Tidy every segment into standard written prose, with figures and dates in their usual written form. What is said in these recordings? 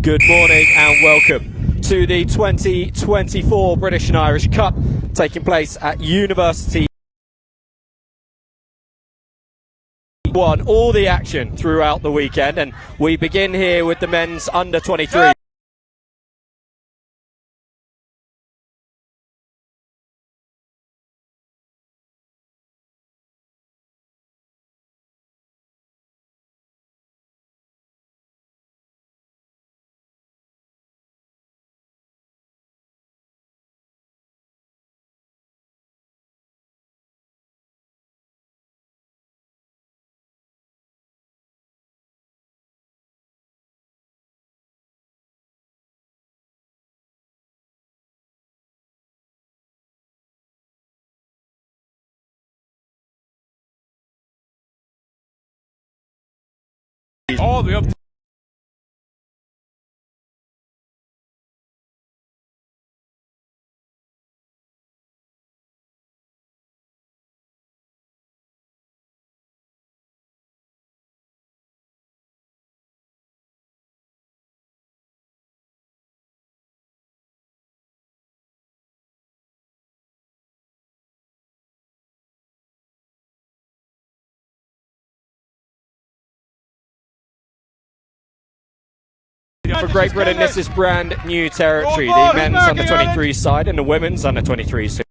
Good morning and welcome to the 2024 British and Irish Cup taking place at University. Won all the action throughout the weekend, and we begin here with the men's under 23. All the way up to For Great Britain, this is brand new territory. The men's under 23 side and the women's under 23 side.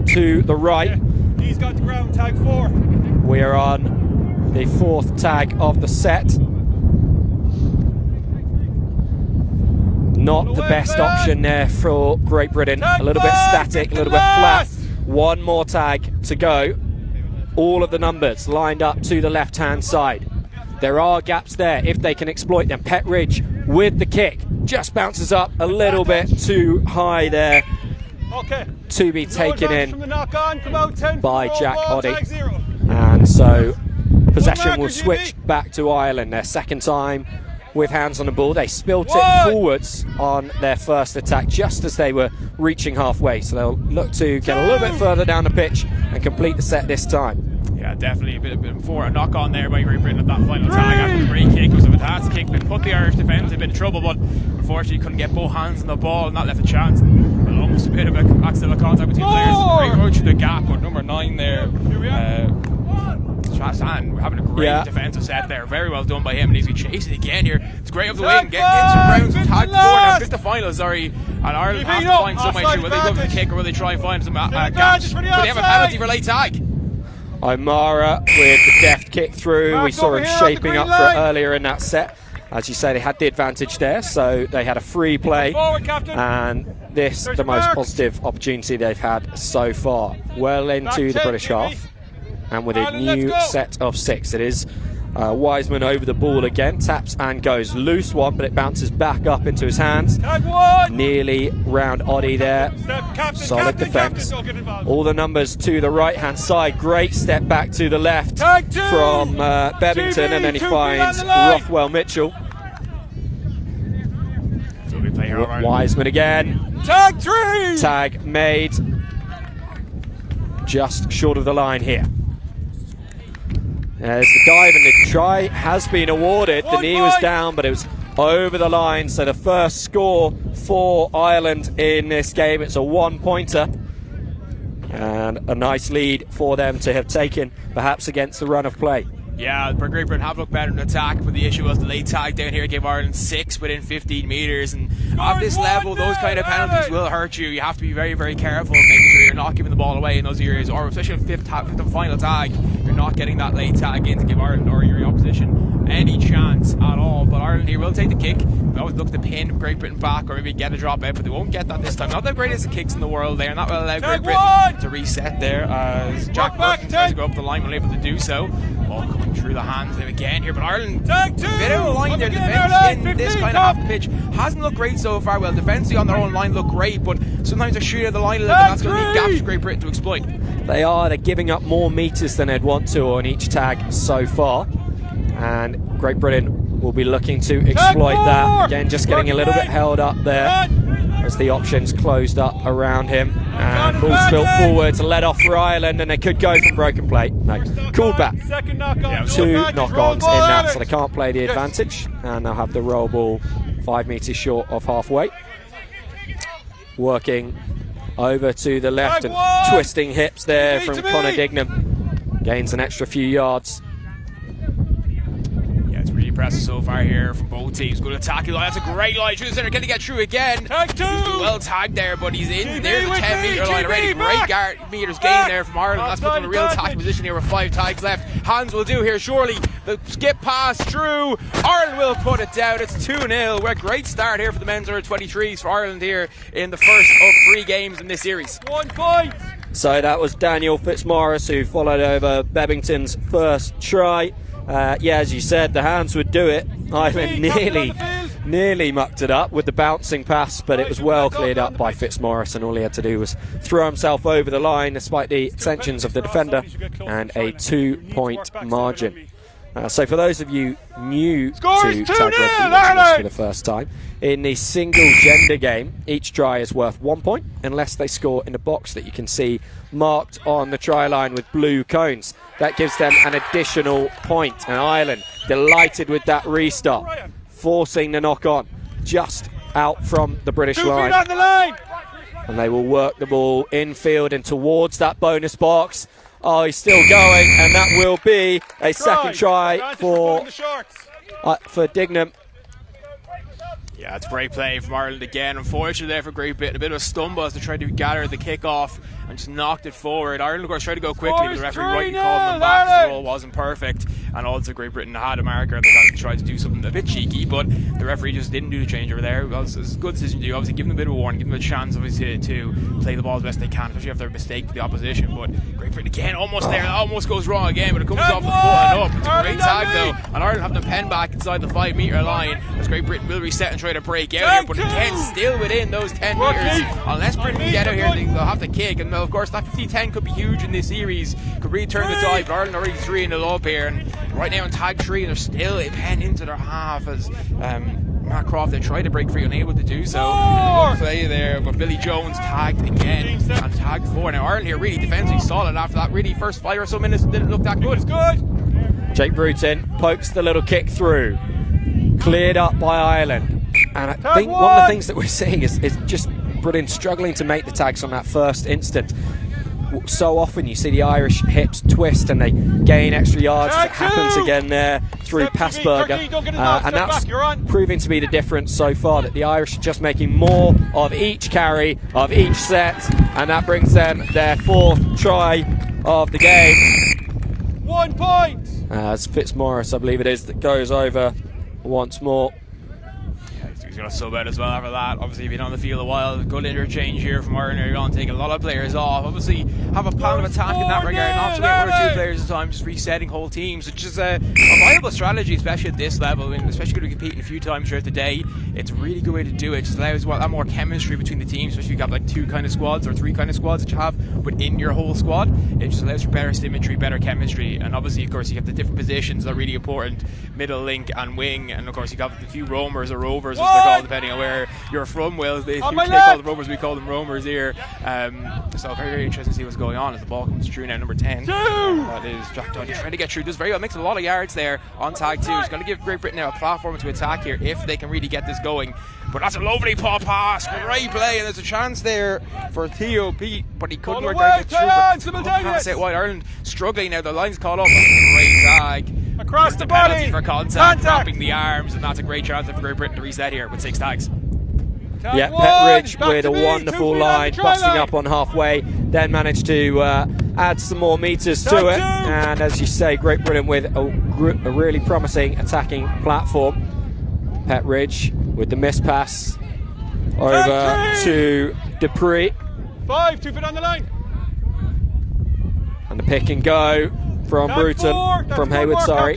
To the right, he's got the ground, tag 4. we are on the fourth tag of the set. Not the best option there for Great Britain. A little bit static, a little bit flat. One more tag to go. All of the numbers lined up to the left-hand side. There are gaps there if they can exploit them. Petridge with the kick just bounces up a little bit too high there. To be taken in by Jack Oddie, and so possession will switch back to Ireland. Their second time with hands on the ball. They spilt it forwards on their first attack just as they were reaching halfway, so they'll look to get a little bit further down the pitch and complete the set this time. Yeah, definitely a bit before a knock on there by Great Britain at that final tag after the break kick. It was a fantastic kick, but put the Irish defence in trouble, but unfortunately couldn't get both hands on the ball and that left a chance. Almost a bit of an accidental contact between players. Great through the gap, but number 9 there. We're having a great defensive set there. Very well done by him, and he's chasing again here. It's great of the wing, getting some rounds with tag 4 now. Fifth to final, sorry. And Ireland have to find some way through. Will they go for the kick or will they try and find some gaps? But they have a penalty for late tag. O'Mara with the deft kick through. We saw him shaping up for it earlier in that set. As you say, they had the advantage there, so they had a free play, and this the most positive opportunity they've had so far. Well into the British half, and with a new set of 6. It is Wiseman over the ball again, taps and goes. Loose one, but it bounces back up into his hands. Nearly round Oddie there. Solid defence. All the numbers to the right hand side. Great step back to the left from Bevington, and then he finds Rothwell Mitchell. Wiseman again. Tag 3! Tag made just short of the line here. There's the dive, and the try has been awarded. The knee was down, but it was over the line. So the first score for Ireland in this game. It's a 1-pointer. And a nice lead for them to have taken, perhaps against the run of play. Yeah, Great Britain have looked better in attack, but the issue was the late tag down here gave Ireland 6 within 15 metres. And at this level, those kind of penalties will hurt you. You have to be very, very careful of making sure you're not giving the ball away in those areas, or especially in fifth and final tag, you're not getting that late tag in to give Ireland or your opposition any chance at all. But Ireland here will take the kick. We always look to pin Great Britain back or maybe get a drop out, but they won't get that this time. Not the greatest kicks in the world there, not will allow Great Britain to reset there as Jack Burton tries to go up the line, unable to do so. Ball coming through the hands of them again here, but Ireland bit out of line there. Defence in this kind of half the pitch hasn't looked great so far. Well, defensively on their own line look great, but sometimes they're shooting at the line a little bit. That's going to leave gaps for Great Britain to exploit. They're giving up more metres than they'd want to on each tag so far, and Great Britain will be looking to exploit that. Again, just getting a little bit held up there as the options closed up around him, and ball spilt forwards, let off for Ireland, and they could go from broken play. No, called back. 2 knock-ons in that, so they can't play the advantage, and they'll have the roll ball 5 metres short of halfway. Working over to the left and twisting hips there from Conor Dignam. Gains an extra few yards. Really impressive so far here from both teams. Good attacking line. That's a great line. Through the centre. Can he get through again? He's been well tagged there, but he's in near the 10-metre line already. Great metres gain there from Ireland. That's put them in a real attacking position here with 5 tags left. Hands will do here surely. The skip pass through. Ireland will put it down. It's 2-0. What a great start here for the men's under 23s for Ireland here in the first of 3 games in this series. 1 point. So that was Daniel Fitzmaurice who followed over Bebbington's first try. As you said, the hands would do it. Ireland nearly mucked it up with the bouncing pass, but it was well cleared up by Fitzmaurice, and all he had to do was throw himself over the line despite the attentions of the defender, and a 2-point margin. So for those of you new to tag rugby watching this for the first time, in the single gender game, each try is worth 1 point unless they score in a box that you can see marked on the try line with blue cones. That gives them an additional point, and Ireland delighted with that restart, forcing the knock-on just out from the British line. And they will work the ball infield and towards that bonus box. Oh, he's still going, and that will be a second try for Dignam. Yeah, it's great play from Ireland again. Unfortunately there for Great Britain, a bit of a stumble as they tried to gather the kick off and just knocked it forward. Ireland, of course, tried to go quickly, but the referee rightly called them back because the roll wasn't perfect. And also Great Britain had a marker. They kind of tried to do something a bit cheeky, but the referee just didn't do the change over there. It was a good decision to do. Obviously, give them a bit of a warning, give them a chance, obviously, to play the ball as best they can, especially if they're a mistake to the opposition. But Great Britain again, almost there, almost goes wrong again, but it comes off the foot and up. It's a great tag though, and Ireland have the pen back inside the 5-metre line as Great Britain will reset and try to break out here, but again, still within those 10 metres. Unless Britain can get out here, they'll have to kick, and of course that 50-10 could be huge in this series, could really turn the tide. But Ireland already 3-0 up here, and right now in tag 3, they're still a pen into their half as Matt Croft, they tried to break free, unable to do so. Good play there, but Billy Jones tagged again and tagged 4. Now Ireland here really defensively solid after that. Really first 5 or so minutes didn't look that good. Jake Bruton pokes the little kick through, cleared up by Ireland, and I think one of the things that we're seeing is just Britain struggling to make the tags on that first instant. So often you see the Irish hips twist and they gain extra yards. It happens again there through Passberger, and that's proving to be the difference so far, that the Irish are just making more of each carry, of each set, and that brings them their 4th try of the game. 1 point! As Fitzmaurice, I believe it is, that goes over once more. He's going to sub out as well after that. Obviously been on the field a while. Good interchange here from Ireland. You're going to take a lot of players off. Obviously have a plan of attack in that regard, not to get 1 or 2 players at a time, just resetting whole teams, which is a viable strategy, especially at this level. I mean, especially going to be competing a few times throughout the day. It's a really good way to do it. It just allows a lot more chemistry between the teams, especially if you've got like 2 kind of squads or 3 kind of squads that you have within your whole squad. It just allows for better symmetry, better chemistry, and obviously of course you have the different positions that are really important, middle, link and wing, and of course you got a few roamers or rovers as they're called depending on where you're from. Wales, they call them rubbers, we call them roamers here. So very, very interesting to see what's going on as the ball comes through now. Number 10. That is Jack Dunn. He's trying to get through. Does very well. Makes a lot of yards there on tag 2. He's going to give Great Britain now a platform to attack here if they can really get this going. But that's a lovely paw pass. Great play, and there's a chance there for Theo Pete, but he couldn't work out get through. But couldn't pass it wide. Ireland struggling now. The line's caught up. That's a great tag. Across the penalty body for contact, dropping the arms, and that's a great chance for Great Britain to reset here with 6 tags. Yeah, Petridge with a wonderful line, busting up on halfway, then managed to add some more meters to it. And as you say, Great Britain with a really promising attacking platform. Petridge with the miss pass over to Dupree. 5, 2 foot on the line. And the pick and go from Bruton, from Hayward, sorry.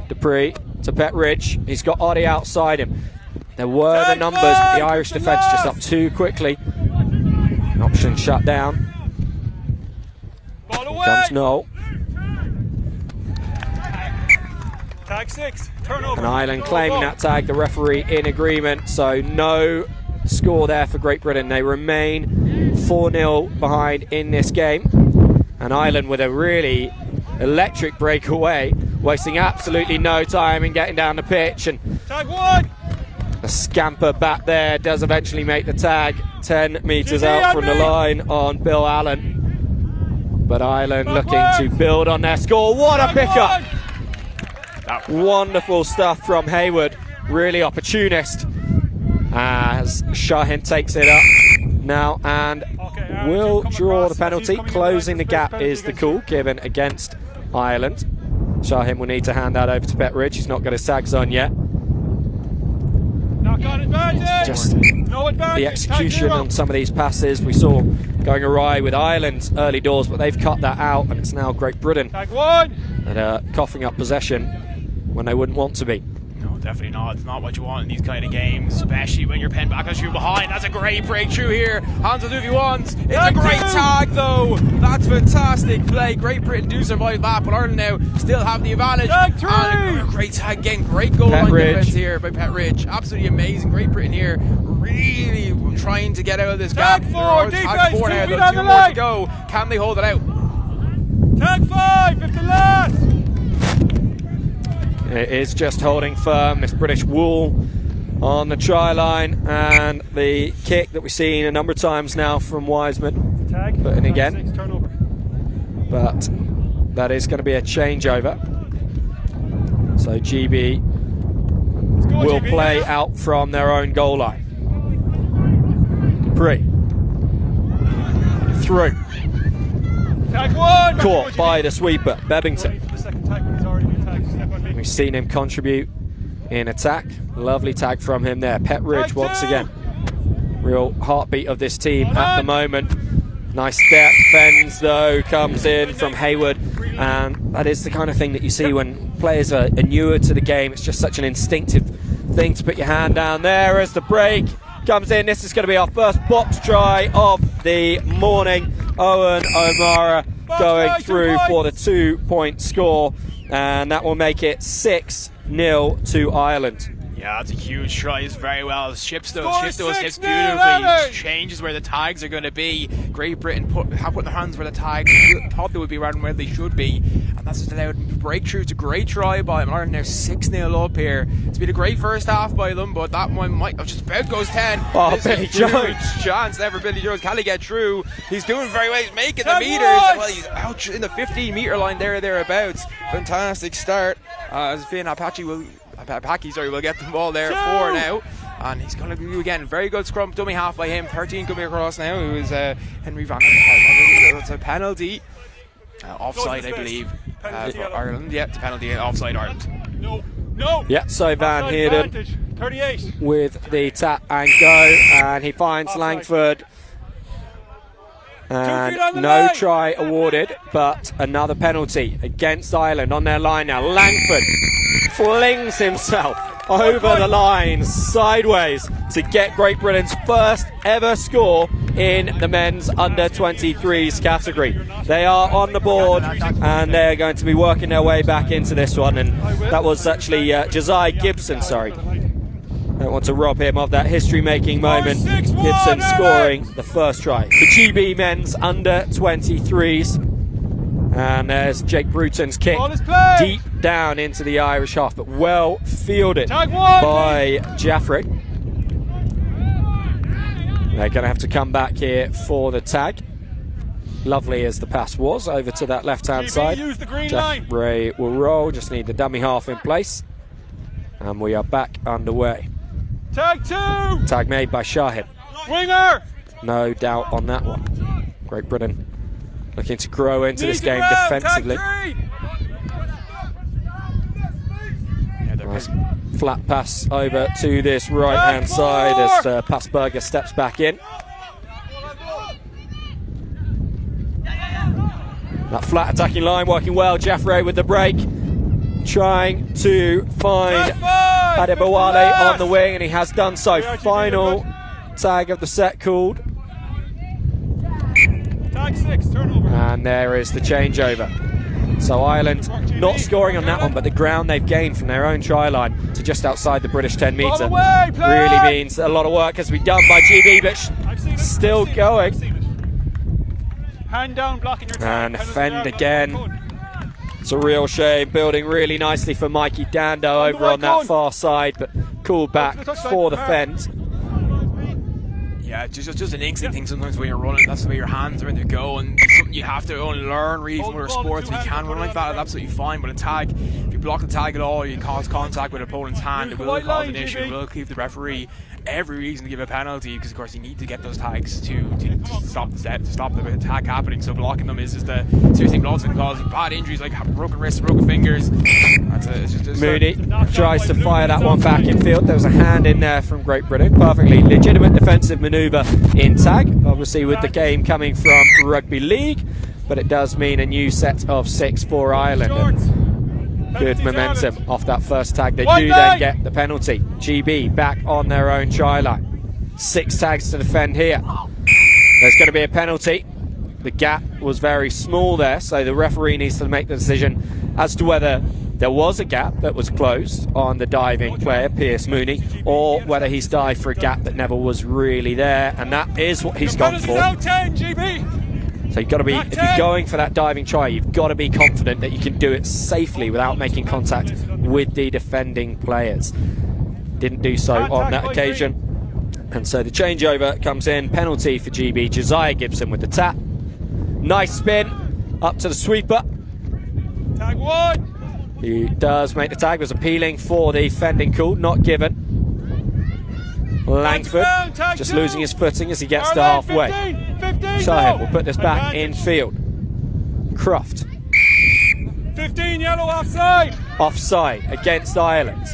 Dupree to Petridge. He's got Oddie outside him. There were the numbers, but the Irish defence just up too quickly. Option shut down. Here comes Noel. Tag 6, turnover. And Ireland claiming that tag, the referee in agreement, so no score there for Great Britain. They remain 4-0 behind in this game. And Ireland with a really electric breakaway, wasting absolutely no time in getting down the pitch. And tag 1. the scamper back there does eventually make the tag 10 metres out from the line on Bill Allen. But Ireland looking to build on their score. What a pickup! Wonderful stuff from Hayward, really opportunist as Shahin takes it up now and will draw the penalty. Closing the gap is the call given against Ireland. Shahin will need to hand that over to Petridge. He's not got his tags on yet. Just the execution on some of these passes we saw going awry with Ireland's early doors, but they've cut that out and it's now Great Britain that are coughing up possession when they wouldn't want to be. No, definitely not. It's not what you want in these kind of games, especially when you're penned back as you're behind. That's a great breakthrough here. Hands will do if he wants. It's a great tag though. That's fantastic play. Great Britain do survive that, but Ireland now still have the advantage. And a great tag again. Great goal line defense here by Petridge. Absolutely amazing. Great Britain here really trying to get out of this gap. Tag 4 now, though. 2 more to go. Can they hold it out? Tag 5, if the last. It is just holding firm, this British wool on the try line, and the kick that we've seen a number of times now from Wiseman. But in again, but that is going to be a changeover. So GB will play out from their own goal line. Dupree through. Tag 1. Caught by the sweeper, Bebbington. We've seen him contribute in attack. Lovely tag from him there. Petridge once again. Real heartbeat of this team at the moment. Nice step. Fens though comes in from Hayward. And that is the kind of thing that you see when players are newer to the game. It's just such an instinctive thing to put your hand down there as the break comes in. This is going to be our first box try of the morning. Owen O'Mara going through for the 2-point score. And that will make it 6-0 to Ireland. Yeah, that's a huge try. It's very well. Shift those hips beautifully. Changes where the tags are going to be. Great Britain have put their hands where the tags thought they would be rather than where they should be. And that's just allowed them to break through. It's a great try by them. Ireland now 6-0 up here. It's been a great first half by them, but that one might just about goes 10. Oh, Billy Jones. Chance ever. Billy Jones. Can he get through? He's doing very well. He's making the meters. Well, he's out in the 15-metre line thereabouts. Fantastic start. As Finn Apache will get the ball there 4 now, and he's going to do again. Very good scrum, dummy half by him. 13 coming across now. It was Henry Van. It's a penalty, offside, I believe, for Ireland. Yeah, it's a penalty, offside Ireland. No. Yeah, so Van Heerden 38 with the tap and go, and he finds Langford. And no try awarded, but another penalty against Ireland on their line now. Langford flings himself over the line sideways to get Great Britain's first ever score in the men's under-23s category. They are on the board and they're going to be working their way back into this one, and that was actually Josiah Gibson, sorry. Don't want to rob him of that history-making moment. Gibson scoring the first try. The GB men's under 23s. And there's Jake Bruton's kick deep down into the Irish half, but well fielded by Jaffrey. They're going to have to come back here for the tag. Lovely as the pass was over to that left-hand side. Jaffrey will roll, just need the dummy half in place. And we are back underway. Tag 2! Tag made by Shahid. Winger! No doubt on that one. Great Britain looking to grow into this game defensively. Nice flat pass over to this right-hand side as Passberger steps back in. That flat attacking line working well. Jaffrey with the break, trying to find Adebawale on the wing, and he has done so. Final tag of the set called. Tag 6, turnover. And there is the changeover. So Ireland not scoring on that one, but the ground they've gained from their own try line to just outside the British 10 metre really means a lot of work has to be done by GB, but still going. Hand down, blocking your And fend again. It's a real shame, building really nicely for Mikey Dando over on that far side, but called back for the fend. Yeah, it's just an instinct thing sometimes when you're running. That's the way your hands are meant to go, and it's something you have to only learn really from other sports. If you can run like that, it's absolutely fine. But in tag, if you block the tag at all, you cause contact with opponent's hand, it will cause an issue. It will give the referee every reason to give a penalty, because of course you need to get those tags to stop the set, to stop the attack happening. So blocking them is just a serious thing, but also can cause bad injuries like broken wrists, broken fingers. Mooney tries to fire that one back in field. There was a hand in there from Great Britain. Perfectly legitimate defensive manoeuvre in tag, obviously with the game coming from Rugby League, but it does mean a new set of 6 for Ireland. Good momentum off that first tag. They do then get the penalty. GB back on their own try line. 6 tags to defend here. There's going to be a penalty. The gap was very small there, so the referee needs to make the decision as to whether there was a gap that was closed on the diving player, Pierce Mooney, or whether he's dived for a gap that never was really there, and that is what he's gone for. So you've got to be, if you're going for that diving try, you've got to be confident that you can do it safely without making contact with the defending players. Didn't do so on that occasion. And so the changeover comes in, penalty for GB. Josiah Gibson with the tap. Nice spin, up to the sweeper. Tag 1. He does make the tag, was appealing for the fending call, not given. Langford just losing his footing as he gets to halfway. Shahid will put this back in field. Croft. 15 yellow offside. Offside against Ireland.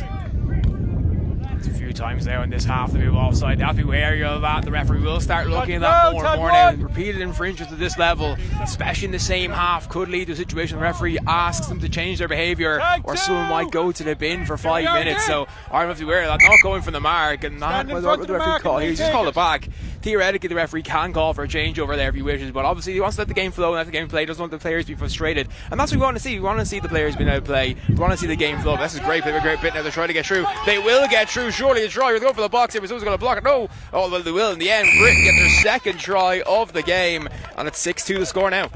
A few times there in this half to be offside. They have to be wary of that. The referee will start looking at that more and more now. Repeated infringements at this level, especially in the same half, could lead to a situation where the referee asks them to change their behaviour, or someone might go to the bin for 5 minutes. So Ireland have to be wary of that, not going from the mark, and not what the referee call. He's just called it back. Theoretically, the referee can call for a change over there if he wishes, but obviously he wants to let the game flow and let the game play. He doesn't want the players to be frustrated, and that's what we want to see. We want to see the players being able to play. We want to see the game flow. This is great. They have a great bit now. They're trying to get through. They will get through. Surely a try. They're going for the box here, but someone's going to block it. No. Oh, well, they will in the end. Britain get their second try of the game, and it's 6-2 the score now.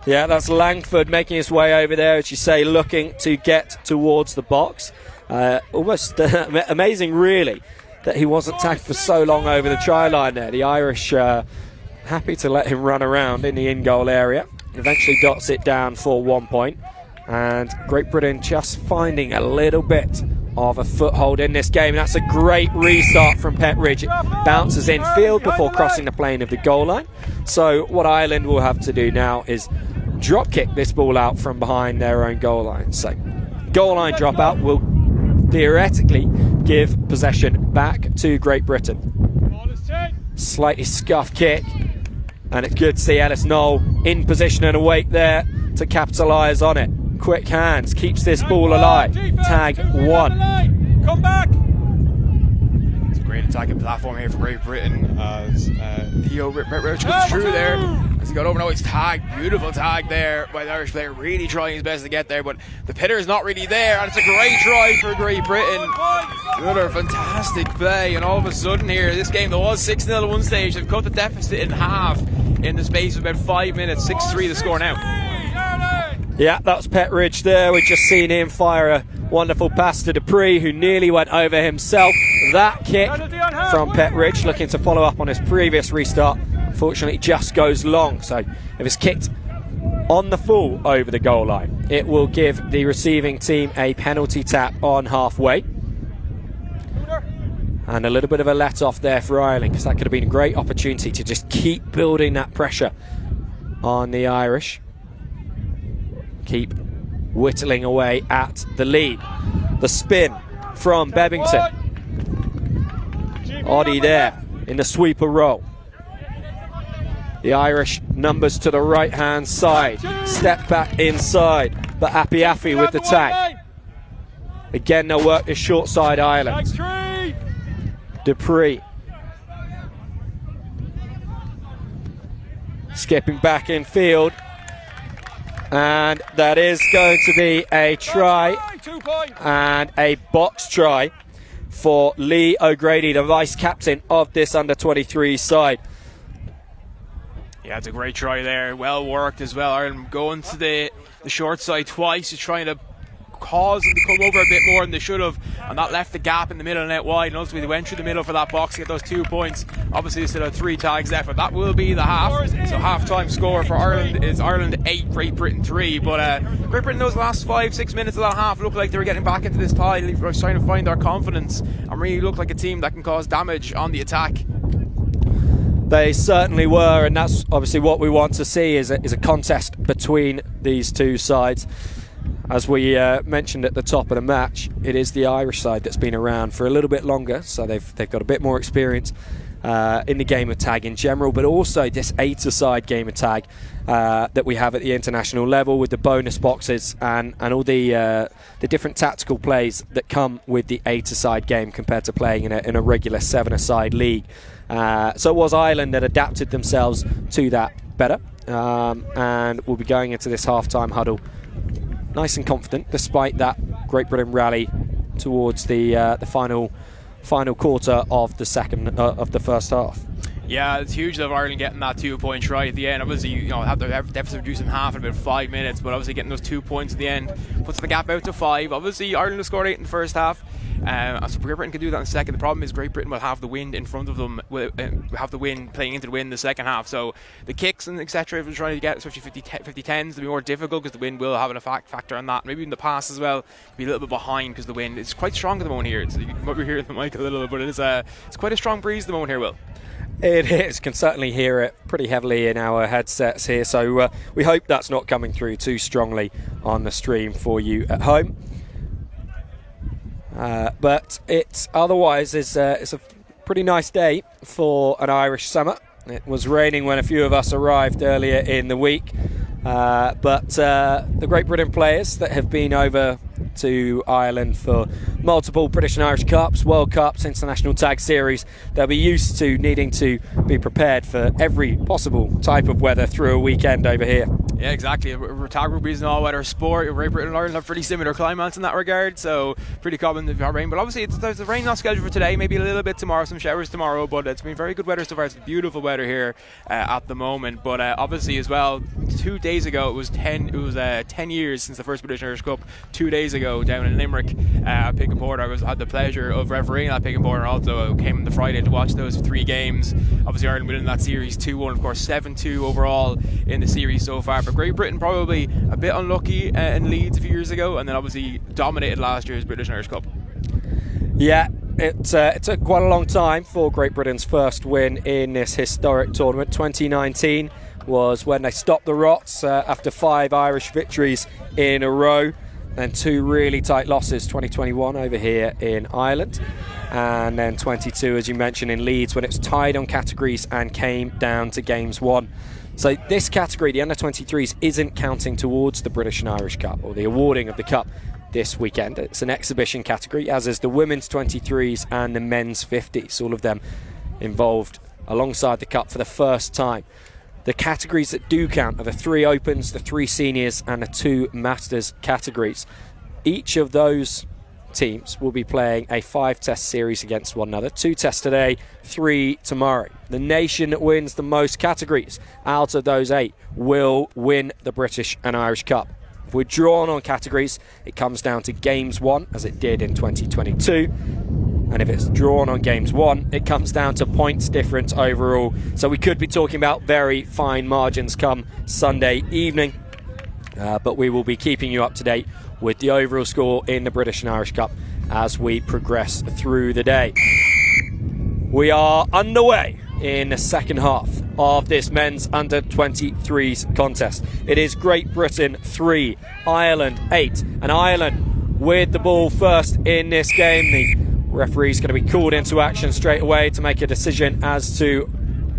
Yeah, that's Langford making his way over there, as you say, looking to get towards the box. Almost amazing, really, that he wasn't tagged for so long over the try line there. The Irish happy to let him run around in the in-goal area. Eventually dots it down for 1 point. And Great Britain just finding a little bit of a foothold in this game. That's a great restart from Petridge. It bounces in field before crossing the plane of the goal line. So what Ireland will have to do now is drop kick this ball out from behind their own goal line. So goal line dropout will theoretically give possession back to Great Britain. Slightly scuffed kick, and it's good to see Ellis Knoll in position and awake there to capitalise on it. Quick hands, keeps this ball alive. Tag 1. Come back. It's a great attacking platform here for Great Britain as Theo Roach comes through there. As he got over, now it's tagged. Beautiful tag there by the Irish player, really trying his best to get there, but the pitter is not really there, and it's a great try for Great Britain. Another fantastic play, and all of a sudden here, this game that was 6-0 at one stage, they've cut the deficit in half in the space of about 5 minutes. 6-3 the score now. Yeah, that was Petridge there. We've just seen him fire a wonderful pass to Dupree, who nearly went over himself. That kick from Petridge, looking to follow up on his previous restart, unfortunately just goes long. So if it's kicked on the full over the goal line, it will give the receiving team a penalty tap on halfway. And a little bit of a let-off there for Ireland, because that could have been a great opportunity to just keep building that pressure on the Irish. Keep whittling away at the lead. The spin from Bebbington. Oddie there in the sweeper roll. The Irish numbers to the right-hand side. Step back inside, but Apiafi with the tag. Again, they'll work this short side Ireland. Dupree. Skipping back in field. And that is going to be a try and a box try for Lee O'Grady, the vice-captain of this under-23 side. Yeah, it's a great try there. Well worked as well. Ireland going to the short side twice, just trying to cause them to come over a bit more than they should have, and that left the gap in the middle net wide, and ultimately they went through the middle for that box to get those 2 points. Obviously they still have 3 tags left, but that will be the half. So half-time score for Ireland is Ireland 8, Great Britain 3. But Great Britain, those last 5-6 minutes of that half looked like they were getting back into this tie. They were trying to find their confidence and really look like a team that can cause damage on the attack. They certainly were, and that's obviously what we want to see, is a contest between these two sides. As we mentioned at the top of the match, it is the Irish side that's been around for a little bit longer, so they've got a bit more experience in the game of tag in general, but also this 8-a-side game of tag that we have at the international level, with the bonus boxes and all the different tactical plays that come with the 8-a-side game compared to playing in a regular 7-a-side league. So it was Ireland that adapted themselves to that better, and we'll be going into this half-time huddle nice and confident, despite that Great Britain rally towards the final quarter of the first half. Yeah, it's huge that Ireland getting that 2-point try at the end. Obviously, have their deficit reduced in half in about 5 minutes, but obviously getting those 2 points at the end puts the gap out to 5. Obviously, Ireland has scored 8 in the first half. So Great Britain can do that in the second. The problem is Great Britain will have the wind in front of them, will have the wind playing into the wind in the second half. So the kicks and etc. if we're trying to get, especially 50-10s, will be more difficult because the wind will have an factor on that. Maybe in the pass as well, be a little bit behind because the wind is quite strong at the moment here. So you might be hearing the mic a little bit, but it's quite a strong breeze at the moment here, Will. It is. Can certainly hear it pretty heavily in our headsets here, so we hope that's not coming through too strongly on the stream for you at home. But it otherwise is it's a pretty nice day for an Irish summer. It was raining when a few of us arrived earlier in the week, but the Great Britain players that have been over to Ireland for multiple British and Irish Cups, World Cups, International Tag Series, they'll be used to needing to be prepared for every possible type of weather through a weekend over here. Yeah, exactly. Tag rugby is an all-weather sport. Great Britain and Ireland have pretty similar climates in that regard, so pretty common to have rain. But obviously, there's a rain not scheduled for today, maybe a little bit tomorrow, some showers tomorrow, but it's been very good weather so far. It's beautiful weather here at the moment. But obviously, as well, 2 days ago, it was 10 years since the first British and Irish Cup. 2 days ago, down in Limerick, at Pick and Porter, I had the pleasure of refereeing at Pick and Porter, and also came on the Friday to watch those 3 games. Obviously, Ireland winning that series 2-1, of course, 7-2 overall in the series so far. But Great Britain probably a bit unlucky in Leeds a few years ago, and then obviously dominated last year's British and Irish Cup. Yeah, it took quite a long time for Great Britain's first win in this historic tournament. 2019 was when they stopped the Rots after 5 Irish victories in a row, then 2 really tight losses. 2021 over here in Ireland, and then 22, as you mentioned, in Leeds, when it was tied on categories and came down to games won. So this category, the under-23s, isn't counting towards the British and Irish Cup or the awarding of the cup. this weekend. It's an exhibition category, as is the women's 23s and the men's 50s, all of them involved alongside the cup for the first time. The categories that do count are the 3 opens, the 3 seniors and the 2 masters categories. Each of those teams will be playing a 5-test series against one another. 2 tests today, 3 tomorrow. The nation that wins the most categories out of those 8 will win the British and Irish Cup. If we're drawn on categories, it comes down to games won, as it did in 2022. And if it's drawn on games won, it comes down to points difference overall. So we could be talking about very fine margins come Sunday evening. But we will be keeping you up to date with the overall score in the British and Irish Cup as we progress through the day. We are underway in the second half of this men's under-23s contest. It is Great Britain 3, Ireland 8, and Ireland with the ball first in this game. The referee's going to be called into action straight away to make a decision as to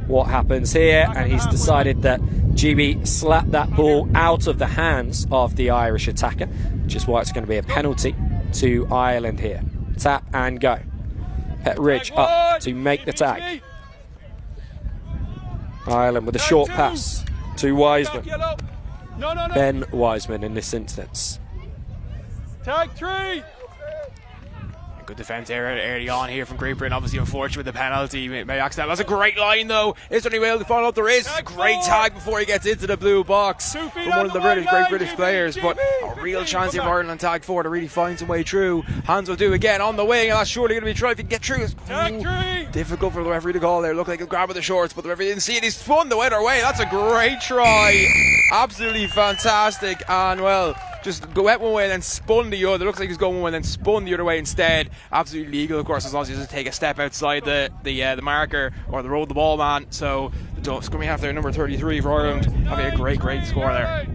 what happens here, and he's decided that GB slapped that ball out of the hands of the Irish attacker, which is why it's going to be a penalty to Ireland here. Tap and go. Petridge up to make the tag. Ireland with a short pass to Wiseman. Ben Wiseman in this instance. Tag 3. Good defence early on here from Great Britain. Obviously unfortunate with the penalty. May accident. That's a great line though. Is there any way to follow up? There is. A great tag before he gets into the blue box from one of the Great British players. But a real chance here for Ireland on tag 4 to really find some way through. Hans will do again on the wing, and that's surely going to be trying to get through. Tag 3. Difficult for the referee to call there. Looked like he'll grab with the shorts, but the referee didn't see it. He's spun the other way. That's a great try. Absolutely fantastic. And well, just went one way and then spun the other. Looks like he's going one way and then spun the other way instead. Absolutely legal, of course, as long as he doesn't take a step outside the marker or the road the ball man. So the scrumming half there, number 33 for Ireland, having a great score there.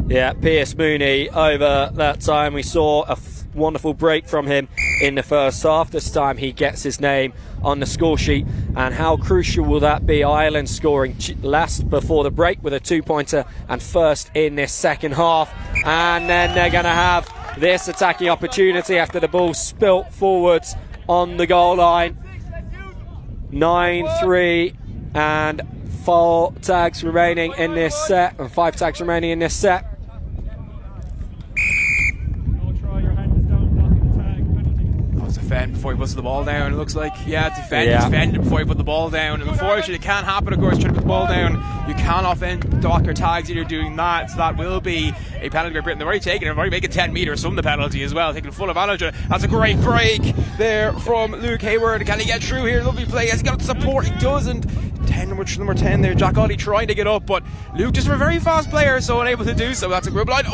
Yeah, Pierce Mooney over that time. We saw a wonderful break from him in the first half. This time he gets his name on the score sheet. And how crucial will that be? Ireland scoring last before the break with a 2-pointer and first in this second half. And then they're going to have this attacking opportunity after the ball spilt forwards on the goal line. 9-3 and 4 tags remaining in this set, and 5 tags remaining in this set. Defend before he puts the ball down. It looks like, defend before he put the ball down. And unfortunately, it can't happen, of course, trying to put the ball down. You cannot dock your tags either doing that. So that will be a penalty for Britain. They've already taken it. They've already making 10 metres from the penalty as well, taking full advantage of it. That's a great break there from Luke Hayward. Can he get through here? Lovely play. Has he got support? He doesn't. Number 10 there, Jack Ollie trying to get up, but Luke just a very fast player, so unable to do so. That's a grip line.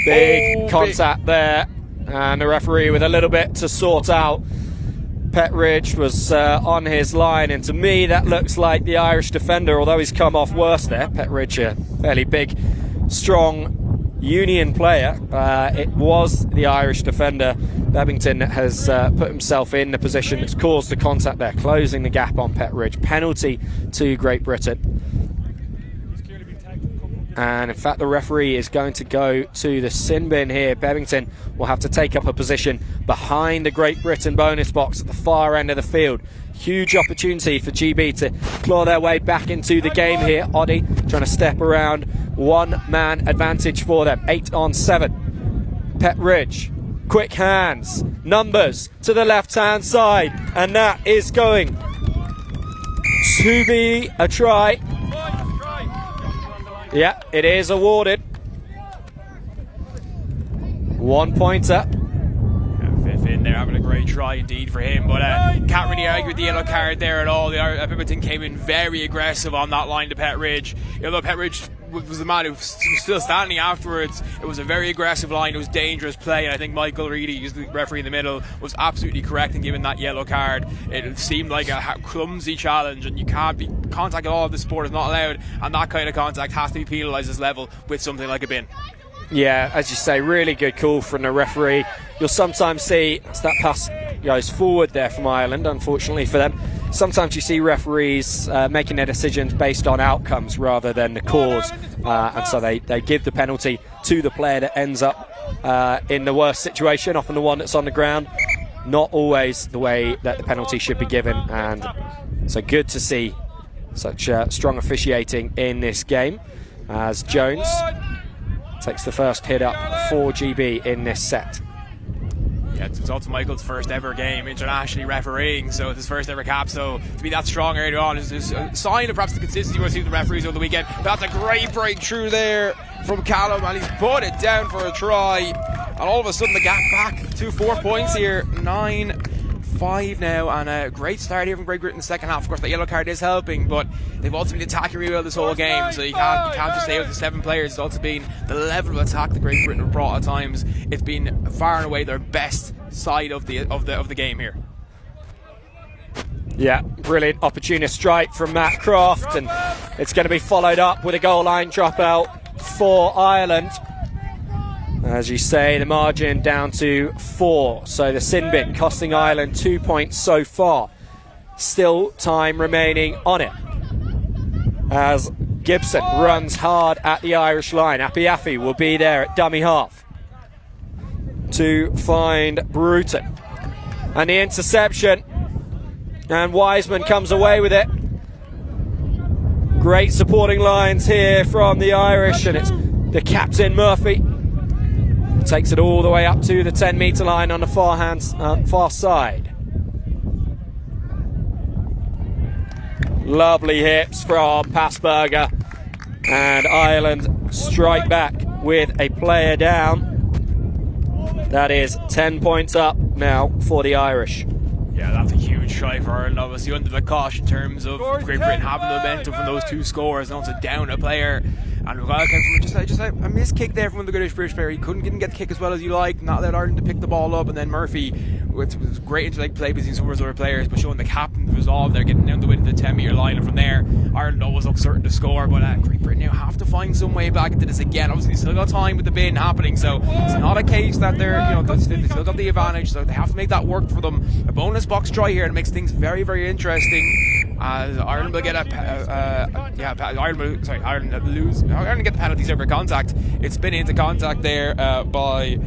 Big contact there. And the referee with a little bit to sort out. Petridge was on his line, and to me that looks like the Irish defender, although he's come off worse there. Petridge, a fairly big, strong Union player. It was the Irish defender, Bebbington, that has put himself in the position that's caused the contact there, closing the gap on Petridge. Penalty to Great Britain. And in fact, the referee is going to go to the sin bin here. Bebbington will have to take up a position behind the Great Britain bonus box at the far end of the field. Huge opportunity for GB to claw their way back into the game here. Oddie trying to step around. 1-man advantage for them. 8 on 7. Petridge, quick hands, numbers to the left-hand side. And that is going to be a try. Yeah, it is awarded. 1-pointer. Fifth in there, having a great try indeed for him, but can't really argue with the yellow card there at all. Bebbington came in very aggressive on that line to Petridge. Although Petridge was the man who was still standing afterwards, it was a very aggressive line. It was dangerous play, and I think Michael Reedy, who's the referee in the middle, was absolutely correct in giving that yellow card. It seemed like a clumsy challenge, and you can't be contact at all of the sport is not allowed, and that kind of contact has to be penalised as level with something like a bin. Yeah, as you say, really good call from the referee. You'll sometimes see as that pass goes forward there from Ireland, unfortunately for them. sometimes you see referees making their decisions based on outcomes rather than the cause, and so they give the penalty to the player that ends up in the worst situation, often the one that's on the ground. Not always the way that the penalty should be given, and so good to see such strong officiating in this game as Jones takes the first hit up for GB in this set. Yeah, it's also Michael's first ever game internationally refereeing, so it's his first ever cap, so to be that strong early on is a sign of perhaps the consistency we'll see with the referees over the weekend. That's a great breakthrough there from Callum, and he's put it down for a try, and all of a sudden the gap back to 4 points here, 9-5 now, and a great start here from Great Britain in the second half. Of course, the yellow card is helping, but they've also been attacking really well this whole game, so you can't just stay with the 7 players. It's also been the level of attack that Great Britain have brought at times. It's been far and away their best side of the game here. Yeah, brilliant opportunist strike from Matt Croft, and it's going to be followed up with a goal line dropout for Ireland. As you say, the margin down to 4, so the sin bin costing Ireland 2 points so far. Still time remaining on it as Gibson runs hard at the Irish line. Apiafi will be there at dummy half to find Bruton, and the interception, and Wiseman comes away with it. Great supporting lines here from the Irish, and it's the captain Murphy takes it all the way up to the 10-metre line on the far side. Lovely hips from Passberger, and Ireland strike back with a player down. That is 10 points up now for the Irish. Yeah, that's a huge try for Ireland, obviously under the cosh in terms of Great Britain having the momentum from those 2 scores, and also down a player. And well, came from just a missed kick there from the British player. He didn't get the kick as well as you like, not allowed Ireland to pick the ball up, and then Murphy with great interlink play between some of those other players, but showing the captain's resolve there, getting down the wind to the 10-metre line, and from there Ireland always look certain to score. But Great Britain now have to find some way back into this again. Obviously, they still got time with the bin happening, so it's not a case that they're they still got the advantage, so they have to make that work for them. A bonus box try here, and it makes things very, very interesting. As Ireland will get Ireland get the penalties over contact. It's been into contact there by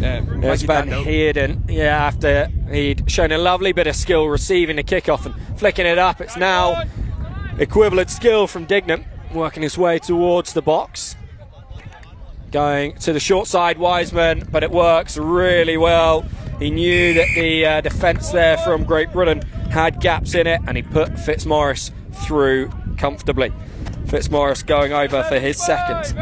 It's Van Heerden, after he'd shown a lovely bit of skill receiving the kickoff and flicking it up. It's now equivalent skill from Dignam, working his way towards the box. Going to the short side, Wiseman, but it works really well. He knew that the defence there from Great Britain had gaps in it, and he put Fitzmaurice through comfortably. Fitzmaurice going over for his second.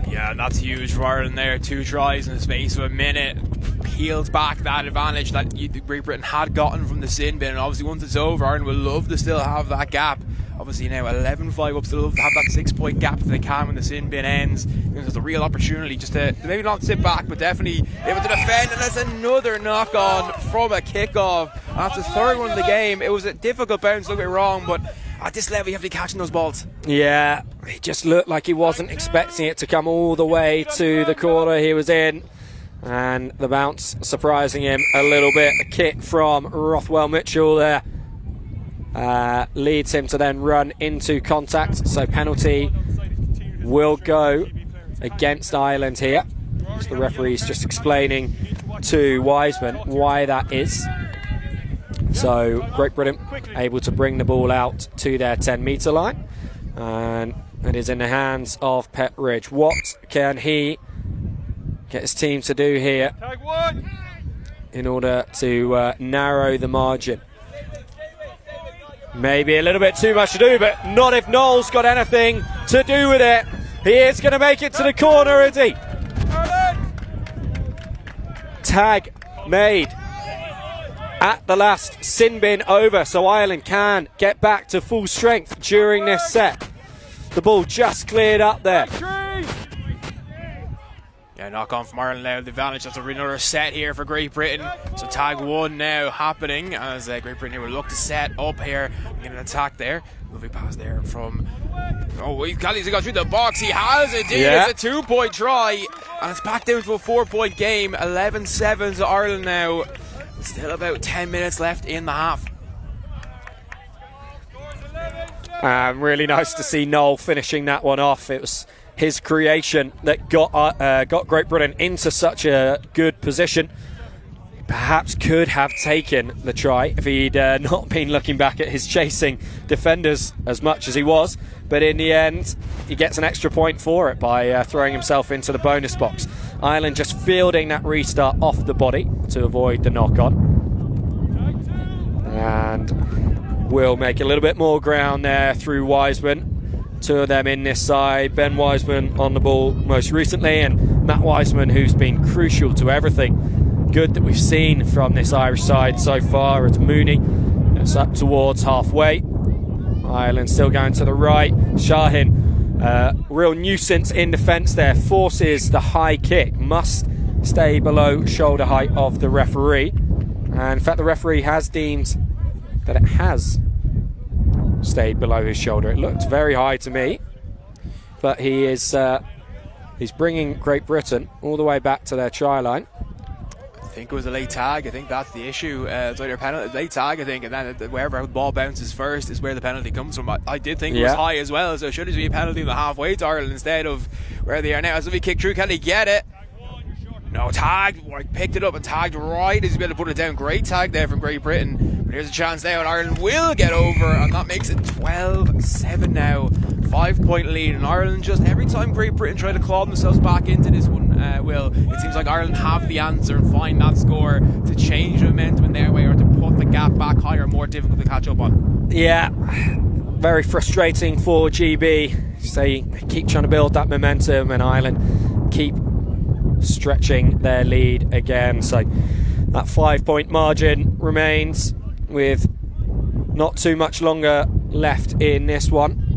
Yeah, and that's huge for Ireland there. 2 tries in the space of a minute. Peels back that advantage that Great Britain had gotten from the sin bin, and obviously once it's over, Ireland will love to still have that gap. Obviously now 11-5 up, still have that 6-point gap if they can when the sin bin ends. There's a real opportunity just to maybe not sit back, but definitely able to defend. And there's another knock on from a kickoff. That's the 3rd one of the game. It was a difficult bounce, don't get me wrong, but at this level you have to be catching those balls. Yeah, it just looked like he wasn't expecting it to come all the way to the corner he was in, and the bounce surprising him a little bit. The kick from Rothwell Mitchell there leads him to then run into contact, so penalty will go against Ireland here. So the referee's just explaining to Wiseman why that is. So Great Britain able to bring the ball out to their 10-metre line, and it is in the hands of Petridge. What can he get his team to do here in order to narrow the margin? Maybe a little bit too much to do, but not if Noel's got anything to do with it. He is going to make it to the corner, is he? Tag made at the last, sin bin over, so Ireland can get back to full strength during this set. The ball just cleared up there. Yeah, knock on from Ireland now. The advantage. That's another set here for Great Britain. So tag 1 now happening as Great Britain will look to set up here and get an attack there. Lovely pass there from. Oh, he's got through the box. He has it. Yeah. It's a 2-point try, and it's back down to a 4-point game. 11-7 to Ireland now. Still about 10 minutes left in the half. Really nice to see Noel finishing that one off. It was his creation that got Great Britain into such a good position. Perhaps could have taken the try if he'd not been looking back at his chasing defenders as much as he was. But in the end, he gets an extra point for it by throwing himself into the bonus box. Ireland just fielding that restart off the body to avoid the knock-on. And will make a little bit more ground there through Wiseman. Two of them in this side. Ben Wiseman on the ball most recently, and Matt Wiseman, who's been crucial to everything good that we've seen from this Irish side so far. It's Mooney. It's up towards halfway. Ireland still going to the right. Shahin, real nuisance in defence there. Forces the high kick. Must stay below shoulder height of the referee. And in fact, the referee has deemed that it has stayed below his shoulder. It looked very high to me, but he is he's bringing Great Britain all the way back to their try line. I think it was a late tag. I think that's the issue. It's either a penalty, late tag, I think, and then wherever the ball bounces first is where the penalty comes from. I did think it was high as well, so it should be a penalty in the halfway to Ireland instead of where they are now. As if he kicked through, can he get it? No, tagged. Picked it up and tagged right as he's able to put it down. Great tag there from Great Britain. But here's a chance now, and Ireland will get over, and that makes it 12-7 now. 5-point lead, and Ireland just every time Great Britain try to claw themselves back into this one, it seems like Ireland have the answer and find that score to change the momentum in their way or to put the gap back higher, more difficult to catch up on. Yeah, very frustrating for GB. They keep trying to build that momentum, and Ireland keep stretching their lead again. So that 5-point margin remains with not too much longer left in this one.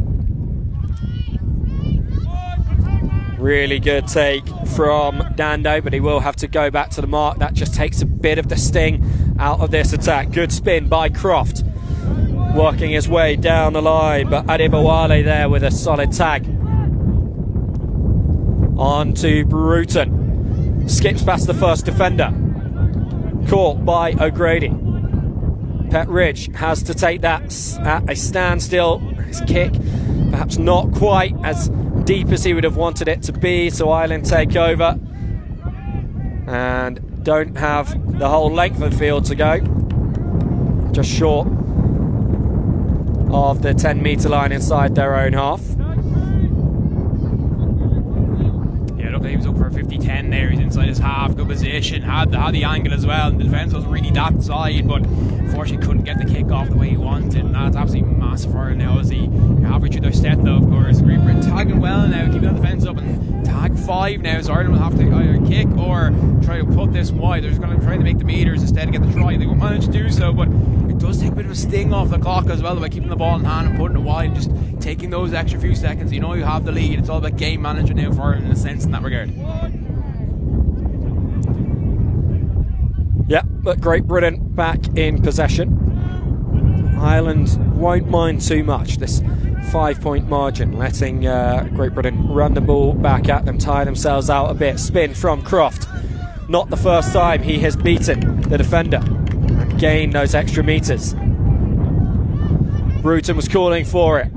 Really good take from Dando, but he will have to go back to the mark. That just takes a bit of the sting out of this attack. Good spin by Croft, working his way down the line, but Adibawale there with a solid tag. On to Bruton. Skips past the first defender. Caught by O'Grady. Petridge has to take that at a standstill. His kick perhaps not quite as deep as he would have wanted it to be, so Ireland take over and don't have the whole length of the field to go. Just short of the 10-metre line inside their own half. He was up for a 50-10 there. He's inside his half, good position, had the angle as well, and the defence wasn't really that side, but unfortunately couldn't get the kick off the way he wanted, and that's absolutely massive for him now as he halfway through their set though, of course. Great Britain tagging well now, keeping the defence up, and tag 5 now, so Ireland will have to either kick or try to put this wide. They're just going to try to make the meters instead of get the try. They won't manage to do so, but it does take a bit of a sting off the clock as well by keeping the ball in hand and putting it wide and just taking those extra few seconds. You know you have the lead. It's all about game management now for Ireland in a sense in that regard. Yeah, but Great Britain back in possession. Ireland won't mind too much this 5-point margin, letting Great Britain run the ball back at them, tire themselves out a bit. Spin from Croft. Not the first time he has beaten the defender and gained those extra metres. Bruton was calling for it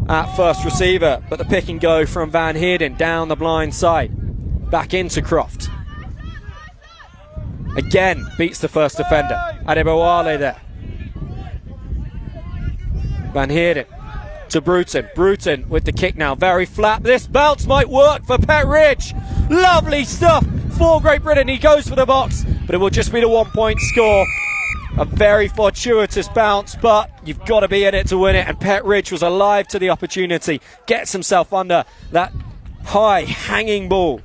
at first receiver, but the pick and go from Van Heerden down the blind side. Back into Croft. Again, beats the first defender. Adibawale there. Van Heerden to Bruton. Bruton with the kick now, very flat. This bounce might work for Petridge. Lovely stuff for Great Britain. He goes for the box, but it will just be the 1-point score. A very fortuitous bounce, but you've got to be in it to win it, and Petridge was alive to the opportunity, gets himself under that high hanging ball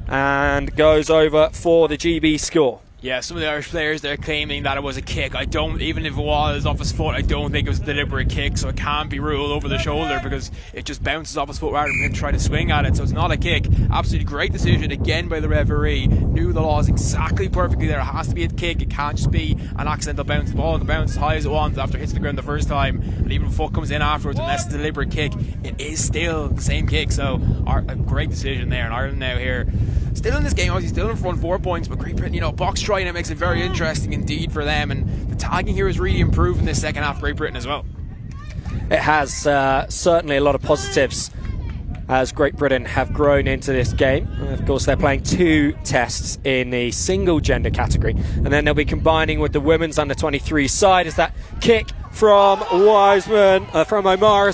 and goes over for the GB score. Yeah, some of the Irish players, they're claiming that it was a kick. Even if it was off his foot, I don't think it was a deliberate kick, so it can't be ruled over the shoulder because it just bounces off his foot rather than him trying to swing at it, so it's not a kick. Absolutely great decision again by the referee. Knew the laws exactly perfectly there. It has to be a kick. It can't just be an accidental bounce. The ball can bounce as high as it wants after it hits the ground the first time, and even if foot comes in afterwards, unless it's a deliberate kick, it is still the same kick. So a great decision there, and Ireland now here still in this game, obviously still in front 4 points, but Great Britain, box try, and it makes it very interesting indeed for them, and the tagging here is really improved in this second half, Great Britain as well. it has certainly a lot of positives as Great Britain have grown into this game. Of course, they're playing 2 tests in the single gender category, and then they'll be combining with the women's under-23 side as that kick from O'Mara,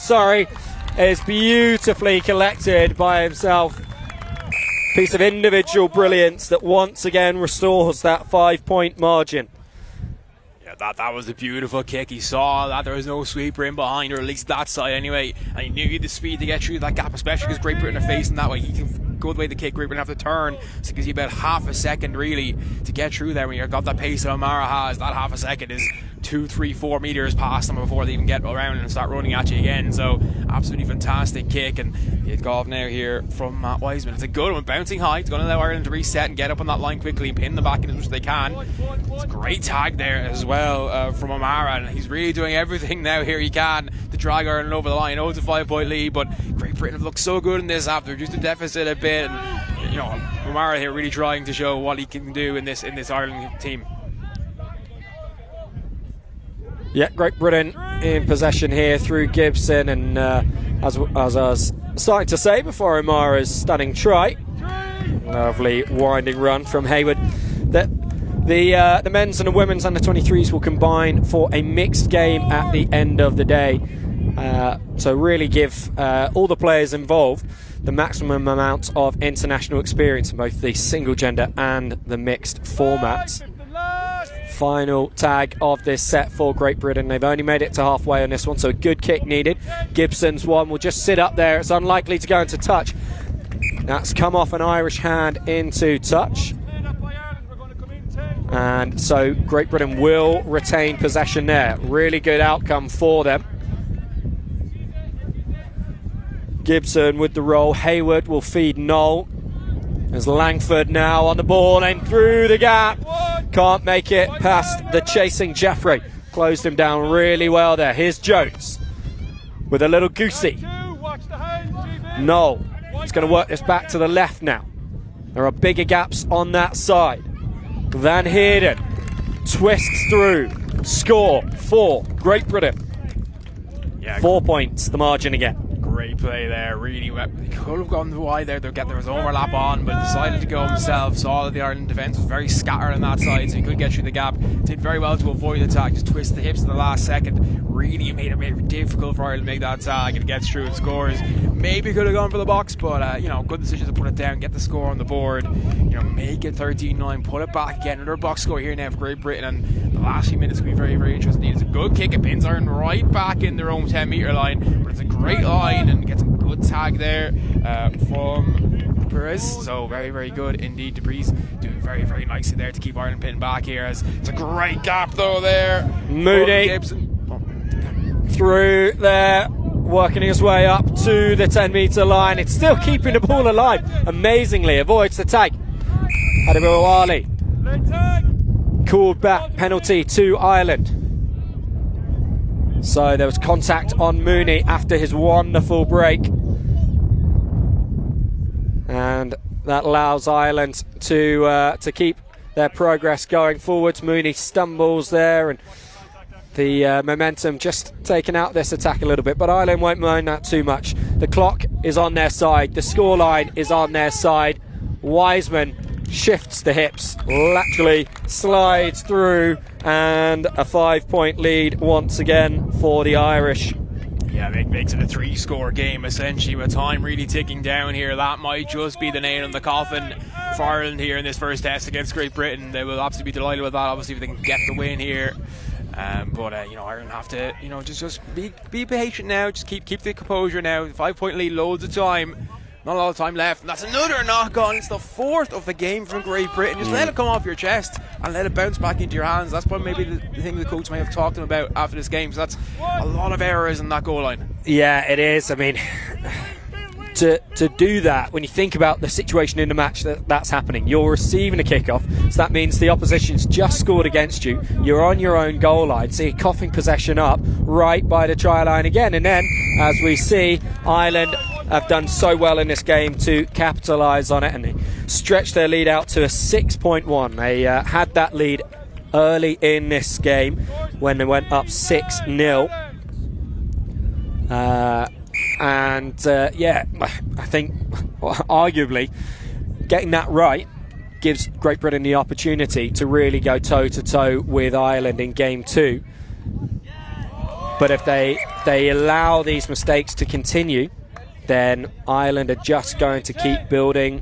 is beautifully collected by himself. Piece of individual brilliance that once again restores that 5-point margin. Yeah, that was a beautiful kick. He saw that there was no sweeper in behind, or at least that side anyway, and he knew he had the speed to get through that gap, especially because Great Britain are facing that way. He can go the way the kick, Great Britain have to turn, so it gives you about half a second really to get through there. When you've got that pace that O'Mara has, that half a second is 2, 3, 4 meters past them before they even get around and start running at you again. So absolutely fantastic kick, and it's golf now here from Matt Wiseman. It's a good one, bouncing high. It's going to allow Ireland to reset and get up on that line quickly and pin them back in as much as they can. It's a great tag there as well from O'Mara, and he's really doing everything now here he can to drag Ireland over the line. Oh, it's a 5-point lead, but Great Britain have looked so good in this after reduced the deficit a bit, and you know, O'Mara here really trying to show what he can do in this Ireland team. Yeah, Great Britain in possession here through Gibson, and as I was starting to say before O'Mara's stunning try, lovely winding run from Hayward. The men's and the women's under-23s will combine for a mixed game at the end of the day. So really give all the players involved the maximum amount of international experience in both the single gender and the mixed formats. Final tag of this set for Great Britain. They've only made it to halfway on this one, so a good kick needed. Gibson's one will just sit up there. It's unlikely to go into touch. That's come off an Irish hand into touch. And so Great Britain will retain possession there. Really good outcome for them. Gibson with the roll. Hayward will feed Noel. There's Langford now on the ball and through the gap. Can't make it past the chasing Jeffrey. Closed him down really well there. Here's Jones with a little goosey. Noel is going to work this back to the left now. There are bigger gaps on that side. Van Heerden twists through. Score for Great Britain. Yeah, 4 points, the margin again. Great play there, really well. He could have gone wide there, there was overlap on, but decided to go himself. Saw that the Ireland defence was very scattered on that side, so he could get through the gap. Did very well to avoid the attack, just twist the hips in the last second. Really made it very difficult for Ireland to make that tag, and gets through and scores. Maybe could have gone for the box, but you know, good decision to put it down, get the score on the board. You know, make it 13-9, put it back again. Another box score here now for Great Britain, and the last few minutes will be very, very interesting. It's a good kick, it pins Ireland right back in their own 10-metre line, but it's a great line and gets a good tag there from Perez. So very, very good indeed. Dupree's doing very, very nicely there to keep Ireland pinned back here. As it's a great gap though there. Moody through there, working his way up to the 10-metre line. It's still keeping the ball alive. Amazingly avoids the tag. Adibir Ali called back, penalty to Ireland. So there was contact on Mooney after his wonderful break, and that allows Ireland to keep their progress going forwards. Mooney stumbles there, and the momentum just taken out this attack a little bit, but Ireland won't mind that too much. The clock is on their side, the scoreline is on their side. Wiseman shifts the hips, laterally slides through, and a 5-point lead once again for the Irish. Yeah, it makes it a 3-score game essentially, with time really ticking down here. That might just be the nail in the coffin for Ireland here in this first test against Great Britain. They will absolutely be delighted with that, obviously, if they can get the win here. But you know, Ireland have to, you know, just be patient now. Just keep the composure now. 5-point lead, loads of time. Not a lot of time left, and that's another knock on. It's the 4th of the game from Great Britain. Just let it come off your chest and let it bounce back into your hands. That's probably maybe the thing the coach may have talked to him about after this game. So that's a lot of errors in that goal line. Yeah, it is. I mean, to do that, when you think about the situation in the match that's happening, you're receiving a kickoff, so that means the opposition's just scored against you. You're on your own goal line, so you're coughing possession up right by the try line again. And then, as we see, Ireland have done so well in this game to capitalise on it, and they stretched their lead out to a 6-point-1. They had that lead early in this game when they went up 6-0. Yeah, I think arguably getting that right gives Great Britain the opportunity to really go toe-to-toe with Ireland in game 2. But if they allow these mistakes to continue, then Ireland are just going to keep building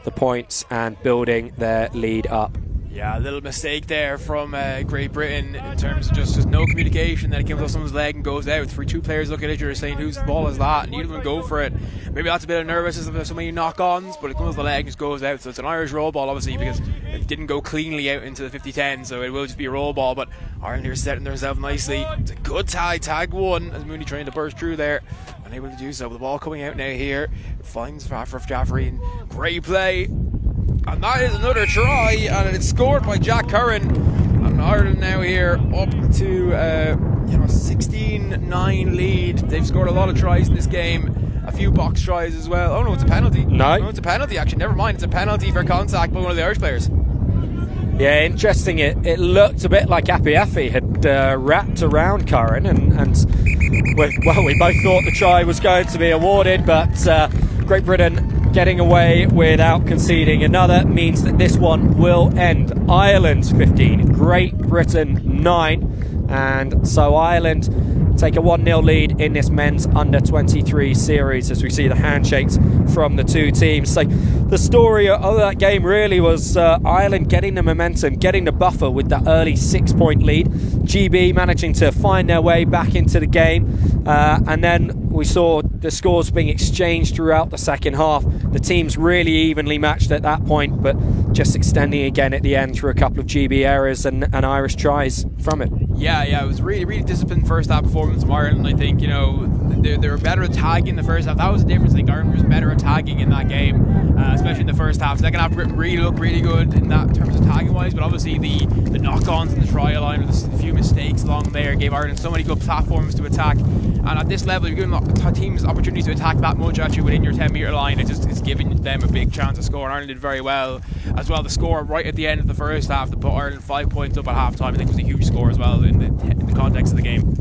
the points and building their lead up. Yeah, a little mistake there from Great Britain in terms of just no communication. Then it comes off someone's leg and goes out. 2 players looking at each other saying, whose ball is that? And neither of them go for it. Maybe that's a bit of nervousness if so many knock-ons, but it comes off the leg and just goes out. So it's an Irish roll ball, obviously, because it didn't go cleanly out into the 50-10, so it will just be a roll ball. But Ireland are setting themselves nicely. It's a good tag 1 as Mooney trying to burst through there. Unable to do so. The ball coming out now here. Finds Rafraf Jaffrey and great play. And that is another try, and it's scored by Jack Curran. And Ireland now here up to 16-9 lead. They've scored a lot of tries in this game, a few box tries as well. Oh no, it's a penalty. No, it's a penalty actually. Never mind, it's a penalty for contact by one of the Irish players. Yeah, interesting. It looked a bit like Apiafi had wrapped around Curran, and we both thought the try was going to be awarded, but Great Britain getting away without conceding another means that this one will end. Ireland 15, Great Britain 9, and so Ireland take a 1-0 lead in this men's under-23 series as we see the handshakes from the 2 teams. So the story of that game really was Ireland getting the momentum, getting the buffer with that early 6-point lead. GB managing to find their way back into the game, and then we saw the scores being exchanged throughout the second half. The teams really evenly matched at that point, but just extending again at the end through a couple of GB errors and Irish tries from it. Yeah, it was really disciplined first half performance from Ireland. I think, they were better at tagging in the first half. That was the difference. I think Ireland was better at tagging in that game, especially in the first half. Second half really looked really good in that terms of tagging wise, but obviously the knock-ons in the try line, with a few mistakes along there, gave Ireland so many good platforms to attack. And at this level, you're giving teams opportunities to attack that much at you within your 10-metre line. It's giving them a big chance to score. And Ireland did very well as well. The score right at the end of the first half to put Ireland 5 points up at half time, I think was a huge score as well in the context of the game.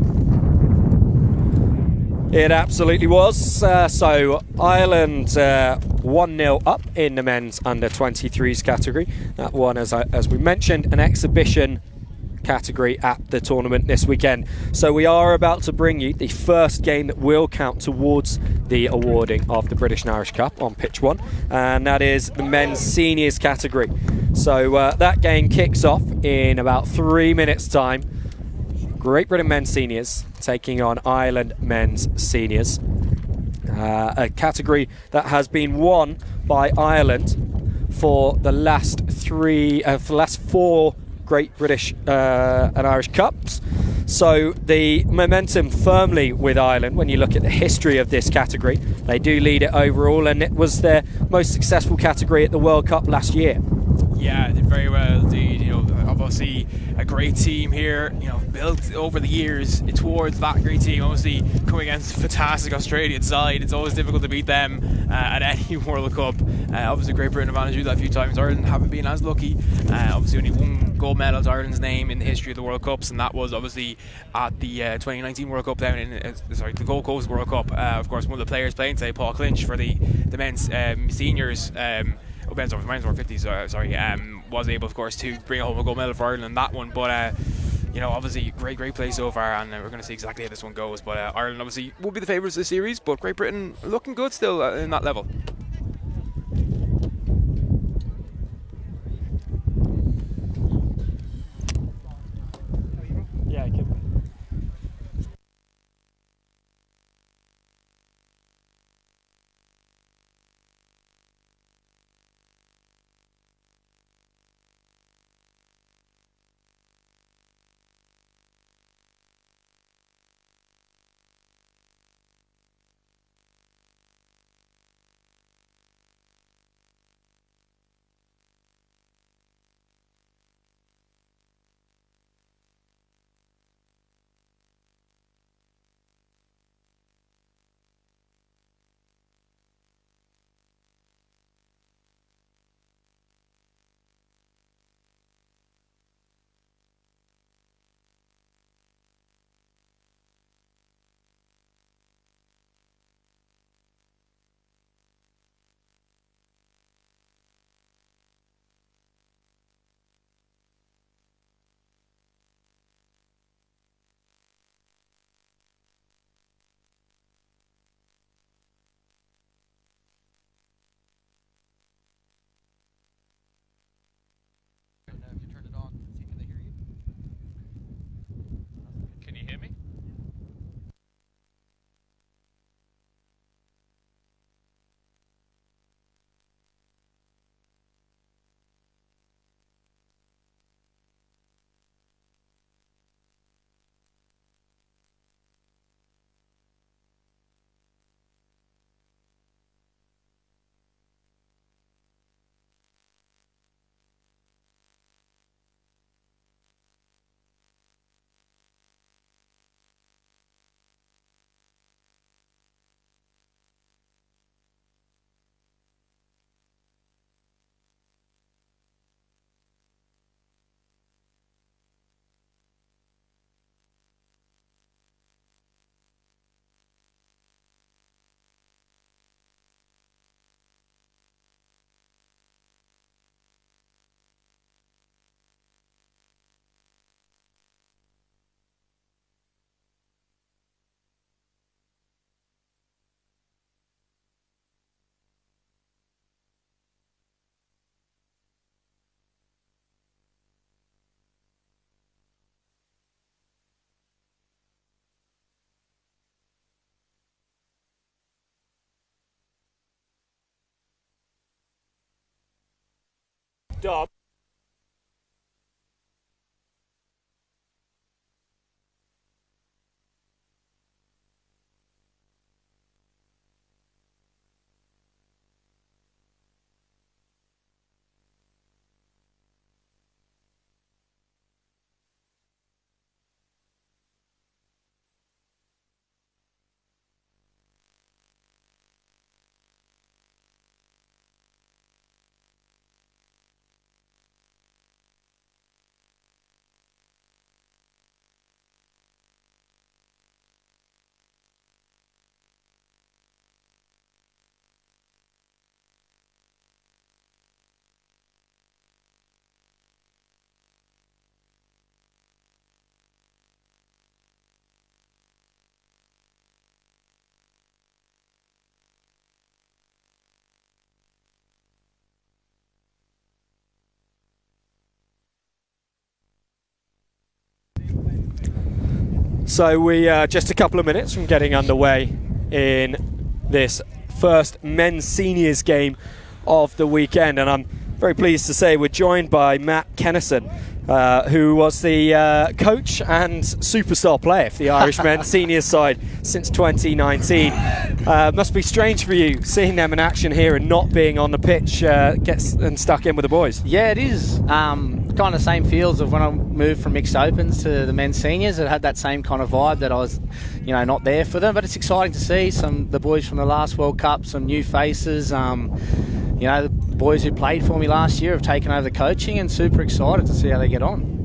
It absolutely was. So Ireland 1-0 up in the men's under-23s category. That one, as we mentioned, an exhibition category at the tournament this weekend. So we are about to bring you the first game that will count towards the awarding of the British and Irish Cup on pitch 1, and that is the men's seniors category. So that game kicks off in about 3 minutes time. Great Britain men's seniors taking on Ireland men's seniors, a category that has been won by Ireland for the last 4 Great British and Irish Cups. So the momentum firmly with Ireland when you look at the history of this category. They do lead it overall, and it was their most successful category at the World Cup last year. Yeah, did very well indeed. Obviously a great team here, built over the years towards that great team. Obviously coming against a fantastic Australian side, it's always difficult to beat them at any World Cup. Obviously Great Britain have managed to do that a few times. Ireland haven't been as lucky. Obviously only 1 gold medal to Ireland's name in the history of the World Cups, and that was obviously at the 2019 World Cup down in the Gold Coast World Cup. Of course, one of the players playing today, Paul Clinch, for the men's seniors. Men's over 50s, was able, of course, to bring home a gold medal for Ireland in that one. But obviously great play so far, and we're going to see exactly how this one goes. But Ireland obviously will be the favourites of the series, but Great Britain looking good still in that level. Dom. So we are just a couple of minutes from getting underway in this first men's seniors game of the weekend, and I'm very pleased to say we're joined by Matt Kennison, who was the coach and superstar player for the Irish men's seniors side since 2019. Must be strange for you seeing them in action here and not being on the pitch, and stuck in with the boys. Yeah, it is. Kind of same feels of when I moved from mixed opens to the men's seniors. It had that same kind of vibe that I was, not there for them. But it's exciting to see the boys from the last World Cup, some new faces. The boys who played for me last year have taken over the coaching, and super excited to see how they get on.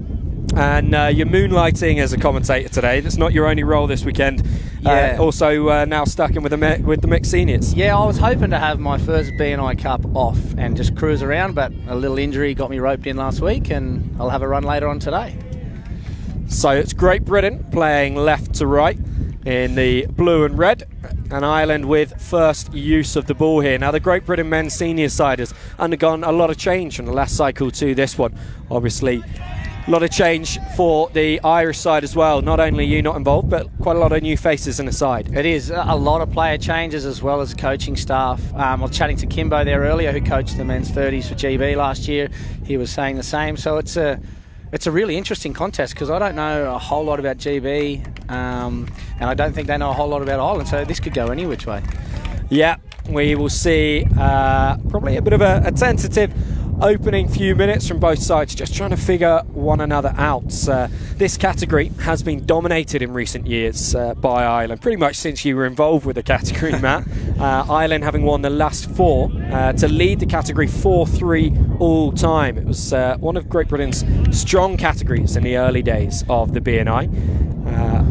And you're moonlighting as a commentator today. That's not your only role this weekend. Yeah. Also now stuck in with the mixed seniors. Yeah, I was hoping to have my first BNI Cup off and just cruise around, but a little injury got me roped in last week, and I'll have a run later on today. So it's Great Britain playing left to right in the blue and red, and Ireland with first use of the ball here. Now the Great Britain men's senior side has undergone a lot of change from the last cycle to this one. Obviously a lot of change for the Irish side as well. Not only you not involved, but quite a lot of new faces in the side. It is a lot of player changes as well as coaching staff. I was chatting to Kimbo there earlier, who coached the men's 30s for GB last year. He was saying the same. So it's a really interesting contest, because I don't know a whole lot about GB, and I don't think they know a whole lot about Ireland. So this could go any which way. Yeah, we will see probably a bit of a tentative opening few minutes from both sides, just trying to figure one another out. This category has been dominated in recent years by Ireland, pretty much since you were involved with the category, Matt. Ireland having won the last four to lead the category 4-3 all time. It was one of Great Britain's strong categories in the early days of the BNI.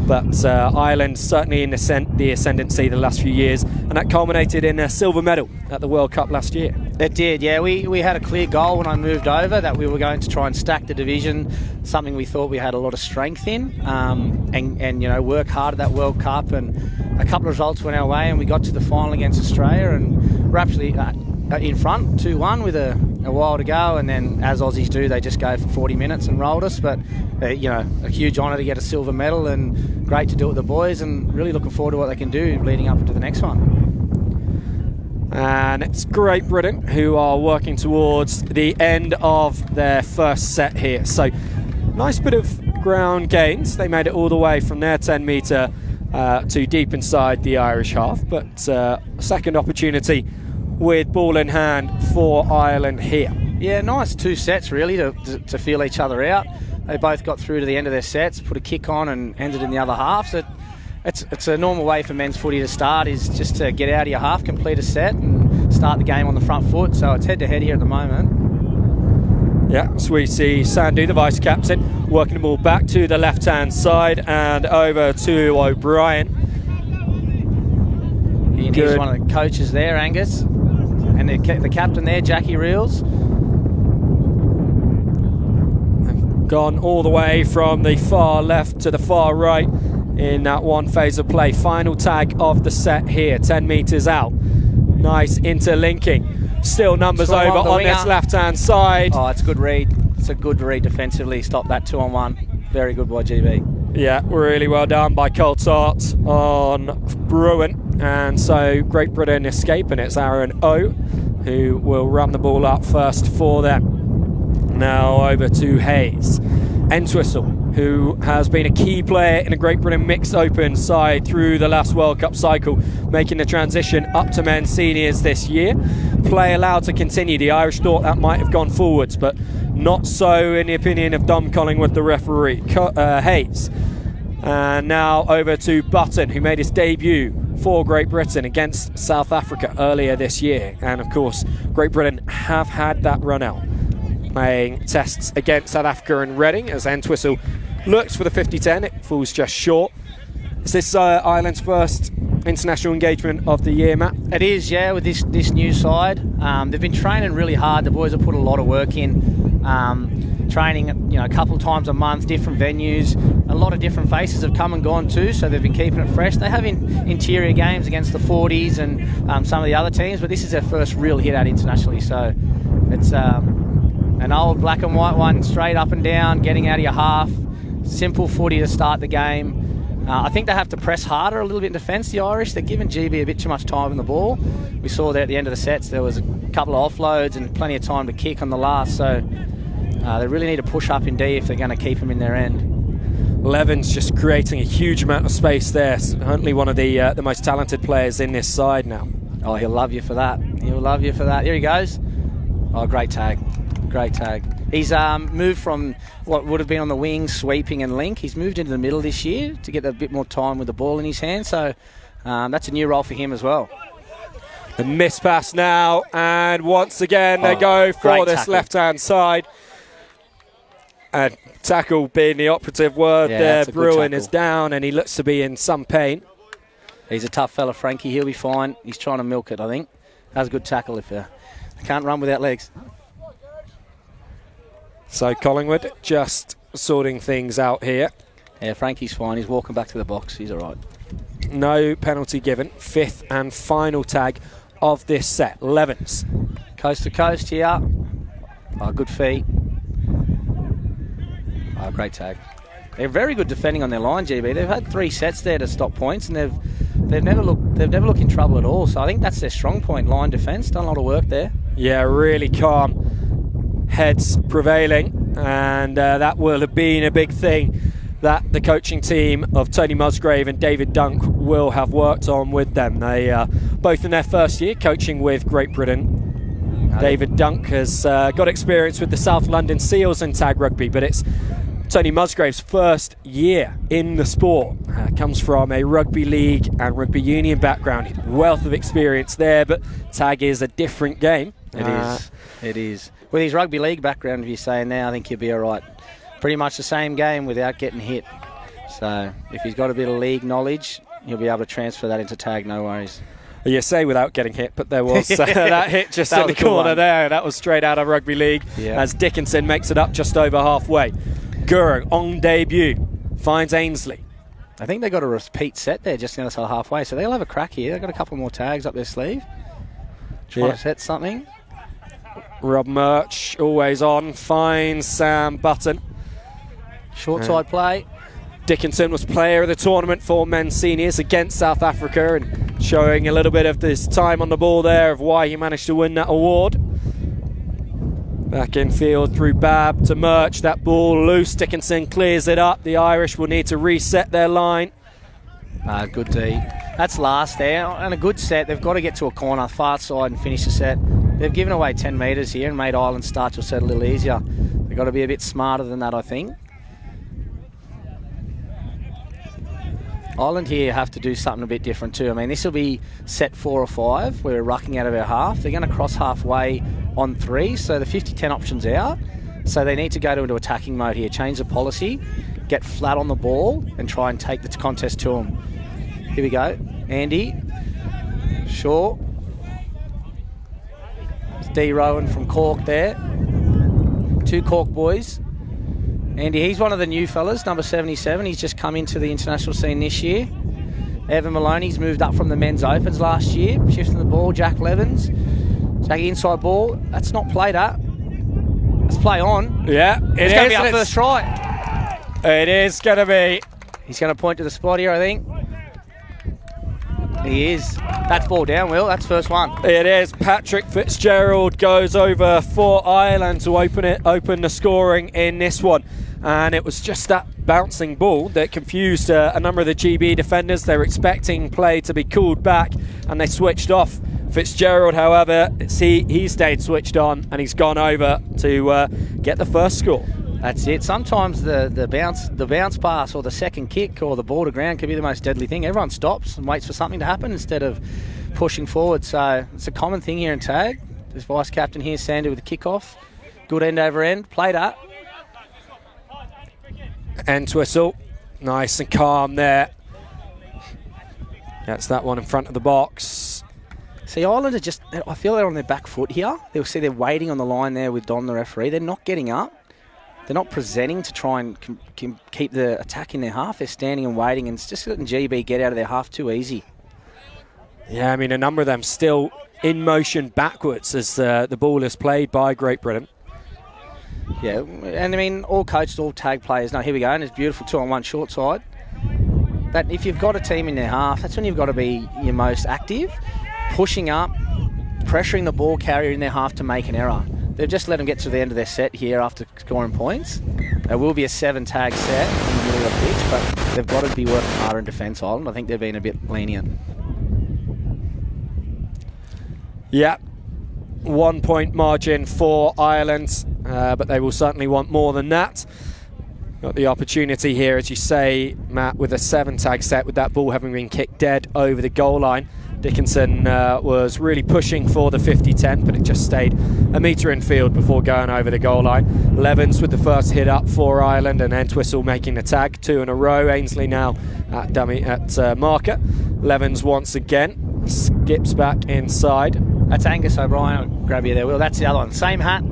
But Ireland certainly in the ascendancy the last few years, and that culminated in a silver medal at the World Cup last year. It did, yeah. We had a clear goal when I moved over that we were going to try and stack the division, something we thought we had a lot of strength in, and work hard at that World Cup. And a couple of results went our way, and we got to the final against Australia, and we're actually in front 2-1 with a while to go, and then as Aussies do, they just go for 40 minutes and rolled us. But a huge honour to get a silver medal, and great to do it with the boys, and really looking forward to what they can do leading up to the next one. And it's Great Britain who are working towards the end of their first set here. So nice bit of ground gains. They made it all the way from their 10 metre to deep inside the Irish half, but second opportunity with ball in hand for Ireland here. Yeah, nice two sets really to feel each other out. They both got through to the end of their sets, put a kick on and ended in the other half. So it's a normal way for men's footy to start, is just to get out of your half, complete a set and start the game on the front foot. So it's head to head here at the moment. Yeah, so we see Sandu, the vice captain, working the ball back to the left hand side and over to O'Brien. He's one of the coaches there, Angus, and the captain there, Jackie Reels. Gone all the way from the far left to the far right in that one phase of play. Final tag of the set here, 10 metres out. Nice interlinking. Still numbers over on this left-hand side. Oh, it's a good read. It's a good read defensively. Stop that 2-on-1. Very good by GB. Yeah, really well done by Coltart on Bruin. And so Great Britain escape, and it's Aaron O who will run the ball up first for them. now over to Hayes. Entwistle, who has been a key player in a Great Britain mixed open side through the last World Cup cycle, making the transition up to men's seniors this year. Play allowed to continue. The Irish thought that might have gone forwards, but not so in the opinion of Dom Collingwood, the referee. Hayes. And now over to Button, who made his debut for Great Britain against South Africa earlier this year. And of course, Great Britain have had that run out, playing tests against South Africa and Reading, as Entwistle looks for the 50-10. It falls just short. Is this Ireland's first international engagement of the year, Matt? It is, yeah, with this new side. They've been training really hard. The boys have put a lot of work in. Training, a couple of times a month, different venues. A lot of different faces have come and gone too, so they've been keeping it fresh. They have interior games against the 40s and some of the other teams, but this is their first real hit out internationally. So it's an old black and white one, straight up and down, getting out of your half. Simple footy to start the game. I think they have to press harder a little bit in defence, the Irish. They're giving GB a bit too much time on the ball. We saw there at the end of the sets there was a couple of offloads and plenty of time to kick on the last, so they really need to push up in D if they're going to keep them in their end. Levin's just creating a huge amount of space there. Certainly one of the most talented players in this side now. Oh, he'll love you for that. He'll love you for that. Here he goes. Oh, great tag. Great tag. He's moved from what would have been on the wing, sweeping and link. He's moved into the middle this year to get a bit more time with the ball in his hand. So that's a new role for him as well. The miss pass now, and once again they go for this left-hand side. And tackle being the operative word there. Bruin is down and he looks to be in some pain. He's a tough fella, Frankie. He'll be fine. He's trying to milk it, I think. That's a good tackle if you can't run without legs. So Collingwood just sorting things out here. Yeah, Frankie's fine. He's walking back to the box. He's all right. No penalty given. Fifth and final tag of this set. Levens. Coast to coast here. Oh, good feet. Oh, great tag. They're very good defending on their line, GB. They've had 3 sets there to stop points, and they've never looked in trouble at all. So I think that's their strong point, line defence. Done a lot of work there. Yeah, really calm. Heads prevailing, and that will have been a big thing that the coaching team of Tony Musgrave and David Dunk will have worked on with them. They both in their first year coaching with Great Britain. David Dunk has got experience with the South London Seals and tag rugby, but it's Tony Musgrave's first year in the sport. Comes from a rugby league and rugby union background. Wealth of experience there, but tag is a different game. It is. With his rugby league background, if you're saying now, I think he'll be all right. Pretty much the same game without getting hit. So if he's got a bit of league knowledge, he'll be able to transfer that into tag, no worries. You say without getting hit, but there was that hit just in the corner there. That was straight out of rugby league as Dickinson makes it up just over halfway. Gurung on debut finds Ainsley. I think they got a repeat set there just outside halfway, so they'll have a crack here. They've got a couple more tags up their sleeve. Trying to set something. Rob Murch, always on, finds Sam Button. Short side play. Dickinson was player of the tournament for men's seniors against South Africa, and showing a little bit of this time on the ball there of why he managed to win that award. Back in field through Babb to Murch. That ball loose. Dickinson clears it up. The Irish will need to reset their line. Good D. That's last there. And a good set. They've got to get to a corner, far side, and finish the set. They've given away 10 metres here and made Ireland start to set a little easier. They've got to be a bit smarter than that, I think. Ireland here have to do something a bit different too. I mean, this will be set 4 or 5. We're rucking out of our half. They're going to cross halfway on 3, so the 50-10 option's out. So they need to go into attacking mode here, change the policy, get flat on the ball, and try and take the contest to them. Here we go. Andy. Shaw. It's D. Rowan from Cork there. 2 Cork boys. Andy, he's one of the new fellas, number 77. He's just come into the international scene this year. Evan Maloney's moved up from the men's opens last year, shifting the ball. Jack Levens, taking inside ball. That's not played at. Let's play on. Yeah, it's going to be our first try. It is going to be. He's going to point to the spot here, I think. He is. That's ball down, Will. That's first one. It is. Patrick Fitzgerald goes over for Ireland to open the scoring in this one. And it was just that bouncing ball that confused a number of the GB defenders. They were expecting play to be called back and they switched off. Fitzgerald, however, he stayed switched on and he's gone over to get the first score. That's it. Sometimes the bounce pass or the second kick or the ball to ground can be the most deadly thing. Everyone stops and waits for something to happen instead of pushing forward. So it's a common thing here in tag. There's vice captain here, Sandy, with the kickoff. Good end over end. Play that. End whistle. Nice and calm there. That's that one in front of the box. See, Ireland are just, I feel they're on their back foot here. They'll see they're waiting on the line there with Don, the referee. They're not getting up. They're not presenting to try and keep the attack in their half. They're standing and waiting, and it's just letting GB get out of their half too easy. Yeah, I mean, a number of them still in motion backwards as the ball is played by Great Britain. Yeah, and I mean, all coaches, all tag players know, here we go, and it's beautiful 2-on-1 short side. That if you've got a team in their half, that's when you've got to be your most active, pushing up, pressuring the ball carrier in their half to make an error. They've just let them get to the end of their set here after scoring points. There will be a 7-tag set in the middle of the pitch, but they've got to be working harder in defence, Ireland. I think they've been a bit lenient. Yeah, 1 point margin for Ireland, but they will certainly want more than that. Got the opportunity here, as you say, Matt, with a 7-tag set, with that ball having been kicked dead over the goal line. Dickinson was really pushing for the 50-10, but it just stayed a metre in field before going over the goal line. Levens with the first hit up for Ireland, and Entwistle making the tag, 2 in a row. Ainsley now at dummy at marker. Levens once again skips back inside. That's Angus O'Brien. I'll grab you there, Will. That's the other one. Same hat,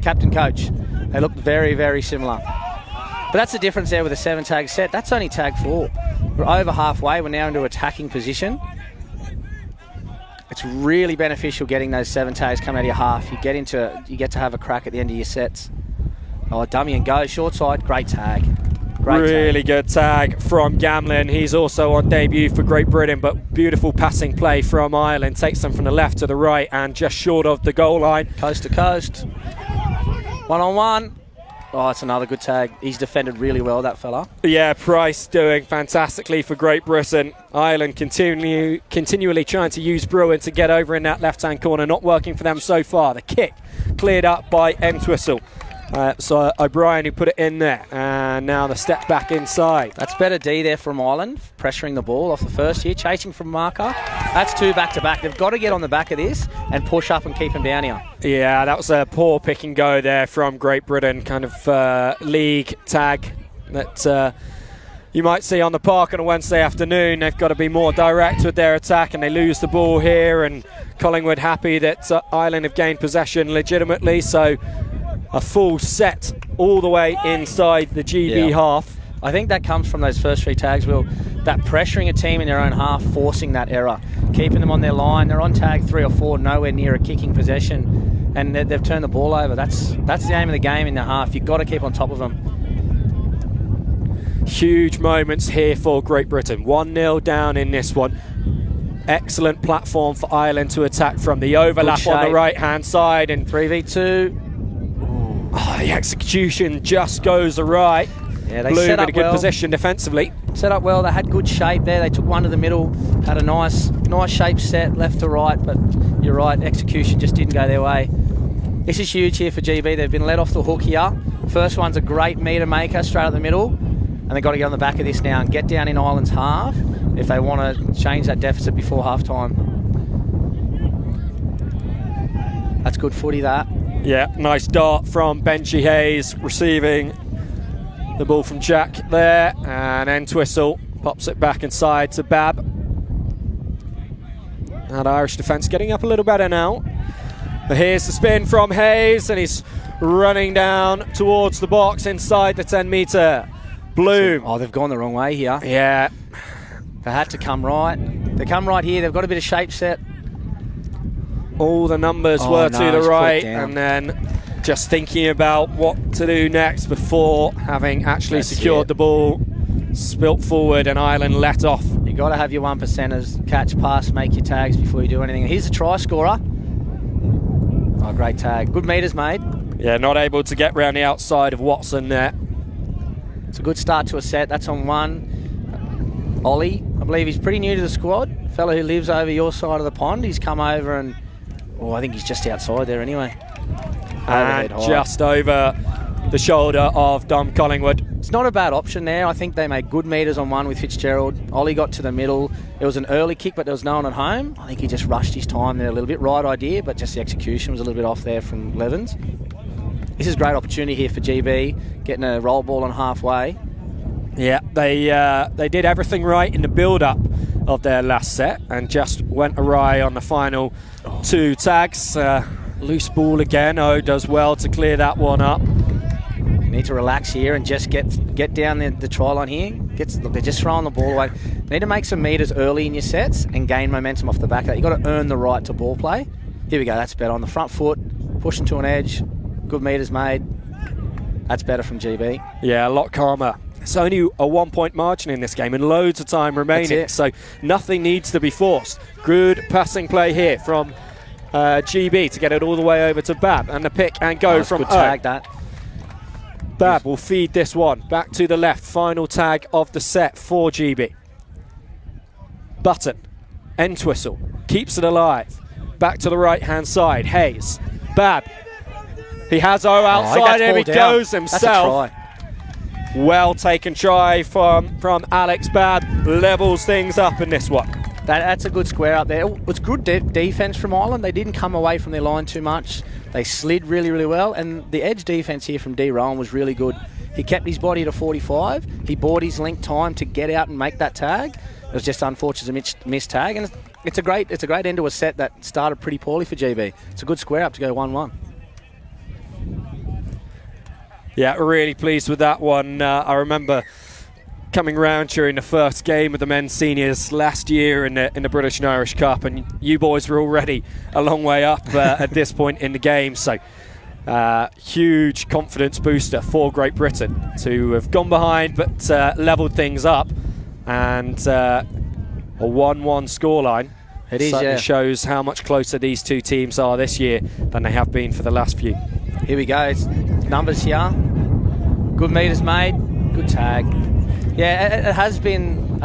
captain coach. They look very, very similar. But that's the difference there with a 7-tag set. That's only tag 4. We're over halfway. We're now into attacking position. It's really beneficial getting those 7 tags coming out of your half. You get to have a crack at the end of your sets. Oh, dummy and go, short side, great tag. Really good tag from Gamlin. He's also on debut for Great Britain, but beautiful passing play from Ireland. Takes them from the left to the right and just short of the goal line. Coast to coast. 1-on-1. Oh, it's another good tag. He's defended really well, that fella. Yeah, Price doing fantastically for Great Britain. Ireland continually trying to use Bruin to get over in that left-hand corner. Not working for them so far. The kick cleared up by Entwistle. So O'Brien who put it in there, and now the step back inside. That's better D there from Ireland, pressuring the ball off the first here, chasing from marker. That's 2 back-to-back. They've got to get on the back of this and push up and keep them down here. Yeah, that was a poor pick and go there from Great Britain, kind of league tag that you might see on the park on a Wednesday afternoon. They've got to be more direct with their attack, and they lose the ball here, and Collingwood happy that Ireland have gained possession legitimately, so a full set all the way inside the GB half. I think that comes from those first 3 tags, Will. That pressuring a team in their own half, forcing that error, keeping them on their line. They're on tag 3 or 4, nowhere near a kicking possession, and they've turned the ball over. That's the aim of the game in the half. You've got to keep on top of them. Huge moments here for Great Britain. 1-0 down in this one. Excellent platform for Ireland to attack from. The overlap on the right-hand side, and 3v2. Oh, the execution just goes awry. Yeah, they Bloom set up in a good well. position defensively. Set up well. They had good shape there. They took one to the middle, had a nice shape set left to right, but you're right, execution just didn't go their way. This is huge here for GB. They've been let off the hook here. First one's a great meter maker straight up the middle, and they've got to get on the back of this now and get down in Ireland's half if they want to change that deficit before half-time. That's good footy, that. Yeah, nice dart from Benji Hayes, receiving the ball from Jack there, and Entwistle pops it back inside to Bab. That Irish defence getting up a little better now. But here's the spin from Hayes, and he's running down towards the box inside the 10-metre. Bloom. Oh, they've gone the wrong way here. Yeah. They had to come right. They come right here. They've got a bit of shape set. All the numbers were to the right, and then just thinking about what to do next before having actually secured the ball. Spilt forward, and Ireland let off. You've You've got to have your 1%ers catch, pass, make your tags before you do anything. Here's a try scorer. Oh, great tag. Good meters made. Yeah, not able to get round the outside of Watson there. It's a good start to a set. That's on one. Ollie, I believe he's pretty new to the squad. Fellow who lives over your side of the pond. He's come over and, I think he's just outside there anyway. And just over the shoulder of Dom Collingwood. It's not a bad option there. I think they made good meters on one with Fitzgerald. Ollie got to the middle. It was an early kick, but there was no one at home. I think he just rushed his time there a little bit. Right idea, but just the execution was a little bit off there from Levens. This is a great opportunity here for GB, getting a roll ball on halfway. Yeah, they did everything right in the build-up of their last set and just went awry on the final two tags. Loose ball again. O does well to clear that one up. You need to relax here and just get down the try line here. Look, they're just throwing the ball away. You need to make some meters early in your sets and gain momentum off the back of that. You've got to earn the right to ball play. Here we go. That's better. On the front foot, pushing to an edge. Good meters made. That's better from GB. Yeah, a lot calmer. It's only a 1 point margin in this game and loads of time remaining, so nothing needs to be forced. Good passing play here from GB to get it all the way over to Bab, and the pick and go from good tag that. Bab will feed this one back to the left. Final tag of the set for GB. Button, Entwistle, keeps it alive. Back to the right hand side. Hayes, Bab. He has O outside him. He goes himself. That's a try. Well taken try from Alex Babb. Levels things up in this one. That's a good square up there. It's good defence from Ireland. They didn't come away from their line too much. They slid really, really well. And the edge defence here from D. Rowan was really good. He kept his body to 45. He bought his length time to get out and make that tag. It was just unfortunate a missed tag. And it's a great end to a set that started pretty poorly for GB. It's a good square up to go 1-1. Yeah, really pleased with that one. I remember coming round during the first game of the men's seniors last year in the British and Irish Cup, and you boys were already a long way up at this point in the game. So huge confidence booster for Great Britain to have gone behind but levelled things up, and a 1-1 scoreline. It is, certainly shows how much closer these two teams are this year than they have been for the last few. Here we go. It's numbers here. Good meters made. Good tag. Yeah, it has been.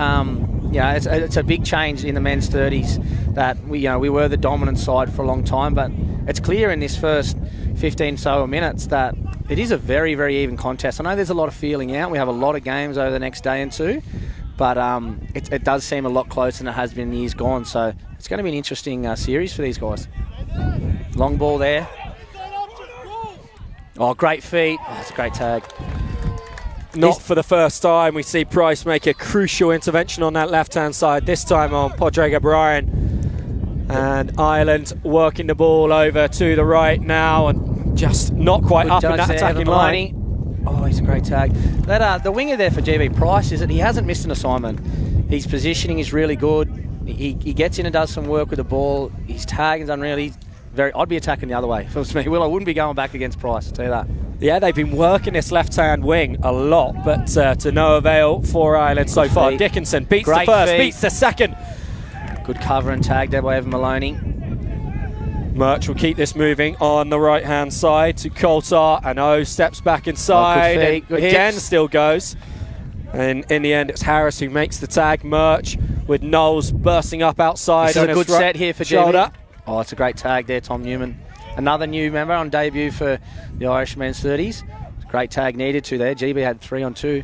It's a big change in the men's 30s that we were the dominant side for a long time, but it's clear in this first 15 so minutes that it is a very, very even contest. I know there's a lot of feeling out. We have a lot of games over the next day and two, but it does seem a lot closer than it has been in years gone. So it's going to be an interesting series for these guys. Long ball there. Oh, great feet. Oh, that's a great tag. Not for the first time we see Price make a crucial intervention on that left-hand side, this time on Padraig O'Brien. And Ireland working the ball over to the right now and just not quite up in that attacking line. Oh, he's a great tag. The winger there for GB, Price, is that he hasn't missed an assignment. His positioning is really good. He gets in and does some work with the ball. His tagging's unreal. I'd be attacking the other way. If it was me, I wouldn't be going back against Price, I'll tell you that. Yeah, they've been working this left-hand wing a lot, but to no avail for Ireland so far. Dickinson beats the first, beats the second. Good cover and tag there by Evan Maloney. Murch will keep this moving on the right-hand side to Coulthard, and O steps back inside. Good feet, again, still goes. And in the end, it's Harris who makes the tag. Murch with Knowles bursting up outside. This is a good set here for shoulder. Oh, it's a great tag there, Tom Newman. Another new member on debut for the Irish men's 30s. Great tag needed to there. GB had 3 on 2.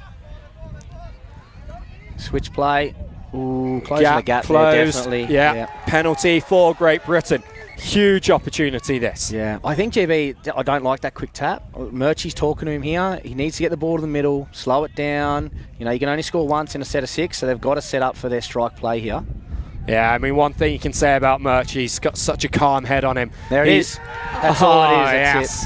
Switch play. Ooh, closing the gap there, definitely. Yeah. Penalty for Great Britain. Huge opportunity this. Yeah, I think GB, I don't like that quick tap. Murchie's talking to him here. He needs to get the ball to the middle, slow it down. You can only score once in a set of 6, so they've got to set up for their strike play here. Yeah, I mean, one thing you can say about Murch, he's got such a calm head on him. There it is. That's all it is. That's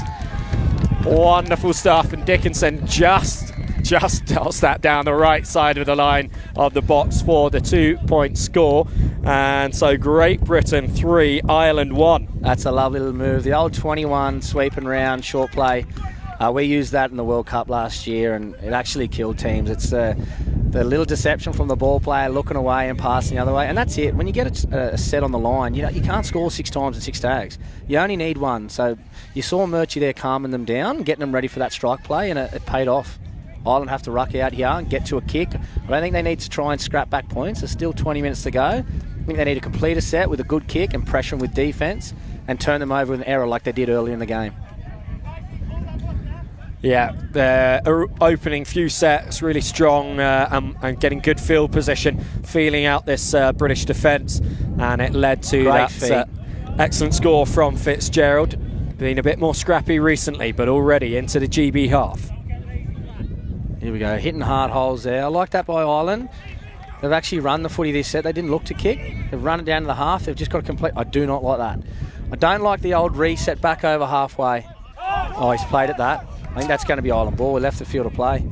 it. Wonderful stuff. And Dickinson just toss that down the right side of the line of the box for the 2-point score. And so Great Britain 3, Ireland 1. That's a lovely little move. The old 21 sweep and round short play. We used that in the World Cup last year, and it actually killed teams. It's the little deception from the ball player looking away and passing the other way, and that's it. When you get a set on the line, you can't score 6 times in 6 tags. You only need one. So you saw Murchie there calming them down, getting them ready for that strike play, and it paid off. Ireland have to ruck out here and get to a kick. I don't think they need to try and scrap back points. There's still 20 minutes to go. I think they need to complete a set with a good kick and pressure them with defence and turn them over with an error like they did earlier in the game. Yeah, their opening few sets really strong and getting good field position, feeling out this British defence, and it led to that excellent score from Fitzgerald. Been a bit more scrappy recently, but already into the GB half. Here we go, hitting hard holes there. I like that by Ireland. They've actually run the footy this set. They didn't look to kick. They've run it down to the half. They've just got to complete. I do not like that. I don't like the old reset back over halfway. Oh, he's played at that. I think that's going to be Ireland ball. We left the field of play.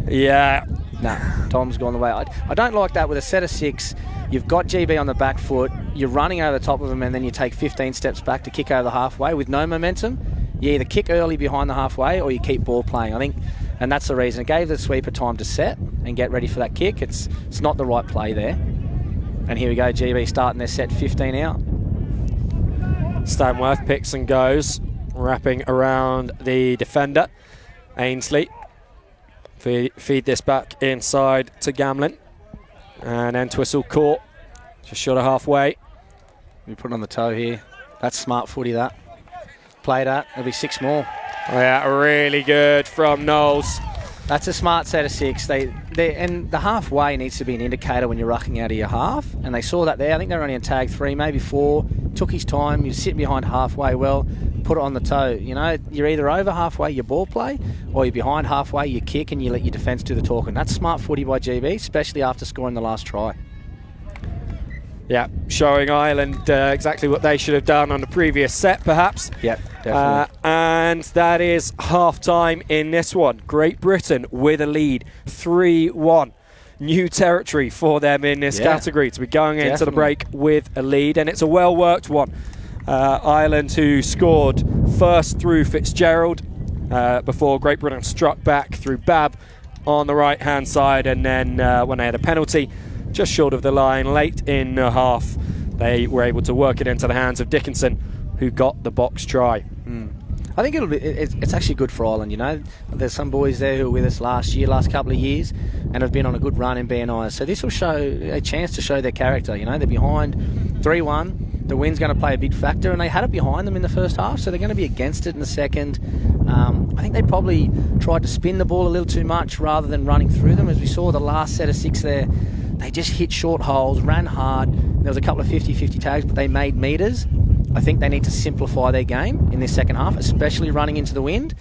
Yeah. No, Tom's gone the way. I don't like that with a set of 6. You've got GB on the back foot. You're running over the top of them, and then you take 15 steps back to kick over the halfway with no momentum. You either kick early behind the halfway or you keep ball playing. I think, and that's the reason. It gave the sweeper time to set and get ready for that kick. It's not the right play there. And here we go, GB starting their set 15 out. Stanworth picks and goes, wrapping around the defender. Ainsley feed this back inside to Gamlin, and then Twistle caught just short of halfway. We put it on the toe here. That's smart footy, that. Play that, there'll be 6 more. Oh yeah, really good from Knowles. That's a smart set of 6. And the halfway needs to be an indicator when you're rucking out of your half, and they saw that there. I think they're only in tag 3, maybe 4. Took his time. You sit behind halfway well, put it on the toe. You're either over halfway, you ball play, or you're behind halfway, you kick, and you let your defence do the talking. That's smart footy by GB, especially after scoring the last try. Yeah, showing Ireland exactly what they should have done on the previous set, perhaps. Yep, definitely. And that is half-time in this one. Great Britain with a lead, 3-1. New territory for them in this category to be going into the break with a lead, and it's a well-worked one. Ireland, who scored first through Fitzgerald before Great Britain struck back through Babb on the right-hand side, and then when they had a penalty just short of the line late in the half, they were able to work it into the hands of Dickinson, who got the box try. I think it's actually good for Ireland. There's some boys there who were with us last couple of years, and have been on a good run in BNI. So this will show a chance to show their character. They're behind 3-1. The win's going to play a big factor, and they had it behind them in the first half, so they're going to be against it in the second. I think they probably tried to spin the ball a little too much rather than running through them. As we saw the last set of 6 there, they just hit short holes, ran hard. There was a couple of 50-50 tags, but they made metres. I think they need to simplify their game in this second half, especially running into the wind.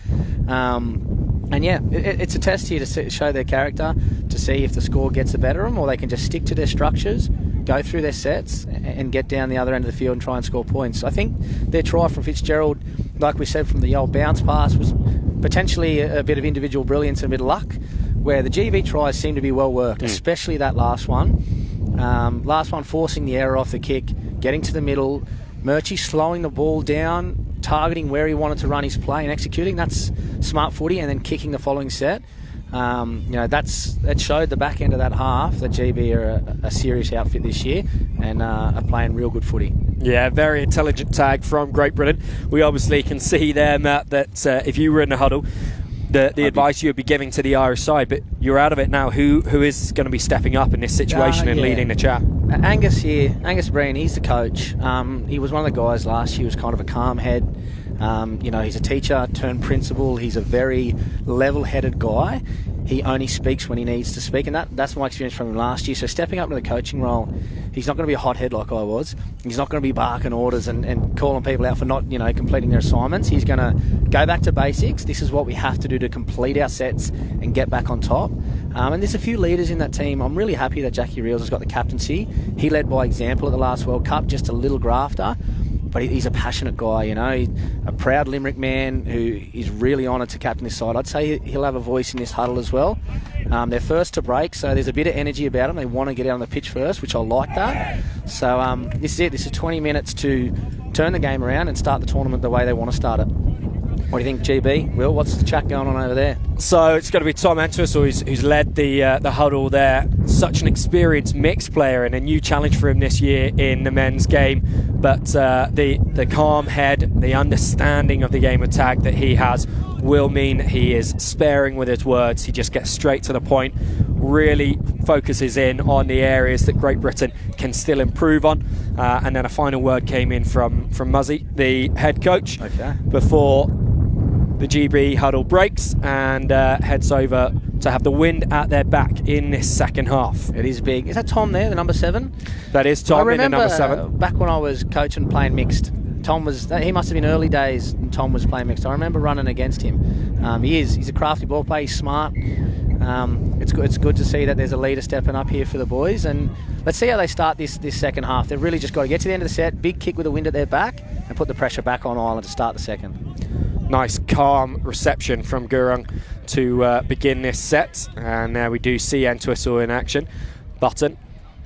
And yeah, it's a test here to show their character, to see if the score gets the better of them, or they can just stick to their structures, go through their sets, and get down the other end of the field and try and score points. I think their try from Fitzgerald, like we said, from the old bounce pass, was potentially a bit of individual brilliance and a bit of luck, where the GB tries seem to be well worked, especially that last one. Last one forcing the error off the kick, getting to the middle, Murchie slowing the ball down, targeting where he wanted to run his play and executing. That's smart footy, and then kicking the following set. That showed the back end of that half that GB are a serious outfit this year and are playing real good footy. Yeah, very intelligent tag from Great Britain. We obviously can see there, Matt, that if you were in the huddle, the advice you would be giving to the Irish side, but you're out of it now. Who is going to be stepping up in this situation and leading the chat? Angus here, Angus Breen, he's the coach. He was one of the guys last year who was kind of a calm head. He's a teacher turned principal. He's a very level-headed guy. He only speaks when he needs to speak, and that's my experience from him last year. So stepping up into the coaching role, he's not going to be a hothead like I was. He's not going to be barking orders and calling people out for not, completing their assignments. He's going to go back to basics. This is what we have to do to complete our sets and get back on top. And there's a few leaders in that team. I'm really happy that Jackie Reels has got the captaincy. He led by example at the last World Cup, just a little grafter. But he's a passionate guy, He's a proud Limerick man who is really honoured to captain this side. I'd say he'll have a voice in this huddle as well. They're first to break, so there's a bit of energy about them. They want to get out on the pitch first, which I like that. So this is it. This is 20 minutes to turn the game around and start the tournament the way they want to start it. What do you think, GB? Will, what's the chat going on over there? So it's going to be Tom Entwistle who's led the huddle there. Such an experienced mixed player and a new challenge for him this year in the men's game. But the calm head, the understanding of the game of tag that he has will mean he is sparing with his words. He just gets straight to the point, really focuses in on the areas that Great Britain can still improve on. And then a final word came in from Muzzy, the head coach, before the GB huddle breaks and heads over to have the wind at their back in this second half. It is big. Is that Tom there, the number 7? That is Tom in the number 7. Back when I was coaching playing mixed, Tom was, he must have been early days and Tom was playing mixed. I remember running against him. He's a crafty ball player, he's smart. It's good to see that there's a leader stepping up here for the boys, and let's see how they start this second half. They've really just got to get to the end of the set, big kick with the wind at their back, and put the pressure back on Ireland to start the second. Nice calm reception from Gurung to begin this set, and now we do see Entwistle in action. Button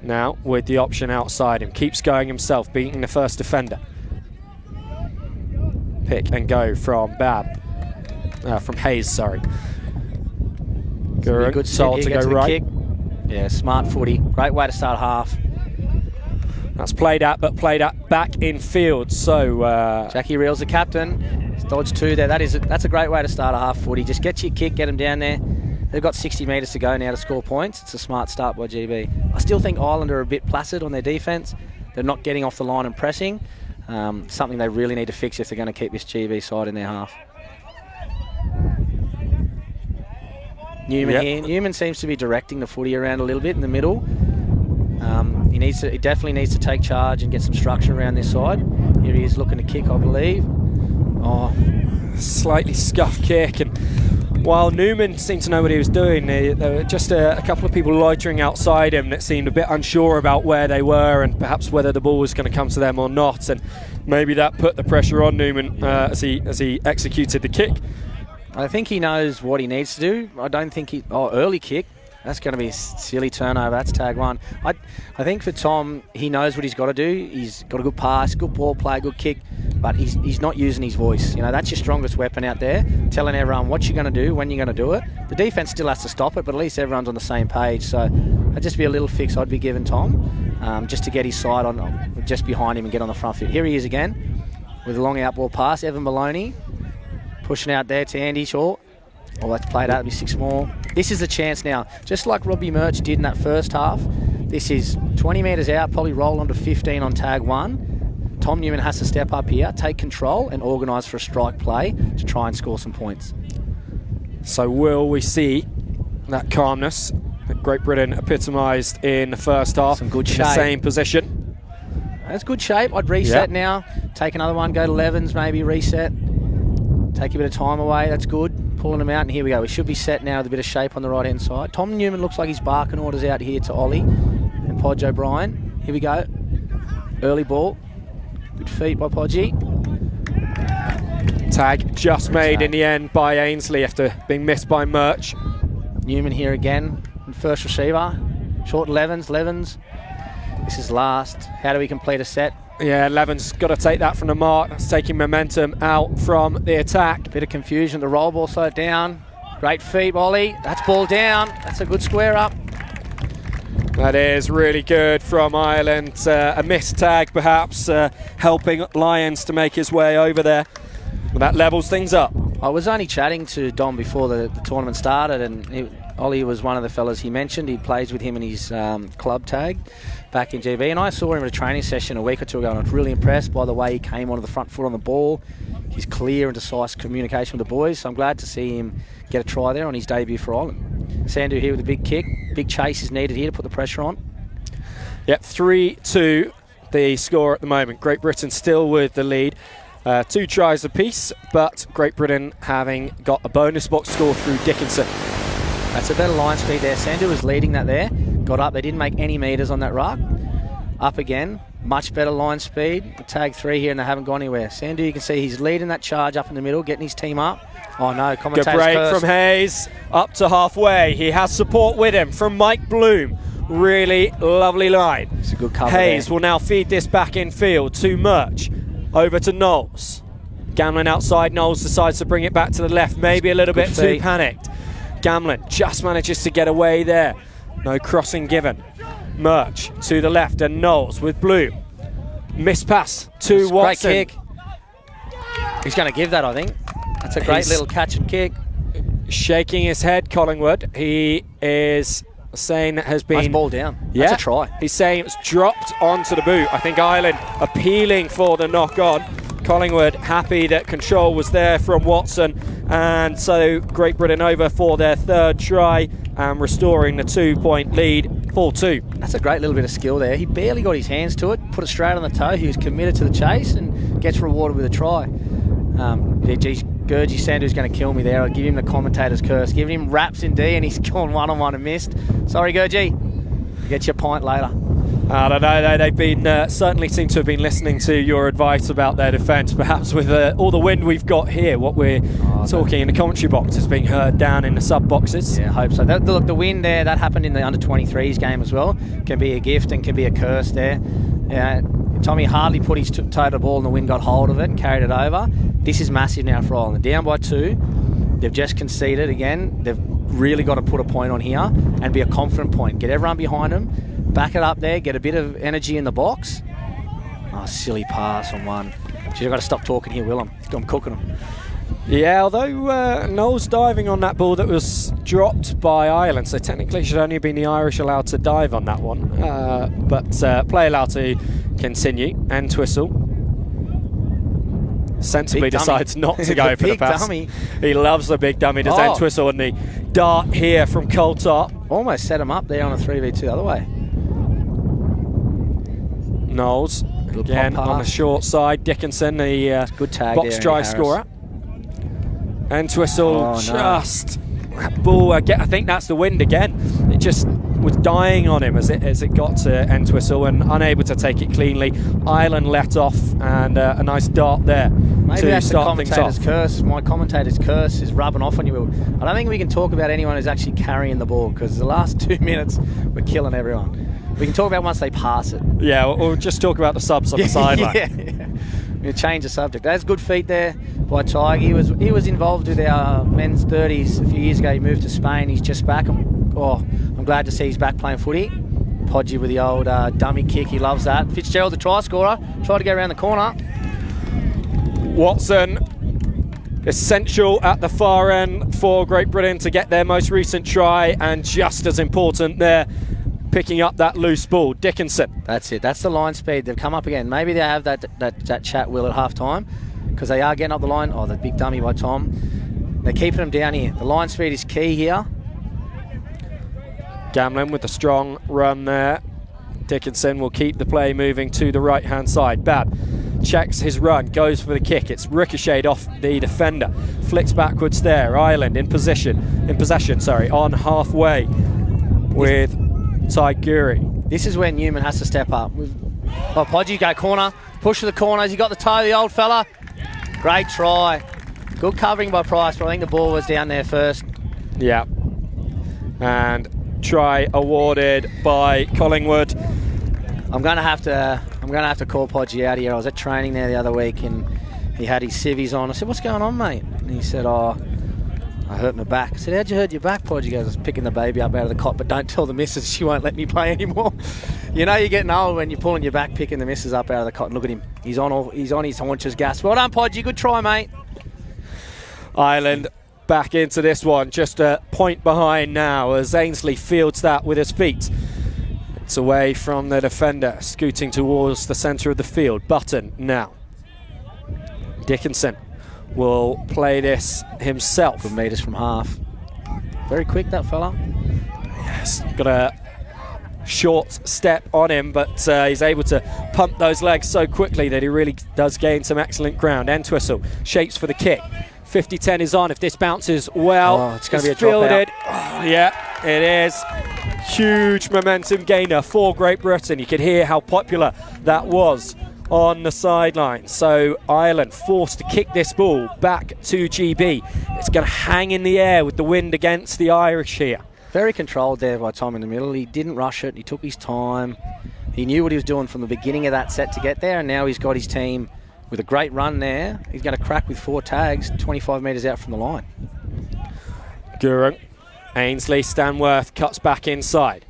now with the option outside him, keeps going himself, beating the first defender. Pick and go from from Hayes, sorry. Gurung, good told to go right. Kick. Yeah, smart footy, great way to start half. That's played out, but played out back in field. So Jackie Reel's the captain. He's dodged 2 there. That's a great way to start a half footy. Just get your kick, get them down there. They've got 60 metres to go now to score points. It's a smart start by GB. I still think Ireland are a bit placid on their defence. They're not getting off the line and pressing. Something they really need to fix if they're going to keep this GB side in their half. Newman here. Newman seems to be directing the footy around a little bit in the middle. He definitely needs to take charge and get some structure around this side. Here he is looking to kick, I believe. Oh, slightly scuffed kick, and while Newman seemed to know what he was doing, there were just a couple of people loitering outside him that seemed a bit unsure about where they were and perhaps whether the ball was going to come to them or not, and maybe that put the pressure on Newman as he executed the kick. I think he knows what he needs to do. I don't think early kick. That's going to be a silly turnover. That's tag 1. I think for Tom, he knows what he's got to do. He's got a good pass, good ball play, good kick, but he's not using his voice. You know, that's your strongest weapon out there, telling everyone what you're going to do, when you're going to do it. The defence still has to stop it, but at least everyone's on the same page. So that'd just be a little fix I'd be giving Tom, just to get his side on, just behind him and get on the front foot. Here he is again with a long out ball pass. Evan Maloney pushing out there to Andy Shaw. Oh, that's played out to be 6 more. This is a chance now. Just like Robbie Murch did in that first half, this is 20 metres out, probably roll on to 15 on tag 1. Tom Newman has to step up here, take control and organise for a strike play to try and score some points. So will we see that calmness that Great Britain epitomised in the first half? Some good shape. In the same position. That's good shape. I'd reset now. Take another one, go to 11s, maybe reset. Take a bit of time away, that's good. Pulling them out, and here we go. We should be set now with a bit of shape on the right-hand side. Tom Newman looks like he's barking orders out here to Ollie and Podge O'Brien. Here we go. Early ball. Good feet by Podgy. Tag just made in the end by Ainsley after being missed by Murch. Newman here again, first receiver. Short Levens. This is last. How do we complete a set? Yeah, Levin's got to take that from the mark. That's taking momentum out from the attack. Bit of confusion. The roll ball slowed down. Great feet, Ollie. That's ball down. That's a good square up. That is really good from Ireland. A missed tag, perhaps, helping Lyons to make his way over there. But that levels things up. I was only chatting to Dom before the tournament started, and Ollie was one of the fellas he mentioned. He plays with him in his club tag back in GB, and I saw him at a training session a week or two ago, and I was really impressed by the way he came onto the front foot on the ball. His clear and decisive communication with the boys, so I'm glad to see him get a try there on his debut for Ireland. Sandu here with a big kick. Big chase is needed here to put the pressure on. Yep, 3-2 the score at the moment. Great Britain still with the lead. 2 tries apiece, but Great Britain having got a bonus box score through Dickinson. That's a better line speed there. Sandu was leading that there. Got up. They didn't make any metres on that ruck. Up again. Much better line speed. Tag 3 here, and they haven't gone anywhere. Sandu, you can see he's leading that charge up in the middle, getting his team up. Oh no, commentator's good break cursed. from Hayes up to halfway. He has support with him from Mike Bloom. Really lovely line. It's a good cover Hayes there. will now feed this back in field to Murch. Over to Knowles. Gamlin outside, Knowles decides to bring it back to the left, maybe a little bit too panicked. Gamlin just manages to get away there. No crossing given. Murch to the left and Knowles with Blue. Missed pass to Watson. Great kick. He's going to give that, I think. That's a great little catch and kick. Shaking his head, Collingwood. He is saying that has been... Nice ball down. That's a try. He's saying it's dropped onto the boot. I think Ireland appealing for the knock-on. Collingwood happy that control was there from Watson, and so Great Britain over for their third try and restoring the 2-point lead, 4-2. That's a great little bit of skill there. He barely got his hands to it, put it straight on the toe. He was committed to the chase and gets rewarded with a try. Geez, Gurgie Sanders going to kill me there. I'll give him the commentator's curse. Giving him raps in D and he's gone one-on-one and missed. Sorry, Gurgie. Get your pint later. I don't know, they've been certainly seem to have been listening to your advice about their defence. Perhaps with all the wind we've got here, what we're talking in the commentary box is being heard down in the sub boxes. Yeah, I hope so. Look, the wind there, that happened in the under-23s game as well. Can be a gift and can be a curse there. Yeah, Tommy hardly put his toe to the ball and the wind got hold of it and carried it over. This is massive now for Ireland. They're down by 2. They've just conceded again. They've really got to put a point on here and be a confident point. Get everyone behind them. Back it up there, get a bit of energy in the box. Oh, silly pass on one. Gee, I've got to stop talking here, Will. I'm cooking them. Yeah, although Knowles diving on that ball that was dropped by Ireland, so technically should only have been the Irish allowed to dive on that one. But play allowed to continue. Entwistle sensibly decides not to go for the pass. Dummy. He loves the big dummy, does Entwistle, and the dart here from Coulthard. Almost set him up there on a 3v2 the other way. Knowles again on the short side. Dickinson, the good tag box there, try scorer. Entwistle just that ball. I think that's the wind again. It just was dying on him as it got to Entwistle and unable to take it cleanly. Ireland let off and a nice dart there. Maybe to that's the start things commentator's off. curse. My commentator's curse is rubbing off on you. I don't think we can talk about anyone who's actually carrying the ball because the last 2 minutes we're killing everyone. We can talk about once they pass it. Yeah, we'll just talk about the subs on the sideline. Yeah. We'll change the subject. That's good feet there by Tig. He was involved with our men's 30s a few years ago. He moved to Spain. He's just back. I'm glad to see he's back playing footy. Podgy with the old dummy kick. He loves that. Fitzgerald, the try scorer, tried to go around the corner. Watson, essential at the far end for Great Britain to get their most recent try, and just as important there, picking up that loose ball. Dickinson. That's it. That's the line speed. They've come up again. Maybe they have that chat, Will, at half time because they are getting up the line. Oh, the big dummy by Tom. They're keeping them down here. The line speed is key here. Gamlin with the strong run there. Dickinson will keep the play moving to the right-hand side. Bab checks his run, goes for the kick. It's ricocheted off the defender. Flicks backwards there. Ireland in possession, on halfway with Tiguri. This is where Newman has to step up. Podgy go corner, push to the corners. He got the toe, the old fella. Great try. Good covering by Price, but I think the ball was down there first. Yeah. And try awarded by Collingwood. I'm gonna have to call Podgy out here. I was at training there the other week and he had his civvies on. I said, "What's going on, mate?" And he said, "Oh, I hurt my back." I said, "How'd you hurt your back, Podgy?" He goes, "I was picking the baby up out of the cot, but don't tell the missus, she won't let me play anymore." You know you're getting old when you're pulling your back, picking the missus up out of the cot. And look at him. He's on his haunches, gas. Well done, Podgy. Good try, mate. Ireland back into this one, just a point behind now as Ainsley fields that with his feet. It's away from the defender, scooting towards the centre of the field. Button now. Dickinson will play this himself. Good metres from half. Very quick, that fella. Yes, got a short step on him, but he's able to pump those legs so quickly that he really does gain some excellent ground. Entwistle shapes for the kick. 50-10 is on. If this bounces well, it's going to be a fielded. dropout. Oh, yeah, it is. Huge momentum gainer for Great Britain. You could hear how popular that was on the sideline. So Ireland forced to kick this ball back to GB. It's going to hang in the air with the wind against the Irish here. Very controlled there by Tom in the middle. He didn't rush it. He took his time. He knew what he was doing from the beginning of that set to get there, and now he's got his team with a great run there. He's going to crack with 4 tags, 25 metres out from the line. Gurung, Ainsley, Stanworth cuts back inside.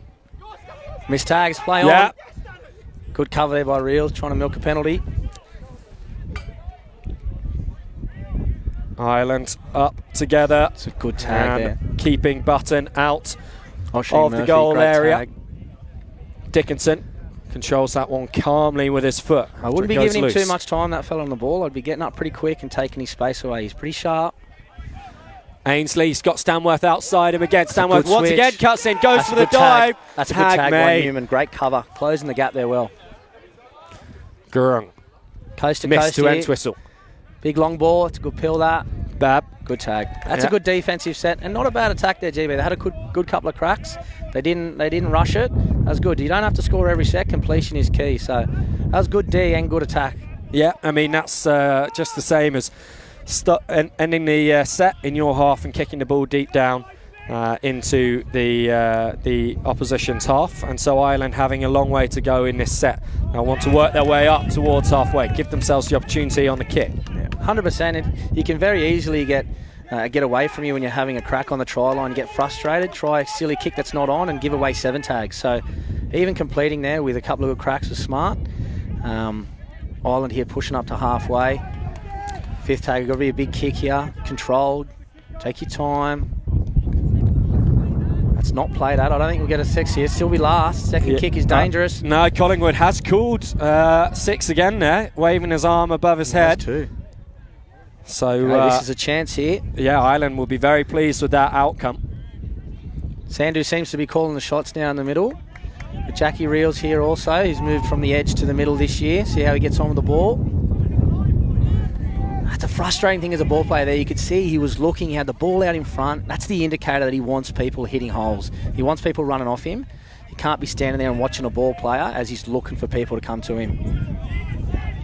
Missed tags, play Yeah. on. Good cover there by Reels, trying to milk a penalty. Ireland up together. It's a good tag there. Keeping Button out Oshie of Murphy, the goal great area. tag. Dickinson controls that one calmly with his foot. I wouldn't be It goes giving him too loose. much time, that fella on the ball. I'd be getting up pretty quick and taking his space away. He's pretty sharp. Ainsley's got Stanworth outside him again. Stanworth good once switch. again cuts in, goes That's for a the good tag. dive. That's a good tag by made. Newman. Great cover. Closing the gap there well. Gurung Coast to missed coast to here. Entwistle. Big long ball. It's a good pill that. Bab. Good tag. That's Yeah. a good defensive set and not a bad attack there, GB. They had a good couple of cracks. They didn't rush it. That was good. You don't have to score every set. Completion is key. So that was good D and good attack. Yeah, I mean, that's just the same as ending the set in your half and kicking the ball deep down into the opposition's half. And so Ireland having a long way to go in this set. They want to work their way up towards halfway, give themselves the opportunity on the kick. 100%. You can very easily get away from you when you're having a crack on the try line. You get frustrated, try a silly kick that's not on and give away 7 tags. So even completing there with a couple of good cracks was smart. Ireland here pushing up to halfway. 5th tag, got to be a big kick here. Controlled. Take your time. That's not played at. I don't think we'll get a 6 here. Still be last. Second kick is dangerous. No, Collingwood has called 6 again there, waving his arm above his head. Too. So This is a chance here. yeah, Ireland will be very pleased with that outcome. Sandhu seems to be calling the shots down the middle. But Jackie Reels here also. He's moved from the edge to the middle this year. See how he gets on with the ball. That's a frustrating thing as a ball player there. You could see he was looking, he had the ball out in front. That's the indicator that he wants people hitting holes. He wants people running off him. He can't be standing there and watching a ball player as he's looking for people to come to him.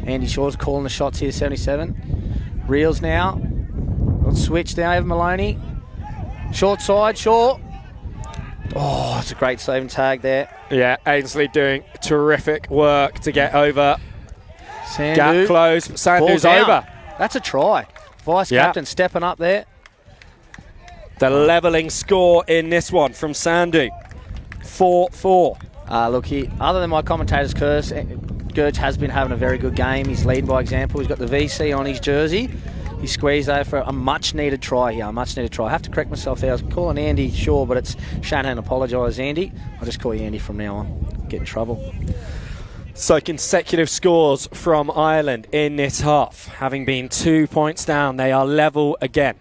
Andy Shaw's calling the shots here, 77. Reels now. Let's switch now, Evan Maloney. Short side, Shaw. Oh, it's a great save and tag there. Yeah, Ainsley doing terrific work to get over. Sandhu. Gap close. Sandhu's Ball's down. over. That's a try. Vice captain stepping up there. The levelling score in this one from Sandhu. 4-4. Look, other than my commentator's curse, Gurge has been having a very good game. He's leading by example. He's got the VC on his jersey. He squeezed over for a much-needed try here, I have to correct myself there. I was calling Andy Shaw, but it's Shanahan. Apologise, Andy. I'll just call you Andy from now on. Get in trouble. So consecutive scores from Ireland in this half. Having been 2 points down, they are level again.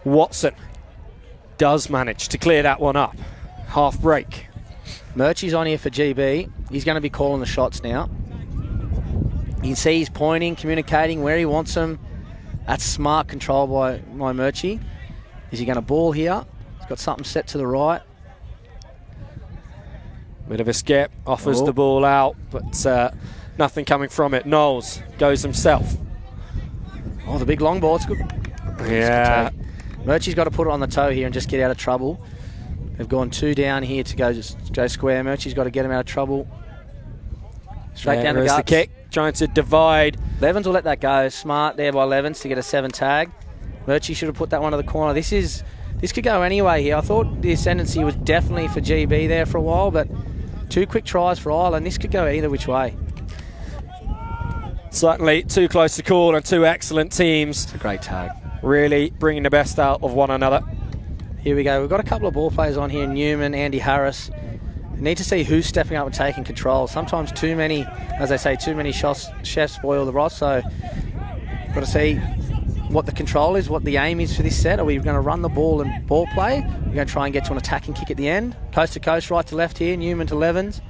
Watson does manage to clear that one up. Half break. Murchie's on here for GB. He's going to be calling the shots now. You can see he's pointing, communicating where he wants them. That's smart control by Murchie. Is he going to ball here? He's got something set to the right. Bit of a skip, offers the ball out, but nothing coming from it. Knowles goes himself. Oh, the big long ball. It's good. Yeah. Murchie's got to put it on the toe here and just get out of trouble. They've gone 2 down here to go square. Murchie's got to get him out of trouble. Straight down the guts. The kick, trying to divide. Levens will let that go. Smart there by Levens to get a 7 tag. Murchie should have put that one to the corner. This could go anyway here. I thought the ascendancy was definitely for GB there for a while, but 2 quick tries for Ireland. This could go either which way. Certainly too close to call and 2 excellent teams. It's a great tag. Really bringing the best out of one another. Here we go. We've got a couple of ball players on here. Newman, Andy Harris. We need to see who's stepping up and taking control. Sometimes too many, as I say, too many chefs spoil the broth. So got to see what the control is, what the aim is for this set. Are we going to run the ball and ball play? We're going to try and get to an attacking kick at the end. Coast to coast, right to left here. Newman to Levens.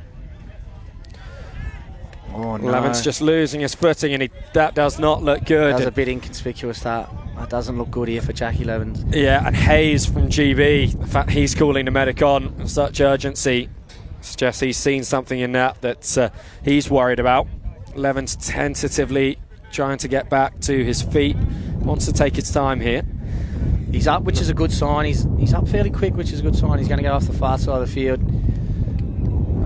Oh, no. Levens just losing his footing, and that does not look good. That was a bit inconspicuous, that. That doesn't look good here for Jackie Levens. Yeah, and Hayes from GB, the fact he's calling the medic on such urgency suggests he's seen something in that he's worried about. Levens tentatively trying to get back to his feet, wants to take his time here. He's up, which is a good sign. He's up fairly quick, which is a good sign. He's going to go off the far side of the field.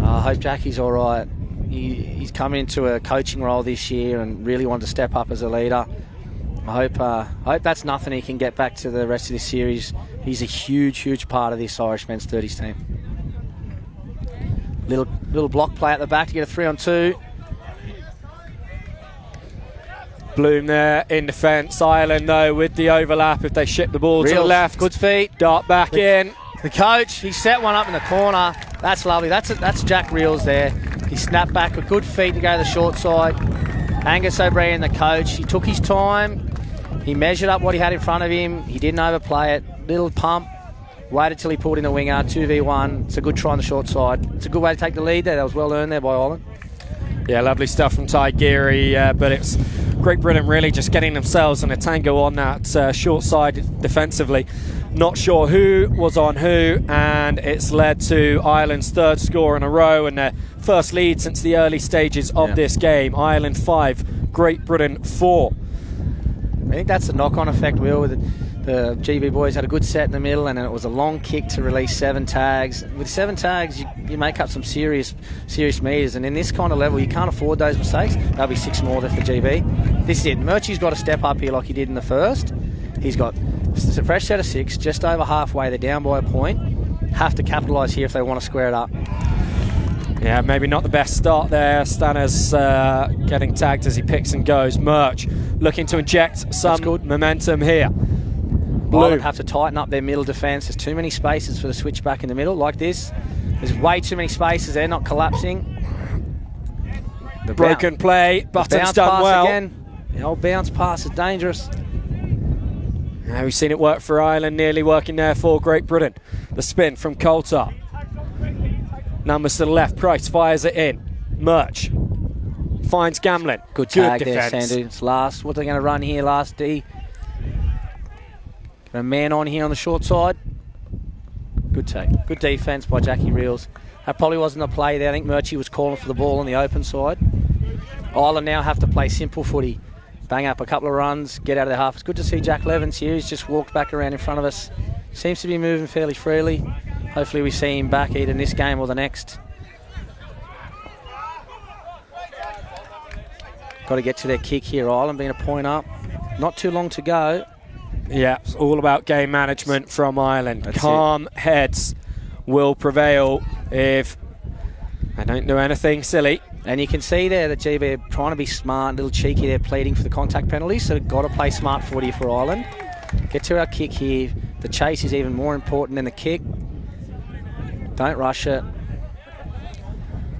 I hope Jackie's all right. He's come into a coaching role this year and really wanted to step up as a leader. I hope that's nothing he can get back to the rest of this series. He's a huge part of this Irish men's 30s team. Little block play at the back to get a 3-on-2. Bloom there in defence. Ireland, though, with the overlap if they ship the ball to the left. Good feet. Dart back in. The coach, he set one up in the corner. That's lovely. That's Jack Reels there. He snapped back with good feet to go to the short side. Angus O'Brien, the coach, he took his time. He measured up what he had in front of him. He didn't overplay it. Little pump. Waited till he pulled in the winger. 2v1. It's a good try on the short side. It's a good way to take the lead there. That was well earned there by Ireland. Yeah, lovely stuff from Ty Geary, but it's Great Britain really just getting themselves in a tango on that short side defensively. Not sure who was on who, and it's led to Ireland's third score in a row and their first lead since the early stages of this game. Ireland 5, Great Britain 4. I think that's the knock-on effect, Will. The GB boys had a good set in the middle, and then it was a long kick to release 7 tags. With 7 tags, you make up some serious meters, and in this kind of level, you can't afford those mistakes. That'll be 6 more there for GB. This is it. Murchie's got to step up here like he did in the first. He's got a fresh set of 6, just over halfway. They're down by a point. Have to capitalise here if they want to square it up. Yeah, maybe not the best start there. Stanners getting tagged as he picks and goes. Murch looking to inject some momentum here. Ireland have to tighten up their middle defence. There's too many spaces for the switch back in the middle like this. There's way too many spaces. They're not collapsing. The broken play. Button's done well. Again. The old bounce pass is dangerous. Now we've seen it work for Ireland, nearly working there for Great Britain. The spin from Coulter. Numbers to the left. Price fires it in. Murch finds Gamlin. Good tag defense. there, Sandu. It's last. What are they going to run here? Last D. Got a man on here on the short side. Good take. Good defence by Jackie Reels. That probably wasn't a play there. I think Murchie was calling for the ball on the open side. Ireland now have to play simple footy. Bang up a couple of runs, get out of the half. It's good to see Jack Levins here. He's just walked back around in front of us. Seems to be moving fairly freely. Hopefully we see him back either in this game or the next. Got to get to their kick here, Ireland being a point up. Not too long to go. Yeah, it's all about game management from Ireland. Calm heads will prevail if they don't do anything silly. And you can see there that GB are trying to be smart, a little cheeky. They're pleading for the contact penalty, so they've got to play smart footy for Ireland. Get to our kick here. The chase is even more important than the kick. Don't rush it.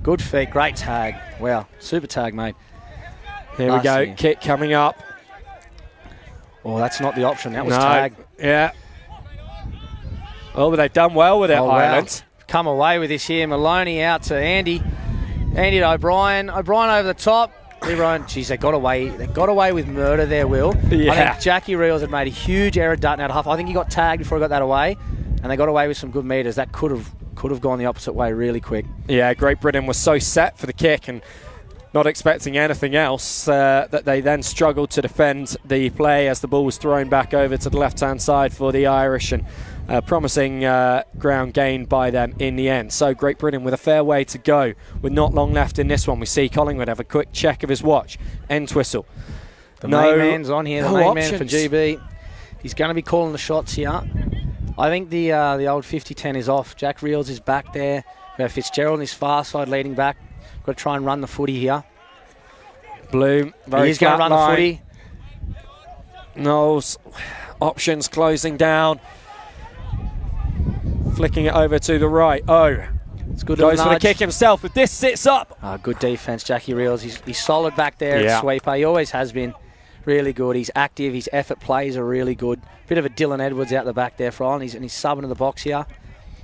Good feet, great tag. Wow, super tag, mate. Here we go, kick coming up. Oh, that's not the option. That was tag. Yeah. Oh, but they've done well with it, Ireland. Wow. Come away with this here. Maloney out to Andy. Andy to O'Brien. O'Brien over the top. Geez, they got away. They got away with murder there, Will. Yeah. I think Jackie Reels had made a huge error darting out of half. I think he got tagged before he got that away, and they got away with some good meters. That could have gone the opposite way really quick. Yeah, Great Britain was so set for the kick and not expecting anything else that they then struggled to defend the play as the ball was thrown back over to the left-hand side for the Irish, and promising ground gained by them in the end. So Great Britain with a fair way to go with not long left in this one. We see Collingwood have a quick check of his watch. End whistle. The main man's on here. The main man for GB. He's going to be calling the shots here. I think the old 50-10 is off. Jack Reels is back there. We have Fitzgerald on his far side leading back. Got to try and run the footy here. Bloom, he's going to run the footy. Knowles, options closing down. Flicking it over to the right. Oh, it's good. Goes for the kick himself, but this sits up. Good defence, Jackie Reels. He's solid back there at sweeper. He always has been. Really good. He's active. His effort plays are really good. Bit of a Dylan Edwards out the back there for Ireland. He's subbing to the box here.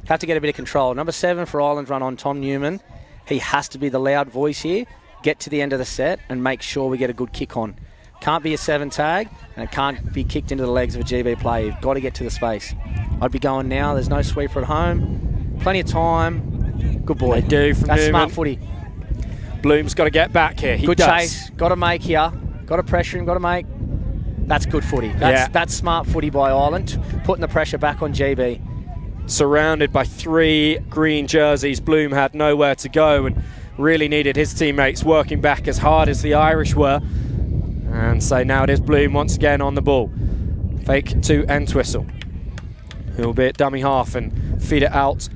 Have to get a bit of control. Number 7 for Ireland run on Tom Newman. He has to be the loud voice here. Get to the end of the set and make sure we get a good kick on. Can't be a 7 tag, and it can't be kicked into the legs of a GB player. You've got to get to the space. I'd be going now. There's no sweeper at home. Plenty of time. Good boy. They do from That's Newman. Smart footy. Bloom's got to get back here. Good chase. Got to make here. Got to pressure him. Got to make. That's good footy. That's smart footy by Ireland. Putting the pressure back on GB. Surrounded by 3 green jerseys, Bloom had nowhere to go, and really needed his teammates working back as hard as the Irish were. And so now it is Bloom once again on the ball. Fake to Entwistle, who will be at dummy half and feed it out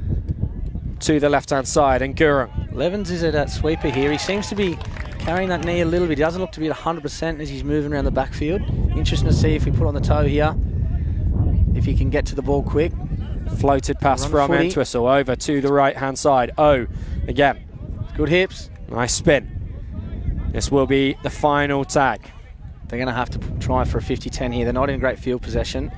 to the left-hand side. And Gurung. Levens is at that sweeper here. He seems to be carrying that knee a little bit. He doesn't look to be at 100% as he's moving around the backfield. Interesting to see if we put on the toe here, if he can get to the ball quick. Floated pass from Entwistle over to the right-hand side. Oh, again. Good hips. Nice spin. This will be the final tag. They're going to have to try for a 50-10 here. They're not in great field possession.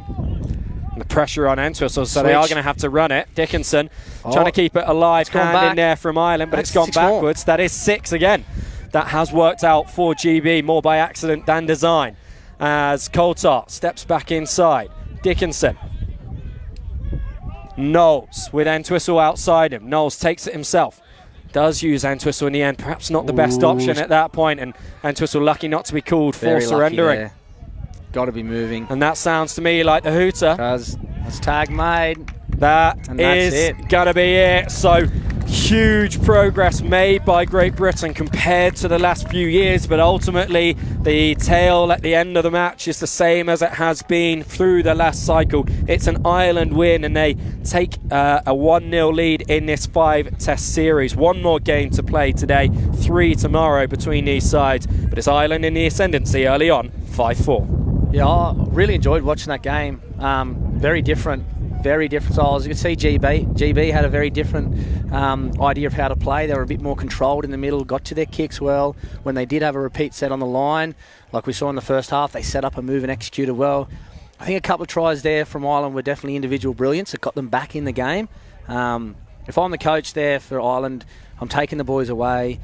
And the pressure on Entwistle, so they are going to have to run it. Dickinson trying to keep it alive. Hand back in there from Ireland, but That's it's gone 6 more. backwards. That is 6 again. That has worked out for GB, more by accident than design. As Coulthard steps back inside. Dickinson. Knowles with Entwistle outside him. Knowles takes it himself. Does use Entwistle in the end. Perhaps not the best option at that point, and Entwistle lucky not to be called for surrendering. Got to be moving. And that sounds to me like the hooter. Because that's tag made. That is going to be it. So huge progress made by Great Britain compared to the last few years, but ultimately the tale at the end of the match is the same as it has been through the last cycle. It's an Ireland win, and they take a 1-0 lead in this 5-test series. One more game to play today, 3 tomorrow between these sides, but it's Ireland in the ascendancy early on, 5-4. Yeah, I really enjoyed watching that game. Very different styles. You could see GB had a very different idea of how to play. They were a bit more controlled in the middle, got to their kicks well. When they did have a repeat set on the line, like we saw in the first half, they set up a move and executed well. I think a couple of tries there from Ireland were definitely individual brilliance that got them back in the game. If I'm the coach there for Ireland, I'm taking the boys away.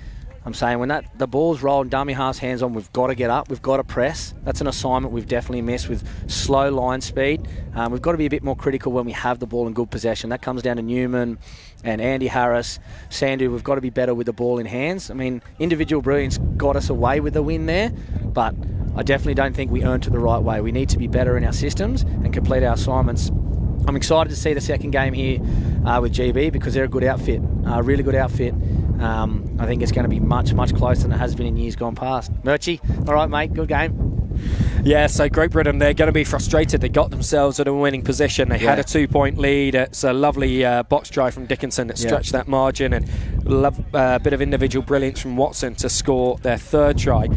I'm saying when the ball's rolled, dummy half's hands on, we've got to get up, we've got to press. That's an assignment we've definitely missed with slow line speed. We've got to be a bit more critical when we have the ball in good possession. That comes down to Newman and Andy Harris. Sandu, we've got to be better with the ball in hands. I mean, individual brilliance got us away with the win there, but I definitely don't think we earned it the right way. We need to be better in our systems and complete our assignments. I'm excited to see the second game here with GB because they're a good outfit, a really good outfit. I think it's going to be much, much closer than it has been in years gone past. Murchie, all right, mate, good game. Yeah, so Great Britain, they're going to be frustrated. They got themselves at a winning position. They had a 2-point lead. It's a lovely box drive from Dickinson that stretched that margin, and a bit of individual brilliance from Watson to score their third try.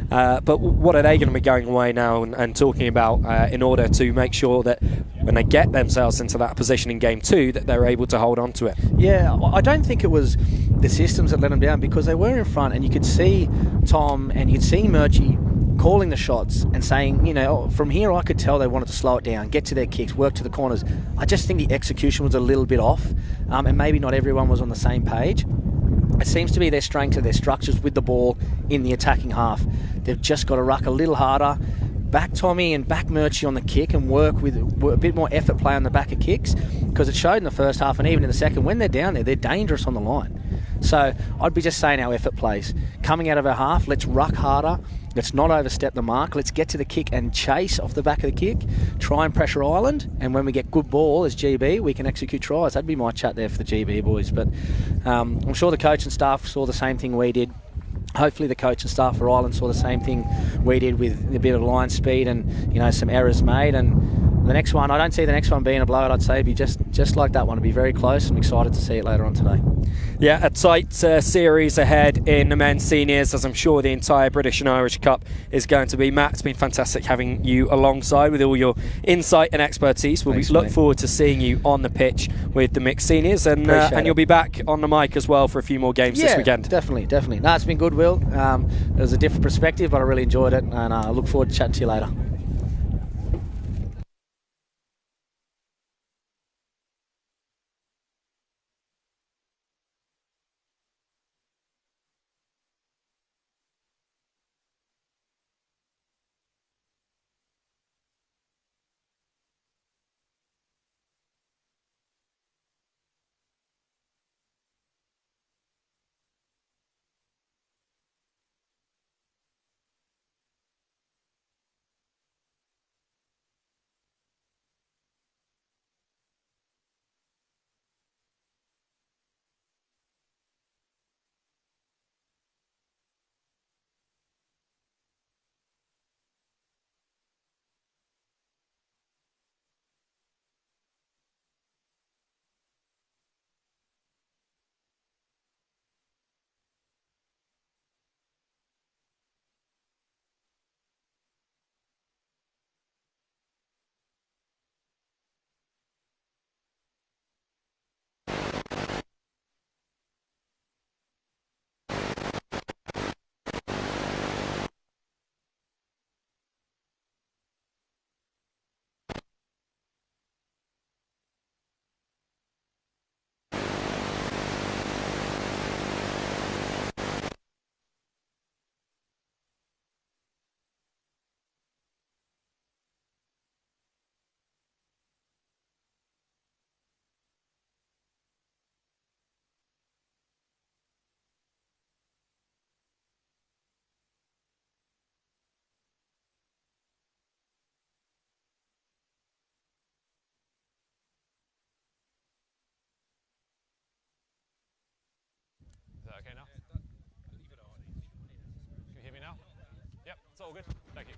But what are they going to be going away now and talking about in order to make sure that when they get themselves into that position in game 2 that they're able to hold on to it? Yeah, I don't think it was the systems that let them down, because they were in front and you could see Tom and you'd see Murchie calling the shots and saying, you know, from here I could tell they wanted to slow it down, get to their kicks, work to the corners. I just think the execution was a little bit off, and maybe not everyone was on the same page. It seems to be their strength of their structures with the ball in the attacking half. They've just got to ruck a little harder, back Tommy and back Murchie on the kick, and work with a bit more effort play on the back of kicks, because it showed in the first half and even in the second, when they're down there, they're dangerous on the line. So I'd be just saying our effort plays. Coming out of our half, let's ruck harder. Let's not overstep the mark. Let's get to the kick and chase off the back of the kick. Try and pressure Ireland. And when we get good ball as GB, we can execute tries. That'd be my chat there for the GB boys. But I'm sure the coach and staff saw the same thing we did. Hopefully the coach and staff for Ireland saw the same thing we did, with a bit of line speed and, you know, some errors made. And the next one, I don't see the next one being a blowout. I'd say it'd be just like that one. It'd be very close. I'm excited to see it later on today. Yeah, a tight series ahead in the men's seniors, as I'm sure the entire British and Irish Cup is going to be. Matt, it's been fantastic having you alongside with all your insight and expertise. We'll look forward to seeing you on the pitch with the mixed seniors, and you'll be back on the mic as well for a few more games this weekend. Definitely. No, it's been good, Will. It was a different perspective, but I really enjoyed it, and I look forward to chatting to you later. Thank you.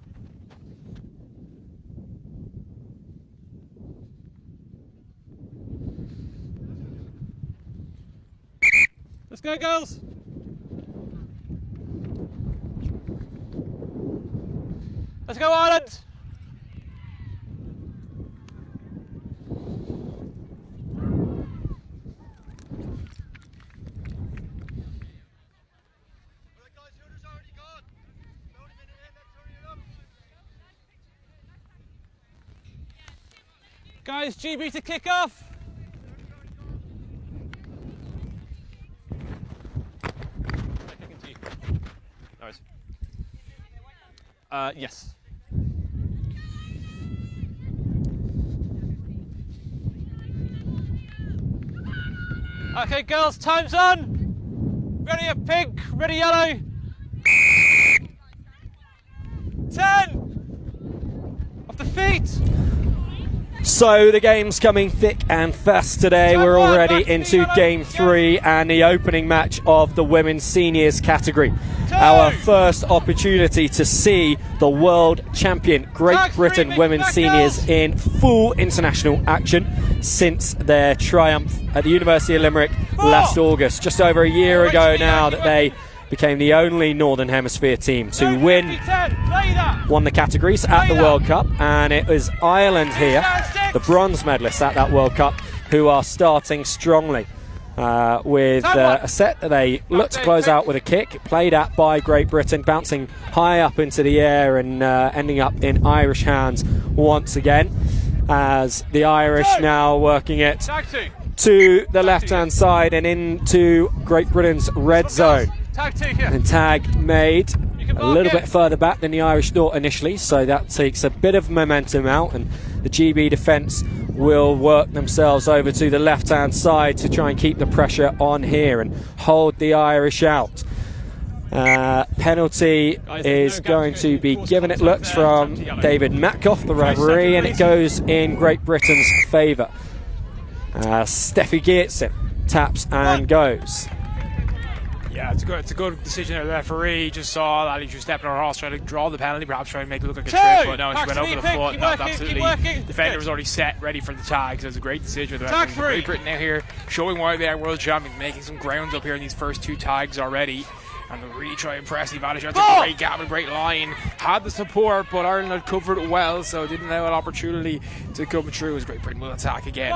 Let's go, girls. Let's go, Ireland. Guys, GB to kick off. Yes. Okay, girls, time's on. Ready up pink, ready yellow. 10. Off the feet. So the game's coming thick and fast today. We're already into game 3 and the opening match of the women's seniors category. Our first opportunity to see the world champion Great Britain women's seniors in full international action since their triumph at the University of Limerick last August. Just over a year ago now that they became the only Northern Hemisphere team to won the categories at the World Cup, and it was Ireland here, the bronze medalists at that World Cup, who are starting strongly with a set that they looked to close out with a kick, played at by Great Britain, bouncing high up into the air and ending up in Irish hands once again, as the Irish now working it to the left-hand side and into Great Britain's red zone. And tag made a little bit further back than the Irish thought initially, so that takes a bit of momentum out, and the GB defence will work themselves over to the left-hand side to try and keep the pressure on here and hold the Irish out. Penalty is going to be given, it looks, from David Metcalf, the referee, and it goes in Great Britain's favour. Steffi Geertsen taps and goes. Yeah, it's a good decision there. The referee just saw that he was stepping on her horse, trying to draw the penalty, perhaps trying to make it look like a trip, but no, she went over the foot. No, absolutely. Defender was already set, ready for the tag, so it was a great decision. Great Britain now here, showing why they are world champions, making some ground up here in these first 2 tags already. And they'll really try and press Ivanic. That's a great gap and great line. Had the support, but Ireland had covered it well, so didn't allow an opportunity to come through. As Great Britain will attack again.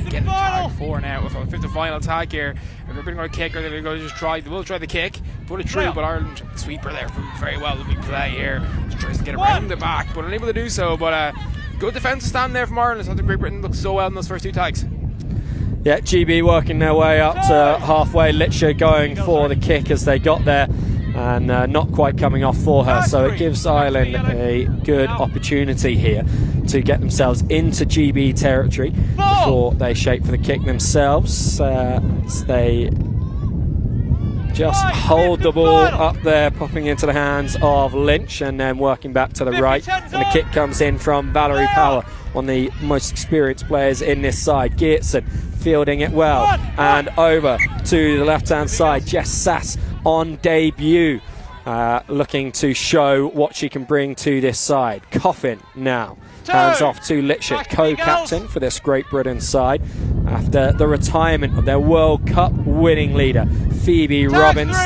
Getting tag 4 now with a 5th and final tag here. Great Britain going to kick, or they're going to just try. They will try the kick, put it through, but Ireland sweeper there very well. The big play here. Just tries to get around the back, but unable to do so. But good defensive stand there from Ireland. So Great Britain looks so well in those first 2 tags. Yeah, GB working their way up to halfway. Litcher going for the kick as they got there, and not quite coming off for her. So it gives Ireland a good opportunity here to get themselves into GB territory before they shape for the kick themselves. They just hold the ball up there, popping into the hands of Lynch, and then working back to the right. And the kick comes in from Valerie Power, one of the most experienced players in this side. Geertsen fielding it well, and over to the left-hand side. Jess Sass on debut, looking to show what she can bring to this side. Coffin now hands off to Litchett, co-captain for this Great Britain side, after the retirement of their World Cup winning leader Phoebe Robbins.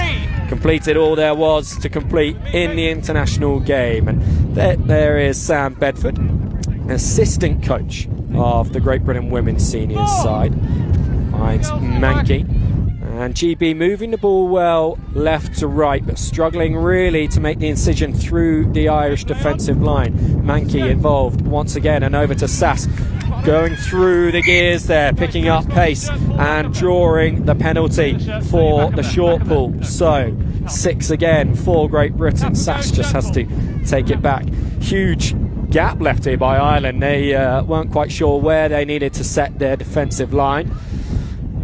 Completed all there was to complete in the international game. And there is Sam Bedford, assistant coach of the Great Britain women's seniors side, behind Mankey. And GB moving the ball well left to right, but struggling really to make the incision through the Irish defensive line. Mankey involved once again, and over to Sass, going through the gears there, picking up pace and drawing the penalty for the short pull. So 6 again for Great Britain. Sass just has to take it back. Huge gap left here by Ireland. They weren't quite sure where they needed to set their defensive line,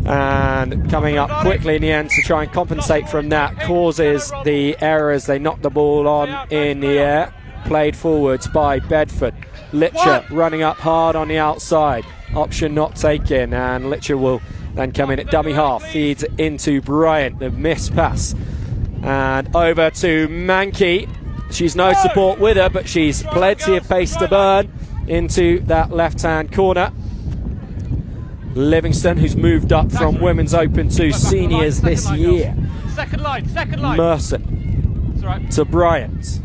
and coming up quickly in the end to try and compensate from that causes the errors. They knocked the ball on in the air, played forwards by Bedford. Litcher running up hard on the outside, option not taken, and Litcher will then come in at dummy half, feeds into Bryant, the missed pass, and over to Mankey. She's no support with her, but she's plenty of pace to burn into that left-hand corner. Livingston, who's moved up from Women's Open to seniors this year. Second line. Merson to Bryant.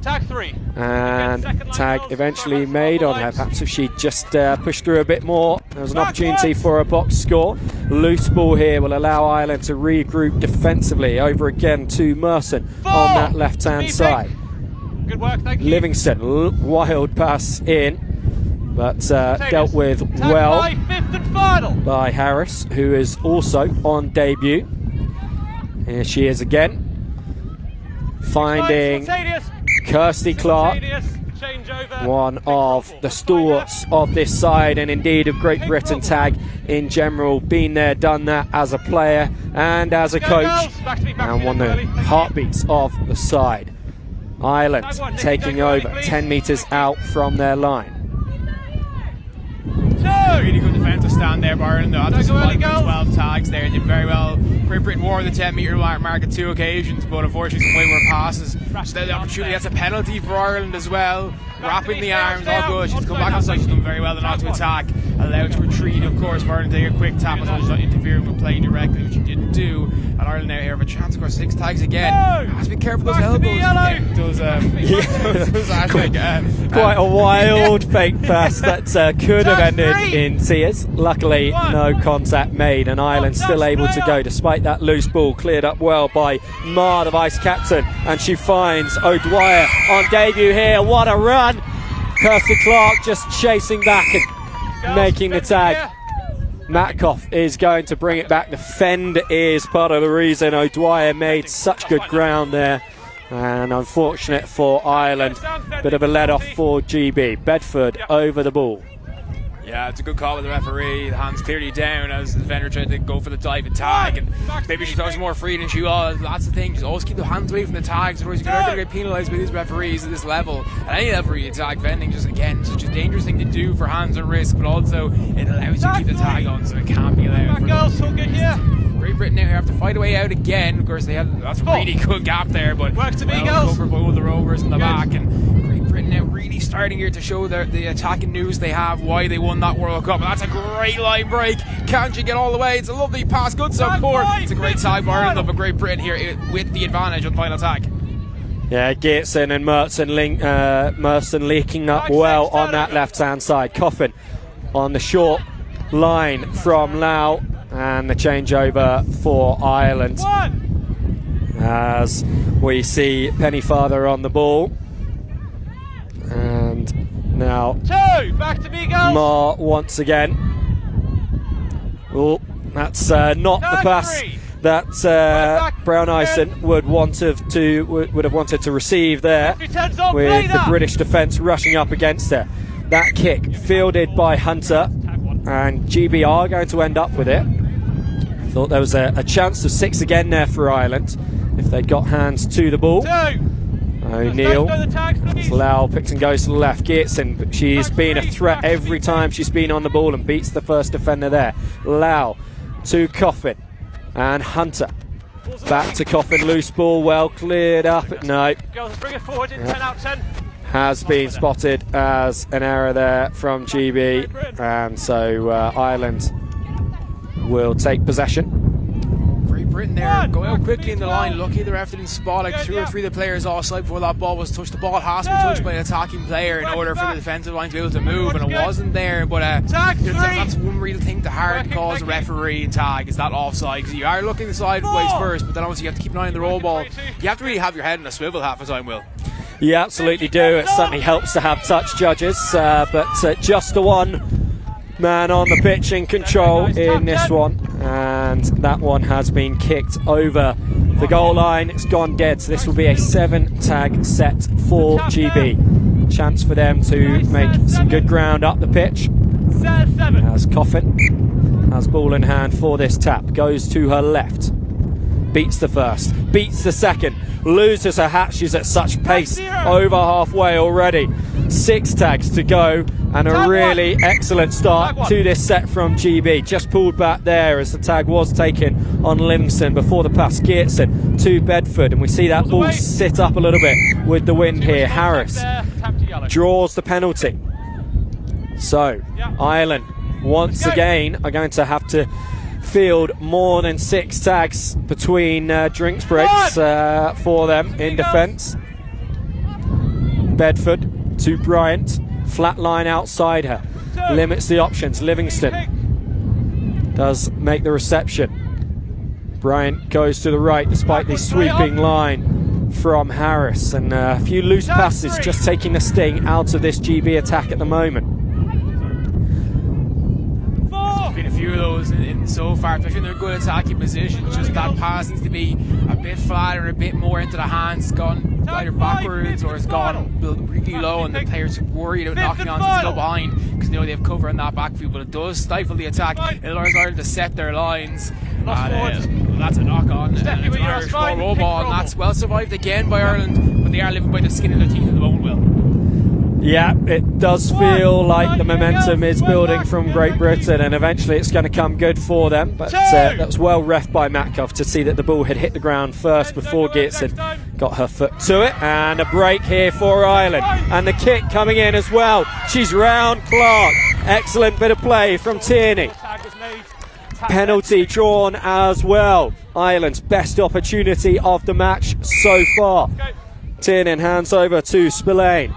Tag 3. And tag eventually made on her. Perhaps if she'd just pushed through a bit more, there was an opportunity for a box score. Loose ball here will allow Ireland to regroup defensively. Over again to Merson on that left-hand side. Good work, thank you. Livingston, wild pass in, but dealt with well by Harris, who is also on debut. Here she is again, finding Kirsty Clark, one of the stalwarts of this side and indeed of Great Britain tag in general. Been there, done that as a player and as a coach, and one of the heartbeats of the side. Ireland taking over 10 metres out from their line. Really good defensive stand there by Ireland. That's 12 tags there. Did very well. Great Britain wore the 10-metre mark at 2 occasions, but unfortunately some wayward passes. The opportunity, that's a penalty for Ireland as well. Wrapping the arms, all good. She's come back on side, she's done very well and not to attack. Allowed to retreat, of course, for Ireland to take a quick tap as well. She's not interfering with play directly, which she didn't do. And Ireland now here have a chance to score 6 tags again. Has to be careful those elbows. Quite a wild fake pass that could have ended in tears. Luckily, no contact made, and Ireland still able to go despite that loose ball. Cleared up well by Ma, the vice captain, and she finds O'Dwyer on debut here. What a run! Kirsty Clark just chasing back and making the tag. Matkoff is going to bring it back. The fend is part of the reason O'Dwyer made such good ground there. And unfortunate for Ireland, bit of a let-off for GB. Bedford over the ball. Yeah, it's a good call with the referee. The hand's clearly down as the defender tried to go for the dive and tag, and maybe she thought she was more free than she was. That's the thing, just always keep the hands away from the tags, otherwise you're going to get penalised by these referees at this level. At any level, you tag fending, just again, such a dangerous thing to do for hands and risk, but also it allows you to keep the tag on, so it can't be allowed. Great Britain now have to fight a way out again. Of course, they had that's a really good gap there, but covered by all the Rovers in the back, and Great Britain now really starting here to show the attacking news they have, why they won that World Cup. And that's a great line break. Can't you get all the way? It's a lovely pass, good support. It's a great tag by Ireland, but Great Britain here with the advantage on final tag. Yeah, Geertsen and Merson linking up well on that left-hand side. Coffin on the short line from Lau, and the changeover for Ireland as we see Pennyfather on the ball. And now back to me, girls. Ma once again. Oh, that's not the pass that Brown Ison would have wanted to receive there, with the British defence rushing up against her. That kick fielded by Hunter, and GB are going to end up with it. Thought there was a chance of 6 again there for Ireland if they'd got hands to the ball. O'Neill, Lau picks and goes to the left. Geertsen, but she's been a threat every time she's been on the ball and beats the first defender there. Lau to Coffin and Hunter. Back to Coffin, loose ball, well cleared up. No. Bring it forward in 10 out of 10. Has been spotted as an error there from GB, and so Ireland will take possession. Great Britain there going out quickly in the line. Lucky the ref didn't spot like 2 or 3 of the players offside before that ball was touched. The ball has to be touched by an attacking player in order for the defensive line to be able to move, and it wasn't there. But that's one real thing to hard cause a referee and tag, is that offside, because you are looking sideways first, but then obviously you have to keep an eye on the roll ball. You have to really have your head in a swivel half the time, Will. You absolutely do. It certainly helps to have touch judges, but just the one man on the pitch in control in this one, and that one has been kicked over the goal line. It's gone dead, so this will be a 7-tag set for GB. Chance for them to make some good ground up the pitch, as Coffin has ball in hand for this tap. Goes to her left, beats the first, beats the second, loses her hat. She's at such pace, over halfway already. 6 tags to go, and a really excellent start to this set from GB. Just pulled back there as the tag was taken on Livingston before the pass. Geertsen to Bedford, and we see that ball sit up a little bit with the wind here. Harris draws the penalty. So Ireland once again are going to have to field more than 6 tags between drinks breaks for them in defence. Bedford to Bryant, flat line outside her, limits the options. Livingston does make the reception. Bryant goes to the right despite the sweeping line from Harris, and a few loose passes just taking the sting out of this GB attack at the moment. Been a few of those in so far, especially in their good attacking positions. Just that pass needs to be a bit flatter, a bit more into the hands, gone either backwards or it's gone really low, and the players are worried about knocking on to go behind because they know they have cover in that backfield. But it does stifle the attack. It allows Ireland to set their lines. And, that's a knock on. It's an Irish roll ball, and that's well survived again by Ireland, but they are living by the skin of their teeth at the moment, Will. Yeah, it does feel like the momentum is building from Great Britain, and eventually it's going to come good for them. But that was well ref by Matkoff to see that the ball had hit the ground first before Geertsen got her foot to it. And a break here for Ireland, and the kick coming in as well. She's round Clark. Excellent bit of play from Tierney. Penalty drawn as well. Ireland's best opportunity of the match so far. Tierney hands over to Spillane.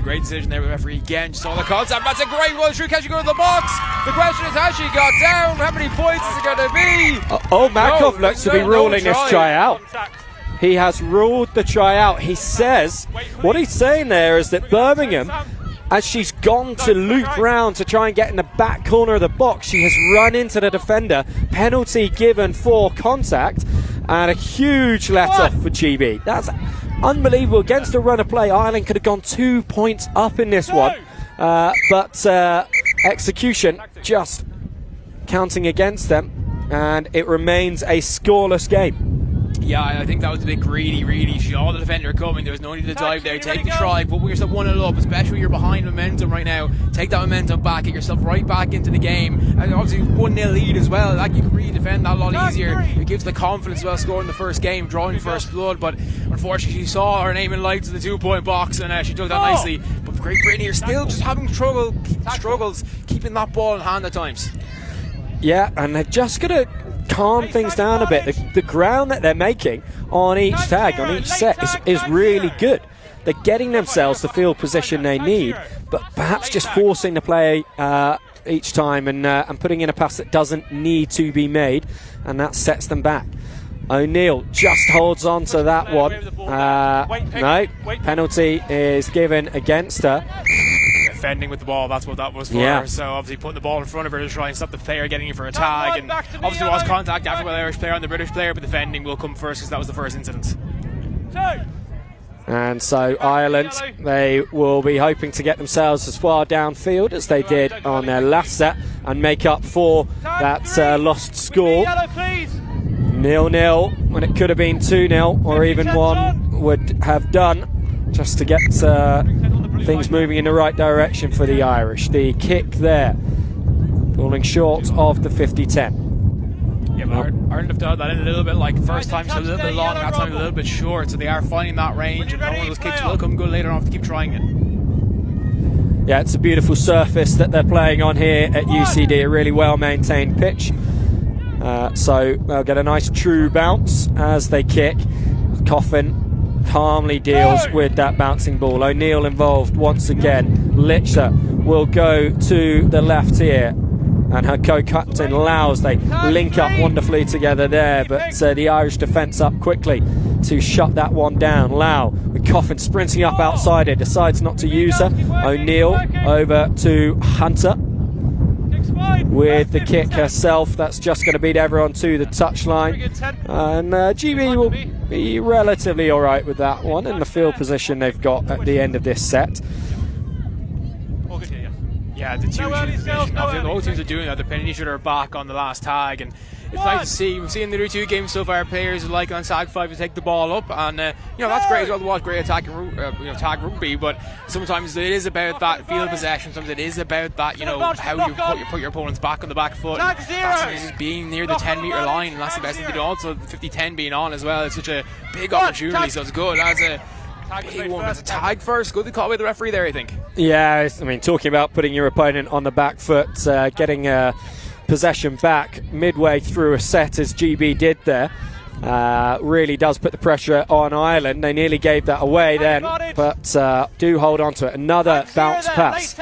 Great decision there with referee again. Just saw the concept. That's a great roll through. Can she go to the box? The question is, has she got down? How many points is it going to be? Matkoff looks to be ruling this try out. He has ruled the try out. He says, what he's saying there is that Birmingham, as she's gone to loop round to try and get in the back corner of the box, she has run into the defender. Penalty given for contact, and a huge let off for GB. That's unbelievable. Against the run of play, Ireland could have gone 2 points up in this one, but execution just counting against them, and it remains a scoreless game. Yeah, I think that was a bit greedy, really. She saw the defender coming. There was no need to dive there. Take the try, put yourself 1-0 up, especially when you're behind momentum right now. Take that momentum back, get yourself right back into the game. And obviously 1-0 lead as well. Like, you can really defend that a lot easier. It gives the confidence as well, scoring the first game, drawing first blood. But unfortunately, she saw her name in lights in the 2-point box, and she took that nicely. But Great Britain here still just having struggles keeping that ball in hand at times. Yeah, and they're just going to calm things down a bit. The ground that they're making on each tag, on each set, is really good. They're getting themselves the field position they need, but perhaps just forcing the play each time and putting in a pass that doesn't need to be made, and that sets them back. O'Neill just holds on to that one. No, penalty is given against her. Defending with the ball, that's what that was for her. So obviously putting the ball in front of her to try and stop the player getting in for a tag, and obviously there was contact after the Irish player on the British player, but defending will come first because that was the first incident. And so Ireland, they will be hoping to get themselves as far downfield as they did on their last set and make up for that lost score. 0-0 when it could have been 2-0 or even 1 would have done, just to get things moving in the right direction for the Irish. The kick there, falling short of the 50-10. Yeah, but Ireland have done that in a little bit, like first time a little bit long, that time a little bit short, so they are finding that range, and one of those kicks will come good later on if they keep trying it. Yeah, it's a beautiful surface that they're playing on here at UCD, a really well maintained pitch. So they'll get a nice true bounce as they kick. Coffin calmly deals with that bouncing ball. O'Neill involved once again. Litcher will go to the left here, and her co-captain Lowes, they link up wonderfully together there, but the Irish defence up quickly to shut that one down. Lau with Coffin sprinting up outside it, decides not to use her. O'Neill over to Hunter with the kick herself. That's just going to beat everyone to the touchline, and GB will be relatively alright with that one in the field position they've got at the end of this set. Yeah, the two position. The whole teams are doing that. They're pinning each other back on the last tag, and it's nice to see. We've seen the other 2 games so far, players who like on tag 5 to take the ball up, and that's great as well to watch great attack tag rugby. But sometimes it is about that field possession. Sometimes it is about that how you put your opponents back on the back foot. That's just being near the 10-metre line, and that's the best thing to do. Also, the 50-10 being on as well. It's such a big opportunity, so it's good. As a big one, it's a tag first. Good to call away the referee there, I think. Yeah, I mean, talking about putting your opponent on the back foot, getting possession back midway through a set as GB did there, really does put the pressure on Ireland. They nearly gave that away then, but do hold on to it. Another bounce pass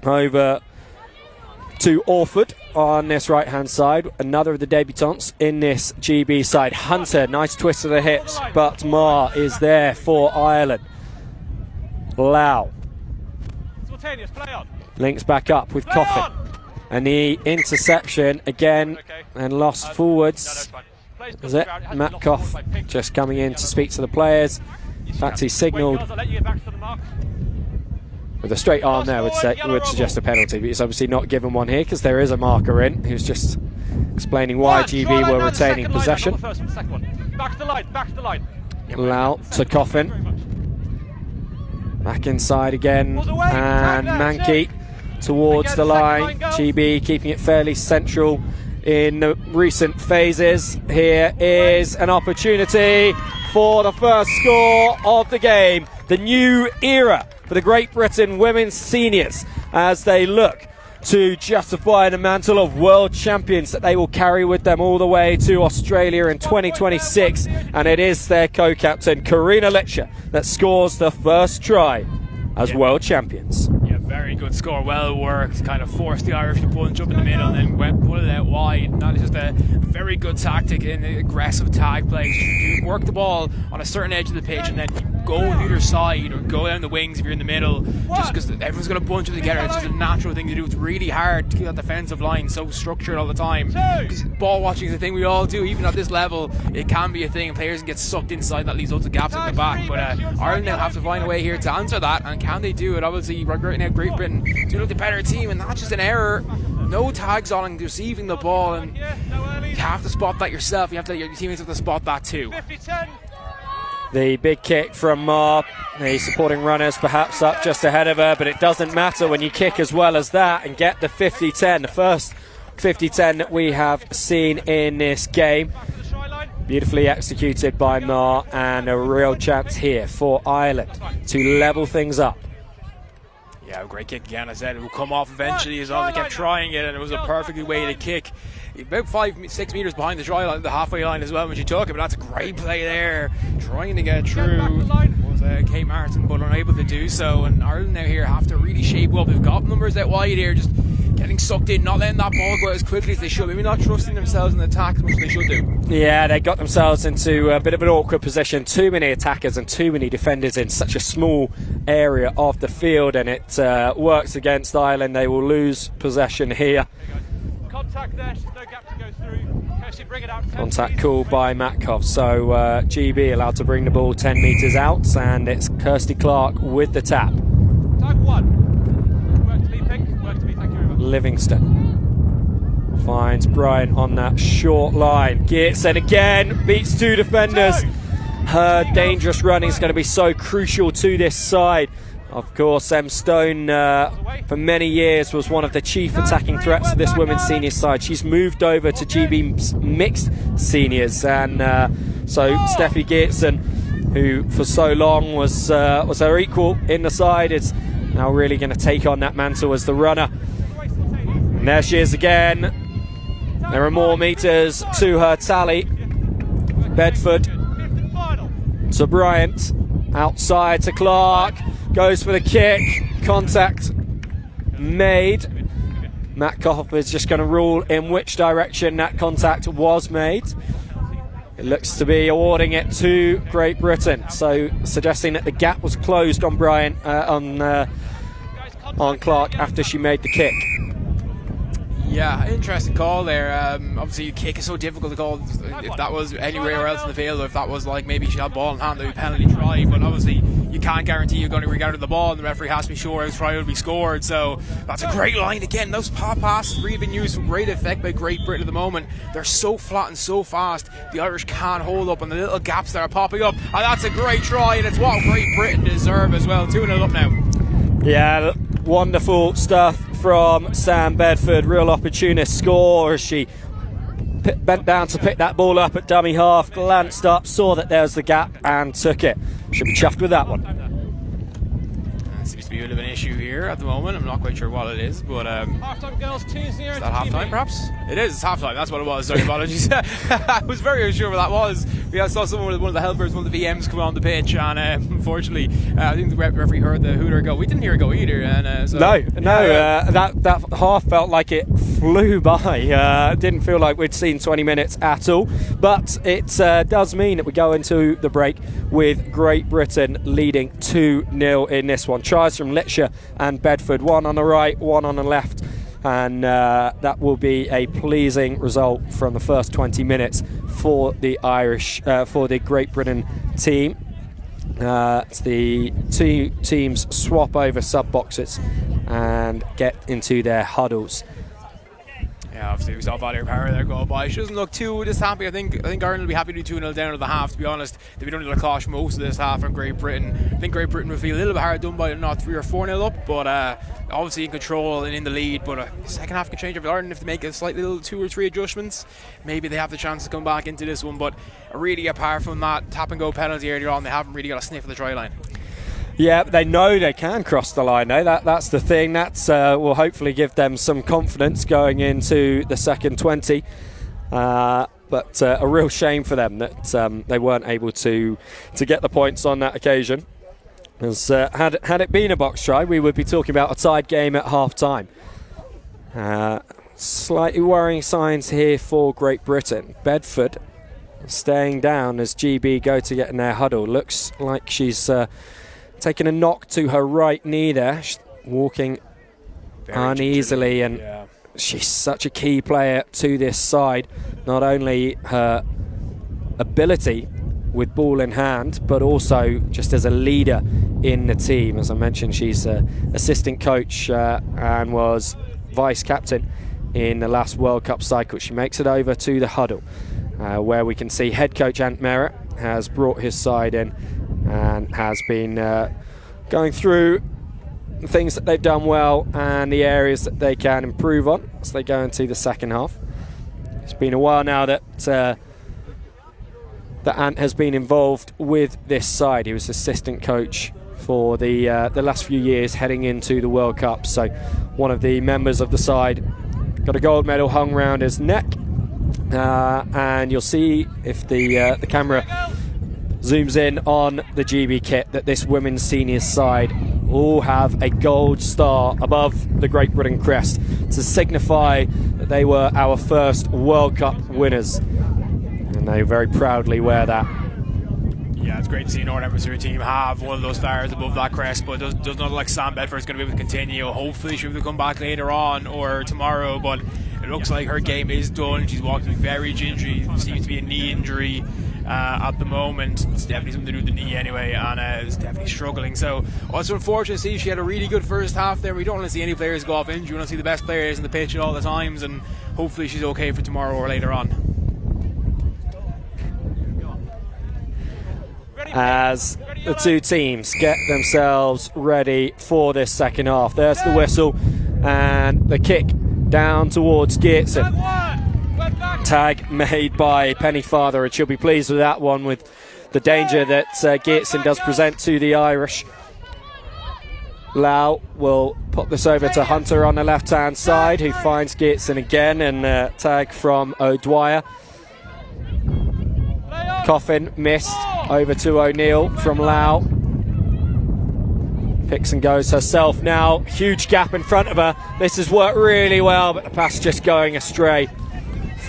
over to Orford on this right hand side, another of the debutants in this GB side. Hunter, nice twist of the hips, but Marr is there for Ireland. Lau links back up with Coffin, and the interception again and lost forwards. Is it Metcalf just coming in to speak to the players? In fact, he signalled with a straight arm there would suggest a penalty, but he's obviously not given one here because there is a marker in who's just explaining why GB were retaining possession. Back to the line. Lau to Coffin. Back inside again, and Mankey towards the line. GB keeping it fairly central in the recent phases. Here is an opportunity for the first score of the game. The new era for the Great Britain women's seniors as they look to justify the mantle of world champions that they will carry with them all the way to Australia in 2026. And it is their co-captain Karina Litcher that scores the first try as world champions. Very good score, well worked, kind of forced the Irish to punch up in the middle and then pull it out wide. And that is just a very good tactic in aggressive tag play. You work the ball on a certain edge of the pitch and then you go on either side or go down the wings if you're in the middle, just because everyone's going to bunch up together. It's just a natural thing to do. It's really hard to keep that defensive line so structured all the time, because ball watching is a thing we all do. Even at this level, it can be a thing, and players can get sucked inside. That leaves loads of gaps at the back, but Ireland now have to find a way here to answer that. And can they do it? Obviously right now Great Britain do look the better team, and that's just an error. No tags on and receiving the ball, and you have to spot that yourself. You have to, your teammates have to spot that too. The big kick from Marr, the supporting runners perhaps up just ahead of her, but it doesn't matter when you kick as well as that and get the 50-10, the first 50-10 that we have seen in this game. Beautifully executed by Marr, and a real chance here for Ireland to level things up. Yeah, great kick again. I said it will come off eventually as well. They kept trying it, and it was a perfectly weighted kick. About 5-6 metres behind the try line, the halfway line as well when she took it, but that's a great play there. Trying to get through was Kate Martin, but unable to do so. And Ireland now here have to really shape up. They've got numbers out wide here, just getting sucked in, not letting that ball go out as quickly as they should. Maybe not trusting themselves in the attack as much as they should do. Yeah, they got themselves into a bit of an awkward position. Too many attackers and too many defenders in such a small area of the field, and it works against Ireland. They will lose possession here. Contact there, there's no gap to go through. Kirsty, bring it out. Contact called by Matkov, so GB allowed to bring the ball 10 metres out, and it's Kirsty Clark with the tap. Tag 1. Work to me, Pink. Work to me, thank you very much. Livingston finds Bryant on that short line. Geertsen again beats 2 defenders. Her dangerous running is going to be so crucial to this side. Of course, Stone for many years was one of the chief attacking threats to this women's senior side. She's moved over to GB's mixed seniors, and so Steffi Geertsen, who for so long was her equal in the side, is now really going to take on that mantle as the runner. And there she is again. There are more meters to her tally. Bedford to Bryant, outside to Clark. Goes for the kick, contact made. Metcalf is just going to rule in which direction that contact was made. It looks to be awarding it to Great Britain, so suggesting that the gap was closed on Bryant, on Clark after she made the kick. Yeah, interesting call there. Obviously, kick is so difficult to call. If that was anywhere else in the field, or if that was like maybe she had ball in hand, that would be penalty try. But obviously, you can't guarantee you're going to regather the ball, and the referee has to be sure his try will be scored. So that's a great line again. Those pop passes really been used with great effect by Great Britain at the moment. They're so flat and so fast. The Irish can't hold up, and the little gaps that are popping up. And that's a great try, and it's what Great Britain deserve as well. 2-0 up now. Yeah, wonderful stuff from Sam Bedford. Real opportunist score as she bent down to pick that ball up at dummy half, glanced up, saw that there was the gap and took it. Should be chuffed with that one. Seems to be a bit of an issue here at the moment. I'm not quite sure what it is, but Half-time, girls, 2-0. is that half-time perhaps? It is, it's half-time, that's what it was. Sorry, apologies. I was very unsure what that was. I saw someone with one of the helpers, one of the VMs come on the pitch, and unfortunately I think the referee heard the hooter go. We didn't hear it go either. And that half felt like it flew by. Didn't feel like we'd seen 20 minutes at all, but it does mean that we go into the break with Great Britain leading 2-0 in this one. Tries from Litcher and Bedford, one on the right, one on the left, and that will be a pleasing result from the first 20 minutes for the Irish, for the Great Britain team. The two teams swap over sub boxes and get into their huddles. Yeah, obviously we saw Valerie Power there go by. She doesn't look too dishappy. I think Ireland will be happy to do 2-0 down at the half, to be honest. They've been under the cloche most of this half from Great Britain. I think Great Britain will feel a little bit hard done by not 3 or 4-0 up, but obviously in control and in the lead. But second half can change for Ireland if they make a slight little 2 or 3 adjustments. Maybe they have the chance to come back into this one, but really apart from that tap and go penalty earlier on, they haven't really got a sniff of the try line. Yeah, they know they can cross the line though. That's the thing. That's will hopefully give them some confidence going into the second 20. But a real shame for them that they weren't able to get the points on that occasion. As had it been a box try, we would be talking about a tied game at half time. Slightly worrying signs here for Great Britain. Bedford staying down as GB go to get in their huddle. Looks like she's taking a knock to her right knee there. She's walking very uneasily, and she's such a key player to this side. Not only her ability with ball in hand, but also just as a leader in the team. As I mentioned, she's assistant coach and was vice captain in the last World Cup cycle. She makes it over to the huddle where we can see head coach Ant Merritt has brought his side in and has been going through the things that they've done well and the areas that they can improve on as they go into the second half. It's been a while now that Ant has been involved with this side. He was assistant coach for the last few years heading into the World Cup. So one of the members of the side got a gold medal hung round his neck, and you'll see if the camera zooms in on the GB kit that this women's seniors side all have a gold star above the Great Britain crest to signify that they were our first World Cup winners, and they very proudly wear that. Yeah, it's great to see Northern Hemisphere team have one of those stars above that crest, but it does not look like Sam Bedford is going to be able to continue. Hopefully she'll be able to come back later on or tomorrow, but it looks like her game is done. She's walking very gingerly. Seems to be a knee injury at the moment. It's definitely something to do with the knee anyway, and is definitely struggling. So also unfortunate to see she had a really good first half there. We don't want to see any players go off injury. We want to see the best players in the pitch at all the times, and hopefully she's okay for tomorrow or later on. As the two teams get themselves ready for this second half. There's the whistle and the kick down towards Geertsen. Tag made by Penny Father, and she'll be pleased with that one, with the danger that Geertsen does present to the Irish. Lau will put this over to Hunter on the left hand side, who finds Geertsen again, and tag from O'Dwyer. Coffin missed, over to O'Neill from Lau. Picks and goes herself now. Huge gap in front of her. This has worked really well, but the pass just going astray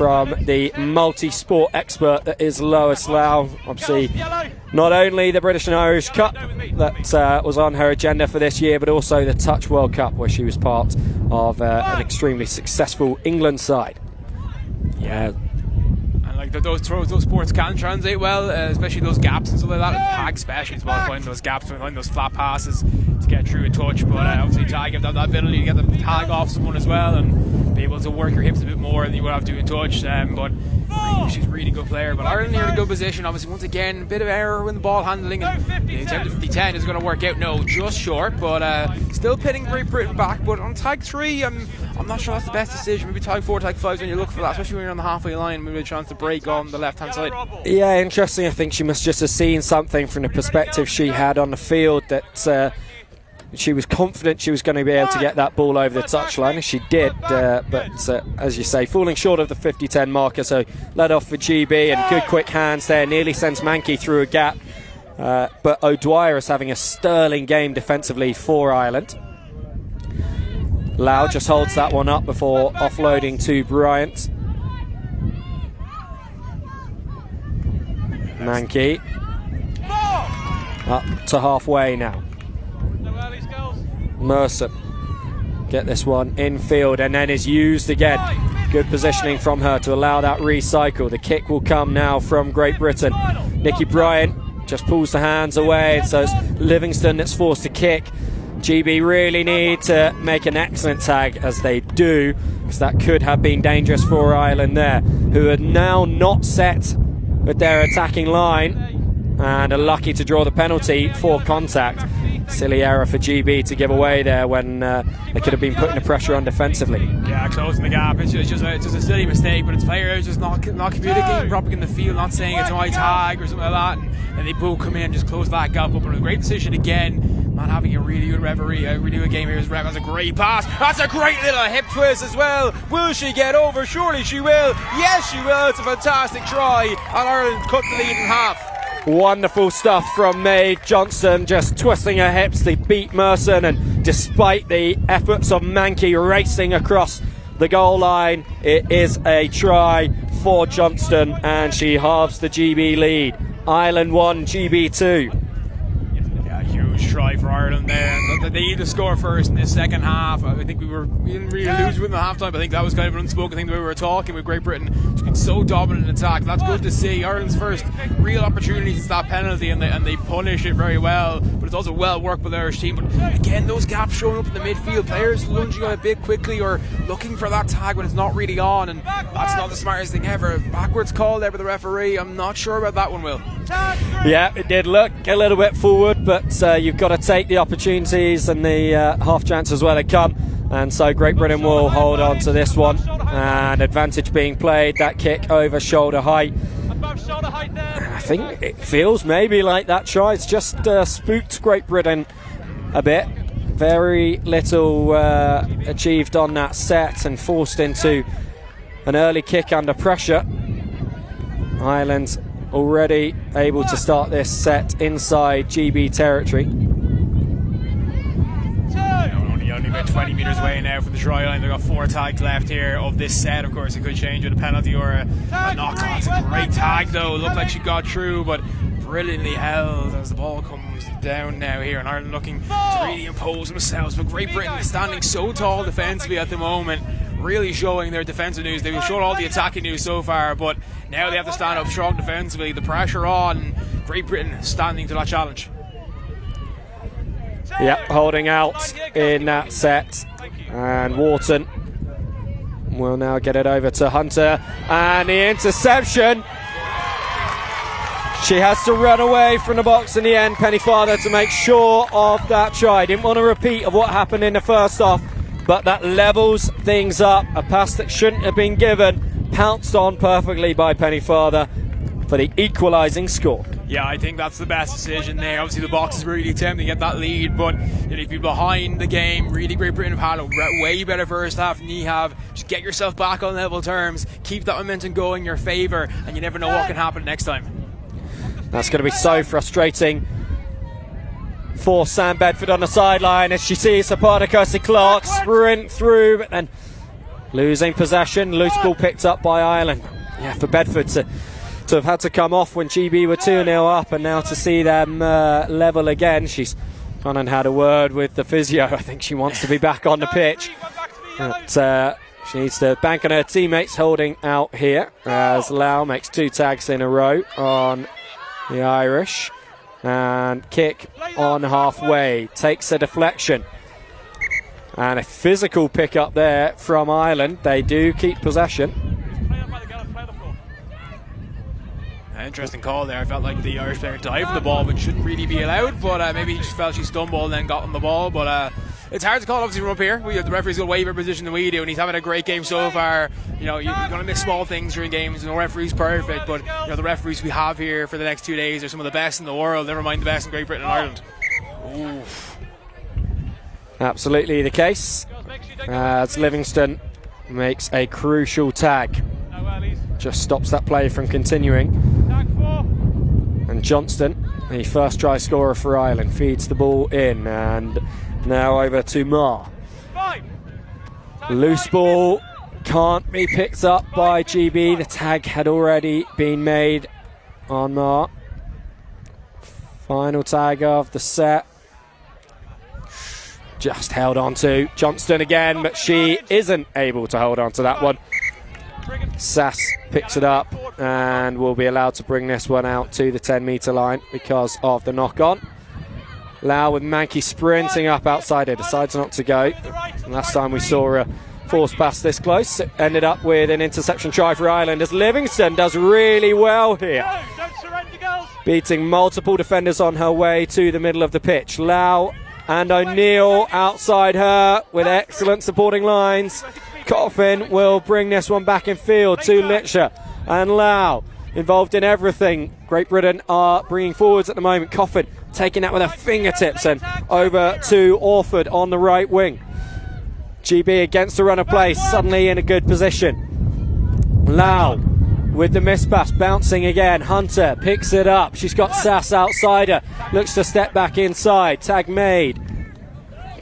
from the multi-sport expert that is Lois Lau. Obviously, not only the British and Irish Cup that was on her agenda for this year, but also the Touch World Cup, where she was part of an extremely successful England side. Yeah. And like those sports can translate well, especially those gaps and stuff like that. Tag especially as well, finding those gaps, finding those flat passes to get through a touch. But obviously tag, you have that ability to get the tag off someone as well and be able to work your hips a bit more than you would have to in touch. But she's a really good player. But Ireland here in a good position. Obviously, once again, a bit of error in the ball handling. And the attempt at 50-10 is going to work out. No, just short, but still pitting Great Britain back. But on tag 3, I'm not sure that's the best decision. Maybe tag 4, tag 5 when you look for that, especially when you're on the halfway line, maybe a chance to break on the left-hand side. Yeah, interesting. I think she must just have seen something from the perspective she had on the field that she was confident she was going to be able to get that ball over the touchline, and she did, but as you say, falling short of the 50-10 marker, so led off for GB, and good quick hands there, nearly sends Mankey through a gap, but O'Dwyer is having a sterling game defensively for Ireland. Lau just holds that one up before offloading to Bryant. Mankey up to halfway now. Mercer get this one infield and then is used again. Good positioning from her to allow that recycle. The kick will come now from Great Britain. Nikki Bryant just pulls the hands away, so it's Livingston that's forced to kick. GB really need to make an excellent tag, as they do, because that could have been dangerous for Ireland there, who are now not set with their attacking line and are lucky to draw the penalty for contact. Silly error for GB to give away there when they could have been putting the pressure on defensively. Yeah, closing the gap. It's just a silly mistake, but it's players just not communicating properly in the field, not saying it's my tag or something like that, and they both come in and just close that gap up. And a great decision again. Not having a really good referee, a really good game here. His ref has a great pass. That's a great little hip twist as well. Will she get over? Surely she will. Yes, she will. It's a fantastic try, and Ireland cut the lead in half. Wonderful stuff from Maeve Johnston, just twisting her hips to beat Merson, and despite the efforts of Mankey racing across the goal line, it is a try for Johnston, and she halves the GB lead. Ireland 1, GB 2. Huge try for Ireland there, and they need to score first in this second half. I think we didn't really lose with them at half time. I think that was kind of an unspoken thing the way we were talking with Great Britain. It's been so dominant in attack. That's good to see. Ireland's first real opportunity since that penalty, and they punish it very well, but it's also well worked by the Irish team. But again, those gaps showing up in the midfield, players lunging on a bit quickly or looking for that tag when it's not really on, and that's not the smartest thing ever. Backwards call there by the referee. I'm not sure about that one, Will. Yeah, it did look a little bit forward, but you've got to take the opportunities and the half chances where they come, and so Great Britain will hold on to this one, and advantage being played. That kick over shoulder height. I think it feels maybe like that try. It's just spooked Great Britain a bit. Very little achieved on that set and forced into an early kick under pressure. Ireland already able to start this set inside GB territory. Only about 20 metres away now from the try line. They've got 4 tags left here of this set. Of course, it could change with a penalty or a knock on. It's a great tag though. It looked like she got through, but brilliantly held as the ball comes down now here, and Ireland looking to really impose themselves. But Great Britain is standing so tall defensively at the moment, really showing their defensive news. They've shown all the attacking news so far, but now they have to stand up strong defensively. The pressure on, Great Britain standing to that challenge. Yep, holding out in that set, and Wharton will now get it over to Hunter, and the interception. She has to run away from the box in the end, Penny Father, to make sure of that try. Didn't want a repeat of what happened in the first half, but that levels things up. A pass that shouldn't have been given, pounced on perfectly by Penny Father for the equalising score. Yeah, I think that's the best decision there. Obviously the box is really tempting to get that lead, but if you're behind the game, really Great Britain have had a way better first half than you have. Just get yourself back on level terms, keep that momentum going in your favour, and you never know what can happen next time. That's going to be so frustrating for Sam Bedford on the sideline as she sees Hipparchus Clark sprint through, and Losing possession, loose ball picked up by Ireland. Yeah, for Bedford to have had to come off when GB were 2-0 up, and now to see them level again. She's gone and had a word with the physio. I think she wants to be back on the pitch. But she needs to bank on her teammates holding out here as Lau makes 2 tags in a row on the Irish. And kick on halfway, takes a deflection. And a physical pick up there from Ireland. They do keep possession. Interesting call there. I felt like the Irish player dived for the ball, which shouldn't really be allowed, but maybe he just felt she stumbled and then got on the ball. But it's hard to call, obviously, from up here. The referee's got a way better position than we do, and he's having a great game so far. You know, you're going to miss small things during games. No referee's perfect, but you know, the referees we have here for the next 2 days are some of the best in the world, never mind the best in Great Britain and Ireland. Oof. Absolutely the case, as Livingston makes a crucial tag. Just stops that play from continuing. And Johnston, the first try scorer for Ireland, feeds the ball in, and now over to Marr. Loose ball can't be picked up by GB. The tag had already been made on Marr. Final tag of the set. Just held on to Johnston again, but she isn't able to hold on to that one. Sass picks it up and will be allowed to bring this one out to the 10-metre line because of the knock-on. Lau with Mankey sprinting up outside her, decides not to go. Last time we saw a force pass this close, it ended up with an interception try for Ireland, as Livingston does really well here, beating multiple defenders on her way to the middle of the pitch. Lau and O'Neill outside her with excellent supporting lines. Coffin will bring this one back in field to Litcher, and Lau involved in everything Great Britain are bringing forwards at the moment. Coffin taking that with her fingertips and over to Orford on the right wing. GB against the run of play, suddenly in a good position. Lau with the miss pass, bouncing again. Hunter picks it up. She's got Sass outside her. Looks to step back inside. Tag made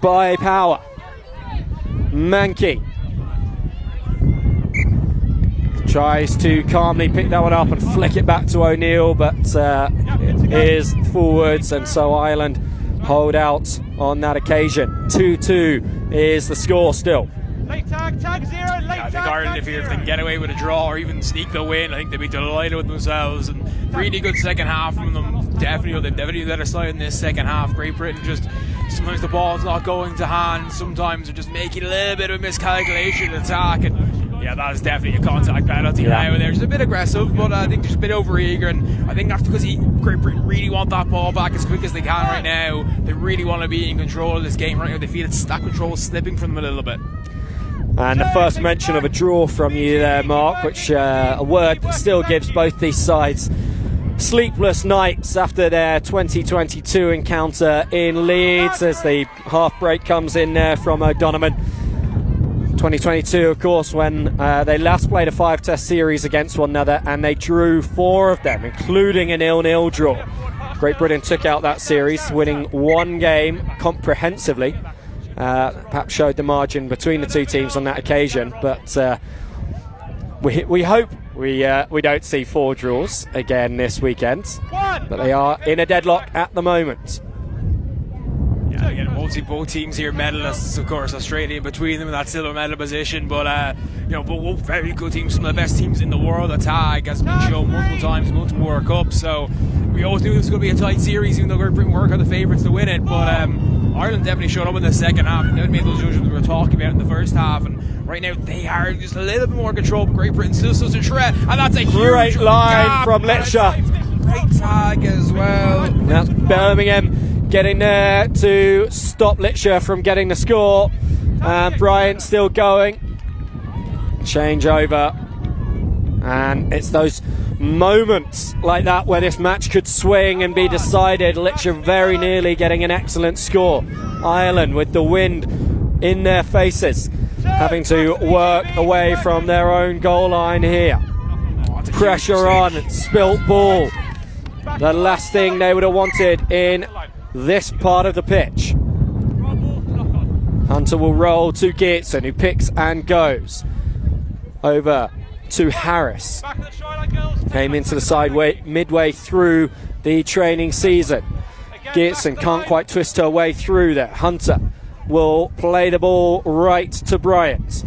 by Power. Mankey tries to calmly pick that one up and flick it back to O'Neill, but it is forwards, and so Ireland hold out on that occasion. 2-2 is the score still. Late tag, tag 0, late I think Ireland, if they can get away with a draw or even sneak the win, I think they'd be delighted with themselves. And really good second half from them. Definitely let us slide in this second half. Great Britain just, sometimes the ball's not going to hand, sometimes they're just making a little bit of a miscalculation in attack, and yeah, that is definitely a contact penalty now. They're just a bit aggressive, but I think just a bit overeager, and I think that's because Great Britain really want that ball back as quick as they can right now. They really want to be in control of this game right now. They feel that control is slipping from them a little bit. And the first mention of a draw from you there, Mark, which a word that still gives both these sides sleepless nights after their 2022 encounter in Leeds, as the half break comes in there from O'Donovan. 2022, of course, when they last played a 5-test series against one another, and they drew 4 of them, including a 0-0 draw. Great Britain took out that series, winning 1 game comprehensively. Perhaps showed the margin between the two teams on that occasion, but we hope we don't see 4 draws again this weekend, but they are in a deadlock at the moment. Yeah, again, both teams here medalists, of course. Australia in between them in that silver medal position, but both very good teams, some of the best teams in the world. The tag has been shown multiple times, multiple World Cups, so we always knew this was going to be a tight series, even though Great Britain were the favourites to win it. But Ireland definitely showed up in the second half. They made those judgments we were talking about in the first half, and right now they are just a little bit more control, but Great Britain still such a threat, and that's a great huge line from Litcher. Great tag as well. That's Birmingham getting there to stop Litcher from getting the score, and Bryant still going. Change over, and it's those moments like that where this match could swing and be decided. Litcher very nearly getting an excellent score. Ireland with the wind in their faces, having to work away from their own goal line here. Pressure on, spilt ball. The last thing they would have wanted in this part of the pitch. Hunter will roll to Geertsen, who picks and goes. over to Harris. Back of the try line, girls. Came into the side midway through the training season. Geertsen can't quite twist her way through there. Hunter will play the ball right to Bryant.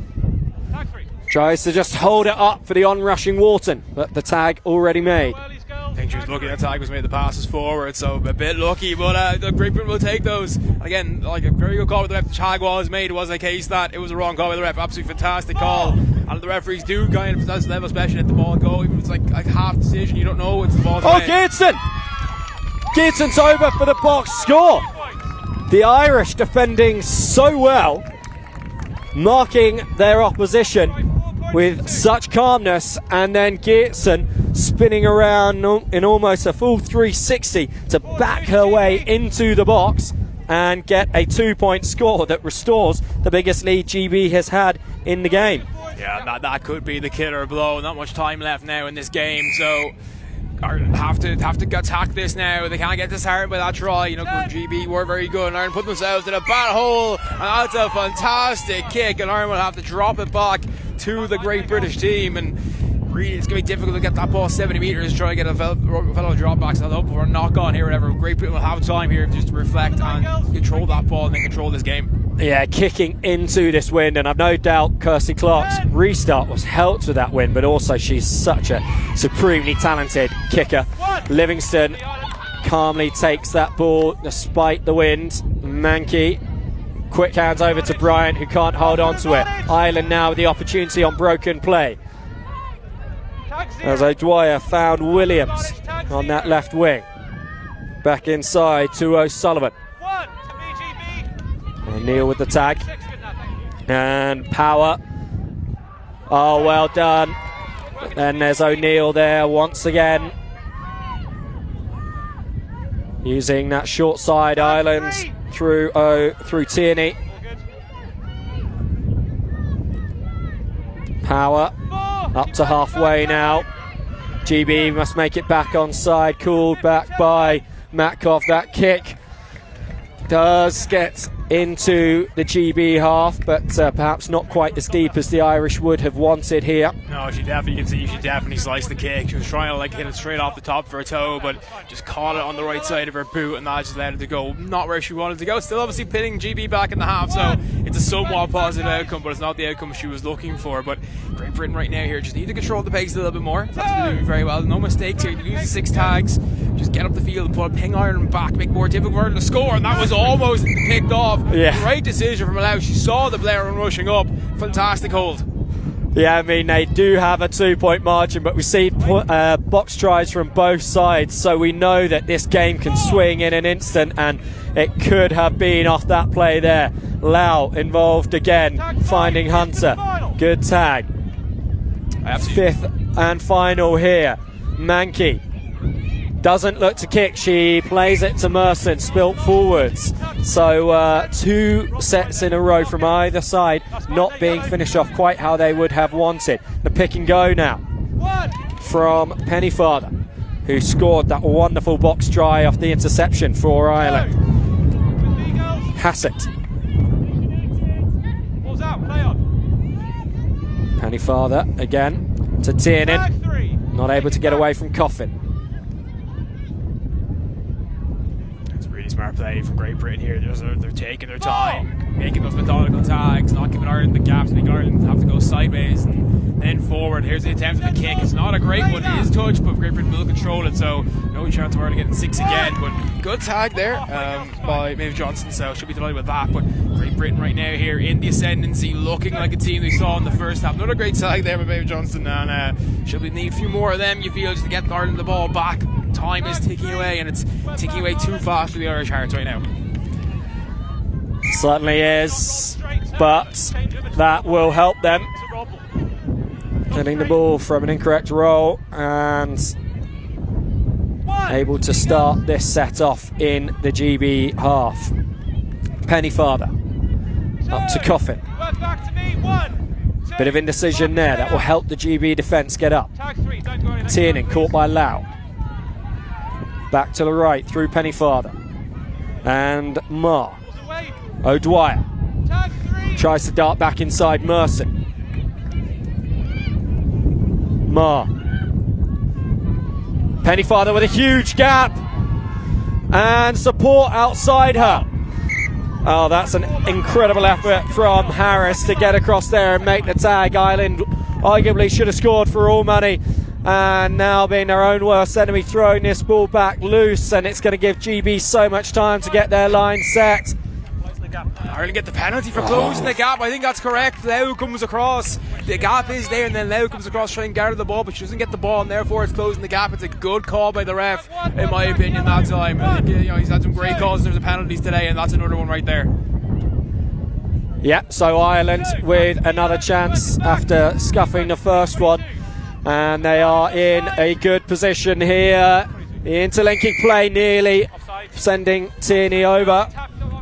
Tries to just hold it up for the onrushing Wharton, but the tag already made. I think she was lucky that tag was made the passes forward, so a bit lucky, but the Great Britain will take those. And again, like a very good call with the ref. The tag was made. It wasn't a case that it was a wrong call with the ref. Absolutely fantastic call. And the referees do kind of that level, especially at the ball go. Even if it's like half decision, you don't know it's the ball. Oh, Geertsen! Geertsen's over for the box score. The Irish defending so well, marking their opposition with such calmness, and then Geertsen spinning around in almost a full 360 to back her way into the box and get a 2-point score that restores the biggest lead GB has had in the game. Yeah, that could be the killer blow. Not much time left now in this game, so Ireland have to attack this now. They can't get disheartened by that try. You know, GB were very good, and Ireland put themselves in a bad hole, and that's a fantastic kick, and Ireland will have to drop it back to the Great British team. And really, it's going to be difficult to get that ball 70 metres, try to get a fellow drop back, so hope for a knock on here or whatever. Great Britain will have time here just to reflect and control that ball and then control this game. Yeah, kicking into this wind, and I've no doubt Kirsty Clark's restart was helped with that wind, but also she's such a supremely talented kicker. Livingston calmly takes that ball despite the wind. Mankey, quick hands over to Bryant, who can't hold on to it. Ireland now with the opportunity on broken play, as O'Dwyer found Williams on that left wing. Back inside to O'Sullivan. O'Neill with the tag, and Power. Oh, well done. And there's O'Neill there once again, using that short side island through Tierney. Power up to halfway now. GB must make it back on side, called back by Matkov. That kick does get into the GB half, but perhaps not quite as deep as the Irish would have wanted here. No, you can see she definitely sliced the kick. She was trying to like hit it straight off the top of her toe, but just caught it on the right side of her boot, and that just let it to go not where she wanted to go. Still obviously pinning GB back in the half, so it's a somewhat positive outcome, but it's not the outcome she was looking for. But Great Britain right now here just need to control the pace a little bit more. That's doing very well. No mistakes here. Lose the 6 tags, just get up the field and put ping Ireland back, make more difficult for her to score, and that was almost picked off. Yeah. Great decision from Allow. She saw the Blair rushing up. Fantastic hold. Yeah, I mean, they do have a 2-point margin, but we see box tries from both sides, so we know that this game can swing in an instant, and it could have been off that play there. Lau involved again, finding Hunter. Good tag. Fifth and final here. Mankey doesn't look to kick, she plays it to Merson, spilt forwards. So 2 sets in a row from either side, not being finished off quite how they would have wanted. The pick and go now from Pennyfather, who scored that wonderful box try off the interception for Ireland. Hassett. Pennyfather again to Tiernan, not able to get away from Coffin. Smart play from Great Britain here. They're taking their time, making those methodical tags, not giving Ireland the gaps, making Ireland have to go sideways and then forward. Here's the attempt at the kick. It's not a great one. It is touched, but Great Britain will control it, so no chance of Ireland getting 6 again. But good tag there by Maeve Johnson, so she'll be delighted with that. But Great Britain right now here in the ascendancy, looking like a team we saw in the first half. Another great tag there by Maeve Johnson, and she'll need a few more of them, you feel, just to get Ireland the ball back. Time is ticking away, and it's ticking away too fast for the Irish Hearts right now. Certainly is, but that will help them. Getting the ball from an incorrect roll and able to start this set off in the GB half. Pennyfather up to Coffin. Bit of indecision there, that will help the GB defence get up. Tiernan caught by Lau. Back to the right through Pennyfather and Marr. O'Dwyer tries to dart back inside Merson. Ma. Penny Father with a huge gap and support outside her. Oh, that's an incredible effort from Harris to get across there and make the tag. Ireland arguably should have scored for all money, and now being their own worst enemy, throwing this ball back loose, and it's going to give GB so much time to get their line set. Ireland get the penalty for closing the gap. I think that's correct. Lau comes across. The gap is there, and then Lau comes across trying to gather the ball, but she doesn't get the ball, and therefore it's closing the gap. It's a good call by the ref, in my opinion, that time. I think, he's had some great calls in terms of penalties today, and that's another one right there. Yeah, so Ireland with another chance after scuffing the first one, and they are in a good position here. The interlinking play nearly sending Tierney over.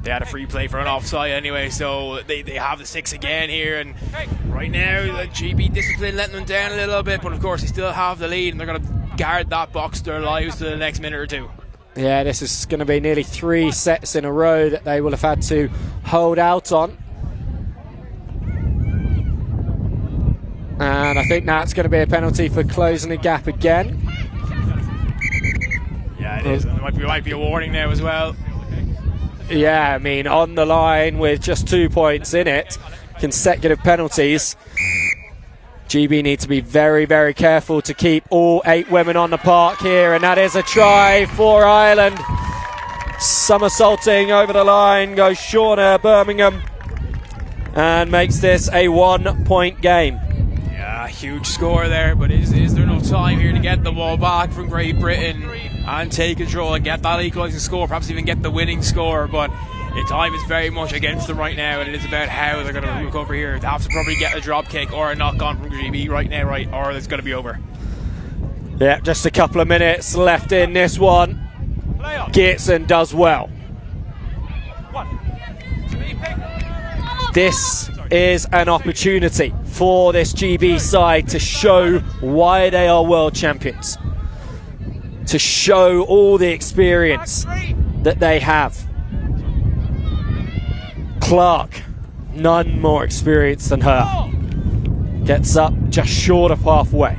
They had a free play for an offside anyway, so they have the 6 again here, and right now the GB discipline letting them down a little bit, but of course they still have the lead, and they're going to guard that box their lives to the next minute or two. Yeah, this is going to be nearly 3 sets in a row that they will have had to hold out on. And I think that's going to be a penalty for closing the gap again. Yeah, it is. And there might be a warning now as well. Yeah, I mean, on the line with just 2 points in it, consecutive penalties. GB need to be very, very careful to keep all 8 women on the park here, and that is a try for Ireland. Somersaulting over the line goes Shauna Birmingham and makes this a 1-point game. Yeah, huge score there, but is there enough time here to get the ball back from Great Britain and take control and get that equalising score, perhaps even get the winning score? But the time is very much against them right now, and it is about how they're going to recover here. They have to probably get a drop kick or a knock on from GB right now, right, or it's going to be over. Yeah, just a couple of minutes left in this one. Geertsen does well. This is an opportunity for this GB side to show why they are world champions, to show all the experience that they have. Clark, none more experience than her, gets up just short of halfway.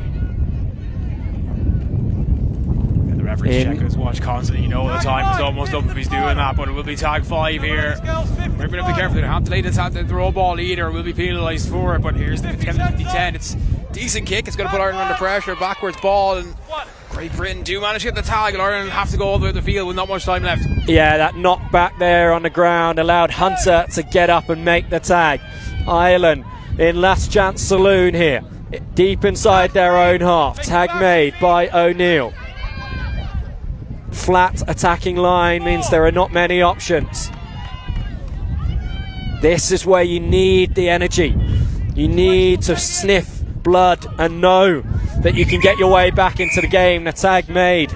Referee checking his watch constantly. You know the time is almost up if he's doing that, but it will be tag 5 here. We're going to be careful. They don't have to lay the throw ball either. We'll be penalised for it, but here's the 50-10. It's a decent kick. It's going to put Ireland under pressure. Backwards ball, and Great Britain do manage to get the tag, and Ireland have to go all the way to the field with not much time left. Yeah, that knock back there on the ground allowed Hunter to get up and make the tag. Ireland in last chance saloon here, deep inside their own half. Tag made by O'Neill. Flat attacking line means there are not many options. This is where you need the energy. You need to sniff blood and know that you can get your way back into the game. The tag made.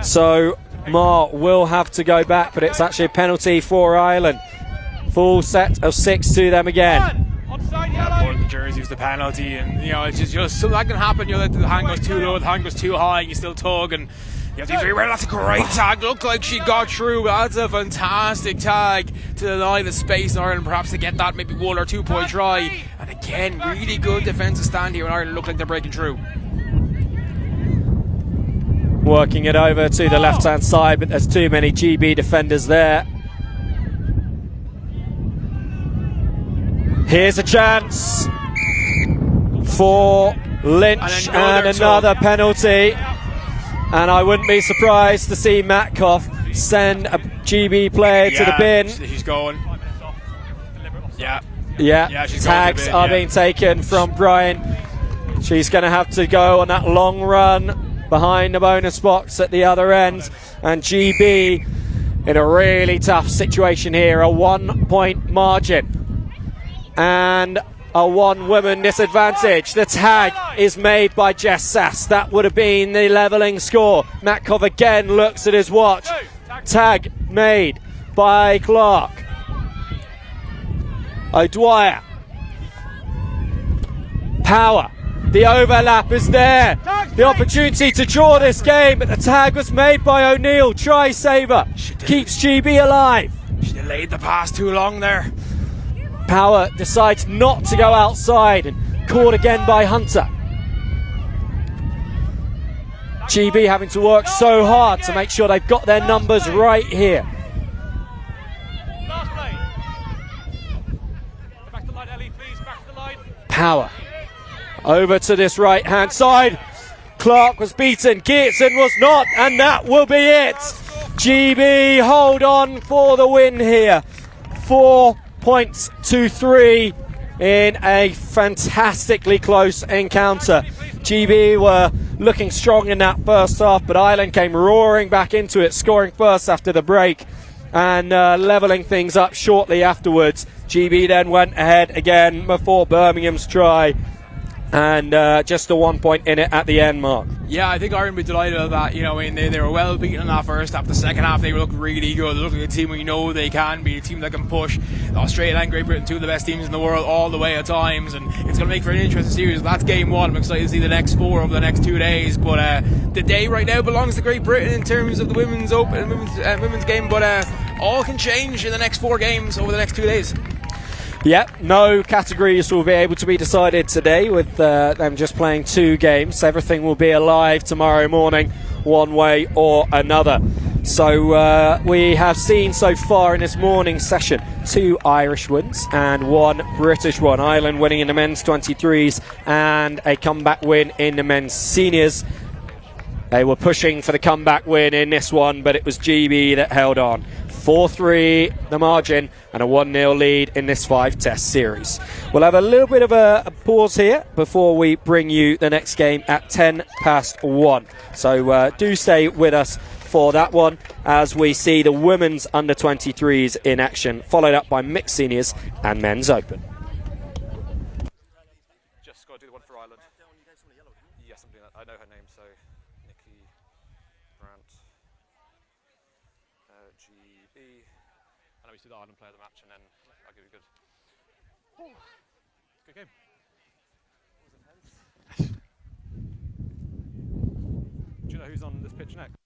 So Ma will have to go back, but it's actually a penalty for Ireland. Full set of 6 to them again. Yeah, the jersey was the penalty, and it's just so that can happen. The hand goes too low, the hand goes too high, and you still tug, and you have to be very aware. That's a great tag. Looked like she got through. That's a fantastic tag to deny the space in Ireland, perhaps to get that maybe 1 or 2 point try. And again, really good defensive stand here, and Ireland look like they're breaking through. Working it over to the left-hand side, but there's too many GB defenders there. Here's a chance for Lynch, and another penalty. And I wouldn't be surprised to see Matkoff send a GB player to the bin. She's going. Yeah, tags are being taken from Brian. She's going to have to go on that long run behind the bonus box at the other end. And GB in a really tough situation here, a 1 point margin and a 1 woman disadvantage. The tag is made by Jess Sass. That would have been the levelling score. Matkov again looks at his watch. Tag made by Clark. O'Dwyer. Power. The overlap is there. The opportunity to draw this game, but the tag was made by O'Neill. Try saver. Keeps GB alive. She delayed the pass too long there. Power decides not to go outside and caught again by Hunter. GB having to work so hard to make sure they've got their numbers right here. Last play. Back to the line, Ellie, please. Back to the line. Power. Over to this right-hand side. Clark was beaten, Geertsen was not, and that will be it. GB hold on for the win here. 4 points to 3 in a fantastically close encounter. GB were looking strong in that first half, but Ireland came roaring back into it, scoring first after the break and levelling things up shortly afterwards. GB then went ahead again before Birmingham's try, and just a 1 point in it at the end, Mark. Yeah, I think Ireland would be delighted with that. You know, I mean, they were well beaten in that first half. The second half, they looked really good. They look like a team we know they can be, a team that can push. Australia and Great Britain, two of the best teams in the world, all the way at times, and it's going to make for an interesting series. That's game one. I'm excited to see the next 4 over the next 2 days. But the day right now belongs to Great Britain in terms of the women's open, women's game. But all can change in the next 4 games over the next 2 days. Yep, no categories will be able to be decided today with them just playing 2 games. Everything will be alive tomorrow morning, one way or another. So we have seen so far in this morning session 2 Irish wins and 1 British one. Ireland winning in the men's 23s and a comeback win in the men's seniors. They were pushing for the comeback win in this one, but it was GB that held on. 4-3 the margin and a 1-0 lead in this 5-test series. We'll have a little bit of a pause here before we bring you the next game at 1:10. So do stay with us for that one as we see the women's under-23s in action, followed up by mixed seniors and men's open. Just got to do the one for Ireland. Yes, I'm doing that. I know her name, so Nikki Grant. GB. I know we do the Ireland player of the match, and then I'll give you a good. Ooh, good game. Do you know who's on this pitch next?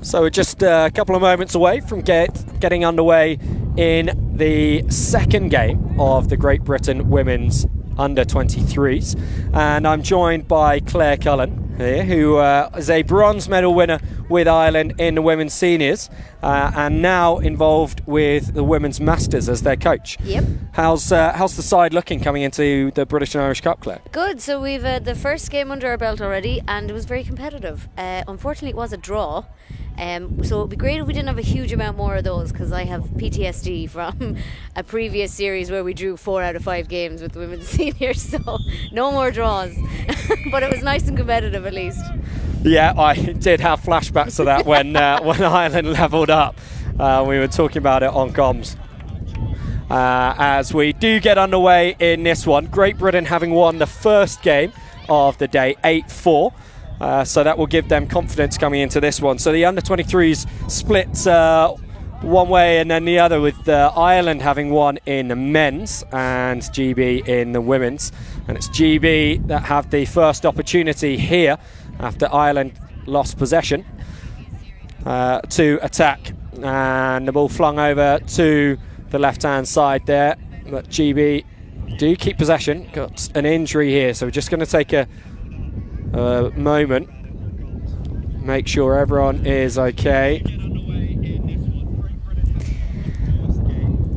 So we're just a couple of moments away from getting underway in the second game of the Great Britain Women's Under-23s. And I'm joined by Claire Cullen here, who is a bronze medal winner with Ireland in the women's seniors and now involved with the women's masters as their coach. Yep. How's the side looking coming into the British and Irish Cup, Claire? Good. So we've the first game under our belt already, and it was very competitive. Unfortunately, it was a draw. So it would be great if we didn't have a huge amount more of those, because I have PTSD from a previous series where we drew 4 out of 5 games with the women's seniors, so no more draws. But it was nice and competitive at least. Yeah, I did have flashbacks to that when Ireland levelled up. We were talking about it on comms. As we do get underway in this one, Great Britain having won the first game of the day 8-4. So that will give them confidence coming into this one. So the under-23s split one way and then the other, with Ireland having won in the men's and GB in the women's. And it's GB that have the first opportunity here after Ireland lost possession to attack. And the ball flung over to the left-hand side there. But GB do keep possession. Got an injury here, so we're just going to take a moment, make sure everyone is okay.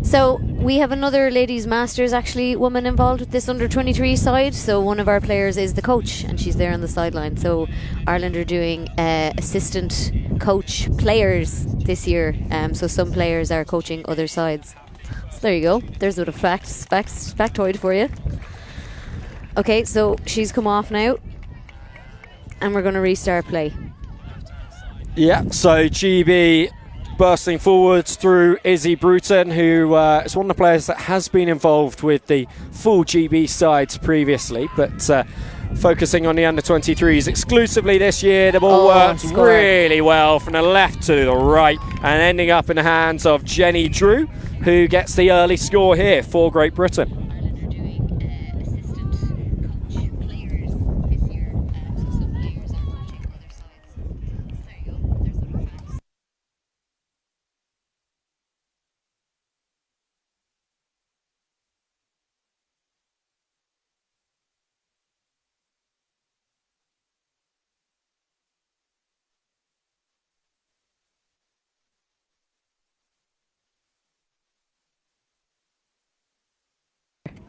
So we have another ladies masters actually woman involved with this under-23 side. So one of our players is the coach, and she's there on the sideline. So Ireland are doing assistant coach players this year. So some players are coaching other sides. So there you go. There's a bit of factoid for you. Okay, so she's come off now, and we're going to restart play. Yeah, so GB bursting forwards through Izzy Bruton, who is one of the players that has been involved with the full GB sides previously, but focusing on the under-23s exclusively this year. The ball worked really well from the left to the right and ending up in the hands of Jenny Drew, who gets the early score here for Great Britain.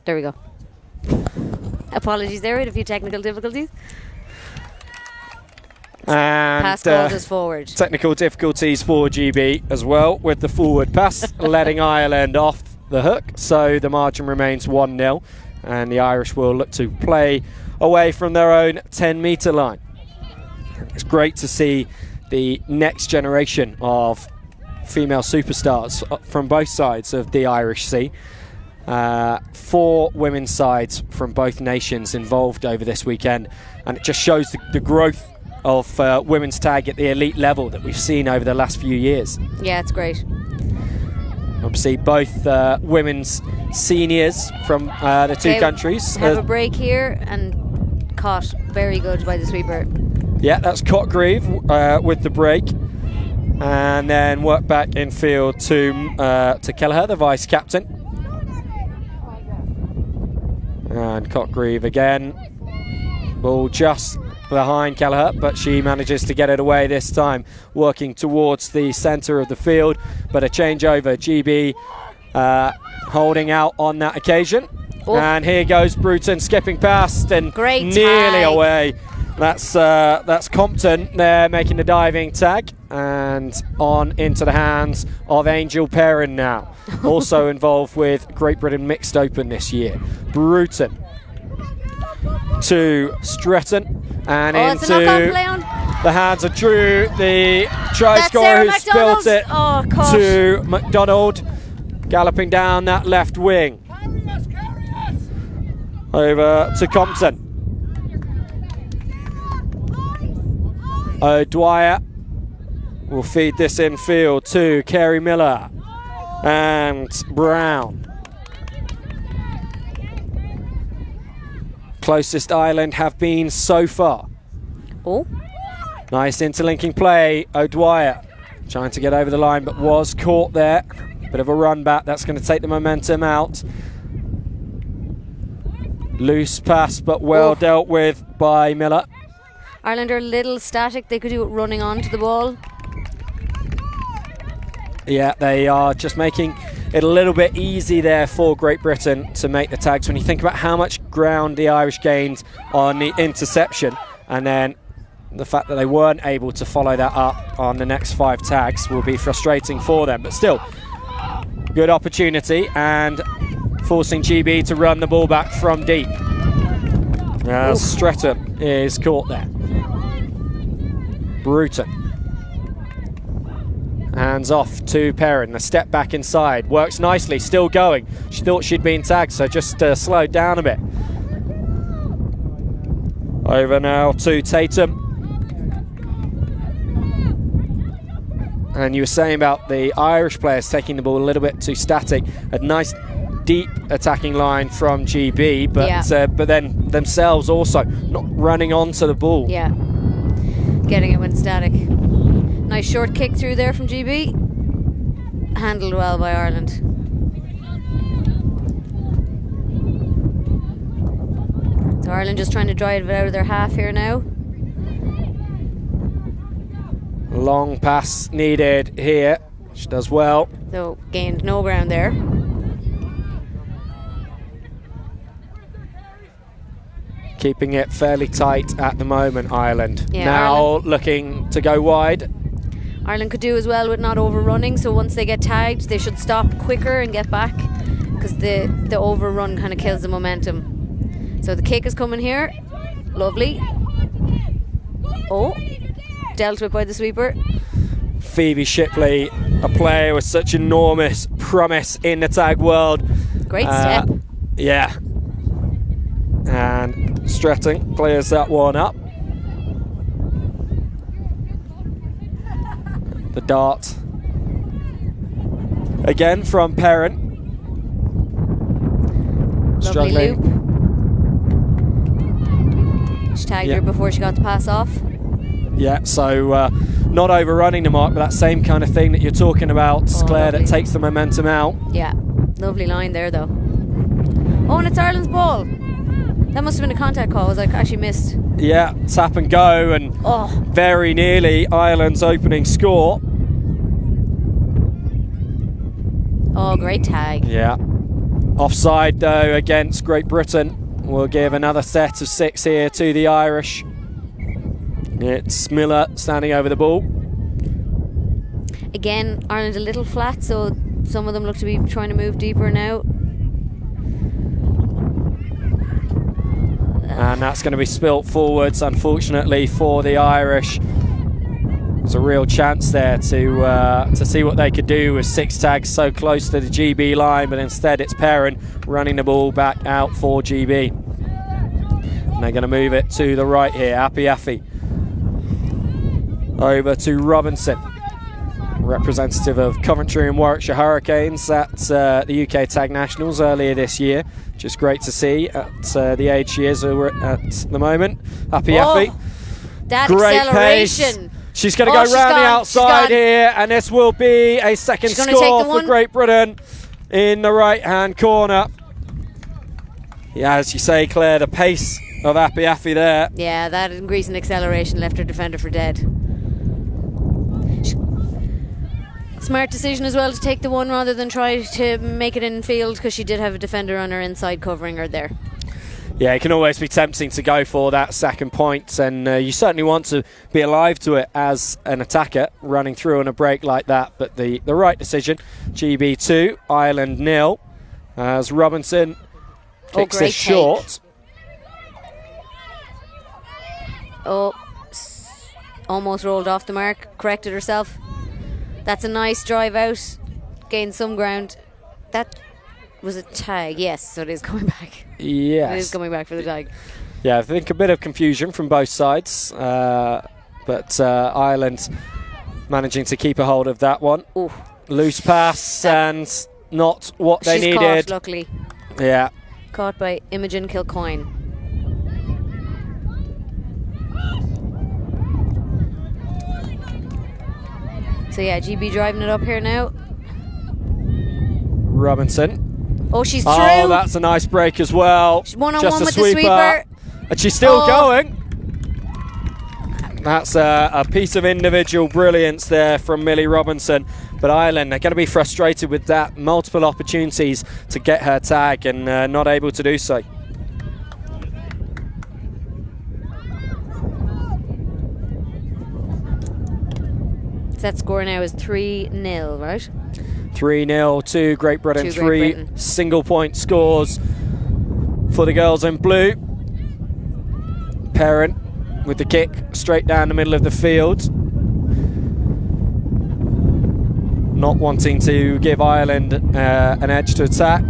There we go. Apologies there, we had a few technical difficulties. And pass called us forward. Technical difficulties for GB as well with the forward pass, letting Ireland off the hook. So the margin remains 1-0, and the Irish will look to play away from their own 10-metre line. It's great to see the next generation of female superstars from both sides of the Irish Sea. 4 women's sides from both nations involved over this weekend, and it just shows the growth of women's tag at the elite level that we've seen over the last few years. Yeah, it's great. Obviously both women's seniors from the two countries. Have a break here, and caught very good by the sweeper. Yeah, that's Cotgrave with the break, and then work back in field to Kelleher, the vice captain. And Cotgrave again, ball just behind Kelleher, but she manages to get it away this time, working towards the centre of the field. But a changeover, GB holding out on that occasion. Oh. And here goes Bruton skipping past and great nearly tag. Away. That's Compton there making the diving tag, and on into the hands of Angel Perrin now, also involved with Great Britain Mixed Open this year. Bruton to Stretton and into the hands of Drew, the try scorer who spilt it to McDonald, galloping down that left wing. Over to Compton. O'Dwyer will feed this in field to Kerry Miller and Brown. Closest Ireland have been so far. Oh. Nice interlinking play. O'Dwyer Trying to get over the line, but was caught there. Bit of a run back. That's going to take the momentum out. Loose pass, but well dealt with by Miller. Ireland are a little static. They could do it running onto the ball. Yeah, they are just making it a little bit easy there for Great Britain to make the tags. When you think about how much ground the Irish gained on the interception, and then the fact that they weren't able to follow that up on the next 5 tags will be frustrating for them. But still, good opportunity, and forcing GB to run the ball back from deep. As Stretton is caught there. Bruton. Hands off to Perrin. The step back inside. Works nicely, still going. She thought she'd been tagged, so just slowed down a bit. Over now to Tatum. And you were saying about the Irish players taking the ball a little bit too static. A nice deep attacking line from GB, but then themselves also not running onto the ball. Yeah, getting it when static. Nice short kick through there from GB. Handled well by Ireland. So Ireland just trying to drive it out of their half here now. Long pass needed here. She does well. So gained no ground there. Keeping it fairly tight at the moment, Ireland. Yeah, now Ireland looking to go wide. Ireland could do as well with not overrunning, so once they get tagged they should stop quicker and get back, because the overrun kind of kills the momentum. So the kick is coming here. Lovely. Oh, dealt with by the sweeper. Phoebe Shipley, a player with such enormous promise in the tag world. Great step. Yeah. And Stretton clears that one up. The dart again from Perrin. Lovely loop. She tagged her before she got the pass off. Yeah, so not overrunning the mark, but that same kind of thing that you're talking about, Claire, lovely. that takes the momentum out. Yeah, lovely line there though. Oh, and it's Ireland's ball. That must have been a contact call, I actually missed. Yeah, tap and go, and very nearly Ireland's opening score. Oh, great tag. Yeah. Offside though against Great Britain. We'll give another set of 6 here to the Irish. It's Miller standing over the ball. Again, Ireland a little flat, so some of them look to be trying to move deeper now. And that's going to be spilt forwards, unfortunately, for the Irish. There's a real chance there to see what they could do with 6 tags so close to the GB line, but instead it's Perrin running the ball back out for GB. And they're going to move it to the right here. Apiafi over to Robinson, representative of Coventry and Warwickshire Hurricanes at the UK Tag Nationals earlier this year. Just great to see at the age she is at the moment. Apiafi. That great acceleration. Pace. She's going to go round the outside here, and this will be a second score for Great Britain in the right-hand corner. Yeah, as you say, Claire, the pace of Apiafi there. Yeah, that increase in acceleration left her defender for dead. Smart decision as well to take the one rather than try to make it in field, because she did have a defender on her inside covering her there. Yeah, it can always be tempting to go for that second point, and you certainly want to be alive to it as an attacker running through on a break like that. But the right decision. GB 2, Ireland 0, as Robinson kicks this short. Oh, almost rolled off the mark, corrected herself. That's a nice drive out, gained some ground. That was a tag, yes, so it is coming back. Yes. It is coming back for the tag. Yeah, I think a bit of confusion from both sides, but Ireland managing to keep a hold of that one. Ooh. Loose pass and not what they needed. Caught, luckily. Yeah. Caught by Imogen Kilcoyne. So yeah, GB driving it up here now. Robinson. Oh, she's through. Oh, that's a nice break as well. One-on-one Just a with the sweeper. And she's still Oh. going. That's a piece of individual brilliance there from Millie Robinson. But Ireland are going to be frustrated with that. Multiple opportunities to get her tag and not able to do so. That score now is 3-0, right? 3-0 to Great Britain. To Great Three Britain. single point scores for the girls in blue. Perrin with the kick straight down the middle of the field. Not wanting to give Ireland an edge to attack.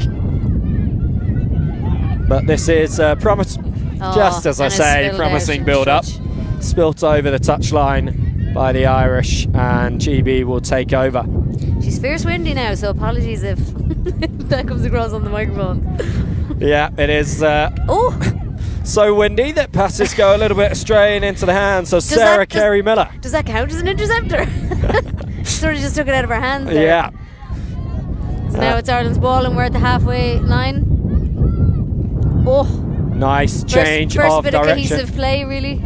But this is just as I say, promising build-up. Spilt over the touchline by the Irish, and GB will take over. She's fierce windy now, so apologies if that comes across on the microphone. Yeah, it is so windy that passes go a little bit astray and into the hands of Sarah Carey Miller. Does that count as an interceptor? Sort of just took it out of her hands there. Yeah. So now it's Ireland's ball and we're at the halfway line. Oh, Nice change first of bit direction. of cohesive play, really.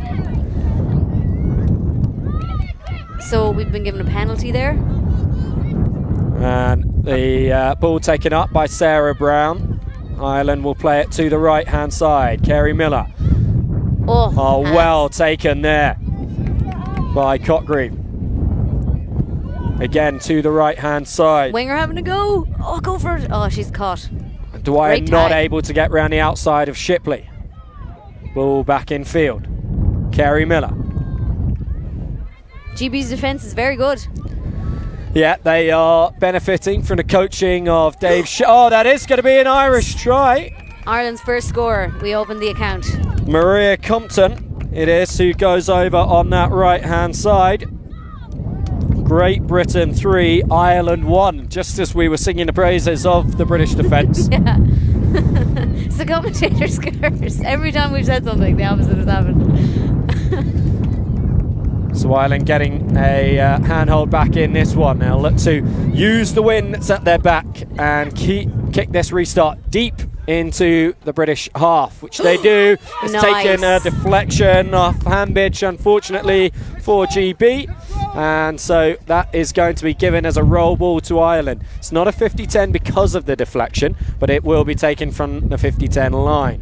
So we've been given a penalty there. And the ball taken up by Sarah Brown. Ireland will play it to the right-hand side. Carey Miller. Oh, well taken there by Cotgreve. Again to the right-hand side. Winger having a go. Oh, go for it. Oh, she's caught. Dwyer Great not tag. able to get round the outside of Shipley. Ball back in field. Carey Miller. GB's defence is very good. Yeah, they are benefiting from the coaching of Dave Oh, that is going to be an Irish try. Ireland's first score. We opened the account. Maria Compton, it is, who goes over on that right-hand side. Great Britain 3, Ireland 1, just as we were singing the praises of the British defence. Yeah. It's the commentator's curse. Every time we've said something, the opposite has happened. So Ireland getting a handhold back in this one. They'll look to use the wind that's at their back and kick this restart deep into the British half, which they do. It's Nice. taken a deflection off Hambidge, unfortunately, for GB. And so that is going to be given as a roll ball to Ireland. It's not a 50-10 because of the deflection, but it will be taken from the 50-10 line.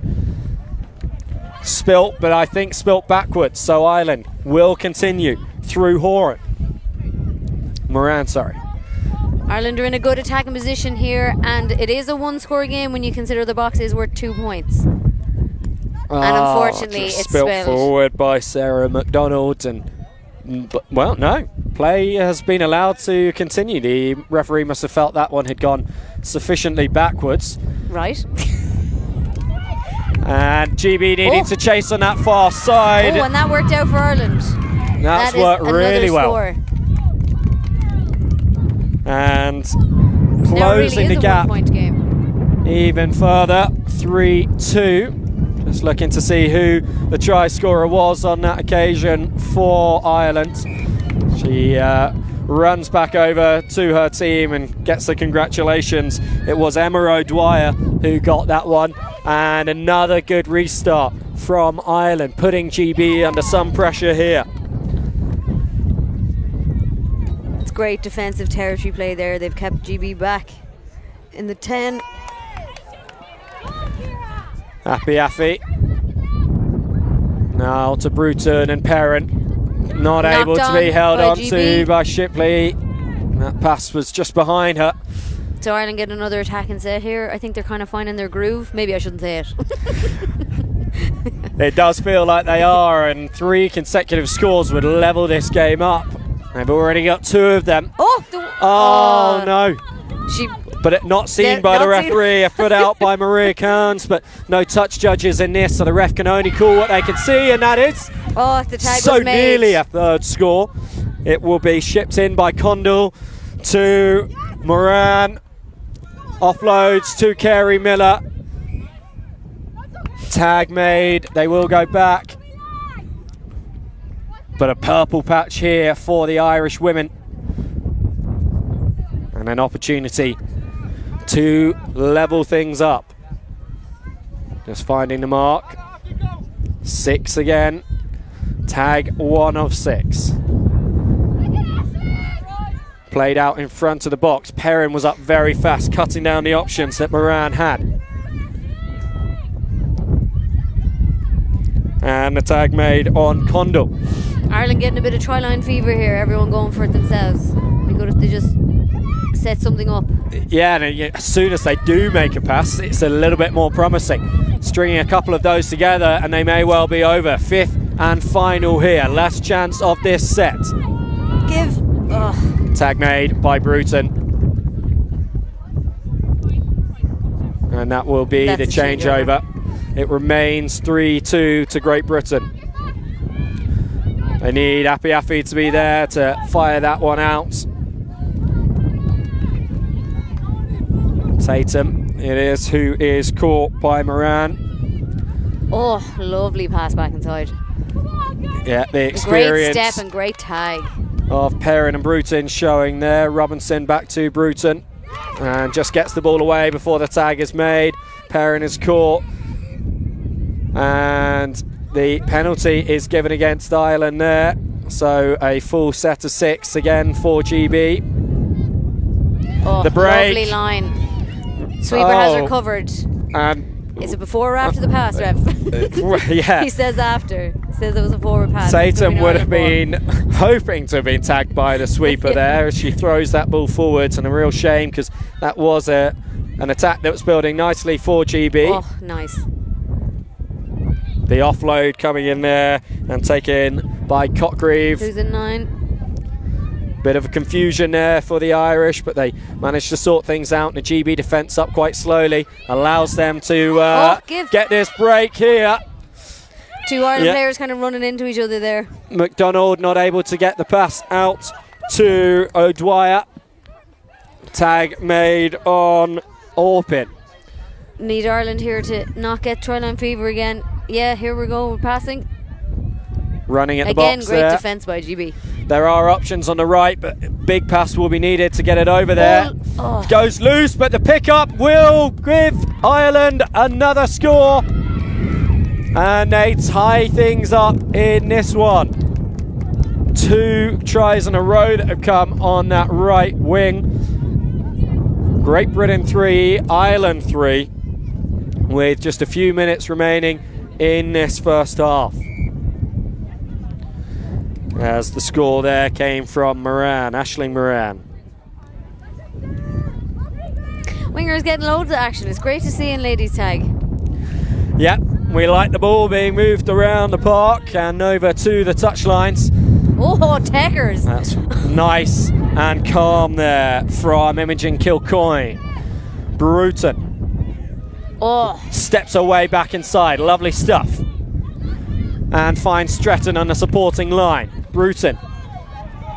Spilt, but I think spilt backwards, so Ireland will continue through Horan. Moran, sorry. Ireland are in a good attacking position here, and it is a one-score game when you consider the box is worth 2 points. And unfortunately, just it's spilt spilled. forward by Sarah McDonald, but well, no, play has been allowed to continue. The referee must have felt that one had gone sufficiently backwards. Right. And GB needing to chase on that far side. Oh, and that worked out for Ireland. That's That is worked really another well. score. And Now it really closing is the a gap one-point game. even further, 3-2. Just looking to see who the try scorer was on that occasion for Ireland. She runs back over to her team and gets the congratulations. It was Emma O'Dwyer who got that one. And another good restart from Ireland, putting GB under some pressure here. It's great defensive territory play there. They've kept GB back in the 10. Happy. Now to Bruton and Perrin. Not Knocked able to on be held by on to GB. by Shipley. That pass was just behind her. So Ireland get another attacking set here. I think they're kind of finding their groove. Maybe I shouldn't say it. It does feel like they are, and 3 consecutive scores would level this game up. They've already got 2 of them. Oh, No. She. But it not seen Yeah, by the not seen. referee, a foot out by Maria Kearns, but no touch judges in this, so the ref can only call what they can see, and that is Oh, the tag so was made. nearly a third score. It will be shipped in by Condell to Moran. Offloads to Carey Miller. Tag made. They will go back. But a purple patch here for the Irish women. and an opportunity to level things up. Just finding the mark. 6 again. Tag 1 of 6. Played out in front of the box. Perrin was up very fast, cutting down the options that Moran had. And the tag made on Condell. Ireland getting a bit of try-line fever here. Everyone going for it themselves. It'd be good if they just set something up. Yeah, and as soon as they do make a pass, it's a little bit more promising. Stringing a couple of those together and they may well be over. 5th and final here. Last chance of this set. Give. Tag made by Bruton. And that will be the changeover. It remains 3-2 to Great Britain. They need Apiafi to be there to fire that one out. Tatum, it is, who is caught by Moran. Oh, lovely pass back inside. Yeah, the experience. Great step and great tag Of Perrin and Bruton showing there. Robinson back to Bruton and just gets the ball away before the tag is made. Perrin is caught and the penalty is given against Ireland there. So a full set of 6 again for GB. Oh, the break. Lovely line. Sweeper has recovered. And is it before or after the pass, ref? Yeah. He says after. He says it was a forward pass. Tatum would have been hoping to have been tagged by the sweeper there as she throws that ball forwards, and a real shame because that was an attack that was building nicely for GB. Oh, nice. The offload coming in there and taken by Cotgreave. Who's in 9? Bit of a confusion there for the Irish, but they managed to sort things out. The GB defence up quite slowly, allows them to get this break here. 2 Ireland players kind of running into each other there. McDonald not able to get the pass out to O'Dwyer. Tag made on Orpin. Need Ireland here to not get try-line fever again. Yeah, here we go, we're passing. Running at the again, box great there. defence by GB. There are options on the right, but big pass will be needed to get it over there. Goes loose, but the pickup will give Ireland another score. And they tie things up in this one. 2 tries in a row that have come on that right wing. Great Britain 3, Ireland 3, with just a few minutes remaining in this first half. As the score there came from Moran, Aisling Moran. Wingers getting loads of action. It's great to see in ladies tag. Yep, we like the ball being moved around the park and over to the touchlines. Oh, techers. That's nice and calm there from Imogen Kilcoyne. Bruton. Oh. Steps away back inside. Lovely stuff. And finds Stretton on the supporting line. Bruton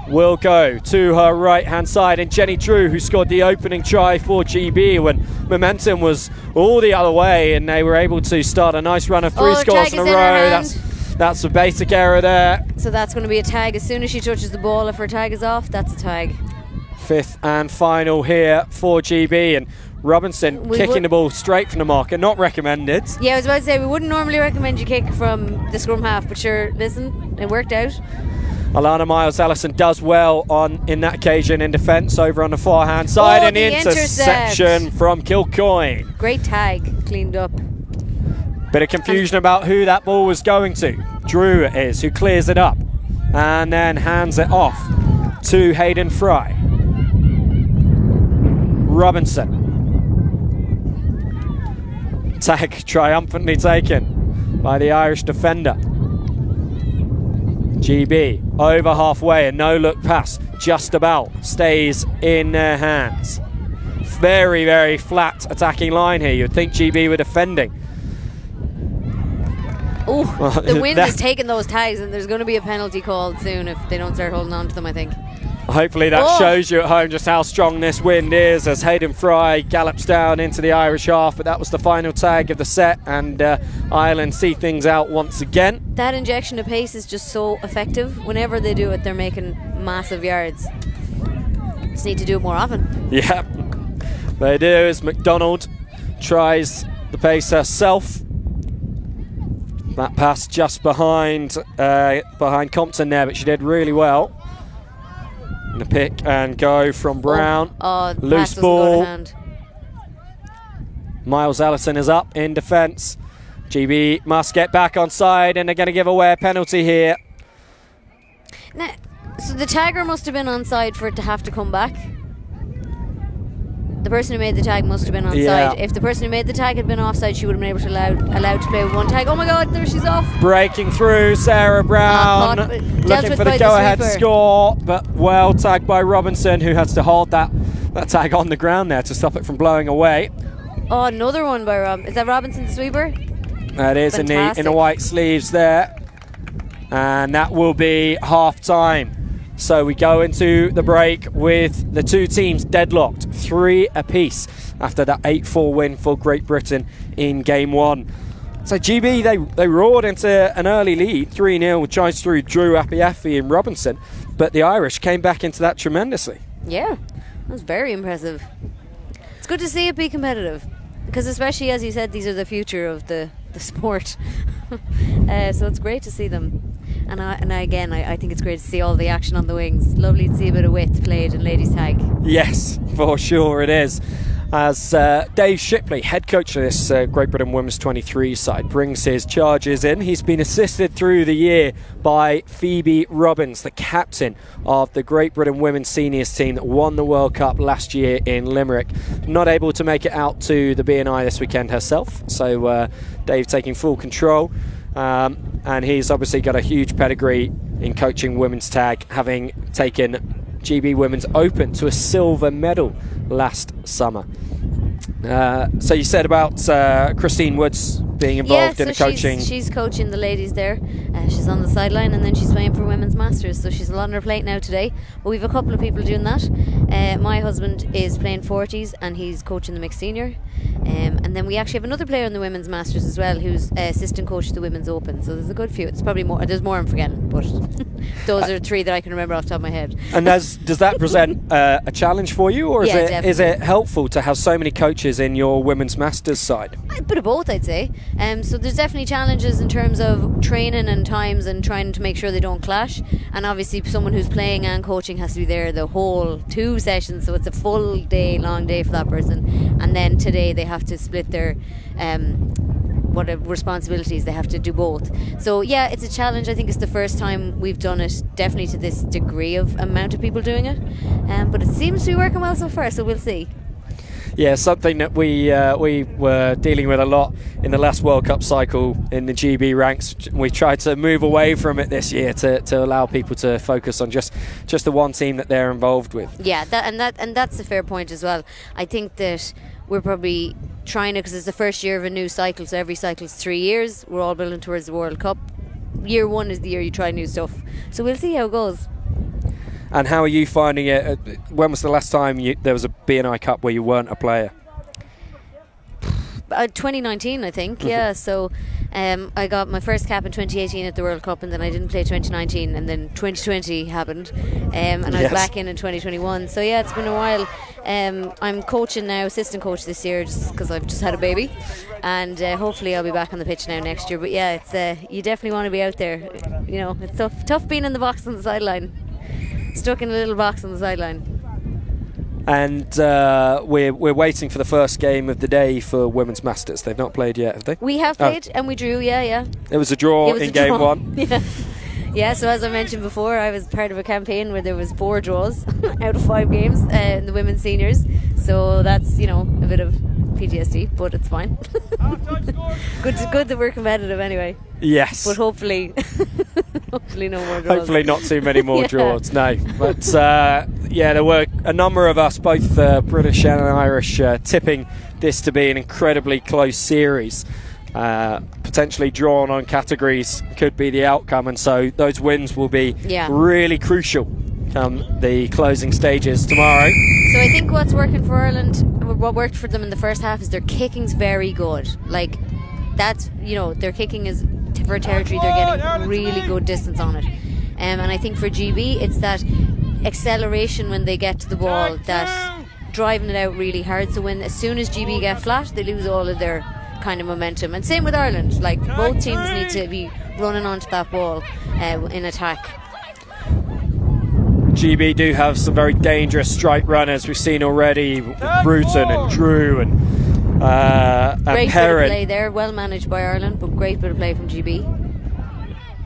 will go to her right-hand side, and Jenny Drew, who scored the opening try for GB when momentum was all the other way, and they were able to start a nice run of 3 scores in a row. That's a basic error there. So that's going to be a tag as soon as she touches the ball. If her tag is off, that's a tag. 5th and final here for GB, and Robinson kicking the ball straight from the marker, not recommended. Yeah, I was about to say, we wouldn't normally recommend you kick from the scrum half, but sure, listen, it worked out. Alana Miles-Ellison does well in that occasion in defence over on the far-hand side, and the interception from Kilcoyne. Great tag, cleaned up. Bit of confusion about who that ball was going to. Drew it is, who clears it up and then hands it off to Hayden Fry. Robinson. Tag triumphantly taken by the Irish defender. GB over halfway, a no-look pass just about stays in their hands. Very, very flat attacking line here. You'd think GB were defending. Oh, the wind is taking those tags, and there's going to be a penalty called soon if they don't start holding on to them, I think. Hopefully that shows you at home just how strong this wind is as Hayden Fry gallops down into the Irish half, but that was the final tag of the set, and Ireland see things out once again. That injection of pace is just so effective. Whenever they do it, they're making massive yards. Just need to do it more often. Yeah, they do. As McDonald tries the pace herself. That pass just behind Compton there, but she did really well. And a pick and go from Brown. Oh, loose ball. Miles Ellison is up in defence. GB must get back on side, and they're going to give away a penalty here. Now, so the tagger must have been on side for it to have to come back. The person who made the tag must have been on side. If the person who made the tag had been offside, she would have been able to allowed to play with one tag. Oh my God, there she's off. Breaking through, Sarah Brown, looking for the go-ahead score, but well tagged by Robinson, who has to hold that tag on the ground there to stop it from blowing away. Oh, another one by Rob. Is that Robinson, the sweeper? That is in the white sleeves there. And that will be half time. So we go into the break with the two teams deadlocked, 3 apiece after that 8-4 win for Great Britain in game 1. So GB, they roared into an early lead, 3-0 with tries through Drew, Appiafi and Robinson, but the Irish came back into that tremendously. Yeah, that was very impressive. It's good to see it be competitive, because especially, as you said, these are the future of the sport. So it's great to see them. And I think it's great to see all the action on the wings. Lovely to see a bit of width played in ladies tag. Yes, for sure it is. As Dave Shipley, head coach of this Great Britain Women's 23 side, brings his charges in. He's been assisted through the year by Phoebe Robbins, the captain of the Great Britain Women's Seniors team that won the World Cup last year in Limerick. Not able to make it out to the BNI this weekend herself, so Dave taking full control. And he's obviously got a huge pedigree in coaching women's tag, having taken GB Women's Open to a silver medal last summer. So you said about Christine Woods being involved in the coaching. She's coaching the ladies there. She's on the sideline, and then she's playing for Women's Masters, so she's a lot on her plate now today. But we've a couple of people doing that. My husband is playing 40s, and he's coaching the mixed senior. And then we actually have another player in the Women's Masters as well, who's assistant coach to the Women's Open. So there's a good few. It's probably more. There's more I'm forgetting, but those are 3 that I can remember off the top of my head. And does that present a challenge for you, or is it helpful to have so many coaches in your Women's Masters side? A bit of both, I'd say. So there's definitely challenges in terms of training and times and trying to make sure they don't clash. And obviously someone who's playing and coaching has to be there the whole 2 sessions, so it's a full day, long day for that person. And then today they have to split their responsibilities. They have to do both. So yeah, it's a challenge. I think it's the first time we've done it, definitely to this degree of amount of people doing it. But it seems to be working well so far, so we'll see. Yeah, something that we were dealing with a lot in the last World Cup cycle in the GB ranks. We tried to move away from it this year to allow people to focus on just the one team that they're involved with. Yeah, that's a fair point as well. I think that we're probably trying to, because it's the first year of a new cycle, so every cycle is 3 years. We're all building towards the World Cup. Year 1 is the year you try new stuff. So we'll see how it goes. And how are you finding it? When was the last time there was a BNI Cup where you weren't a player? 2019, I think. Yeah, so I got my first cap in 2018 at the World Cup, and then I didn't play 2019, and then 2020 happened, and I was back in 2021. So yeah, it's been a while. I'm coaching now, assistant coach this year, just because I've just had a baby, and hopefully I'll be back on the pitch now next year. But yeah, it's you definitely want to be out there. You know, it's tough being in the box on the sideline, stuck in a little box on the sideline. And we're waiting for the first game of the day for Women's Masters. They've not played yet, have they? We have played, and we drew, yeah. It was a draw in game 1. Yeah, so as I mentioned before, I was part of a campaign where there was 4 draws out of 5 games in the women's seniors. So that's, a bit of PTSD, but it's fine. Good that we're competitive anyway. Yes. But hopefully no more draws. Hopefully not too many more draws, no. But there were a number of us, both British and Irish, tipping this to be an incredibly close series. Potentially drawn on categories could be the outcome, and so those wins will be really crucial come the closing stages tomorrow. So I think what's working for Ireland, what worked for them in the first half, is their kicking's very good. Like, that's, their kicking is for territory, they're getting really good distance on it. And I think for GB, it's that acceleration when they get to the ball, that driving it out really hard. So as soon as GB get flat, they lose all of their kind of momentum. And same with Ireland. Like, both teams need to be running onto that ball in attack. GB do have some very dangerous strike runners. We've seen already Bruton and Drew and Great bit of Perrin. play there, well managed by Ireland, but great bit of play from GB.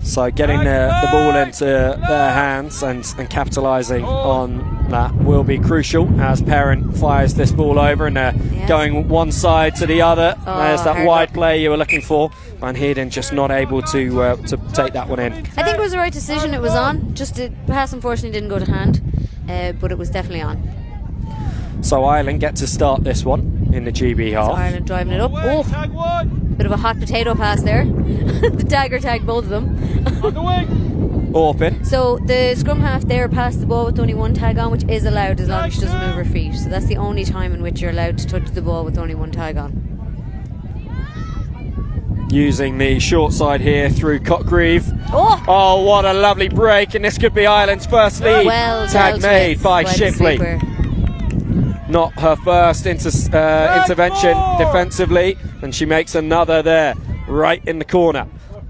So getting the ball into their hands and capitalising on that will be crucial as Perrin fires this ball over, and they're going one side to the other. There's that wide play you were looking for. Van Heerden just not able to take that one in. I think it was the right decision. It was on. Just the pass unfortunately didn't go to hand, but it was definitely on. So Ireland get to start this one in the GB half. So Ireland driving it up. Oh, bit of a hot potato pass there. The dagger tagged both of them. Orpin. So the scrum half there passed the ball with only one tag on, which is allowed as long as she doesn't move her feet. So that's the only time in which you're allowed to touch the ball with only one tag on. Using the short side here through Cotgreave. Oh, What a lovely break, and this could be Ireland's first lead. well Tag made by the Shipley. sweeper. Not her first intervention defensively, and she makes another there, right in the corner.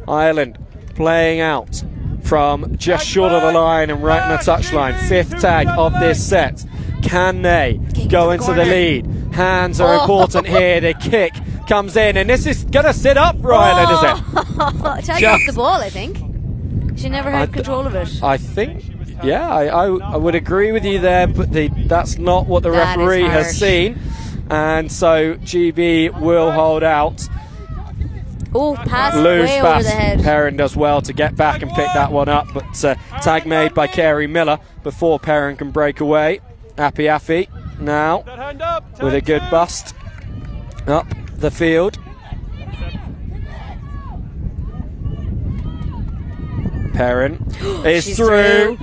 Ireland playing out from just short of the line and right on the touchline. 5th tag of this set. Can they go into the lead? Hands are important here. The kick comes in, and this is going to sit up for Ireland, is it? Tag off the ball, I think. She never had control of it. I think, yeah, I would agree with you there, but that's not what the That referee is has harsh. seen, and so GB will hold out. Oh, pass Loose way pass. over the head. Perrin does well to get back and pick that one up, but tag made by Carey Miller before Perrin can break away. Api now with a good bust up the field. Perrin is She's through.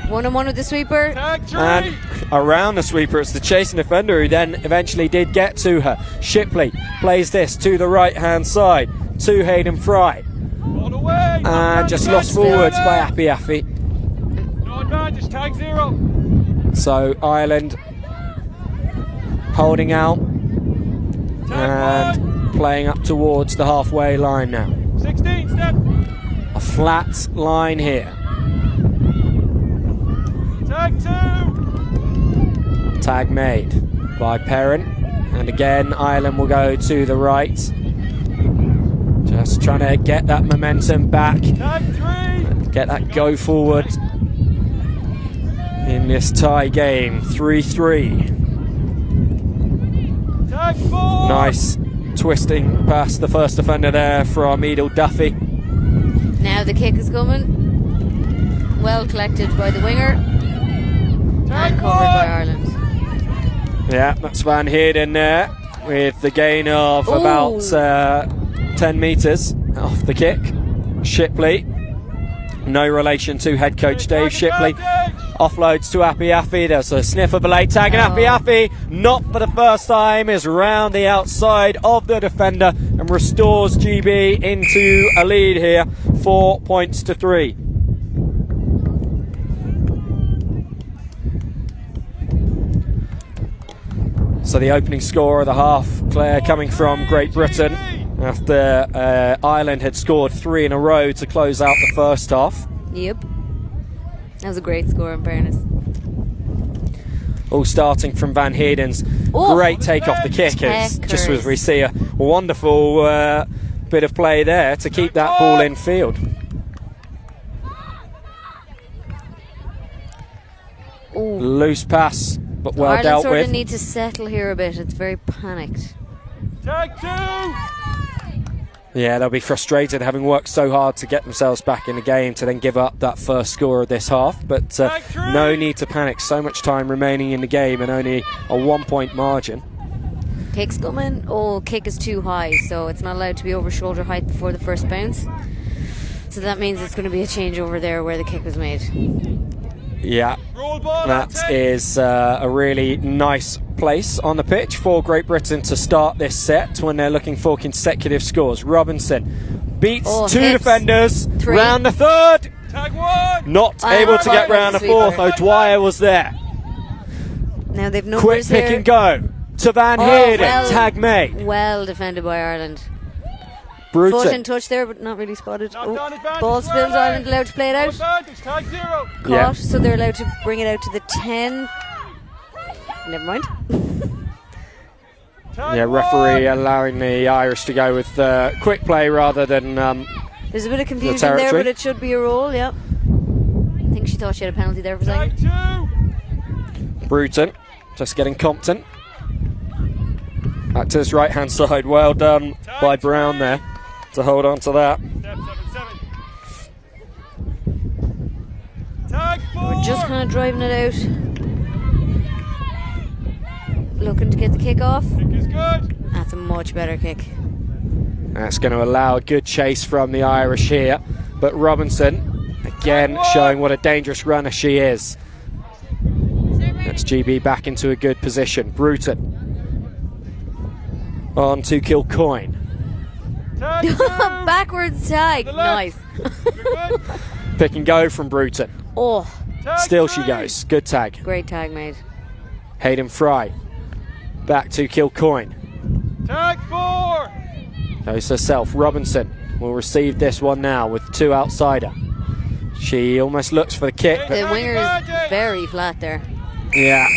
1-on-1 with the sweeper. And around the sweeper, it's the chasing defender who then eventually did get to her. Shipley plays this to the right hand side to Hayden Fry, and just lost forwards by Api. No advantage, tag 0. So Ireland holding out and playing up towards the halfway line now. 16 step. A flat line here. Tag 2. Tag made by Perrin, and again Ireland will go to the right, just trying to get that momentum back, Tag 3. get that go forward in this tie game. 3-3. Tag 4. Nice twisting past the first defender there from Edel Duffy. Now the kick is coming. Well collected by the winger. And covered by Ireland. Yeah, that's Van Heerden there with the gain of about 10 metres off the kick. Shipley, no relation to head coach Dave Shipley, offloads to Api. There's a sniff of a late tag, and Api, not for the first time, is round the outside of the defender and restores GB into a lead here, 4 points to 3. So the opening score of the half, Claire, coming from Great Britain after Ireland had scored 3 in a row to close out the first half. Yep. That was a great score, in fairness. All starting from Van Heerden's great take off the kick. It's just as we see a wonderful bit of play there to keep that ball in field. Loose pass, but well Ireland dealt sort with. of need to settle here a bit. It's very panicked. Tag 2. Yeah, they'll be frustrated having worked so hard to get themselves back in the game to then give up that first score of this half. But no need to panic. So much time remaining in the game and only a 1 point margin. Kick's coming. Oh, kick is too high, so it's not allowed to be over shoulder height before the first bounce. So that means it's going to be a change over there where the kick was made. Yeah, that is a really nice place on the pitch for Great Britain to start this set when they're looking for consecutive scores. Robinson beats 2 defenders, 3. round the third, Tag one. Not able to get round the fourth. O'Dwyer was there. Now they've numbers Quick pick here. and go to Van Heerden. Tag made. Well defended by Ireland. Foot in Bruton. touch there, but not really spotted. Knocked on advantage, Ball spills. well, Ireland allowed to play it out. Advantage, tag 0. Caught, Yeah. so they're allowed to bring it out to the 10. Never mind. Tag Yeah, referee allowing the Irish to go with quick play rather than There's a bit of confusion there, territory. but it should be a roll, yep. I think she thought she had a penalty there for a Tag second. 2. Bruton. Just getting competent. Back to his right hand side. Well done by Brown there to hold on to that. Step 7-7. Tag 4. We're just kind of driving it out. Looking to get the kick off. Kick is good. That's a much better kick. That's going to allow a good chase from the Irish here. But Robinson, again, showing what a dangerous runner she is. That's GB back into a good position. Bruton. On to Kilcoyne. Tag 2. Backwards tag. To the left. Nice. Good. Pick and go from Bruton. Oh, Tag Still 3. she goes. Good tag. great tag made. Hayden Fry. Back to Kilcoyne. Tag 4. Goes herself. Robinson will receive this one now with two outsider. She almost looks for the kick, The but winger is very flat there. yeah.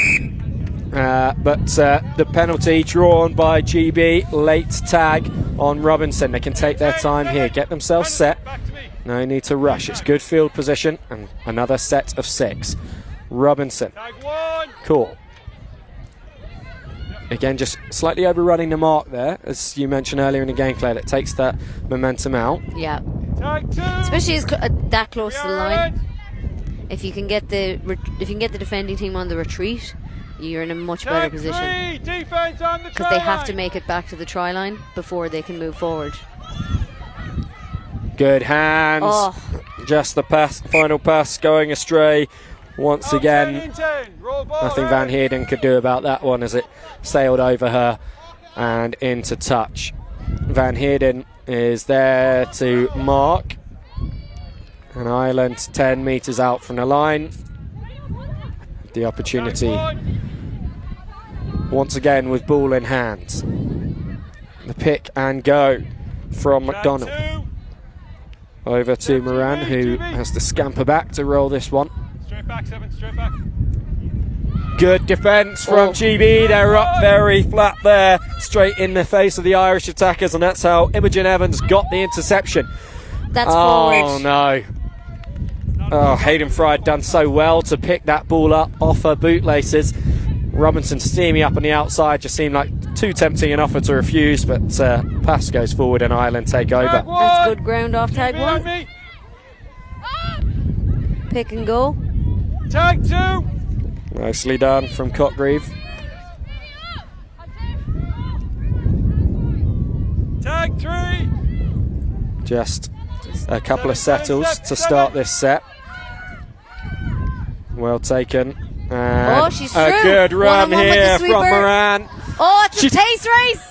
But the penalty drawn by GB, late tag on Robinson. They can take their time here, get themselves set. Back to me. No need to rush. It's good field position and another set of 6. Robinson, Tag 1. cool. Again, just slightly overrunning the mark there, as you mentioned earlier in the game, Claire. That takes that momentum out. Yeah. Tag 2. Especially that close to the line. Ireland. If you can get the defending team on the retreat, you're in a much better Tag position. 3. Defense on the Because they have to try make it back to the try line before they can move forward. Good hands. Oh, Just the pass, final pass going astray once line. again. 10 in 10. Roll ball Nothing out. Van Heerden could do about that one as it sailed over her and into touch. Van Heerden is there to mark. And Ireland 10 metres out from the line. The opportunity Tag 1. once again with ball in hand. The pick and go from Tag McDonald. 2. Over to Moran, who has to scamper back to roll this one. Straight back, 7. Straight back. Good defence from Oh. GB. They're up very flat there, straight in the face of the Irish attackers, and that's how Imogen Evans got the interception. that's Oh forward. no. Oh, Hayden Fry had done so well to pick that ball up off her bootlaces. Robinson steaming up on the outside just seemed like too tempting an offer to refuse, but pass goes forward and Ireland take Tag over. 1. That's good ground off tag Be on 1. me. Pick and go. Tag 2. Nicely done from Cotgreave. Tag 3. Just a couple of settles to start this set. Well taken. And Oh, she's a through. good run One-on-one with the here from sweeper. Moran. Oh, it's a She- pace race.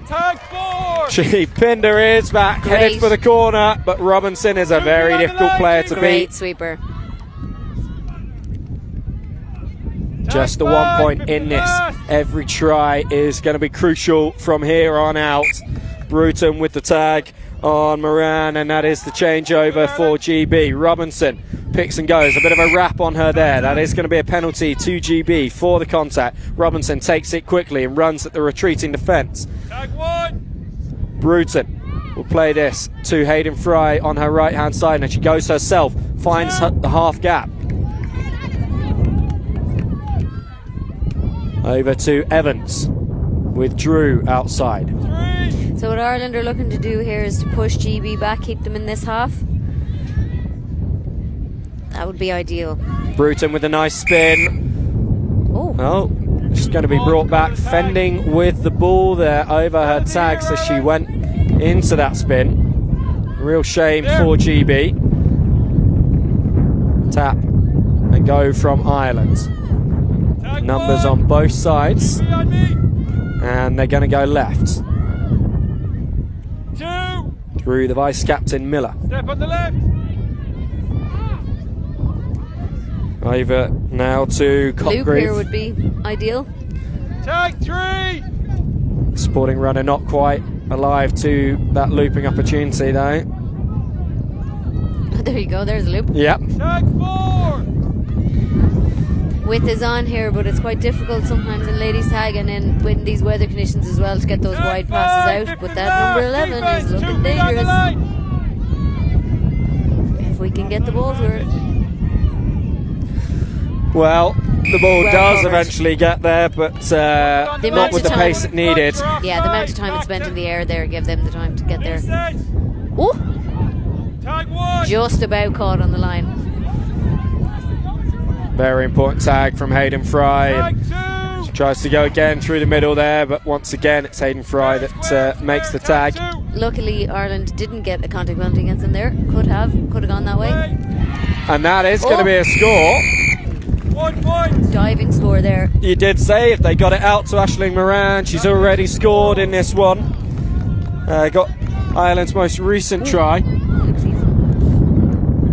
Tag 4. She pinned her ears back, Great. headed for the corner, but Robinson is a very difficult player to Great beat. sweeper. Just the 1 point in this. Every try is going to be crucial from here on out. Bruton with the tag on Moran, and that is the changeover for GB. Robinson picks and goes. A bit of a wrap on her there. That is going to be a penalty to GB for the contact. Robinson takes it quickly and runs at the retreating defence. Tag 1. Bruton will play this to Hayden Fry on her right hand side, and she goes herself, finds the half gap. Over to Evans with Drew outside. 3. So what Ireland are looking to do here is to push GB back, keep them in this half. That would be ideal. Bruton with a nice spin. Oh, Oh, she's going to be brought back, fending with the ball there over her tag, so she went into that spin. Real shame for GB. Tap and go from Ireland. Tag Numbers 1. on both sides, Be on me. and they're going to go left 2. through the vice captain Miller. Step on the left. Over now to Luke here Cotgrave. would be ideal. Tag 3! Sporting runner not quite alive to that looping opportunity though. There you go, there's a loop. Yep. Tag 4! Width is on here, but it's quite difficult sometimes in ladies tag and in these weather conditions as well to get those wide passes out. But that number 11 is looking dangerous. If we can get the ball to her. Well, the ball Well does covered. eventually get there, but not amount with of the pace it needed. Yeah, the amount of time it's spent in the air there gave them the time to get there. Oh, Tag 1! just about caught on the line. Very important tag from Hayden Fry. Tag 2! Tries to go again through the middle there, but once again it's Hayden Fry that makes the tag. Luckily, Ireland didn't get a contact penalty against them there. Could have gone that way. And that is going to be a score. 1 point! Diving score there. You did say if they got it out to Aisling Moran, she's already scored in this one. Got Ireland's most recent try. Oopsies.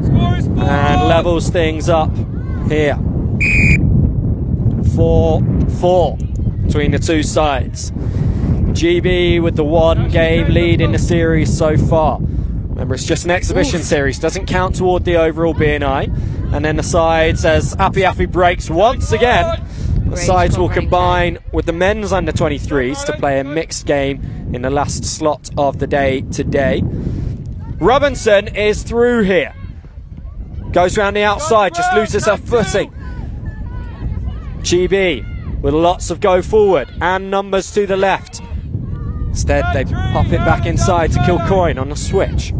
Score is 4! And levels things up here. 4-4 between the two sides. GB with the one game lead in the series so far. Remember, it's just an exhibition series, doesn't count toward the overall BNI. And then the sides, as Api breaks once again, the Great sides will covering combine with the men's under 23s to play a mixed game in the last slot of the day today. Robinson is through here. Goes round the outside, just loses her footing. GB with lots of go forward and numbers to the left. Instead, they pop it back inside to Kilcoyne on the switch.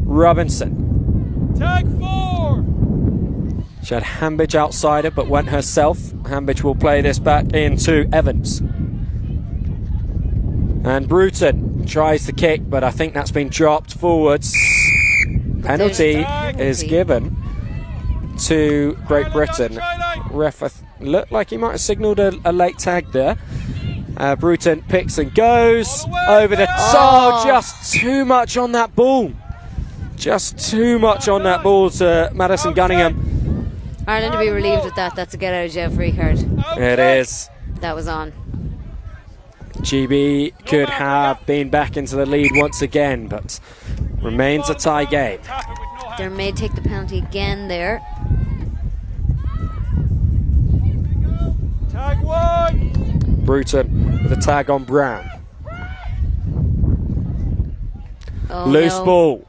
Robinson. Tag 4! She had Hambidge outside her, but went herself. Hambidge will play this back into Evans. And Bruton tries the kick, but I think that's been dropped forwards. Penalty is given to Great Britain. Ref looked like he might have signalled a late tag there. Bruton picks and goes over the top. Just too much on that ball. Just too much on that ball to Madison Gunningham. Ireland to be relieved with that. That's a get out of jail free card. It is. That was on. GB could have been back into the lead once again, but remains a tie game. They may take the penalty again there. Tag 1! Bruton with a tag on Brown. Oh, Loose no. ball.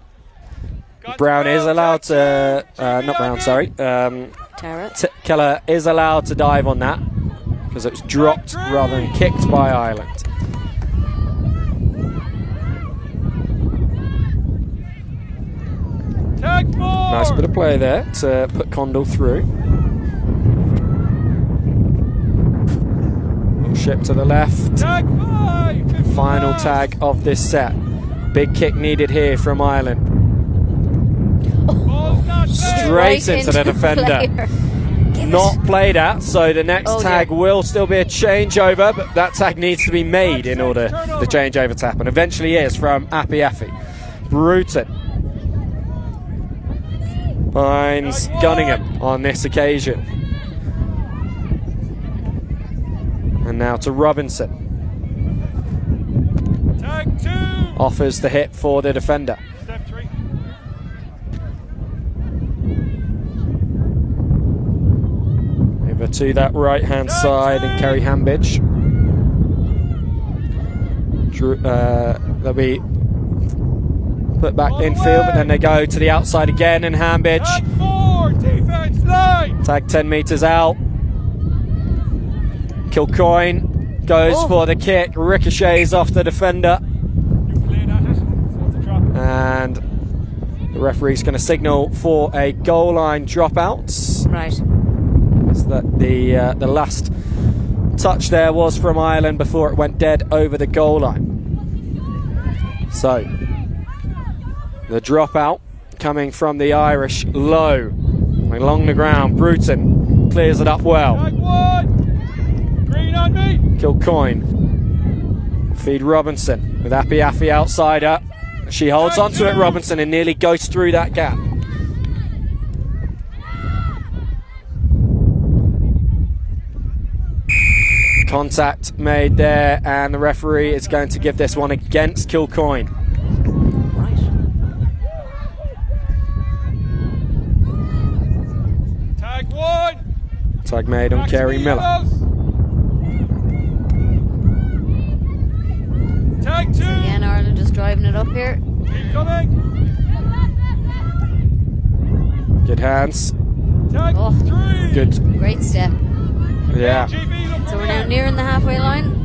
Brown is allowed to, not Brown, sorry. Tara. Keller is allowed to dive on that because it was dropped rather than kicked by Ireland. Tag 4! Nice bit of play there to put Condell through. Little ship to the left. Tag 5! Final tag of this set. Big kick needed here from Ireland. Straight Right into the defender. player. Not played at, so the next Oh, tag dear. will still be a changeover, but that tag needs to be made in order the changeover to happen. Eventually is from Api. Bruton finds Gunningham on this occasion. And now to Robinson. Tag 2! Offers the hit for the defender. Step 3. Over to that right hand side and Kerry Hambidge. They'll be put back infield, but then they go to the outside again and Hambidge. Tag 4! Defense line! Tag 10 metres out. Kilcoyne goes for the kick, ricochets off the defender. You played at it. So it's a drop. And the referee's going to signal for a goal line dropout. Right. So that the last touch there was from Ireland before it went dead over the goal line. So the dropout coming from the Irish low along the ground. Bruton clears it up well. Tag 1! Green on me! Kilcoyne feed Robinson with Api outside her. She holds onto it, Robinson, and nearly goes through that gap. Contact made there, and the referee is going to give this one against Kilcoyne. Tag one. Tag made on Kerry Miller. Tag two. Again, Ireland just driving it up here. Keep coming. Good hands. Tag Oh. three. Good. Great step. Yeah. GB, look So for we're now that. nearing the halfway line.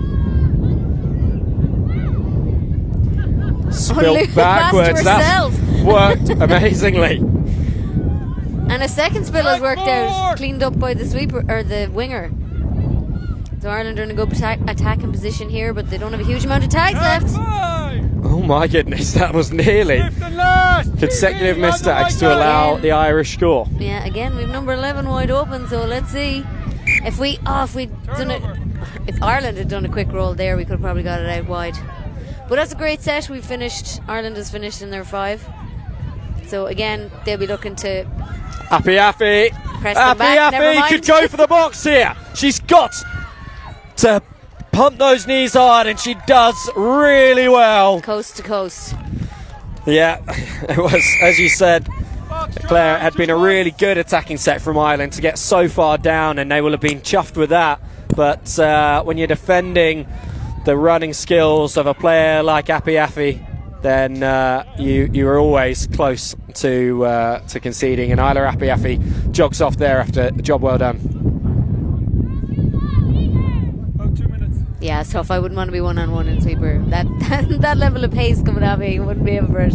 Spilled Lou passed backwards. That's herself. worked amazingly. And a second spill has Tag worked four. out, cleaned up by the sweeper or the winger. So Ireland are in a good attacking position here, but they don't have a huge amount of tags Tag left. five. Oh my goodness, that was nearly Fifth and last. consecutive GB on the mistags right to side. allow the Irish score. Yeah, again we've number 11 wide open, so let's see. If Ireland had done a quick roll there, we could have probably got it out wide. But that's a great set. Ireland has finished in their 5. So again, they'll be looking to Appy, press them back. Never Appy mind. could go for the box here. She's got to pump those knees hard, and she does really well. Coast to coast. Yeah, it was, as you said, Claire, it had been a really good attacking set from Ireland to get so far down, and they will have been chuffed with that. But when you're defending the running skills of a player like Appy, then you are always close to conceding. And Isla Appy jogs off there after a job well done. About 2 minutes. Yeah, it's tough. I wouldn't want to be one-on-one in sweeper. That level of pace coming at me, wouldn't be able for it.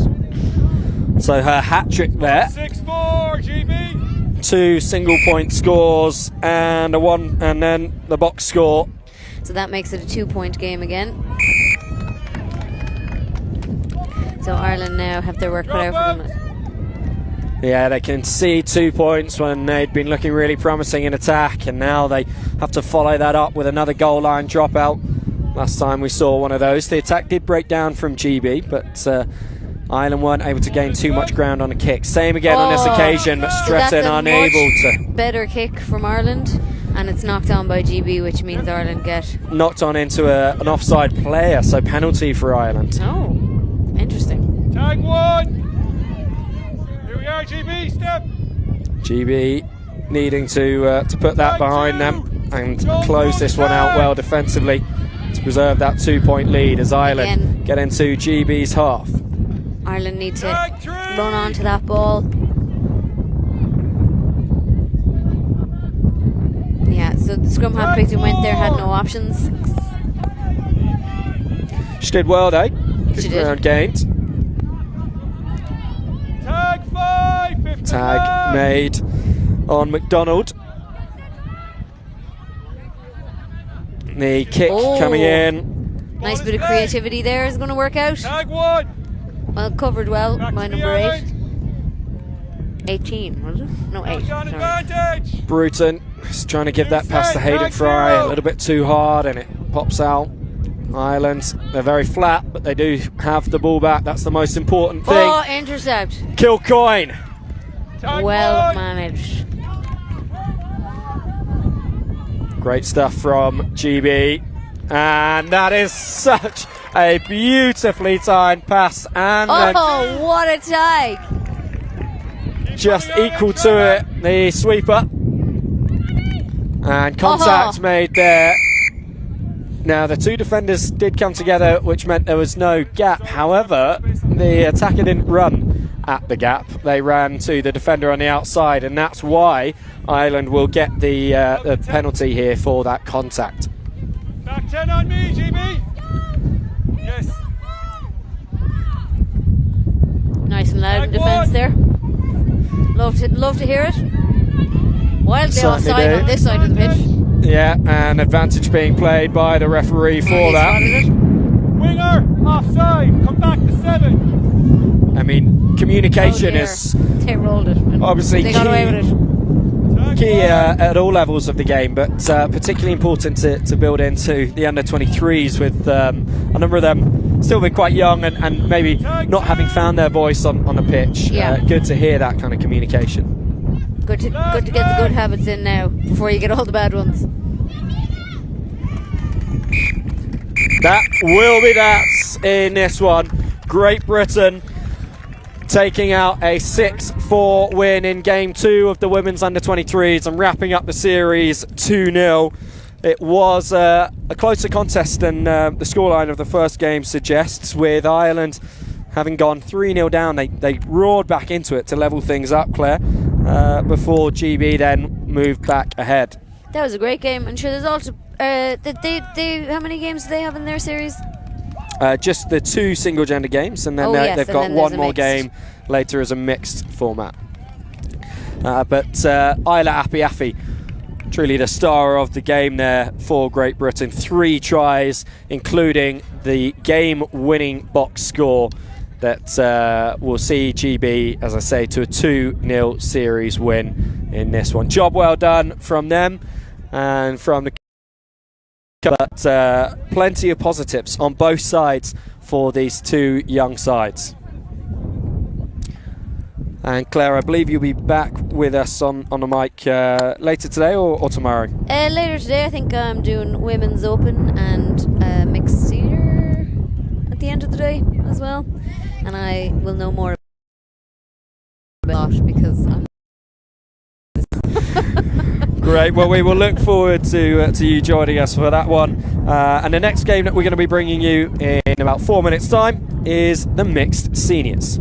So her hat trick there. 6-4, GB. 2 single point scores and a 1, and then the box score. So that makes it a 2-point game again. So Ireland now have their work cut out for them. Yeah, they can see 2 points when they'd been looking really promising in attack, and now they have to follow that up with another goal line dropout. Last time we saw one of those, the attack did break down from GB, but Ireland weren't able to gain too much ground on a kick. Same again on this occasion, but So that's Stretton a unable to. better kick from Ireland, and it's knocked on by GB, which means Ireland get. Knocked on into an offside player, so penalty for Ireland. Oh, interesting. Tag one. Here we are, GB. Step. GB needing to put that behind them and close this one out well defensively to preserve that 2-point lead as Ireland Again. get into GB's half. Ireland need to Tag three. run onto that ball. Yeah, so the scrum half picked and went there, had no options. She did well though. Good She did. ground gained. Tag 5. Fifth and Tag last. made on McDonald. The kick Oh. coming in. Nice bit of creativity there is going to work out. Tag 1. Well, covered well Back by to the number 8. Ireland. 18, was it? No, 8. Knock on Sorry. advantage. Bruton is trying to give that pass to Hayden Fry a little bit too hard, and it pops out. Ireland, they're very flat, but they do have the ball back. That's the most important thing. Oh, intercept. Kilcoyne. Tag Well 1. managed. Great stuff from GB. And that is such a beautifully timed pass. And then Oh, what a tag. just equal to it, the sweeper. And contact made there. Now, the 2 defenders did come together, which meant there was no gap. However, the attacker didn't run at the gap. They ran to the defender on the outside, and that's why Ireland will get the penalty here for that contact. Back 10 on me, GB. Yes. Nice and loud in Tag defence one. there. Love to hear it. Wildly Certainly offside do. on this side of the pitch. Yeah, and advantage being played by the referee for He that. spotted it. Winger, offside. Come back to 7. I mean, communication Oh, dear. is They rolled it. and obviously they got away with it. Tag key 1. at all levels of the game, but particularly important to build into the under-23s with a number of them still being quite young and maybe not having found their voice on the pitch. Yeah. Good to hear that kind of communication. Good to get the good habits in now before you get all the bad ones. That will be that in this one. Great Britain taking out a 6-4 win in game 2 of the women's under-23s and wrapping up the series 2-0. It was a closer contest than the scoreline of the first game suggests, with Ireland having gone 3-0 down. They roared back into it to level things up, Claire, before GB then moved back ahead. That was a great game. And sure, there's also how many games do they have in their series? Just the 2 single-gender games, and then they've got one more game later as a mixed format. But Isla Api, truly the star of the game there for Great Britain. 3 tries, including the game-winning box score that will see GB, as I say, to a 2-0 series win in this one. Job well done from them and from the... But plenty of positives on both sides for these 2 young sides. And Claire, I believe you'll be back with us on the mic later today or tomorrow? Later today. I think I'm doing Women's Open and Mixed Senior at the end of the day as well. And I will know more about it because I'm... Great. Well, we will look forward to you joining us for that one. And the next game that we're going to be bringing you in about 4 minutes' time is the Mixed Seniors.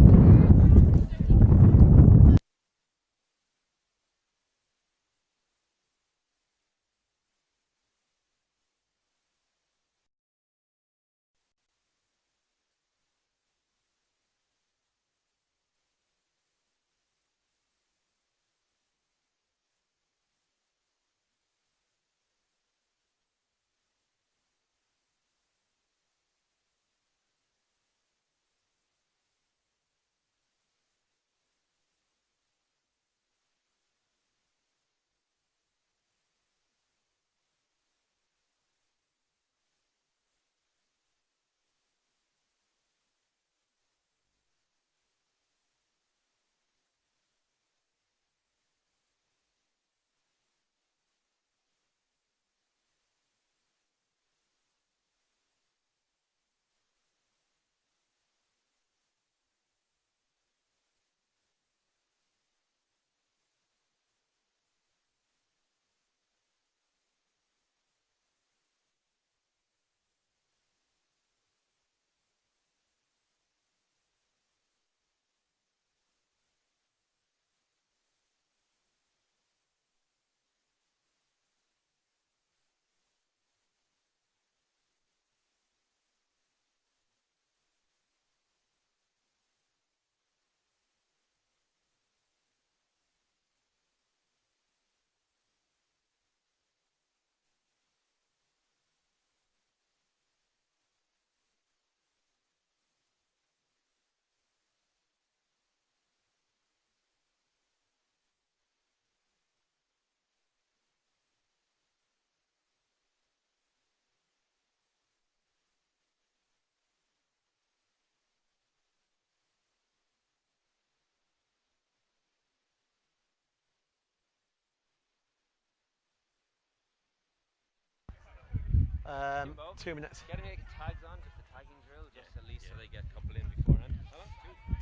Um, 2 minutes. Get any tags on, just a tagging drill, just at least so they get a couple in beforehand.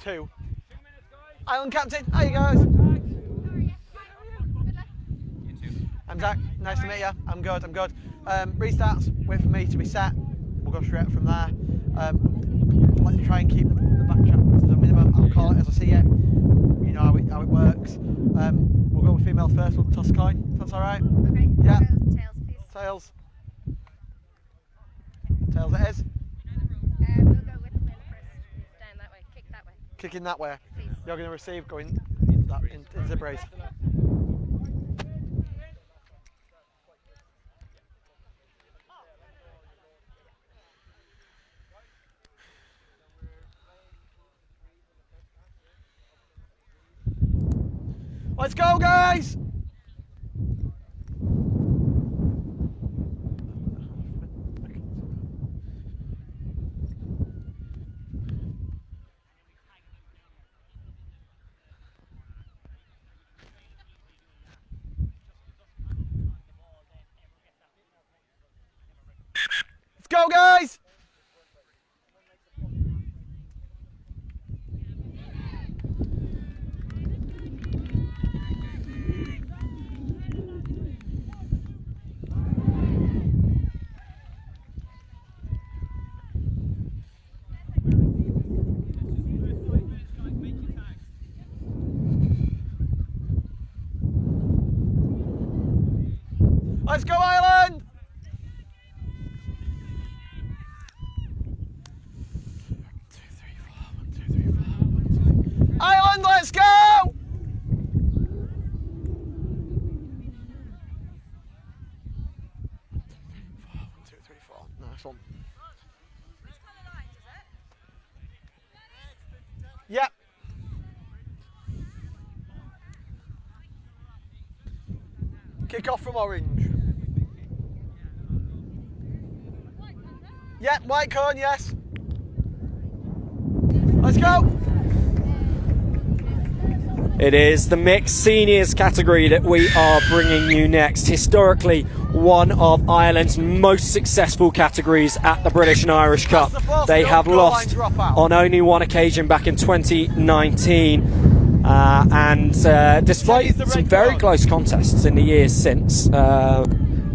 2. Island captain, how you guys? You too. I'm Zach, nice to meet you. I'm good. Restarts, wait for me to be set. We'll go straight from there. Let's try and keep the backtrack to the minimum. I'll call it as I see it. You know how it works. We'll go with females first, we'll toss a coin, if that's alright? Okay. Yeah. Tails, please. Tails. Tails it is. We'll go with the men first. Down that way. Kick that way. Kicking that way. Please. You're going to receive going into the brace. Let's go, guys! Let's go, guys! Let's go, Ireland! Ireland, let's go! 1, 2, 3, 4. Nice one. Yep. Kick off from orange. Yep, white cone, yes. Let's go. It is the mixed seniors category that we are bringing you next. Historically, one of Ireland's most successful categories at the British and Irish Cup. They have lost on only one occasion back in 2019. Despite some very close contests in the years since, the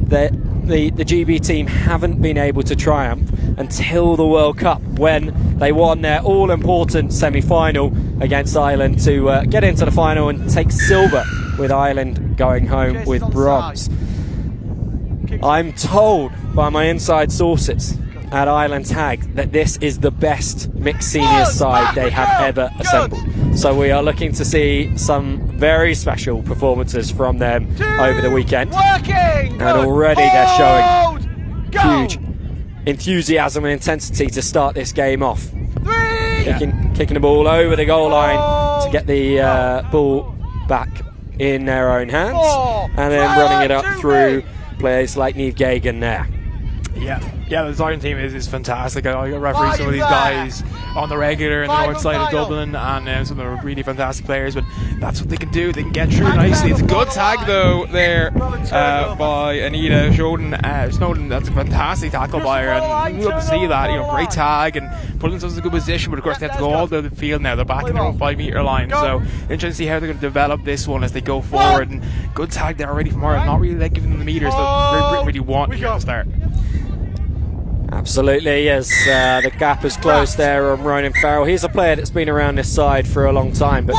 GB team haven't been able to triumph until the World Cup, when they won their all-important semi-final against Ireland to get into the final and take silver, with Ireland going home with bronze. I'm told by my inside sources at Ireland Tag that this is the best mixed seniors side they have ever assembled. So we are looking to see some very special performances from them over the weekend. And already they're showing huge enthusiasm and intensity to start this game off. Kicking the ball over the goal line to get the ball back in their own hands, and then running it up through players like Niamh Gagan there. Yeah, the Ireland team is fantastic. I referee some of these guys on the regular in the north side of Dublin, and some of them are really fantastic players, but that's what they can do. They can get through nicely. It's a good tag though there by Anita Snowden. That's a fantastic tackle by her, and we love to see that. Great tag and put themselves in a good position, but of course they have to go all over the field now. They're back in their own 5-metre line, so interesting to see how they're going to develop this one as they go forward. And good tag there already from Ireland, not really like giving them the meters that Great Britain really want here at the start. Absolutely, as the gap is closed there on Ronan Farrell. He's a player that's been around this side for a long time, but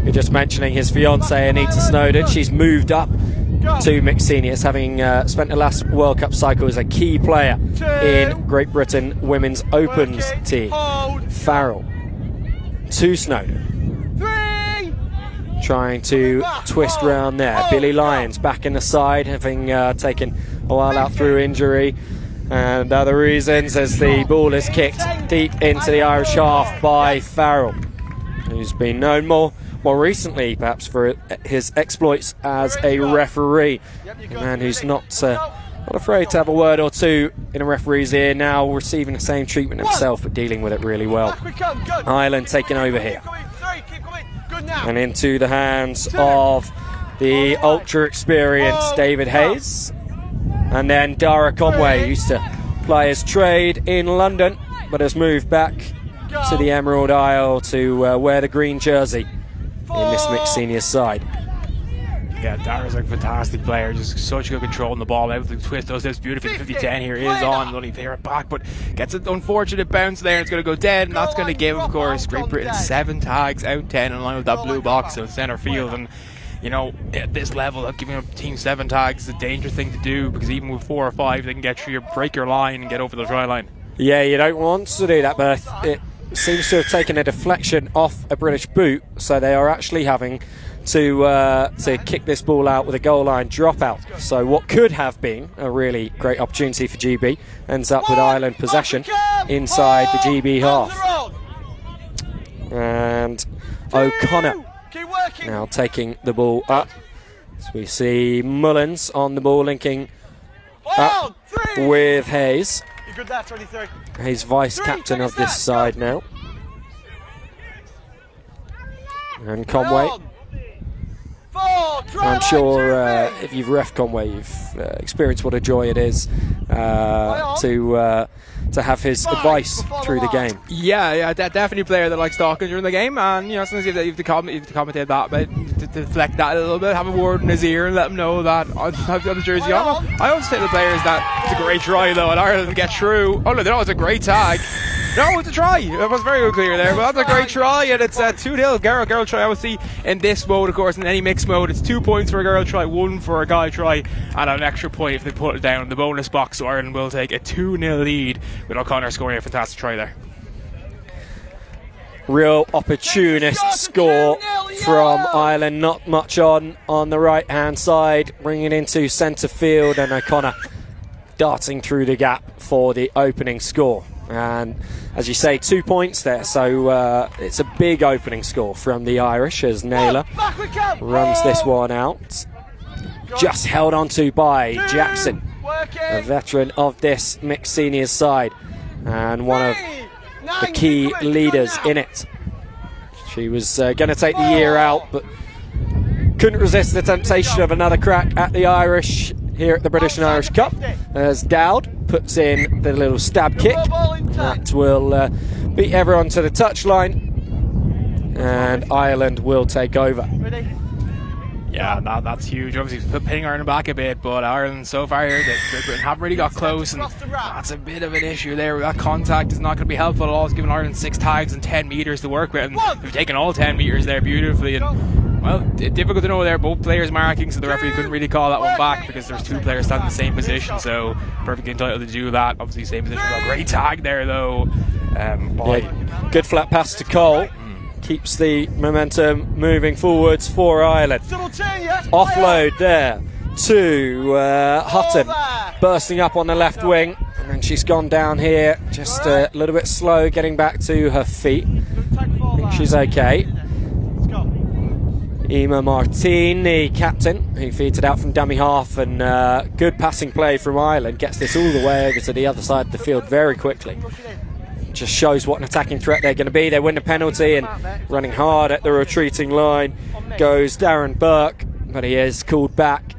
you're just mentioning his fiancée Anita Snowden. She's moved up to mixed seniors, having spent the last World Cup cycle as a key player in Great Britain Women's Opens team. Farrell to Snowden, trying to twist round there. Billy Lyons back in the side, having taken a while out through injury and other reasons, as the ball is kicked deep into the Irish half by Farrell, who's been known more recently perhaps for his exploits as a referee. A man who's not afraid to have a word or two in a referee's ear, now receiving the same treatment himself but dealing with it really well. Ireland taking over here and into the hands of the ultra experienced David Hayes. And then Dara Conway used to play his trade in London, but has moved back to the Emerald Isle to wear the green jersey in this mixed seniors side. Yeah, Dara's a fantastic player, just such good control on the ball, able to twist those hips beautifully. 50-10 here is on, only clear it back, but gets an unfortunate bounce there. It's going to go dead, and that's going to give, of course, Great Britain 7 tags out 10 in line with that blue box in centre field. And at this level, giving a team 7 tags is a dangerous thing to do, because even with 4 or 5, they can get through break your line and get over the try line. Yeah, you don't want to do that, but it seems to have taken a deflection off a British boot, so they are actually having to kick this ball out with a goal line dropout. So what could have been a really great opportunity for GB ends up with Ireland possession inside the GB half. And O'Connor now taking the ball up. So we see Mullins on the ball, linking up with Hayes. He's vice captain of this side now. And Conway. I'm sure if you've ref Conway, you've experienced what a joy it is to have his advice through the game. Yeah, definitely a player that likes talking during the game, and sometimes you have to commentate that, but to deflect that a little bit, have a word in his ear and let him know that I've got the jersey on. I always say to the players that it's a great try though, and Ireland get through. Oh no, it's a great tag. No, it's a try. It was very unclear there, but that's a great try, and it's 2-0. Girl try, obviously, in this mode, of course, in any mixed mode, it's 2 points for a girl try, 1 for a guy try, and an extra point if they put it down in the bonus box. So Ireland will take a 2-0 lead with O'Connor scoring a fantastic try there. Real opportunist score from Ireland. Not much on the right hand side, bringing it into centre field, and O'Connor darting through the gap for the opening score. And as you say, 2 points there, so it's a big opening score from the Irish as Naylor runs this one out. Just held on to by Jackson, a veteran of this mixed seniors side and one of the key leaders in it. She was going to take the year out, but couldn't resist the temptation of another crack at the Irish here at the British and Irish Cup, as Dowd puts in the little stab kick. That will beat everyone to the touchline, and Ireland will take over. Yeah, that's huge. Obviously, pinning Ireland back a bit, but Ireland so far here, they haven't really got close, and that's a bit of an issue there. That contact is not going to be helpful at all. It's given Ireland 6 tags and 10 metres to work with, and they've taken all 10 metres there beautifully. And well, difficult to know there. Both players marking, so the referee couldn't really call that one back because there's 2 players standing in the same position, so perfectly entitled to do that. Obviously, same position. A great tag there, though. Yeah, good flat pass to Cole. Keeps the momentum moving forwards for Ireland. Offload there to Hutton, bursting up on the left wing, and then she's gone down here, just a little bit slow getting back to her feet. I think she's okay. Emma Martin, the captain, who feeds it out from dummy half, and good passing play from Ireland, gets this all the way over to the other side of the field very quickly. Just shows what an attacking threat they're going to be. They win the penalty, and running hard at the retreating line goes Darren Burke, but he is called back.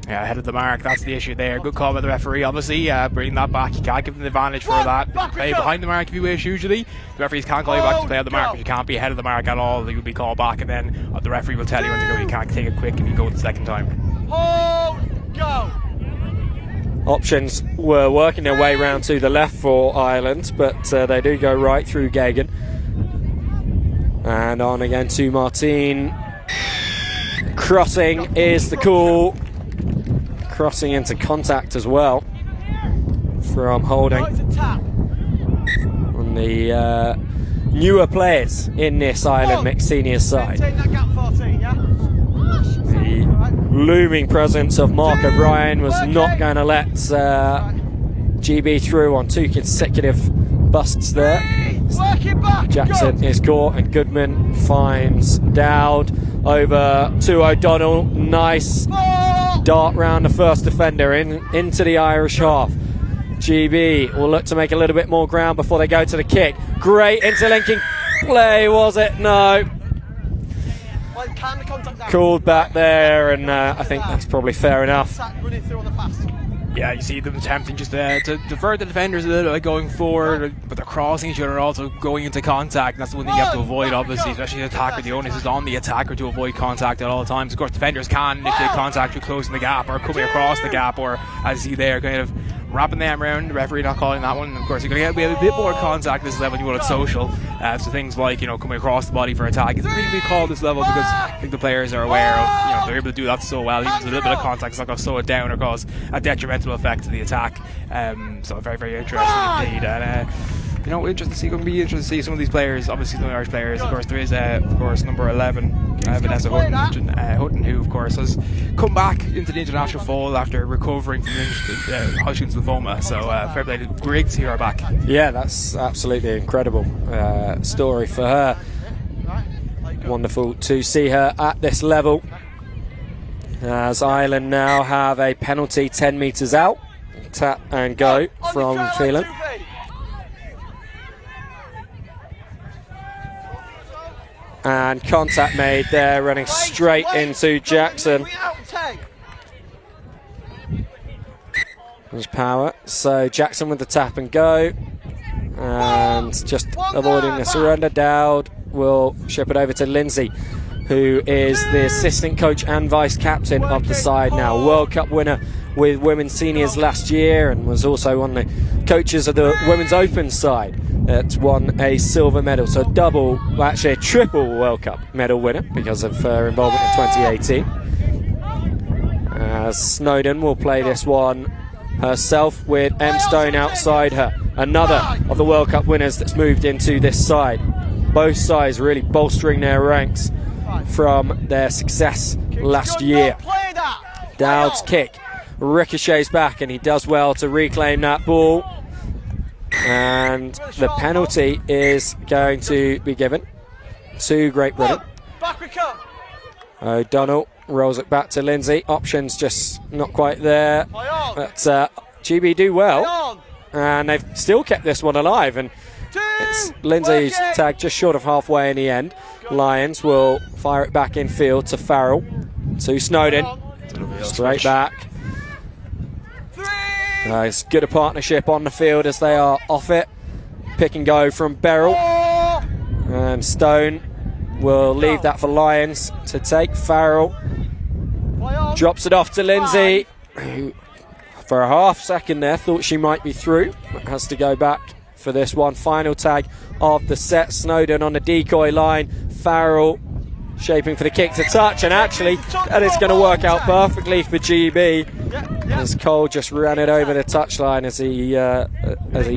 Yeah, ahead of the mark, that's the issue there. Good call by the referee, obviously. Bring that back, you can't give them the advantage for that. Play behind the mark if you wish, usually. The referees can't call you back to play at the mark, but you can't be ahead of the mark at all. You'll be called back, and then the referee will tell you when to go. You can't take it quick if you go the second time. Hold, go! Options were working their way round to the left for Ireland, but they do go right through Gagan. And on again to Martin. Crossing is the call. Crossing into contact as well from Holding. On the newer players in this Ireland mixed senior side. The looming presence of Mark O'Brien was not going to let GB through on 2 consecutive busts there. Jackson is caught, and Goodman finds Dowd over to O'Donnell. Nice dart round the first defender into the Irish half. GB will look to make a little bit more ground before they go to the kick. Great interlinking play, was it? No. Called back there, and I think that's probably fair enough. Yeah, you see them attempting just to divert the defenders a little bit going forward, but they're crossing each other and also going into contact. And that's the one thing you have to avoid, obviously, especially the attacker. The onus is on the attacker to avoid contact at all times. Of course, defenders can if they contact you closing the gap or coming across the gap, or as you see there, kind of wrapping them around. The referee not calling that one. Of course, you're going to get a bit more contact at this level than you will at social. So things like, coming across the body for attack is really called at this level, because I think the players are aware of, they're able to do that so well. Even a little bit of contact is not going to slow it down or cause a detrimental effect to the attack. So very, very interesting indeed. And going to be interesting to see some of these players. Obviously, some of the Irish players. Of course, there is, number 11, Vanessa Hutton, who, of course, has come back into the international fold after recovering from Hodgkin's lymphoma. So, fair play. Great to see her back. Yeah, that's absolutely incredible story for her. Wonderful to see her at this level. As Ireland now have a penalty 10 metres out. Tap and go from Phelan. And contact made there, running straight into Jackson. There's power. So Jackson with the tap and go. And just avoiding the surrender. Dowd will ship it over to Lindsay, who is the assistant coach and vice captain of the side now. World Cup winner with women's seniors last year, and was also one of the coaches of the women's open side that won a silver medal, so double, well, actually a triple World Cup medal winner because of her involvement in 2018. Snowdon will play this one herself with M. Stone outside her. Another of the World Cup winners that's moved into this side. Both sides really bolstering their ranks from their success last year. Dowd's kick ricochets back and he does well to reclaim that ball. And the penalty is going to be given to Great Britain. O'Donnell rolls it back to Lindsay. Options just not quite there. But GB do well. And they've still kept this one alive. And it's Lindsay's tag just short of halfway in the end. Lions will fire it back in field to Farrell. To Snowdon. Straight back. It's good a partnership on the field as they are off it. Pick and go from Beryl. And Stone will leave that for Lions to take. Farrell drops it off to Lindsay, who for a half second there thought she might be through, but has to go back for this one. Final tag of the set. Snowdon on the decoy line. Farrell shaping for the kick to touch, and actually that is going to work out perfectly for GB as Cole just ran it over the touchline as he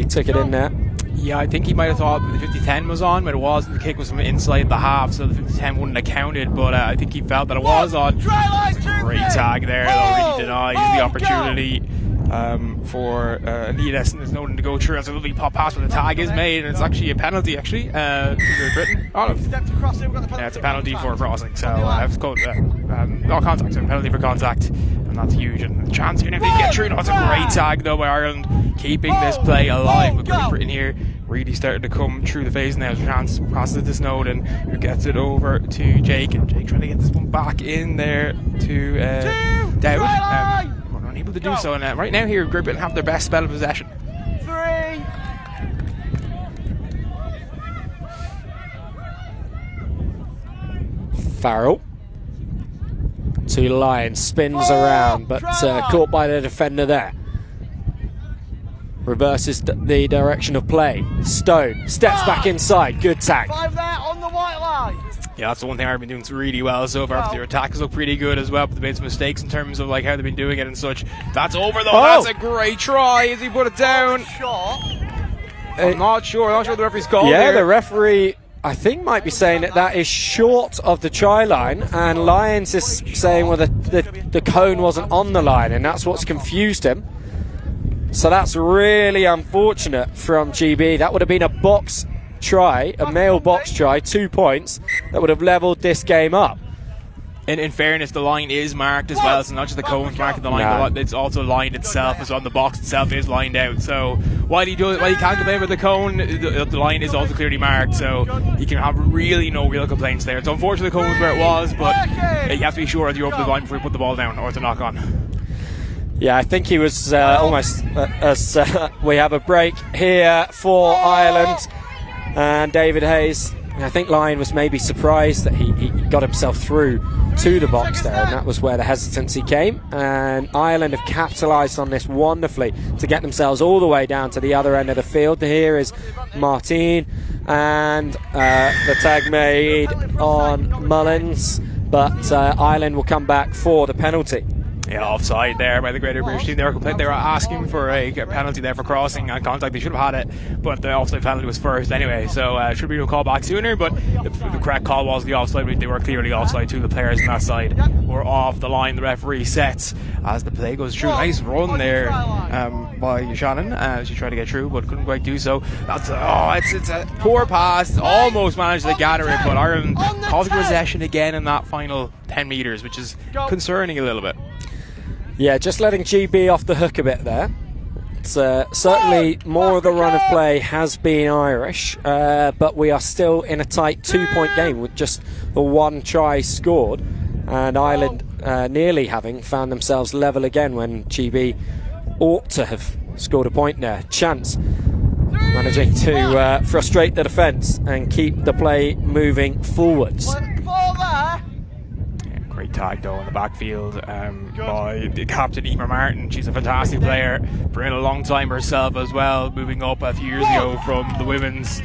took it in there. Yeah, I think he might have thought the 50-10 was on, but it wasn't. The kick was from inside the half, so the 50-10 wouldn't have counted, but I think he felt that it was on. It's a great tag there, though. Really denies the opportunity for Anita Snowdon to go through. As a lovely pop pass, but the tag is made, and it's actually a penalty, actually, to Great Britain. Yeah, it's a penalty for crossing, so it's called not contact, so a penalty for contact, and that's huge. And the chance here if they get through. That's a great tag, though, by Ireland, keeping this play alive with Great Britain here. Really starting to come through the phase now. Chance passes it to Snowdon, who gets it over to Jake, and Jake trying to get this one back in there to Dowd. Unable to do so, and right now here Great Britain have their best spell of possession. Farrell to Lions, spins around, but caught by the defender there. Reverses the direction of play. Stone steps back inside. Good tag. Yeah, that's the one thing I've been doing really well so far. Their attack has looked pretty good as well, but they've made some mistakes in terms of like how they've been doing it and such. That's over though. That's a great try as he put it down. I'm not sure the referee's called. Yeah, there. The referee I think might be saying that is short of the try line, and Lyons is saying well the cone wasn't on the line, and that's what's confused him. So that's really unfortunate from GB. That would have been a box try, a male box try, 2 points that would have levelled this game up. In fairness, the line is marked as well. It's not just the cone's marking the line, it's also lined itself as well. The box itself is lined out. So while he can't complain with the cone, the line is also clearly marked. So he can have really no real complaints there. It's unfortunate the cone was where it was, but you have to be sure that you're over the line before you put the ball down, or it's a knock on. Yeah, I think he was almost as we have a break here for Ireland. And David Hayes, I think Lyon was maybe surprised that he got himself through to the box there, and that was where the hesitancy came. And Ireland have capitalised on this wonderfully to get themselves all the way down to the other end of the field. Here is Martin, and the tag made on Mullins, but Ireland will come back for the penalty. Yeah, offside there by the Greater British team. They were asking for a penalty there for crossing and contact. They should have had it, but the offside penalty was first anyway, so should be no call back sooner. But the correct call was the offside. They were clearly offside. Two of the players on that side were off the line. The referee sets as the play goes through. Nice run there by Shannon. She tried to get through but couldn't quite do so. That's it's a poor pass. Almost managed to gather it, but Ireland causing possession again in that final 10 metres, which is concerning a little bit. Yeah, just letting GB off the hook a bit there. It's, certainly more of the run of play has been Irish, but we are still in a tight 2-point game with just the one try scored, and Ireland nearly having found themselves level again when GB ought to have scored a point there. Chance managing to frustrate the defence and keep the play moving forwards. Great tag though in the backfield by the captain Emer Martin. She's a fantastic player, been a long time herself as well, moving up a few years ago from the women's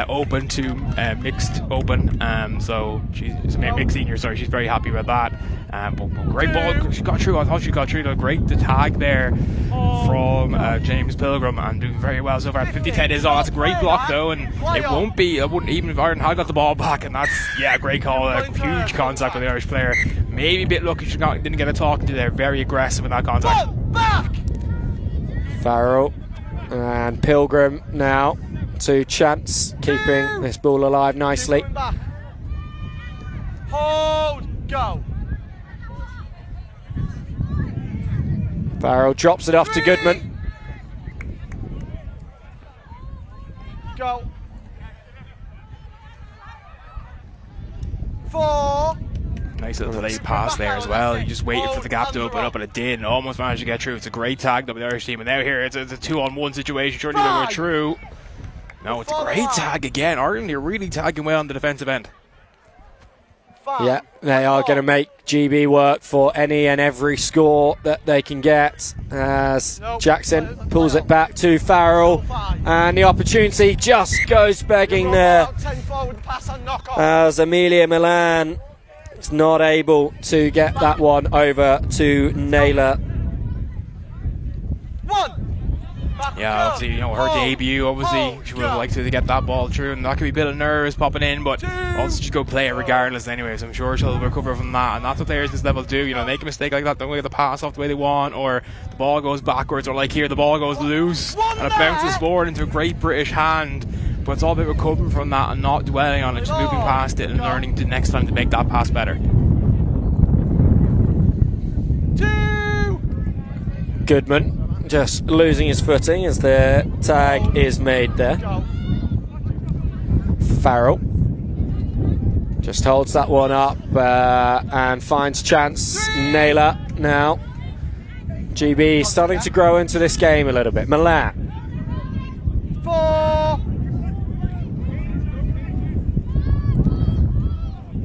open to mixed open. So she's a mixed senior, sorry, she's very happy with that. But great ball, she got through. I thought she got through. The great tag there from James Pilgrim, and doing very well so far. 50-10 is on. That's a great block though, and it won't be. I wouldn't even if Ireland had got the ball back, and that's a great call. A huge contact with the Irish player. Maybe a bit lucky she didn't get a talking to there. Very aggressive in that contact. Farrell and Pilgrim now to Chance, keeping this ball alive nicely. Hold, go. Farrell drops it off to Goodman. Go. 4. Nice little delayed pass there as well. You just waited for the gap to open up, and it did, and almost managed to get through. It's a great tag by the Irish team, and now here it's a 2-on-1 situation. Surely they go through. No, it's a great tag again. Ireland are really tagging well on the defensive end. Yeah, they are going to make GB work for any and every score that they can get, as Jackson pulls it back to Farrell, and the opportunity just goes begging there as Amelia Milan is not able to get that one over to Naylor. Yeah, obviously, her debut, obviously, she would have liked to get that ball through, and that could be a bit of nerves popping in, but also just go play it regardless anyway, so I'm sure she'll recover from that, and that's what players this level do, make a mistake like that, don't get the pass off the way they want, or the ball goes backwards, or like here, the ball goes loose, and it bounces forward into a great British hand, but it's all about recovering from that and not dwelling on it, just moving past it and learning to next time to make that pass better. Goodman just losing his footing as the tag is made there. Farrell just holds that one up and finds Chance. Naylor now. GB starting to grow into this game a little bit. Milan. 4.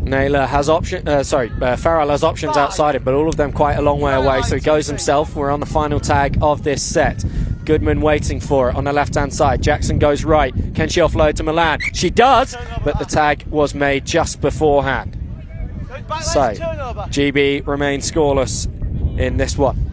Naylor has Farrell has options outside him, but all of them quite a long way away, so he goes himself. We're on the final tag of this set. Goodman waiting for it on the left-hand side. Jackson goes right. Can she offload to Milan? She does, but the tag was made just beforehand. So, GB remains scoreless in this one.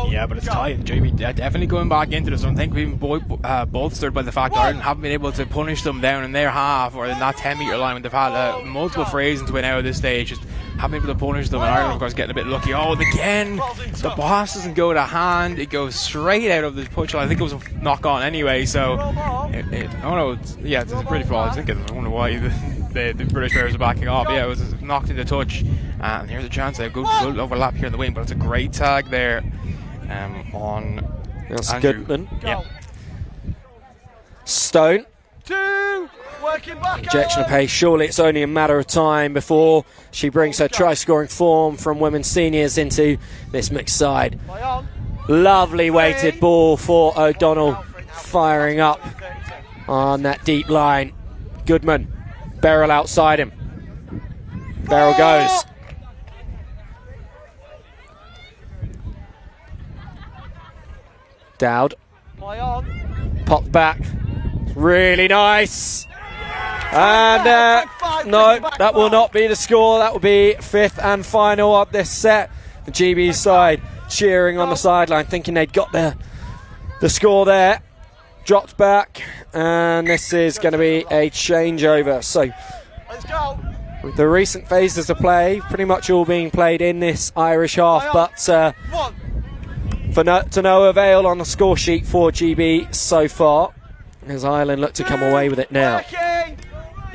Yeah, but it's tight. GB definitely going back into this. I think we've been bolstered by the fact that Ireland haven't been able to punish them down in their half or in that 10-metre line when they've had multiple frays into it now at this stage. Just haven't been able to punish them, and Ireland, of course, getting a bit lucky. Oh, and again, the pass doesn't go to hand. It goes straight out of the touchline. I think it was a knock on anyway, so. It's a pretty flawless. I wonder why the British players are backing off. Yeah, it was knocked into touch. And here's a chance, a good overlap here in the wing, but it's a great tag there. On Goodman. Yeah. Stone. 2. Working back. Injection of pace. Surely it's only a matter of time before she brings her try-scoring form from women's seniors into this mixed side. Lovely weighted ball for O'Donnell, firing up on that deep line. Goodman. Beryl outside him. Beryl goes. Dowd. Popped back. Really nice. And no, that will not be the score. That will be 5th and final of this set. The GB side cheering on the sideline, thinking they'd got the score there. Dropped back, and this is going to be a changeover. So, with the recent phases of play, pretty much all being played in this Irish half, but to no avail on the score sheet for GB so far, as Ireland look to come away with it now.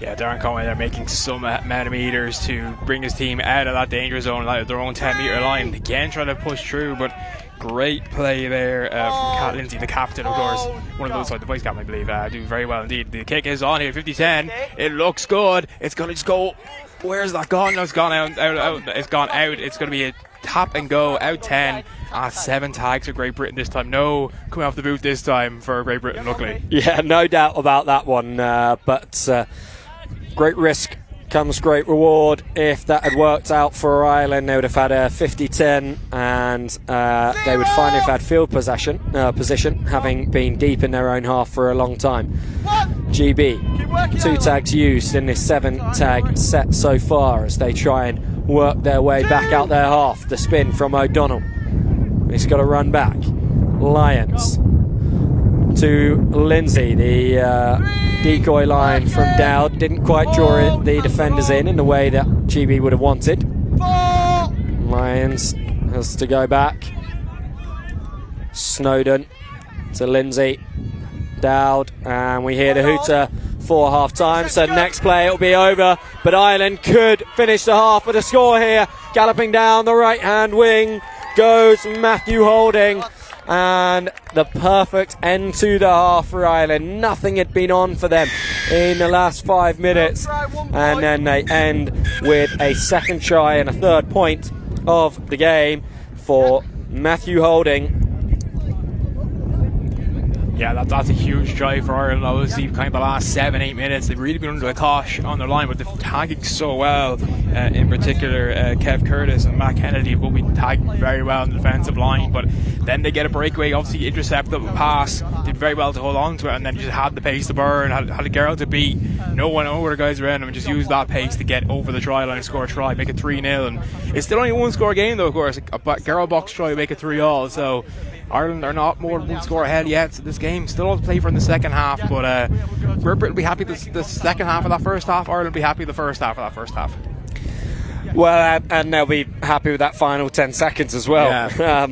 Yeah, Darren Conway, they're making some amount of meters to bring his team out of that danger zone, like their own 10-metre line. Again, trying to push through, but great play there from Kat Lindsay, the captain, of course. One of those, the vice captain, I believe, doing very well indeed. The kick is on here, 50-10. It looks good. It's going to just go. Where's that gone? No, it's gone out. It's gone out. It's going to be a tap and go, out 10. 7 tags for Great Britain this time. No coming off the boot this time for Great Britain, luckily. Yeah, no doubt about that one. But great risk comes great reward. If that had worked out for Ireland, they would have had a 50-10 and they would finally have had field position, having been deep in their own half for a long time. GB, 2 tags used in this 7-tag set so far as they try and work their way back out their half. The spin from O'Donnell. He's got to run back. Lions to Lindsay, the decoy line from Dowd. Didn't quite draw the defenders in the way that GB would have wanted. Lions has to go back. Snowden to Lindsay. Dowd, and we hear the hooter for half time. So next play it'll be over, but Ireland could finish the half with a score here. Galloping down the right hand wing goes Matthew Holding, and the perfect end to the half for Ireland. Nothing had been on for them in the last 5 minutes, and then they end with a second try and a third point of the game for Matthew Holding. Yeah, that's a huge try for Ireland. Obviously, kind of the last 7-8 minutes, they've really been under the cosh on their line, but they're tagging so well. In particular, Kev Curtis and Matt Kennedy will be tagging very well on the defensive line, but then they get a breakaway, obviously intercept the pass, did very well to hold on to it, and then just had the pace to burn, had a girl to beat. No one over the guys around him, and just used that pace to get over the try line, score a try, make it 3-0. And it's still only a 1-score game, though, of course. A girl box try will make it 3-all. So Ireland are not more than 1 score ahead yet. So this game still all to play for in the second half, but Great Britain will be happy the second half of that first half. Ireland will be happy the first half of that first half. Well, and they'll be happy with that final 10 seconds as well. Yeah.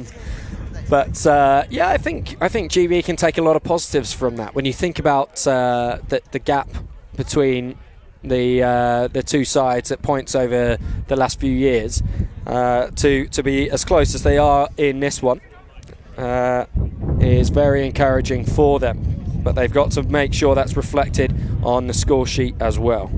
I think GB can take a lot of positives from that. When you think about the gap between the two sides at points over the last few years, to be as close as they are in this one is very encouraging for them. But they've got to make sure that's reflected on the score sheet as well.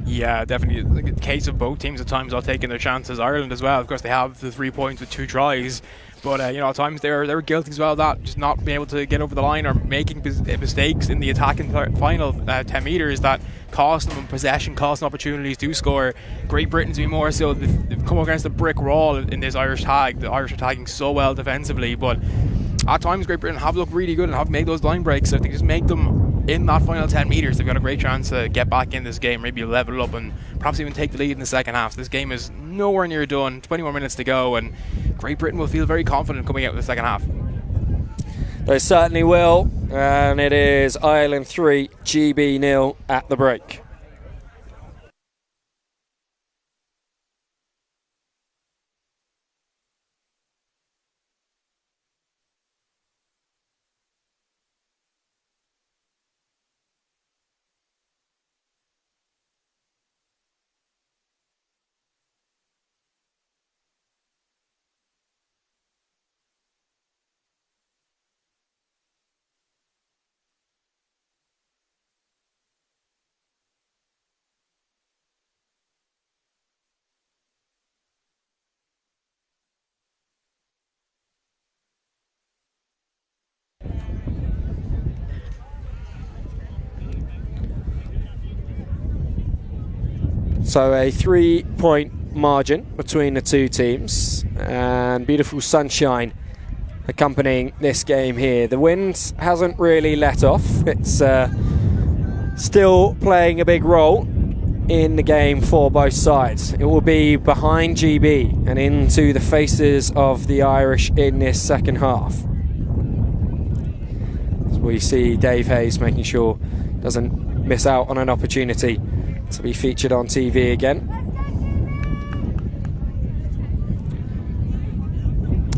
Yeah, definitely. The case of both teams at times are taking their chances. Ireland as well. Of course, they have the 3 points with 2 tries. But at times they're guilty as well of that, just not being able to get over the line or making mistakes in the attacking final 10 metres that cost them possession, cost them opportunities to score. Great Britain's been more so, they've come against a brick wall in this Irish tag. The Irish are tagging so well defensively, but at times Great Britain have looked really good and have made those line breaks. So if they just make them in that final 10 metres, they've got a great chance to get back in this game, maybe level up and perhaps even take the lead in the second half. So this game is nowhere near done, 20 more minutes to go, and Great Britain will feel very confident coming out in the second half. They certainly will, and it is Ireland 3, GB 0 at the break. So a 3-point margin between the two teams, and beautiful sunshine accompanying this game here. The wind hasn't really let off. It's still playing a big role in the game for both sides. It will be behind GB and into the faces of the Irish in this second half. So we see Dave Hayes making sure doesn't miss out on an opportunity to be featured on TV again.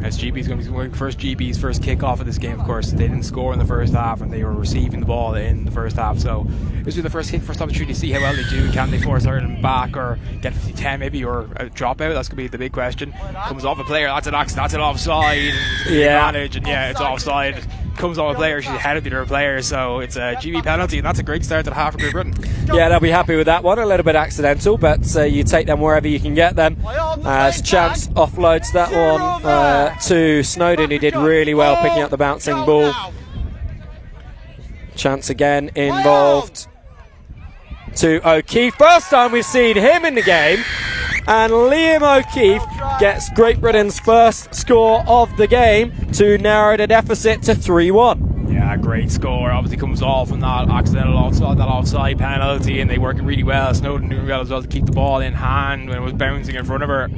As GB's going to be GB's first kick-off of this game, of course. They didn't score in the first half and they were receiving the ball in the first half, so this will be the first opportunity to see how well they do. Can they force Ireland back or get 50-10 maybe, or a dropout? That's going to be the big question. Comes off a player, that's an accident, that's an offside. Manage, and it's offside. Comes off a player, she's ahead of the other player, so it's a GB penalty, and that's a great start to the half for Great Britain. Yeah, they'll be happy with that one. A little bit accidental, but you take them wherever you can get them. As Chance offloads that one to Snowden, who did really well picking up the bouncing ball. Chance again involved. to O'Keefe. First time we've seen him in the game. And Liam O'Keefe gets Great Britain's first score of the game to narrow the deficit to 3-1. Yeah, great score. Obviously comes off from that accidental offside penalty, and they work really well. Snowden doing well as well to keep the ball in hand when it was bouncing in front of her.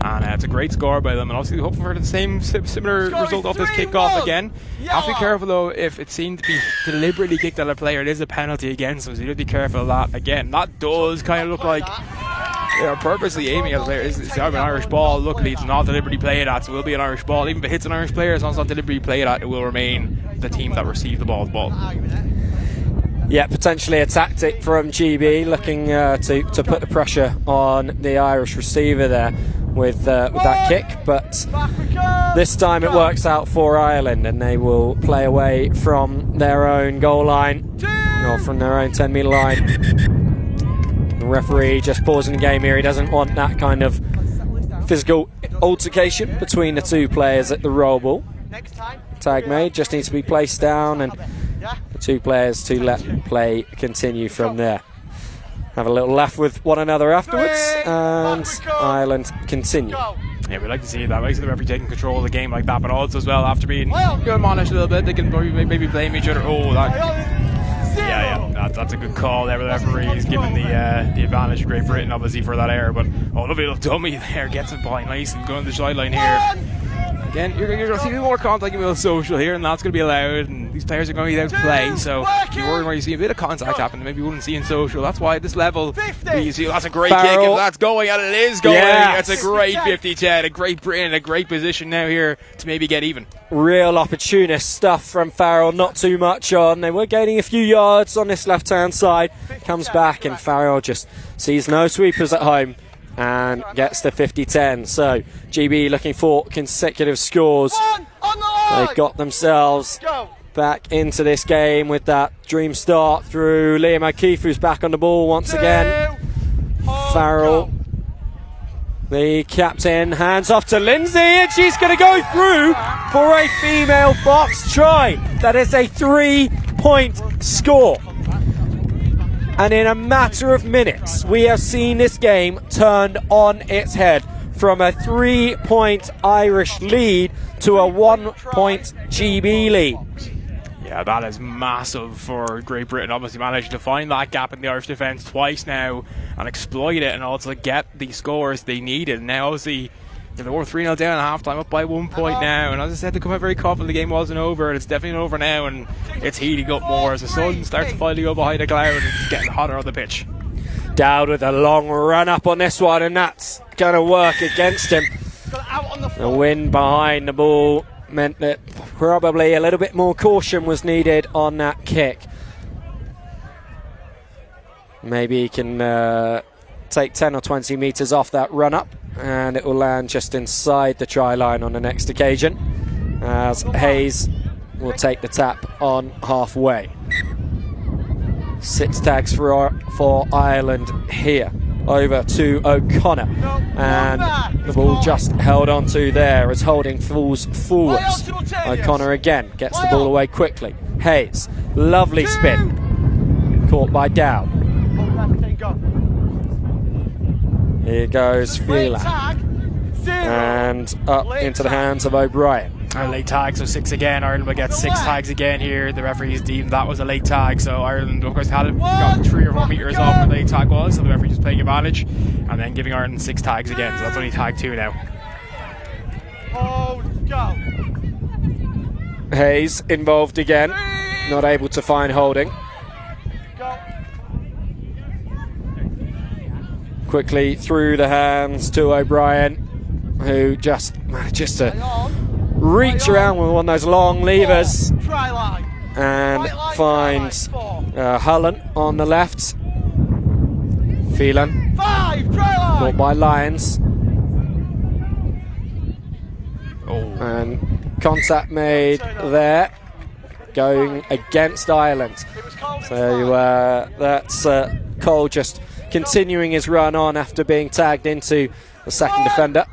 And it's a great score by them, and obviously hoping for the same similar result of this kick-off again. Have to be careful though, if it seemed to be deliberately kicked at a player, it is a penalty against them, so you have to be careful of that. Again, that does kind of look like they're purposely aiming at the player. It's an Irish ball. Luckily, it's not deliberately played at, so it will be an Irish ball. Even if it hits an Irish player, as long as it's not deliberately played at, it will remain the team that received the ball. Yeah, potentially a tactic from GB, looking to put the pressure on the Irish receiver there with that kick, but this time it works out for Ireland, and they will play away from their own goal line, or from their own 10-metre line. The referee just pausing the game here. He doesn't want that kind of physical altercation between the two players at the roll ball. Tag made, just needs to be placed down, and the two players to let play continue from there. Have a little laugh with one another afterwards, and Ireland continue. Yeah, we'd like to see that. We like to see the referee taking control of the game like that, but also as well, after being admonished a little bit, they can maybe blame each other. That's a good call there. The referee is giving the advantage to Great Britain, obviously, for that error. But lovely little dummy there, gets it by nice and going to the sideline here. Again, you're going to see more contact in social here, and that's going to be allowed, and these players are going to be out to play, so if you're worried where you see a bit of contact happen, maybe you wouldn't see in social. That's why at this level, you see that's a great kick, if that's going, and it is going. It's a great 50-10, a great Britain, a great position now here to maybe get even. Real opportunist stuff from Farrell, not too much on. They were gaining a few yards on this left-hand side. Comes back, and Farrell just sees no sweepers at home and gets the 50-10. So GB looking for consecutive scores. They've got themselves back into this game with that dream start through Liam O'Keefe, who's back on the ball once again. Farrell, the captain, hands off to Lindsay, and she's going to go through for a female box try. That is a 3-point score. And in a matter of minutes, we have seen this game turned on its head from a 3-point Irish lead to a 1-point GB lead. Yeah, that is massive for Great Britain. Obviously managed to find that gap in the Irish defence twice now and exploit it, and also get the scores they needed. Now, obviously, they were 3-0 down at half-time, up by 1 point now. And as I said, they come out very confident the game wasn't over, and it's definitely not over now, and it's heating up more as the sun starts to finally go behind a cloud and it's getting hotter on the pitch. Dowd with a long run up on this one, and that's going to work against him. The wind behind the ball meant that probably a little bit more caution was needed on that kick. Maybe he can take 10 or 20 metres off that run up, and it will land just inside the try line on the next occasion, as Hayes will take the tap on halfway. 6 tags for Ireland here. Over to O'Connor, and the ball just held onto there as holding falls forwards. O'Connor again gets the ball away quickly. Hayes, lovely spin, caught by Dowd. Here goes Phelan, and up into the hands of O'Brien. A late tag, so 6 again. Ireland will get 6 tags again here. The referees deemed that was a late tag, so Ireland, of course, got 3 or 4 metres off where the late tag was, so the referee just playing advantage, and then giving Ireland 6 tags again, so that's only tag 2 now. Hayes involved again, not able to find holding. Quickly through the hands to O'Brien, who just manages to reach around with one of those long levers and finds Hullen on the left. Phelan caught by Lyons, and contact made there, going against Ireland. So that's Cole just continuing his run on after being tagged into the second defender.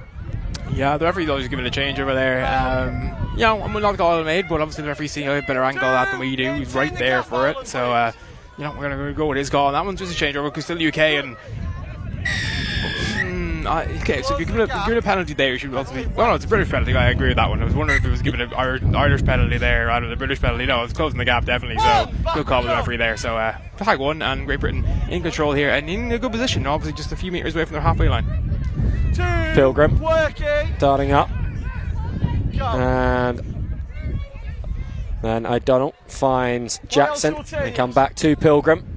Yeah, the referee's always giving a change over there. I'm not the call made, but obviously the referee's seeing a better angle at that than we do. He's right there for it. So you know, we're going to go with his call. And that one's just a changeover because still UK. And okay, so if you're giving a penalty there, you should ultimately. Well, no, it's a British penalty. I agree with that one. I was wondering if it was given an Irish penalty there rather than a British penalty. No, it's closing the gap definitely. So good call with the referee there. So tag one, and Great Britain in control here and in a good position. Obviously, just a few meters away from their halfway line. Pilgrim starting up, and then O'Donnell finds Jackson and come back to Pilgrim.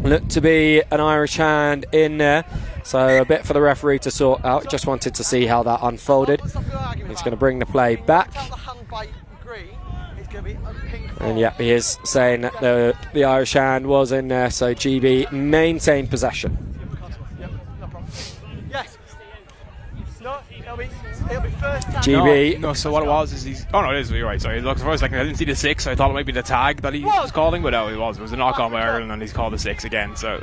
Looked to be an Irish hand in there, so a bit for the referee to sort out. Just wanted to see how that unfolded. He's going to bring the play back. And yep, he is saying that the Irish hand was in there, so GB maintained possession. GB. No, so what it was is he's. Oh no, it is. You're right. Sorry. Look, for a second, I didn't see the 6. So I thought it might be the tag that he was calling, but no, it was. It was a knock on by Ireland, and he's called the 6 again. So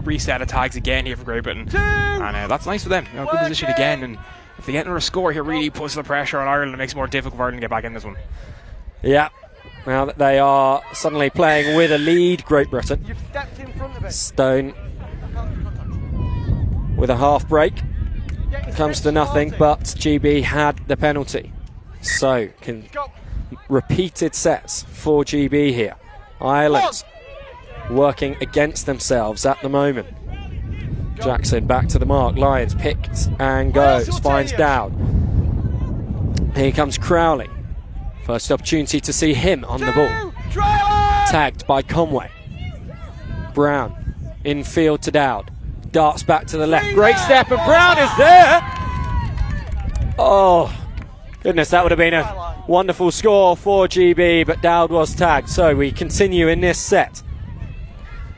reset of tags again here for Great Britain, and that's nice for them. You know, good position again, and if they get another score here, really puts the pressure on Ireland. It makes it more difficult for Ireland to get back in this one. Yeah. Now that they are suddenly playing with a lead, Great Britain. Stone with a half break. Comes to nothing, but GB had the penalty. So, repeated sets for GB here. Ireland working against themselves at the moment. Jackson back to the mark. Lyons picks and goes. Finds Dowd. Here comes Crowley. First opportunity to see him on the ball. Tagged by Conway. Brown infield to Dowd. Darts back to the left. Great step, and Brown is there. Oh, goodness, that would have been a wonderful score for GB, but Dowd was tagged. So we continue in this set.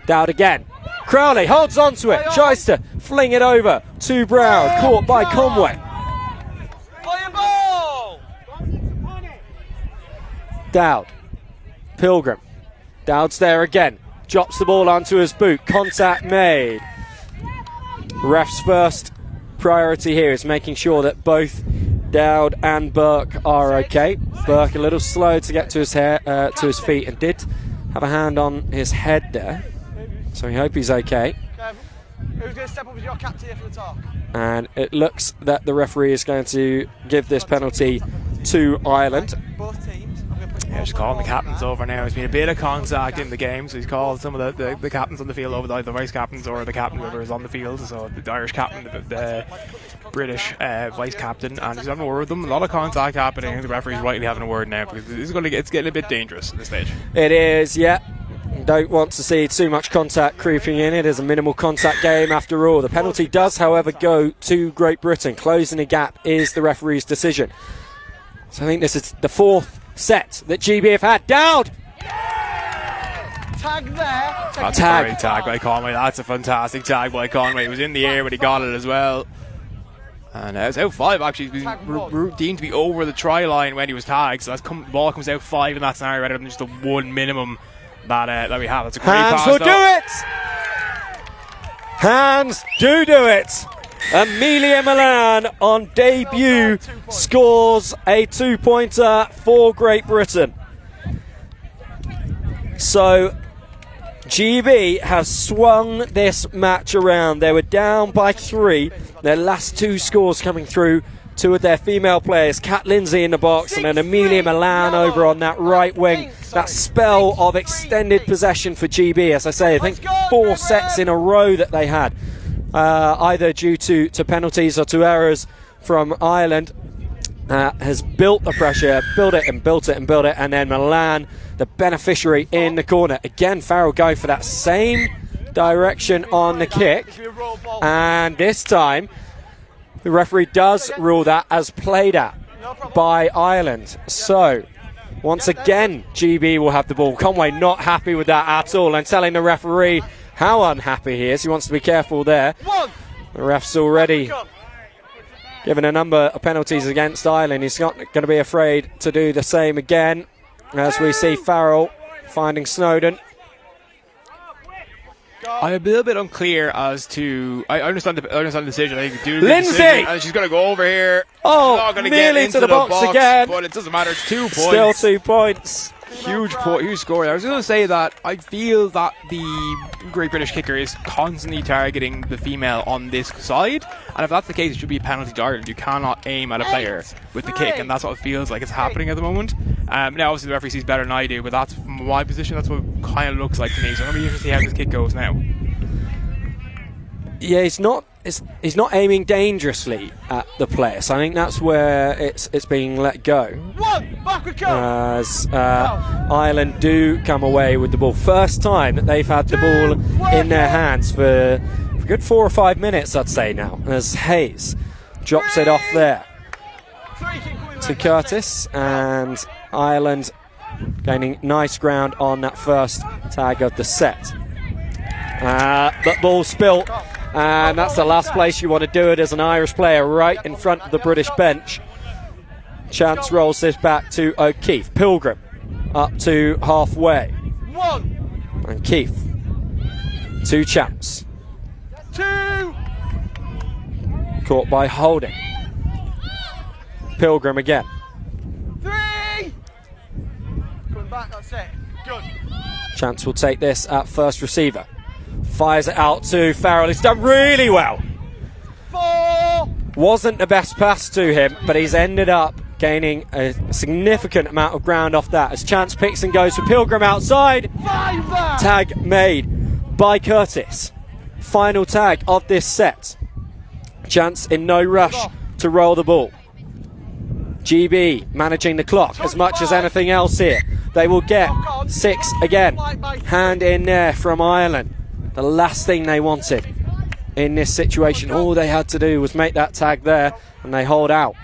Dowd again. Crowley holds on to it. Tries to fling it over to Brown. Caught by Conway. Dowd. Pilgrim. Dowd's there again. Drops the ball onto his boot. Contact made. Ref's first priority here is making sure that both Dowd and Burke are okay. Burke a little slow to get to his feet, and did have a hand on his head there, so we hope he's okay. Who's going to step up as your captain here for the talk? And it looks that the referee is going to give this penalty to Ireland. Both teams. Yeah, just calling the captains over now. There's been a bit of contact in the game, so he's called some of the captains on the field over, the vice captains or the captain whoever is on the field. So the Irish captain, the British vice captain, and he's having a word with them. A lot of contact happening. The referee's rightly having a word now because it's getting a bit dangerous at this stage. It is, yeah. Don't want to see too much contact creeping in. It is a minimal contact game after all. The penalty does, however, go to Great Britain. Closing the gap is the referee's decision. So I think this is the fourth set that GB have had. Dowd! Tag there. That's a great tag by Conway. That's a fantastic tag by Conway. He was in the air, but he got it as well. And it's out 5 actually. He's been deemed to be over the try line when he was tagged. So the ball comes out 5 in that scenario rather than just the 1 minimum that we have. That's a great Hands pass. will do it! Hands do it! Amelia Milan on debut scores a 2-pointer for Great Britain. So GB have swung this match around. They were down by 3. Their last 2 scores coming through. 2 of their female players, Kat Lindsay in the box and then Amelia Milan over on that right wing. That spell of extended possession for GB, as I say, I think 4 sets in a row that they had. Either due to penalties or to errors from Ireland, has built the pressure, built it, and then Milan, the beneficiary in the corner. Again, Farrell going for that same direction on the kick, and this time the referee does rule that as played at by Ireland. So once again, GB will have the ball. Conway not happy with that at all and telling the referee how unhappy he is. He wants to be careful there. The ref's already given a number of penalties against Ireland. He's not going to be afraid to do the same again, as we see Farrell finding Snowden. I'm a little bit unclear as to. I understand the decision. I think Lindsay! And she's going to go over here. Oh, not going to get nearly into to the box again. But it doesn't matter. It's 2 points. Still 2 points Huge score there. I was going to say that I feel that the Great British kicker is constantly targeting the female on this side, and if that's the case, it should be a penalty to Ireland. You cannot aim at a player with the kick, and that's what it feels like is happening at the moment. Now, obviously, the referee sees better than I do, but that's my position. That's what it kind of looks like to me. So I'm going to be interested to see how this kick goes now. Yeah, he's not aiming dangerously at the player, so I think that's where it's being let go. As Ireland do come away with the ball. First time that they've had the ball in their hands for a good 4 or 5 minutes, I'd say now, as Hayes drops it off there to Curtis, and Ireland gaining nice ground on that first tag of the set. But ball spilt. And that's the last place you want to do it as an Irish player, right in front of the British bench. Chance rolls this back to O'Keefe. Pilgrim up to halfway. And Keefe to Chance. Caught by Holding. Pilgrim again. Coming back, that's it. Good. Chance will take this at first receiver. Fires it out to Farrell. He's done really well. Wasn't the best pass to him, but he's ended up gaining a significant amount of ground off that as Chance picks and goes for Pilgrim outside. Tag made by Curtis. Final tag of this set. Chance in no rush to roll the ball. GB managing the clock as much as anything else here. They will get 6 again. Hand in there from Ireland. The last thing they wanted in this situation. All they had to do was make that tag there, and they hold out.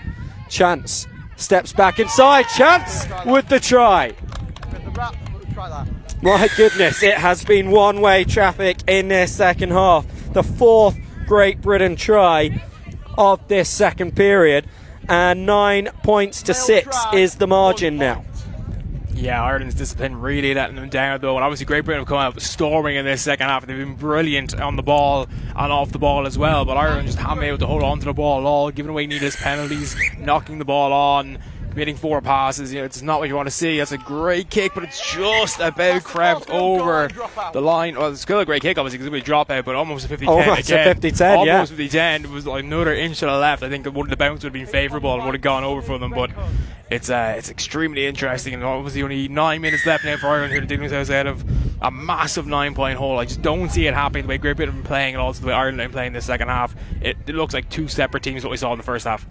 Chance steps back inside. Chance with the try. My goodness, it has been one-way traffic in this second half. The 4th Great Britain try of this second period, and 9 points to 6 is the margin now. Yeah, Ireland's discipline really letting them down though, and obviously Great Britain have come out storming in this second half. They've been brilliant on the ball and off the ball as well, but Ireland just haven't been able to hold on to the ball at all, giving away needless penalties, knocking the ball on, committing 4 passes. You know, it's not what you want to see. That's a great kick, but it's just about crept over the line. Well, it's still a great kick, obviously, because it was a dropout, but almost a 50-10 almost again. A 50-10, almost yeah. 50-10. It was like another inch to the left. I think the bounce would have been favourable and would have gone over for them, but it's extremely interesting, and obviously only 9 minutes left now for Ireland, who are digging themselves out of a massive 9-point hole. I just don't see it happening the way Great Britain have been playing, and also the way Ireland have been playing this second half. It looks like 2 separate teams what we saw in the first half.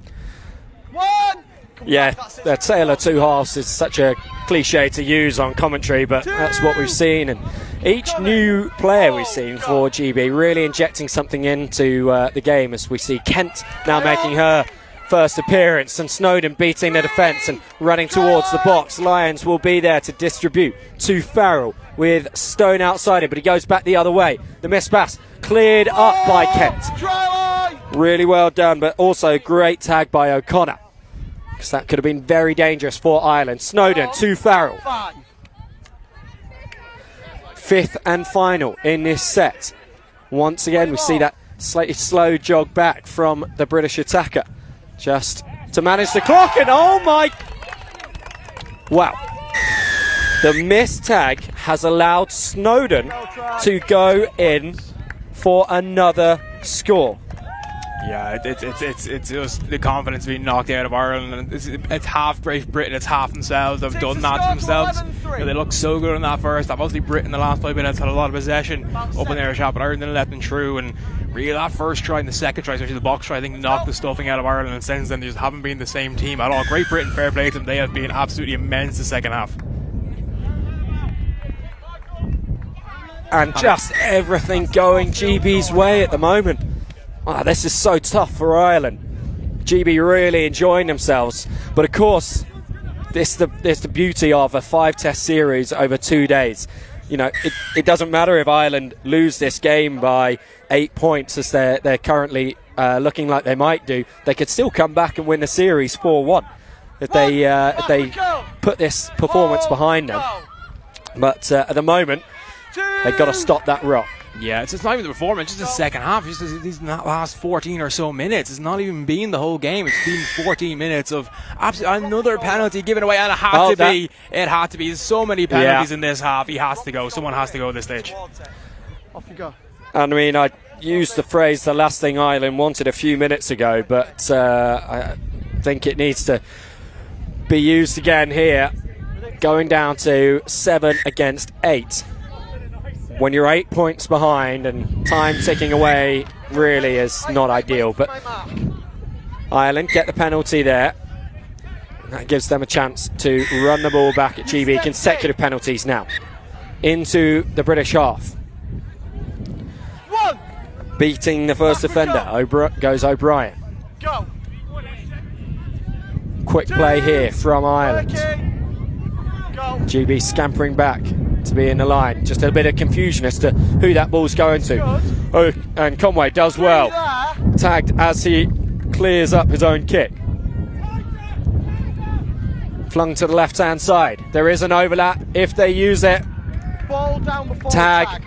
Yeah, the tale of 2 halves is such a cliche to use on commentary, but that's what we've seen. And each new player we've seen for GB really injecting something into the game, as we see Kent now making her first appearance, and Snowden beating the defence and running towards the box. Lyons will be there to distribute to Farrell with Stone outside him, but he goes back the other way. The missed pass cleared up by Kent. Really well done, but also great tag by O'Connor, because that could have been very dangerous for Ireland. Snowden to Farrell. 5th and final in this set. Once again, we see that slightly slow jog back from the British attacker, just to manage the clock, and oh my... Wow. The missed tag has allowed Snowden to go in for another score. Yeah, it's just the confidence being knocked out of Ireland, and it's half Great Britain, it's half themselves. They've done that to themselves. You know, they look so good in that first. Obviously Britain the last 5 minutes had a lot of possession up in their shot, but Ireland didn't let them through, and really that first try and the second try, especially the box try, I think knocked the stuffing out of Ireland, and since then they just haven't been the same team at all. Great Britain, fair play to them, they have been absolutely immense the second half. And just everything going GB's way at the moment. Oh, this is so tough for Ireland. GB really enjoying themselves, but of course this is the beauty of a 5-test series over 2 days. You know, it doesn't matter if Ireland lose this game by 8 points, as they're currently looking like they might do. They could still come back and win the series 4-1 if they put this performance behind them. But at the moment, They've got to stop that rock. Yeah, it's not even the performance, just the second half. Just these last 14 or so minutes. It's not even been the whole game. It's been 14 minutes of another penalty given away, and it had to be. It had to be. There's so many penalties in this half. He has to go. Someone has to go at this stage. Off you go. And I mean, I used the phrase "the last thing Ireland wanted" a few minutes ago, but I think it needs to be used again here. Going down to 7 against 8. When you're 8 points behind and time ticking away really is not ideal, but Ireland get the penalty there. That gives them a chance to run the ball back at GB. Consecutive penalties now into the British half. Beating the first defender goes O'Brien. Quick play here from Ireland. GB scampering back to be in the line. Just a bit of confusion as to who that ball's going to. Oh, and Conway does well. Tagged as he clears up his own kick. Flung to the left-hand side. There is an overlap if they use it. Ball down before Tag.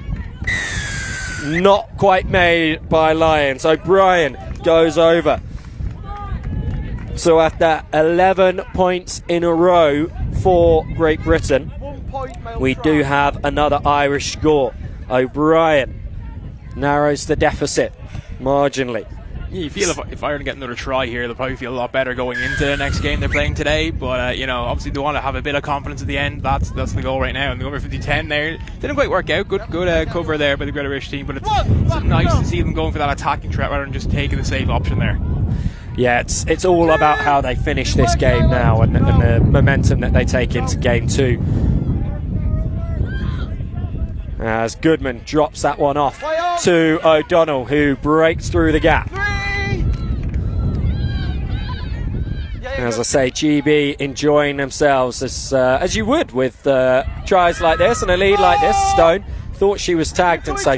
Not quite made by Lions. O'Brien goes over. So after 11 points in a row for Great Britain, we do have another Irish score. O'Brien narrows the deficit marginally. You feel if Ireland get another try here, they'll probably feel a lot better going into the next game they're playing today. But you know, obviously they want to have a bit of confidence at the end. That's the goal right now. And the over 50-10 there didn't quite work out. Good cover there by the Great Irish team. But it's nice to see them going for that attacking threat rather than just taking the safe option there. Yeah, it's all about how they finish this game now and the momentum that they take into game 2. As Goodman drops that one off to O'Donnell, who breaks through the gap. As I say, GB enjoying themselves as you would with tries like this and a lead like this. Stone thought she was tagged and so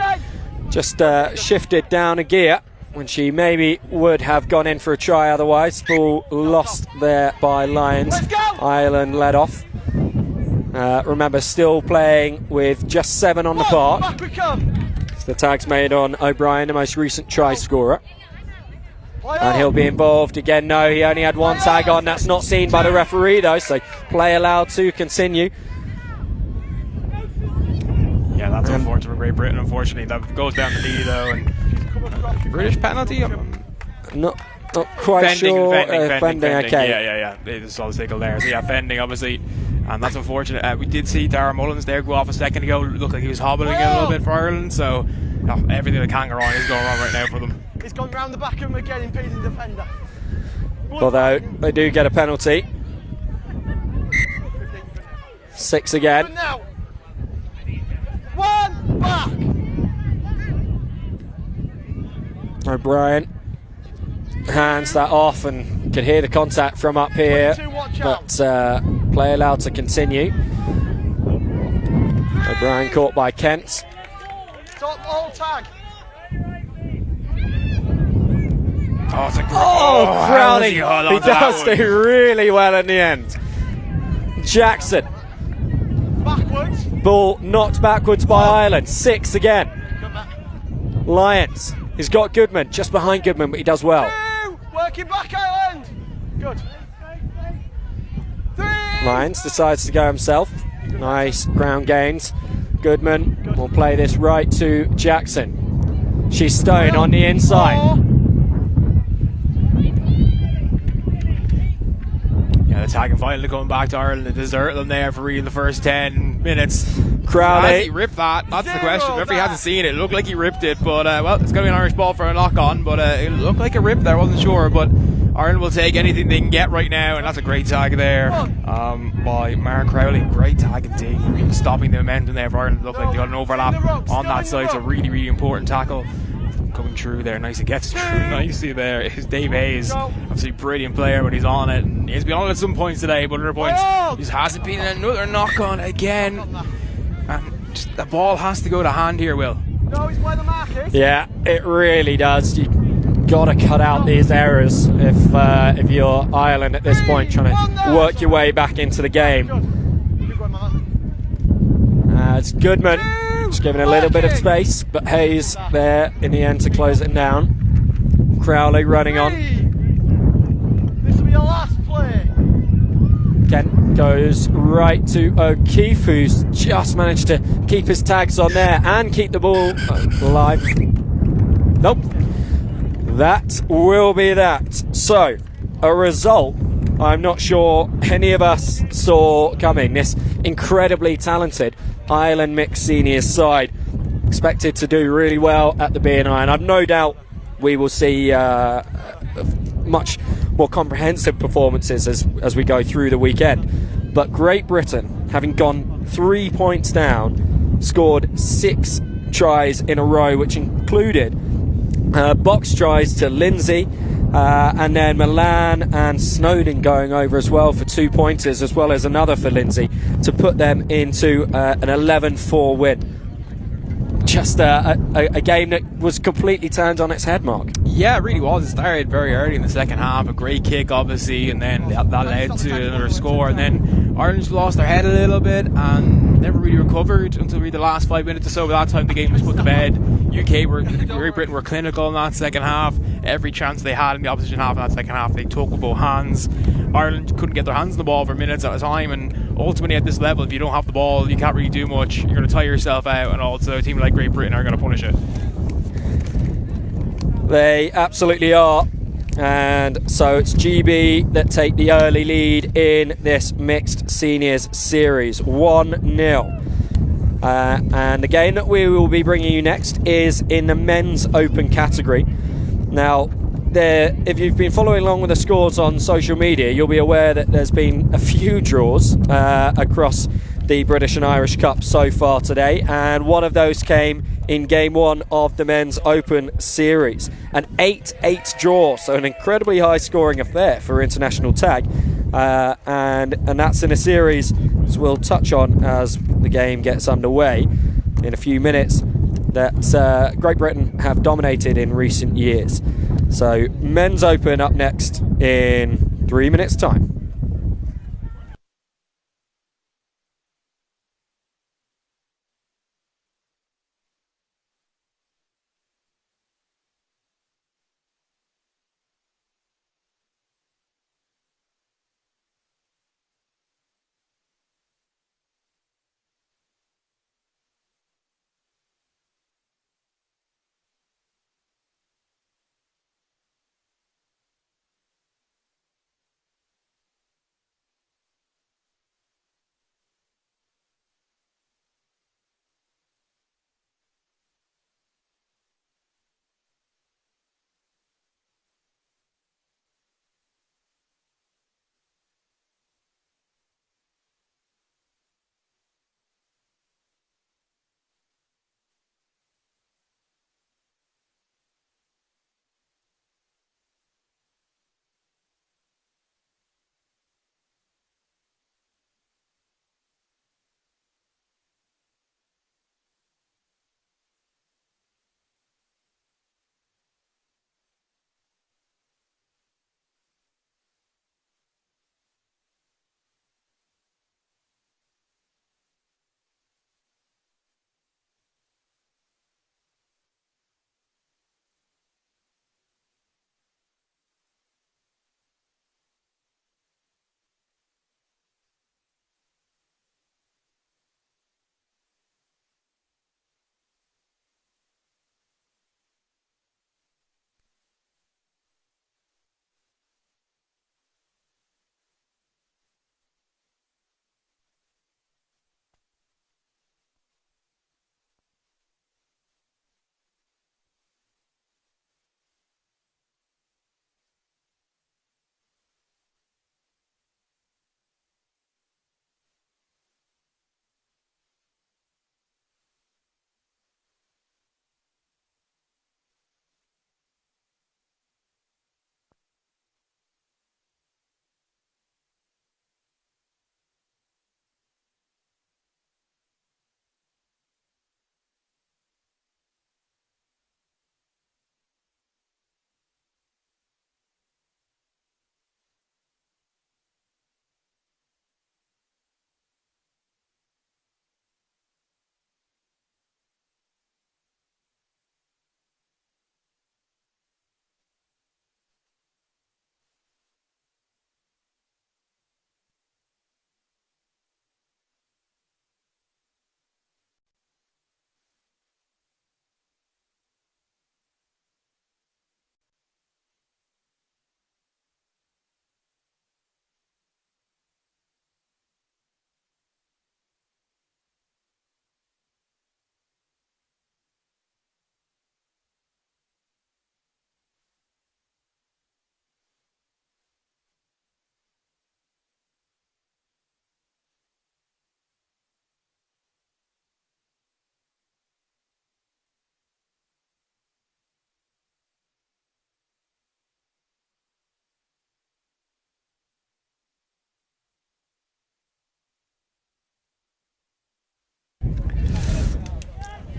just shifted down a gear when she maybe would have gone in for a try otherwise. Ball lost there by Lions. Ireland led off. Remember, still playing with just 7 on the park. It's the tags made on O'Brien, the most recent try scorer. And he'll be involved again. No, he only had 1 tag on. That's not seen by the referee though, so play allowed to continue. Yeah, that's unfortunate for Great Britain. Unfortunately, that goes down the knee though. And British penalty? Not quite sure. Fending, okay. Yeah. They just saw the signal there. So yeah, fending obviously. And that's unfortunate. We did see Dara Mullins there go off a second ago. It looked like he was hobbling a little bit for Ireland. So everything that can go wrong is going wrong right now for them. He's gone round the back of him again, impeding the defender. Although they do get a penalty. 6 again. Now. 1 back. O'Brien hands that off and could hear the contact from up here, but play allowed to continue. O'Brien caught by Kent. Stop all tag. Crowley! He does do really well in the end. Jackson. Backwards. Ball knocked backwards by Ireland. 6 again. Lions. He's got Goodman just behind Goodman, but he does well. 2. Working back, Ireland. Good. 3. Lions decides to go himself. Nice ground gains. Goodman will play this right to Jackson. She's Stone on the inside. The tag and finally going back to Ireland. They desert them there for really the first 10 minutes. Crowley. Has he ripped that? That's the question. The referee hasn't seen it. It looked like he ripped it, but well, it's going to be an Irish ball for a knock on, but it looked like a rip there. I wasn't sure, but Ireland will take anything they can get right now, and that's a great tag there by Mark Crowley. Great tag indeed. Stopping the momentum there for Ireland. It looked like they got an overlap on that side. It's a really, really important tackle. Coming through there, nice. It gets through nicely there. It's Dave Hayes, obviously a brilliant player, but he's on it. He's been on it at some points today, but other points just hasn't been. Another knock on again. And just the ball has to go to hand here, Will. No, he's where the mark is. Yeah, it really does. You got to cut out these errors if you're Ireland at this point, trying to work your way back into the game. It's Goodman Just giving a little bit of space, but Hayes there in the end to close it down. Crowley running on. This will be your last play. Kent goes right to O'Keefe, who's just managed to keep his tags on there and keep the ball alive. Nope. That will be that. So, a result I'm not sure any of us saw coming. This incredibly talented Ireland mixed seniors side expected to do really well at the BNI, and I've no doubt we will see much more comprehensive performances as we go through the weekend. But Great Britain, having gone 3 points down, scored 6 tries in a row, which included box tries to Lindsay, and then Milan and Snowden going over as well for 2 pointers, as well as another for Lindsay, to put them into an 11-4 win. Just a game that was completely turned on its head, Mark. Yeah, it really was. It started very early in the second half, a great kick obviously, and then that led to another score, and then Ireland just lost their head a little bit and never really recovered until really the last 5 minutes or so. By that time the game was put to bed. Great Britain were clinical in that second half. Every chance they had in the opposition half in that second half they took with both hands. Ireland couldn't get their hands on the ball for minutes at a time, and ultimately at this level, if you don't have the ball, you can't really do much. You're going to tire yourself out, and also a team like Great Britain are going to punish it. They absolutely are. And so it's GB that take the early lead in this mixed seniors series, 1-0. And the game that we will be bringing you next is in the men's open category. Now, if you've been following along with the scores on social media, you'll be aware that there's been a few draws across the British and Irish Cup so far today, and one of those came in game 1 of the men's open series. An 8-8 draw, so an incredibly high scoring affair for international tag, and that's in a series, as we'll touch on as the game gets underway in a few minutes, that Great Britain have dominated in recent years. So men's open up next in 3 minutes time.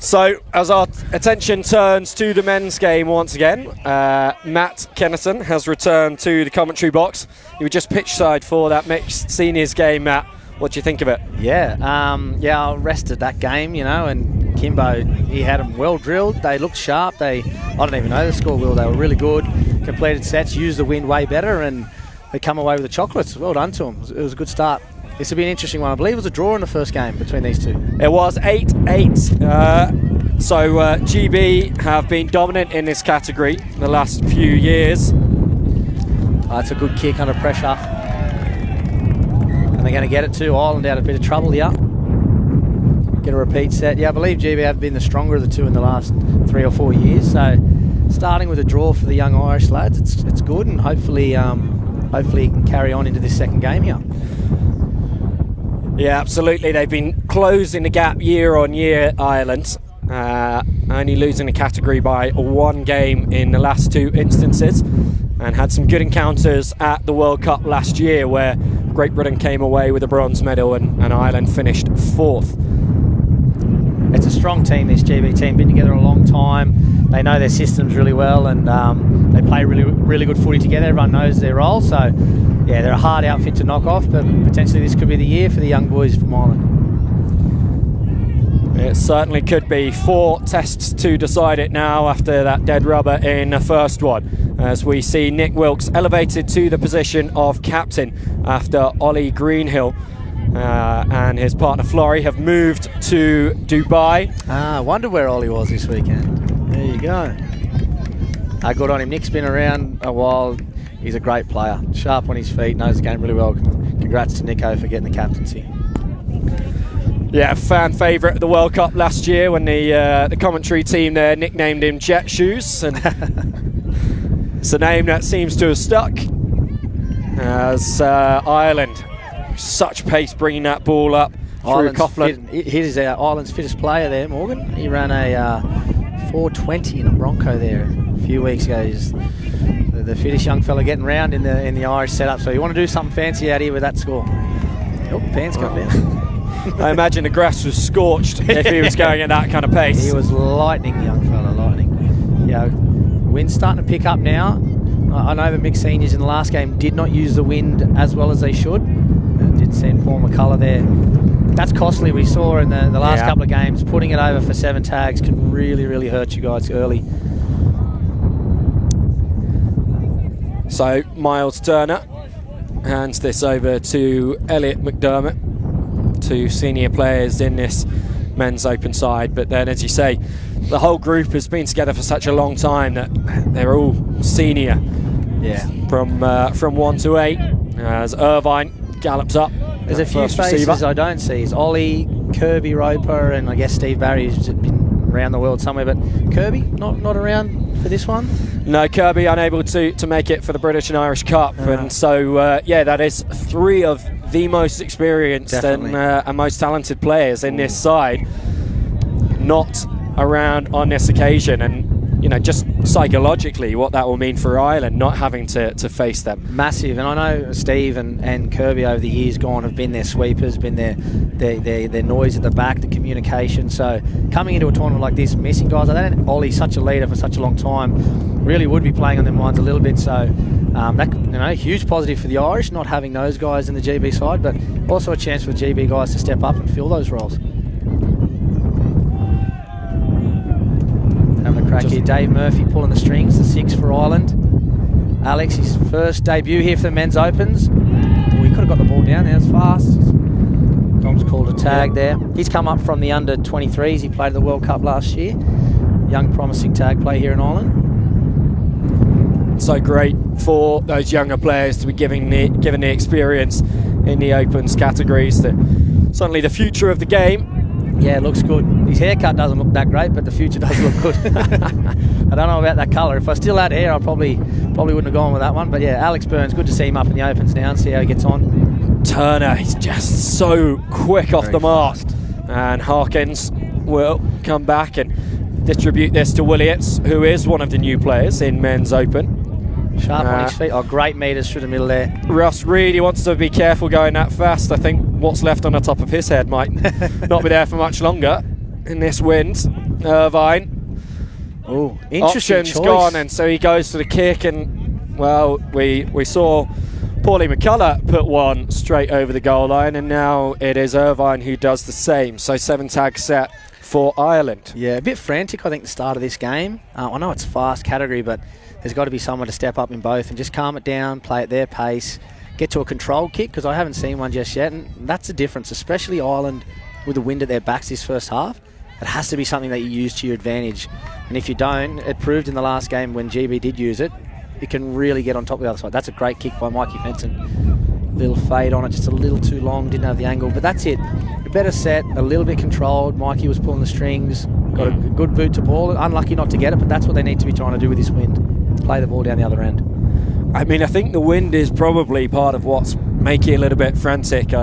So, as our attention turns to the men's game once again, Matt Kennison has returned to the commentary box. You were just pitch side for that mixed seniors game, Matt. What do you think of it? Yeah, I rested that game, and Kimbo, he had them well drilled. They looked sharp. I don't even know the score, Will. They were really good. Completed sets, used the wind way better, and they come away with the chocolates. Well done to them. It was a good start. This will be an interesting one. I believe it was a draw in the first game between these two. It was 8-8. So GB have been dominant in this category the last few years. That's a good kick under pressure. And they're going to get it too. Ireland out of a bit of trouble here. Get a repeat set. Yeah, I believe GB have been the stronger of the two in the last 3 or 4 years. So starting with a draw for the young Irish lads, it's good, and hopefully he can carry on into this second game here. Yeah, absolutely. They've been closing the gap year on year, Ireland. Only losing the category by 1 game in the last 2 instances, and had some good encounters at the World Cup last year where Great Britain came away with a bronze medal and Ireland finished 4th. It's a strong team, this GB team. Been together a long time. They know their systems really well, and they play really good footy together. Everyone knows their role, so yeah, they're a hard outfit to knock off, but potentially this could be the year for the young boys from Ireland. It certainly could be. 4 tests to decide it now after that dead rubber in the first one, as we see Nick Wilkes elevated to the position of captain after Ollie Greenhill and his partner Florrie have moved to Dubai. I wondered where Ollie was this weekend. There you go. Good on him. Nick's been around a while. He's a great player, sharp on his feet, knows the game really well. Congrats to Nico for getting the captaincy. Yeah, fan favourite of the World Cup last year when the commentary team there nicknamed him Jet Shoes, and it's a name that seems to have stuck. As Ireland, such pace bringing that ball up through Coughlin. He is Ireland's fittest player there, Morgan. He ran a 4:20 in a Bronco there a few weeks ago. He's the fittest young fella getting round in the Irish setup. So you want to do something fancy out here with that score. Oh, pants come down. I imagine the grass was scorched if he was going at that kind of pace. He was lightning, young fella, lightning. Yeah, wind's starting to pick up now. I know the mixed seniors in the last game did not use the wind as well as they should. Did send Paul McCullough there. That's costly. We saw in the last couple of games, putting it over for 7 tags can really, really hurt you guys early. So Miles Turner hands this over to Elliot McDermott, 2 senior players in this men's open side. But then, as you say, the whole group has been together for such a long time that they're all senior. Yeah. From 1 to 8, as Irvine gallops up. There's a few faces receiver I don't see. It's Ollie, Kirby Roper, and I guess Steve Barry, who's been around the world somewhere. But Kirby, not around for this one? No, Kirby unable to make it for the British and Irish Cup. And so, yeah, that is 3 of the most experienced and most talented players in this side not around on this occasion. And, you know, just psychologically what that will mean for Ireland, not having to face them. Massive. And I know Steve and Kirby over the years gone have been their sweepers, been their noise at the back, the communication. So coming into a tournament like this, missing guys like that, Ollie's such a leader for such a long time, really would be playing on their minds a little bit. So that, huge positive for the Irish, not having those guys in the GB side, but also a chance for the GB guys to step up and fill those roles. Having a crack here, Dave Murphy pulling the strings, the 6 for Ireland. Alex, his first debut here for the men's opens. He could have got the ball down there, it's fast. Dom's called a tag there. He's come up from the under 23s. He played at the World Cup last year. Young, promising tag play here in Ireland. So great for those younger players to be given the experience in the opens categories. Certainly the future of the game. Yeah, it looks good. His haircut doesn't look that great, but the future does look good. I don't know about that colour. If I still had hair, I probably wouldn't have gone with that one. But yeah, Alex Burns, good to see him up in the opens now and see how he gets on. Turner, he's just so quick off the mark. And Harkins will come back and distribute this to Williots, who is one of the new players in men's open. Sharp on his feet. Oh, great meters through the middle there. Russ really wants to be careful going that fast. I think what's left on the top of his head might not be there for much longer in this wind. Irvine. Oh, interesting Options choice. gone, and so he goes for the kick, and well, we saw Paulie McCullough put one straight over the goal line, and now it is Irvine who does the same. So 7 tag set for Ireland. Yeah, a bit frantic, I think, the start of this game. I know it's fast category, but there's got to be someone to step up in both and just calm it down, play at their pace, get to a controlled kick, because I haven't seen one just yet, and that's the difference, especially Ireland with the wind at their backs this first half. It has to be something that you use to your advantage, and if you don't, it proved in the last game when GB did use it, it can really get on top of the other side. That's a great kick by Mikey Fenton. Little fade on it, just a little too long, didn't have the angle, but that's it. A better set, a little bit controlled. Mikey was pulling the strings, got a good boot to ball. Unlucky not to get it, but that's what they need to be trying to do with this wind. Play the ball down the other end. I mean, I think the wind is probably part of what's making it a little bit frantic.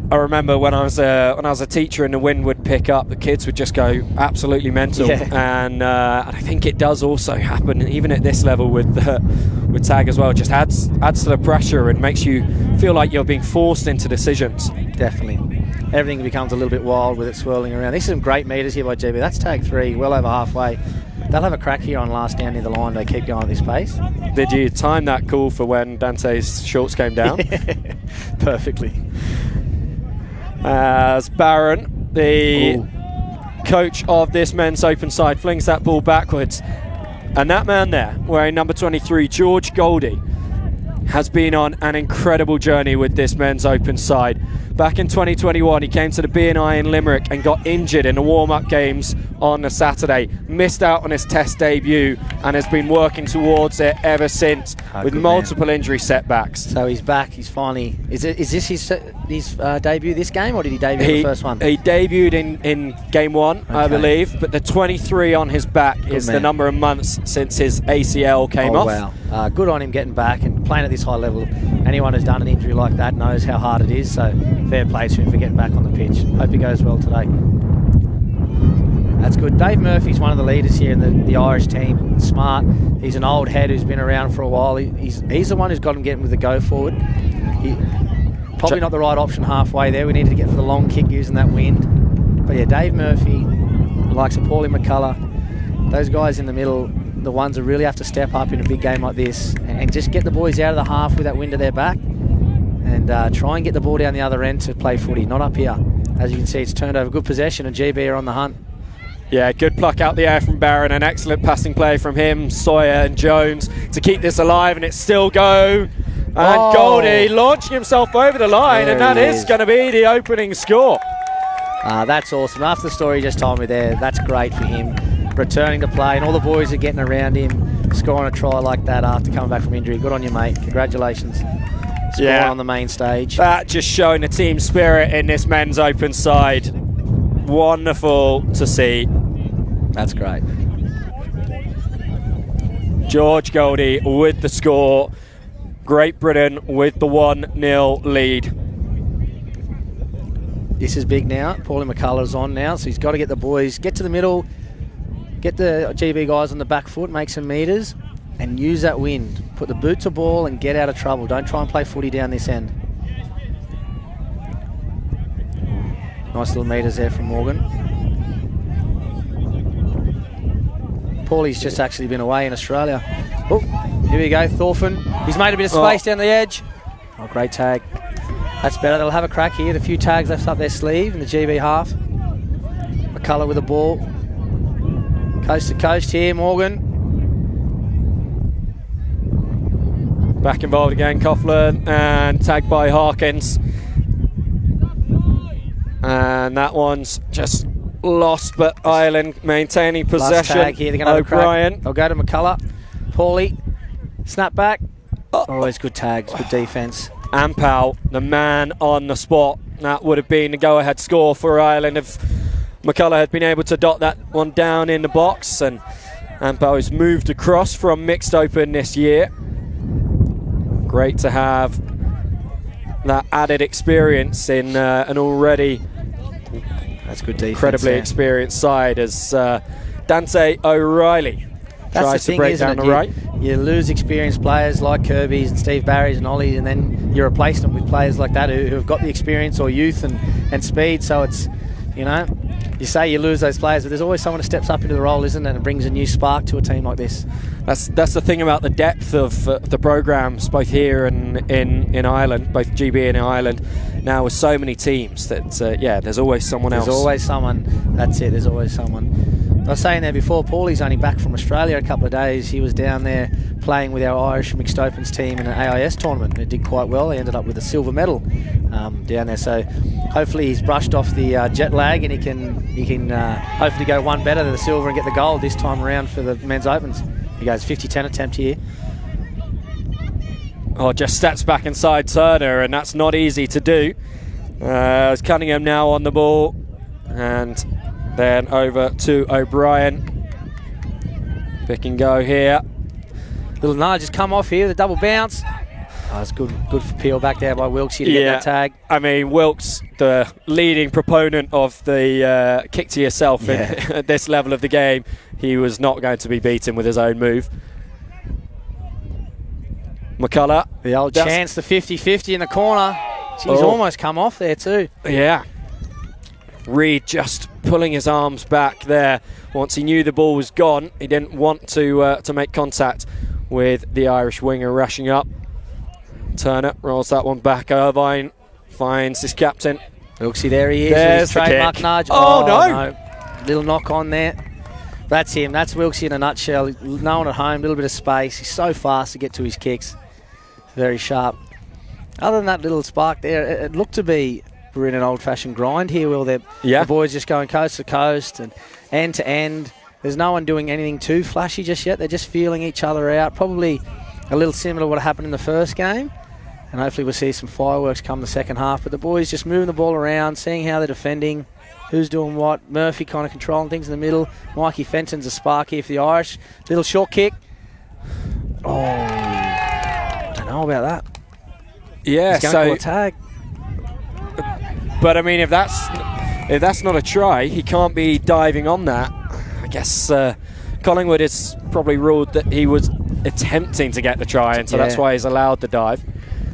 I remember when I was a teacher and the wind would pick up, the kids would just go absolutely mental. Yeah. And I think it does also happen even at this level with tag as well. It just adds to the pressure and makes you feel like you're being forced into decisions. Definitely. Everything becomes a little bit wild with it swirling around. These are some great meters here by GB. That's tag 3, well over halfway. They'll have a crack here on last down near the line. They keep going at this pace. Did you time that call for when Dante's shorts came down? Perfectly. As Barron, the coach of this men's open side, flings that ball backwards. And that man there, wearing number 23, George Goldie, has been on an incredible journey with this men's open side. Back in 2021, he came to the BNI in Limerick and got injured in the warm-up games on a Saturday. Missed out on his test debut and has been working towards it ever since with multiple injury setbacks. So he's back. He's finally. Is this his debut this game, or did he debut the first one? He debuted in game 1, I believe, but the 23 on his back is the number of months since his ACL came off. Wow. Good on him getting back and playing at this high level. Anyone who's done an injury like that knows how hard it is, so fair play to him for getting back on the pitch. Hope he goes well today. That's good. Dave Murphy's one of the leaders here in the Irish team. Smart. He's an old head who's been around for a while. He's the one who's got him getting with the go forward. Probably not the right option halfway there. We needed to get for the long kick using that wind. But yeah, Dave Murphy, likes of Paulie McCullough. Those guys in the middle, the ones who really have to step up in a big game like this and just get the boys out of the half with that wind at their back and try and get the ball down the other end to play footy, not up here. As you can see, it's turned over. Good possession and GB are on the hunt. Yeah, good pluck out the air from Barron, an excellent passing play from him, Sawyer and Jones to keep this alive, and it's still go. And Goldie launching himself over the line, and that is going to be the opening score. That's awesome. After the story you just told me there, that's great for him. Returning to play, and all the boys are getting around him, scoring a try like that after coming back from injury. Good on you, mate. Congratulations. Scoring on the main stage. That just showing the team spirit in this men's open side. Wonderful to see. That's great. George Goldie with the score. Great Britain with the 1-0 lead. This is big now. Paulie McCullough's on now, so he's got to get the boys, get to the middle, get the GB guys on the back foot, make some meters, and use that wind. Put the boot to ball and get out of trouble. Don't try and play footy down this end. Nice little meters there from Morgan. Paulie's just actually been away in Australia. Oh, here we go, Thorfinn. He's made a bit of space down the edge. Oh, great tag. That's better. They'll have a crack here. A few tags left up their sleeve in the GB half. McCullough with the ball. Coast to coast here, Morgan. Back involved again, Coughlin, and tagged by Harkins. And that one's just lost, but Ireland maintaining possession. Last tag here. They're going to have a crack. They'll go to McCullough. Paulie, snap back. Always good tags, good defence. Ampau, the man on the spot. That would have been a go-ahead score for Ireland if McCullough had been able to dot that one down in the box. And Ampau has moved across from mixed open this year. Great to have that added experience in an already incredibly experienced side as Dante O'Reilly tries to break down the right. You lose experienced players like Kirby's and Steve Barry's and Ollie's, and then you replace them with players like that who have got the experience or youth and speed. So it's, you know, You say you lose those players, but there's always someone who steps up into the role, isn't it? And brings a new spark to a team like this. That's the thing about the depth of the programs, both here and in Ireland, both GB and in Ireland. Now with so many teams, that there's always someone else. There's always someone. That's it. There's always someone. I was saying there before, Paulie's only back from Australia a couple of days. He was down there playing with our Irish Mixed Opens team in an AIS tournament. It did quite well. He ended up with a silver medal down there. So hopefully he's brushed off the jet lag, and he can hopefully go one better than the silver and get the gold this time around for the Men's Opens. He goes 50-10 attempt here. Oh, just steps back inside Turner, and that's not easy to do. It's Cunningham now on the ball, and then over to O'Brien. Pick and go here. Little nudge has come off here, the double bounce. Oh, it's good for Peel back there by Wilkes here to get that tag. I mean, Wilkes, the leading proponent of the kick to yourself at this level of the game, he was not going to be beaten with his own move. McCullough. The old chance, the 50-50 in the corner. He's almost come off there too. Yeah. Reed just pulling his arms back there. Once he knew the ball was gone, he didn't want to make contact with the Irish winger rushing up. Turner rolls that one back. Irvine finds his captain. Wilksy, there he is. There's the trademark kick. nudge. Oh, no. Little knock on there. That's him. That's Wilksy in a nutshell. No one at home, a little bit of space. He's so fast to get to his kicks. Very sharp. Other than that little spark there, it looked to be we're in an old-fashioned grind here, Will. The boys just going coast to coast and end to end. There's no one doing anything too flashy just yet. They're just feeling each other out. Probably a little similar to what happened in the first game. And hopefully we'll see some fireworks come the second half. But the boys just moving the ball around, seeing how they're defending, who's doing what. Murphy kind of controlling things in the middle. Mikey Fenton's a spark here for the Irish. Little short kick. Oh, I don't know about that. Yeah, He's going to call a tag. But I mean, if that's not a try, he can't be diving on that. I guess Collingwood is probably ruled that he was attempting to get the try, and so that's why he's allowed the dive.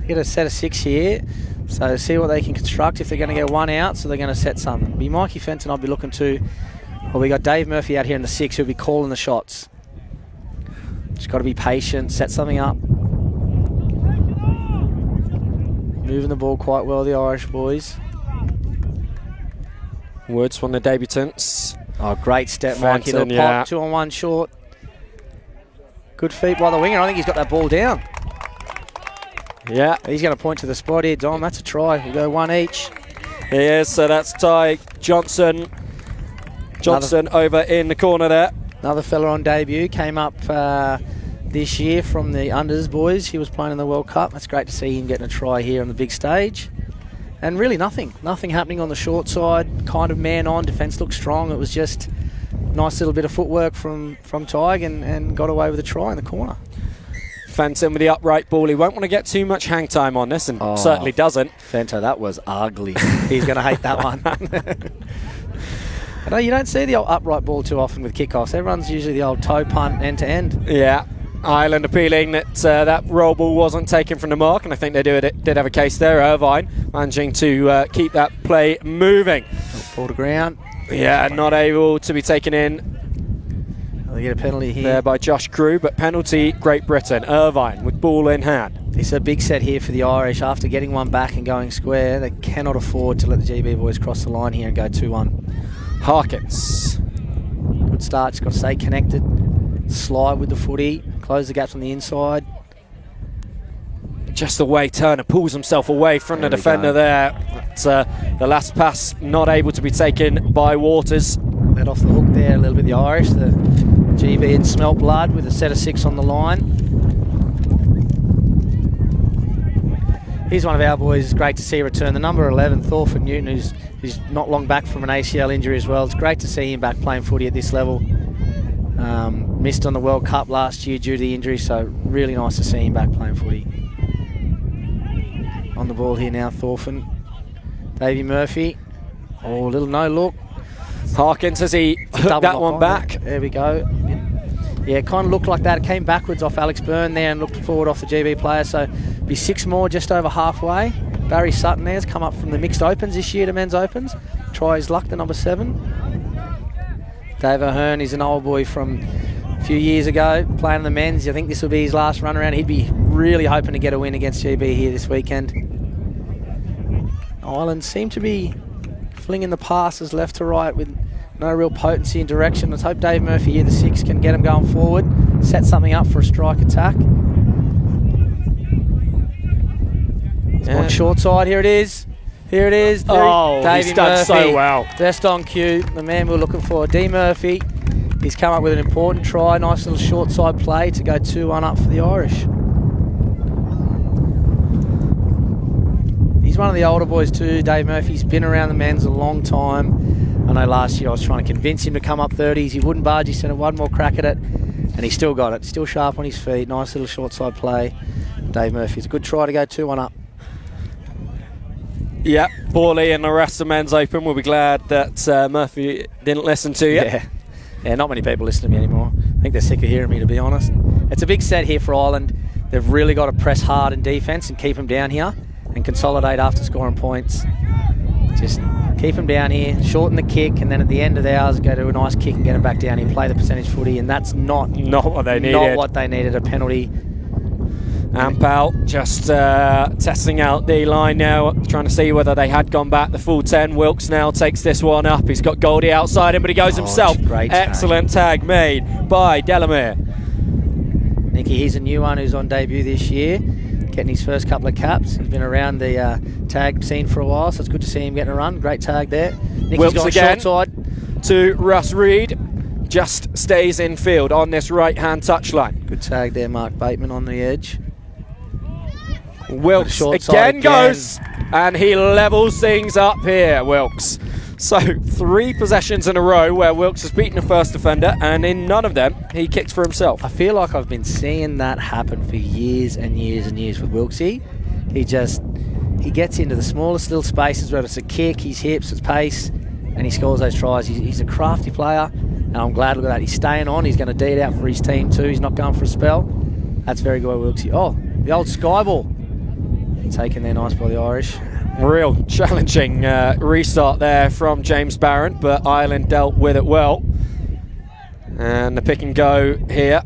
Get a set of 6 here, so see what they can construct if they're going to get one out, so they're going to set something. Be Mikey Fenton I'll be looking to. Well, we got Dave Murphy out here in the 6 who'll be calling the shots. Just got to be patient, set something up. Moving the ball quite well, the Irish boys. Woods, one of the debutants. Oh, great step, Mikey. Little pop, 2-on-1 short. Good feet by the winger. I think he's got that ball down. Yeah. He's going to point to the spot here, Dom. That's a try. We'll go one each. Yeah, so that's Ty Johnson. Johnson over in the corner there. Another fella on debut. Came up this year from the unders boys. He was playing in the World Cup. That's great to see him getting a try here on the big stage. And really nothing happening on the short side. Kind of man on. Defence looked strong. It was just nice little bit of footwork from Tig and got away with a try in the corner. Fenton with the upright ball. He won't want to get too much hang time on this, and certainly doesn't. Fento, that was ugly. He's going to hate that one. I know you don't see the old upright ball too often with kickoffs. Everyone's usually the old toe punt end to end. Yeah. Ireland appealing that that roll ball wasn't taken from the mark, and I think they did have a case there. Irvine managing to keep that play moving. Ball to ground. Yeah, not able to be taken in. They get a penalty here. There by Josh Crew, but penalty Great Britain. Irvine with ball in hand. It's a big set here for the Irish. After getting one back and going square, they cannot afford to let the GB boys cross the line here and go 2-1. Harkins. Good start, just got to stay connected. Slide with the footy, close the gaps on the inside. Just the way Turner pulls himself away from the defender there. But, the last pass not able to be taken by Waters. Let off the hook there a little bit, the Irish. The GB had smelt blood with a set of 6 on the line. He's one of our boys. It's great to see return. The number 11, Thorford Newton, who's not long back from an ACL injury as well. It's great to see him back playing footy at this level. Missed on the World Cup last year due to the injury, so really nice to see him back playing footy. On the ball here now, Thorfinn. Davey Murphy. Oh, a little no look. Harkins as he hooked that one back. There we go. Yeah, it kind of looked like that. It came backwards off Alex Byrne there and looked forward off the GB player. So be 6 more just over halfway. Barry Sutton there's come up from the mixed opens this year to men's opens. Try his luck, the number 7. Dave O'Hearn, he's an old boy from a few years ago, playing in the men's. I think this will be his last run around. He'd be really hoping to get a win against GB here this weekend. Ireland seem to be flinging the passes left to right with no real potency and direction. Let's hope Dave Murphy here, the 6, can get him going forward, set something up for a strike attack. On short side, here it is. Here it is. He's done so well. Best on cue, the man we're looking for, D Murphy. He's come up with an important try, nice little short side play to go 2-1 up for the Irish. He's one of the older boys too, Dave Murphy's been around the men's a long time. I know last year I was trying to convince him to come up 30s. He wouldn't budge, he said one more crack at it, and he still got it. Still sharp on his feet, nice little short side play. Dave Murphy's a good try to go 2-1 up. Yeah, Paulie and the rest of Men's Open will be glad that Murphy didn't listen to you. Yeah, not many people listen to me anymore. I think they're sick of hearing me, to be honest. It's a big set here for Ireland. They've really got to press hard in defence and keep them down here and consolidate after scoring points. Just keep them down here, shorten the kick, and then at the end of the hours, go to a nice kick and get them back down here, play the percentage footy, and that's not what they needed. Not what they needed, a penalty. Ampel just testing out the line now, trying to see whether they had gone back the full 10. Wilkes now takes this one up. He's got Goldie outside him, but he goes himself. Excellent tag made by Delamere. Nicky, he's a new one who's on debut this year, getting his first couple of caps. He's been around the tag scene for a while, so it's good to see him getting a run. Great tag there. Nicky's Wilkes got again short side to Russ Reid. Just stays in field on this right-hand touchline. Good tag there, Mark Bateman on the edge. Wilkes again goes, and he levels things up here, Wilkes. So 3 possessions in a row where Wilkes has beaten the first defender, and in none of them he kicks for himself. I feel like I've been seeing that happen for years and years and years with Wilksy. He gets into the smallest little spaces, whether it's a kick, his hips, his pace, and he scores those tries. He's a crafty player, and I'm glad look at that. He's staying on. He's going to D it out for his team too. He's not going for a spell. That's very good by Wilksy. Oh, the old sky ball. Taken there nice by the Irish. Real challenging restart there from James Barron, but Ireland dealt with it well. And the pick and go here.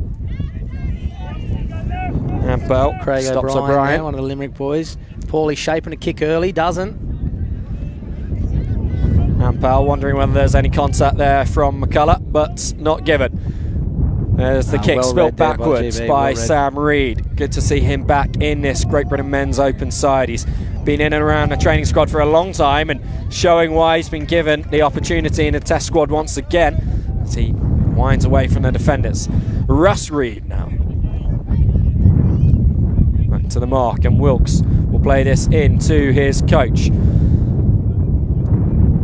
Ampel Craig stops O'Brien, O'Brien. there, one of the Limerick boys. Paulie shaping a kick early, doesn't. Ampel wondering whether there's any contact there from McCullough, but not given. There's the kick well spilled read there by backwards GB, by well Sam Reid. Good to see him back in this Great Britain Men's Open side. He's been in and around the training squad for a long time and showing why he's been given the opportunity in the test squad once again as he winds away from the defenders. Russ Reid now. Back to the mark, and Wilkes will play this in to his coach,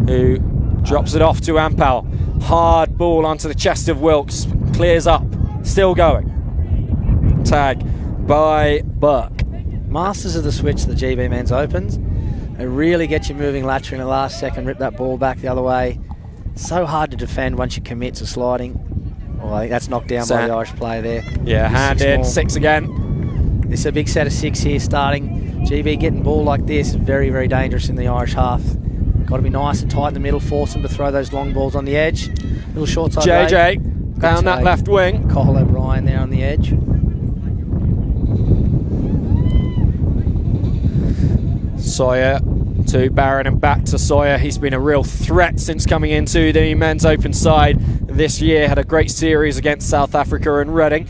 who drops it off to Ampel. Hard ball onto the chest of Wilkes. Clears up. Still going. Tag by Burke. Masters of the switch, the GB Men's Opens. They really get you moving laterally in the last second, rip that ball back the other way. So hard to defend once you commit to sliding. Oh, I think that's knocked down by the Irish player there. Yeah, hand in, 6 again. This is a big set of 6 here starting. GB getting ball like this is very, very dangerous in the Irish half. Got to be nice and tight in the middle, force them to throw those long balls on the edge. Little short side JJ down that left wing. Cole O'Brien there on the edge. Sawyer to Barron and back to Sawyer. He's been a real threat since coming into the Men's Open side this year. Had a great series against South Africa and Reading.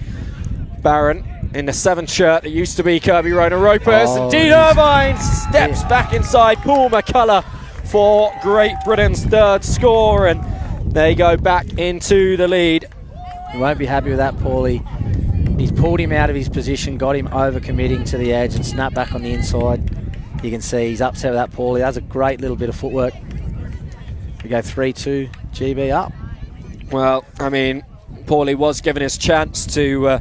Barron in the 7th shirt that used to be Kirby Rona Ropers. And Dean Irvine steps back inside Paul McCullough for Great Britain's 3rd score, and they go back into the lead. You won't be happy with that, Paulie. He's pulled him out of his position, got him over committing to the edge and snapped back on the inside. You can see he's upset with that, Paulie. That's a great little bit of footwork. We go 3-2, GB up. Well, I mean, Paulie was given his chance to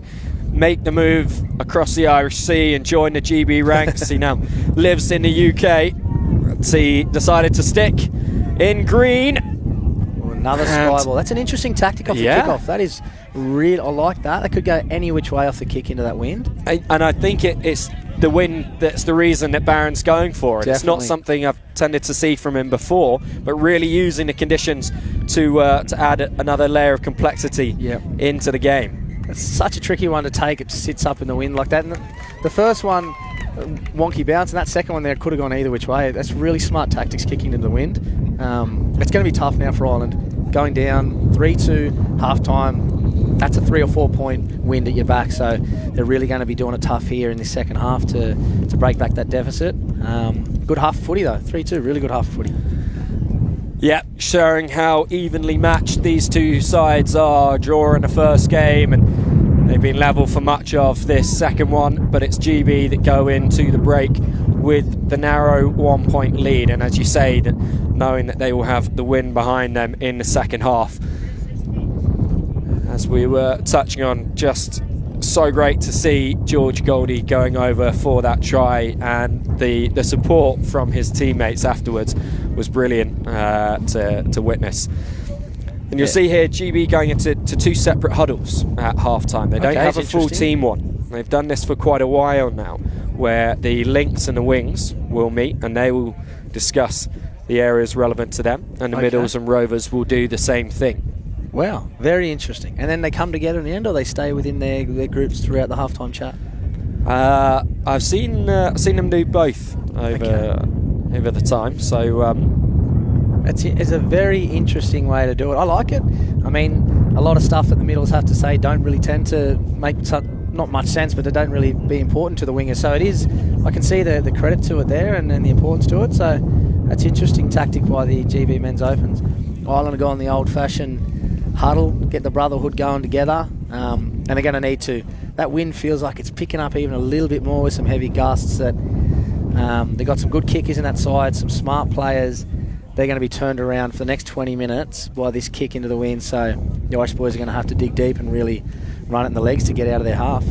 make the move across the Irish Sea and join the GB ranks. He now lives in the UK. He decided to stick in green. Another sky ball. That's an interesting tactic off the kickoff. That is real. I like that. That could go any which way off the kick into that wind. And I think it's the wind that's the reason that Barron's going for it. Definitely. It's not something I've tended to see from him before, but really using the conditions to add another layer of complexity into the game. It's such a tricky one to take. It sits up in the wind like that. And the first one, wonky bounce, and that second one there could have gone either which way. That's really smart tactics kicking into the wind. It's going to be tough now for Ireland. Going down 3-2 half-time. That's a 3 or 4 point wind at your back, so they're really going to be doing it tough here in this second half to break back that deficit. Good half footy though, 3-2, really good half footy. Yeah, showing how evenly matched these two sides are. Draw in the first game, and they've been level for much of this second one, but it's GB that go into the break with the narrow 1 point lead, and as you say, that knowing that they will have the win behind them in the second half. As we were touching on, just so great to see George Goldie going over for that try, and the support from his teammates afterwards was brilliant to witness. And you'll see here GB going into two separate huddles at half-time. They don't have a full team one. They've done this for quite a while now, where the links and the wings will meet and they will discuss the areas relevant to them, and the middles and rovers will do the same thing. Wow, very interesting. And then they come together in the end, or they stay within their groups throughout the halftime chat? I've seen them do both over the time. So it's a very interesting way to do it. I like it. I mean, a lot of stuff that the middles have to say don't really tend to make not much sense, but they don't really be important to the wingers. So it is. I can see the credit to it there and the importance to it. So that's interesting tactic by the GB men's opens. Ireland go on the old-fashioned huddle, get the brotherhood going together, and they're going to need to. That wind feels like it's picking up even a little bit more with some heavy gusts. That they've got some good kickers in that side, some smart players. They're going to be turned around for the next 20 minutes by this kick into the wind, so the Irish boys are going to have to dig deep and really run it in the legs to get out of their half.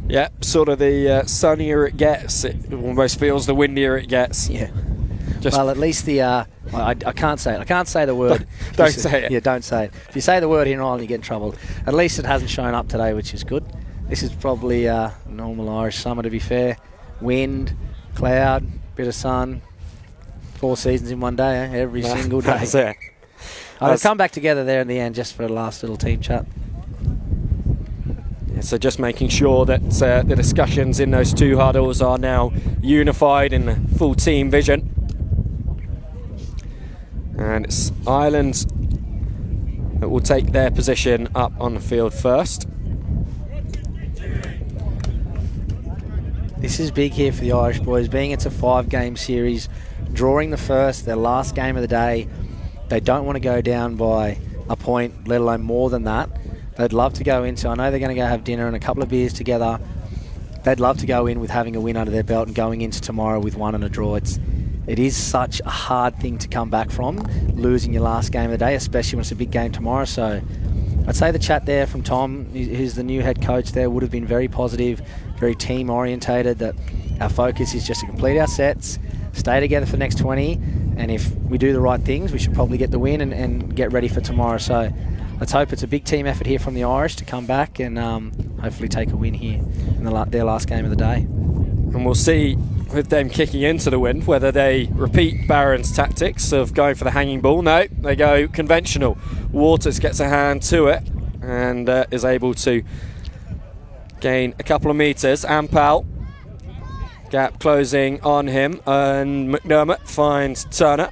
Yeah, sort of the sunnier it gets, it almost feels the windier it gets. Yeah. Well, at least the I can't say it. I can't say the word. Don't say it. Yeah, don't say it. If you say the word here in Ireland, you get in trouble. At least it hasn't shown up today, which is good. This is probably a normal Irish summer, to be fair. Wind, cloud, bit of sun. 4 seasons in one day, every single day. That's it. They'll come back together there in the end just for the last little team chat. Yeah, so just making sure that the discussions in those two huddles are now unified in full team vision. And it's Ireland that will take their position up on the field first. This is big here for the Irish boys, being it's a 5-game series, drawing the first, their last game of the day. They don't want to go down by a point, let alone more than that. They'd love to go into, I know they're going to go have dinner and a couple of beers together. They'd love to go in with having a win under their belt and going into tomorrow with 1 and a draw. It is such a hard thing to come back from, losing your last game of the day, especially when it's a big game tomorrow. So I'd say the chat there from Tom, who's the new head coach there, would have been very positive, very team orientated, that our focus is just to complete our sets, stay together for the next 20, and if we do the right things, we should probably get the win and get ready for tomorrow. So let's hope it's a big team effort here from the Irish to come back and hopefully take a win here in their last game of the day. And we'll see with them kicking into the wind whether they repeat Barron's tactics of going for the hanging ball. No, they go conventional. Waters gets a hand to it and is able to gain a couple of metres. Ampal, gap closing on him, and McDermott finds Turner.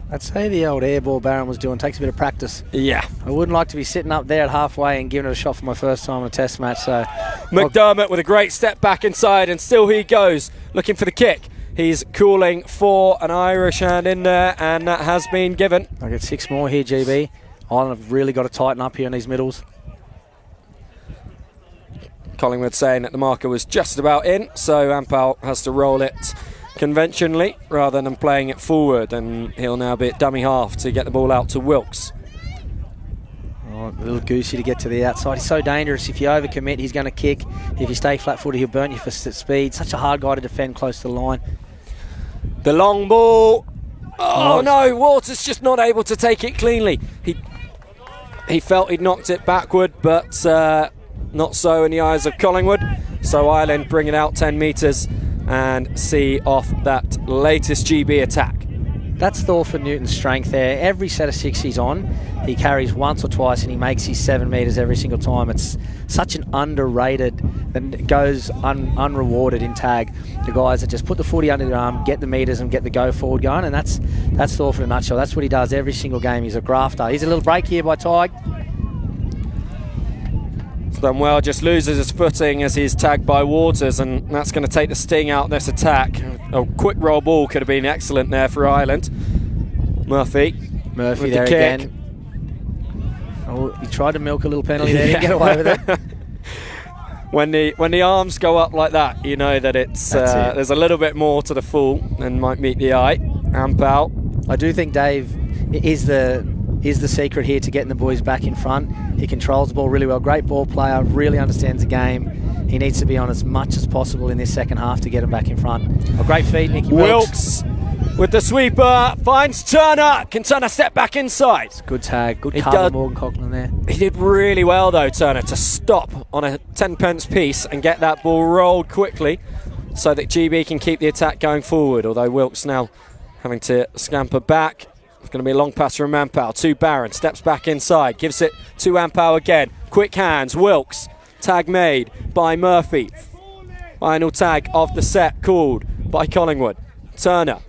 I'd say the old air ball Barron was doing takes a bit of practice. Yeah. I wouldn't like to be sitting up there at halfway and giving it a shot for my first time in a test match. So McDermott with a great step back inside, and still he goes looking for the kick. He's calling for an Irish hand in there, and that has been given. I get 6 more here, GB. Ireland have really got to tighten up here in these middles. Collingwood saying that the marker was just about in, so Ampal has to roll it conventionally rather than playing it forward, and he'll now be at dummy half to get the ball out to Wilkes. Oh, a little goosey to get to the outside. He's so dangerous. If you overcommit, he's going to kick. If you stay flat-footed, he'll burn you for speed. Such a hard guy to defend close to the line. The long ball. Oh no, Waters just not able to take it cleanly. He felt he'd knocked it backward, but not so in the eyes of Collingwood. So Ireland bring it out 10 metres and see off that latest GB attack. That's Thorford Newton's strength there. Every set of 6 he's on, he carries once or twice and he makes his 7 metres every single time. It's such an underrated, that goes unrewarded in tag. The guys that just put the footy under their arm, get the metres and get the go forward going, and that's Thorford in a nutshell. That's what he does every single game. He's a grafter. Here's a little break here by Tig. Done well, just loses his footing as he's tagged by Waters, and that's going to take the sting out of this attack. A quick roll ball could have been excellent there for Ireland. Murphy with there the kick. Again. Oh, he tried to milk a little penalty there, didn't get away with it. When the arms go up like that, you know that it's there's a little bit more to the fall than might meet the eye. Amp out. I do think Dave is the secret here to getting the boys back in front. He controls the ball really well. Great ball player, really understands the game. He needs to be on as much as possible in this second half to get him back in front. A great feed, Nicky Wilkes with the sweeper, finds Turner. Can Turner step back inside? Good tag, good cover, Morgan Coughlin there. He did really well though, Turner, to stop on a 10-pence piece and get that ball rolled quickly so that GB can keep the attack going forward, although Wilkes now having to scamper back. It's going to be a long pass from Ampau to Barron, steps back inside, gives it to Ampau again. Quick hands, Wilkes, tag made by Murphy. Final tag of the set called by Collingwood. Turner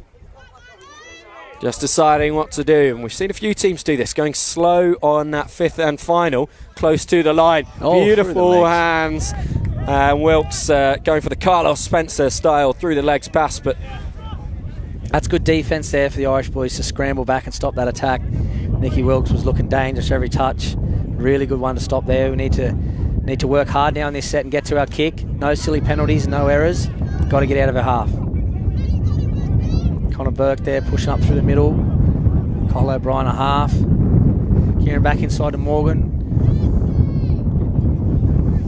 just deciding what to do, and we've seen a few teams do this, going slow on that 5th and final, close to the line. Beautiful hands, and Wilkes going for the Carlos Spencer style through the legs pass, but that's good defence there for the Irish boys to scramble back and stop that attack. Nicky Wilkes was looking dangerous every touch. Really good one to stop there. We need to work hard now in this set and get to our kick. No silly penalties, no errors. Got to get out of our half. Connor Burke there pushing up through the middle. Cole O'Brien a half. Kieran back inside to Morgan.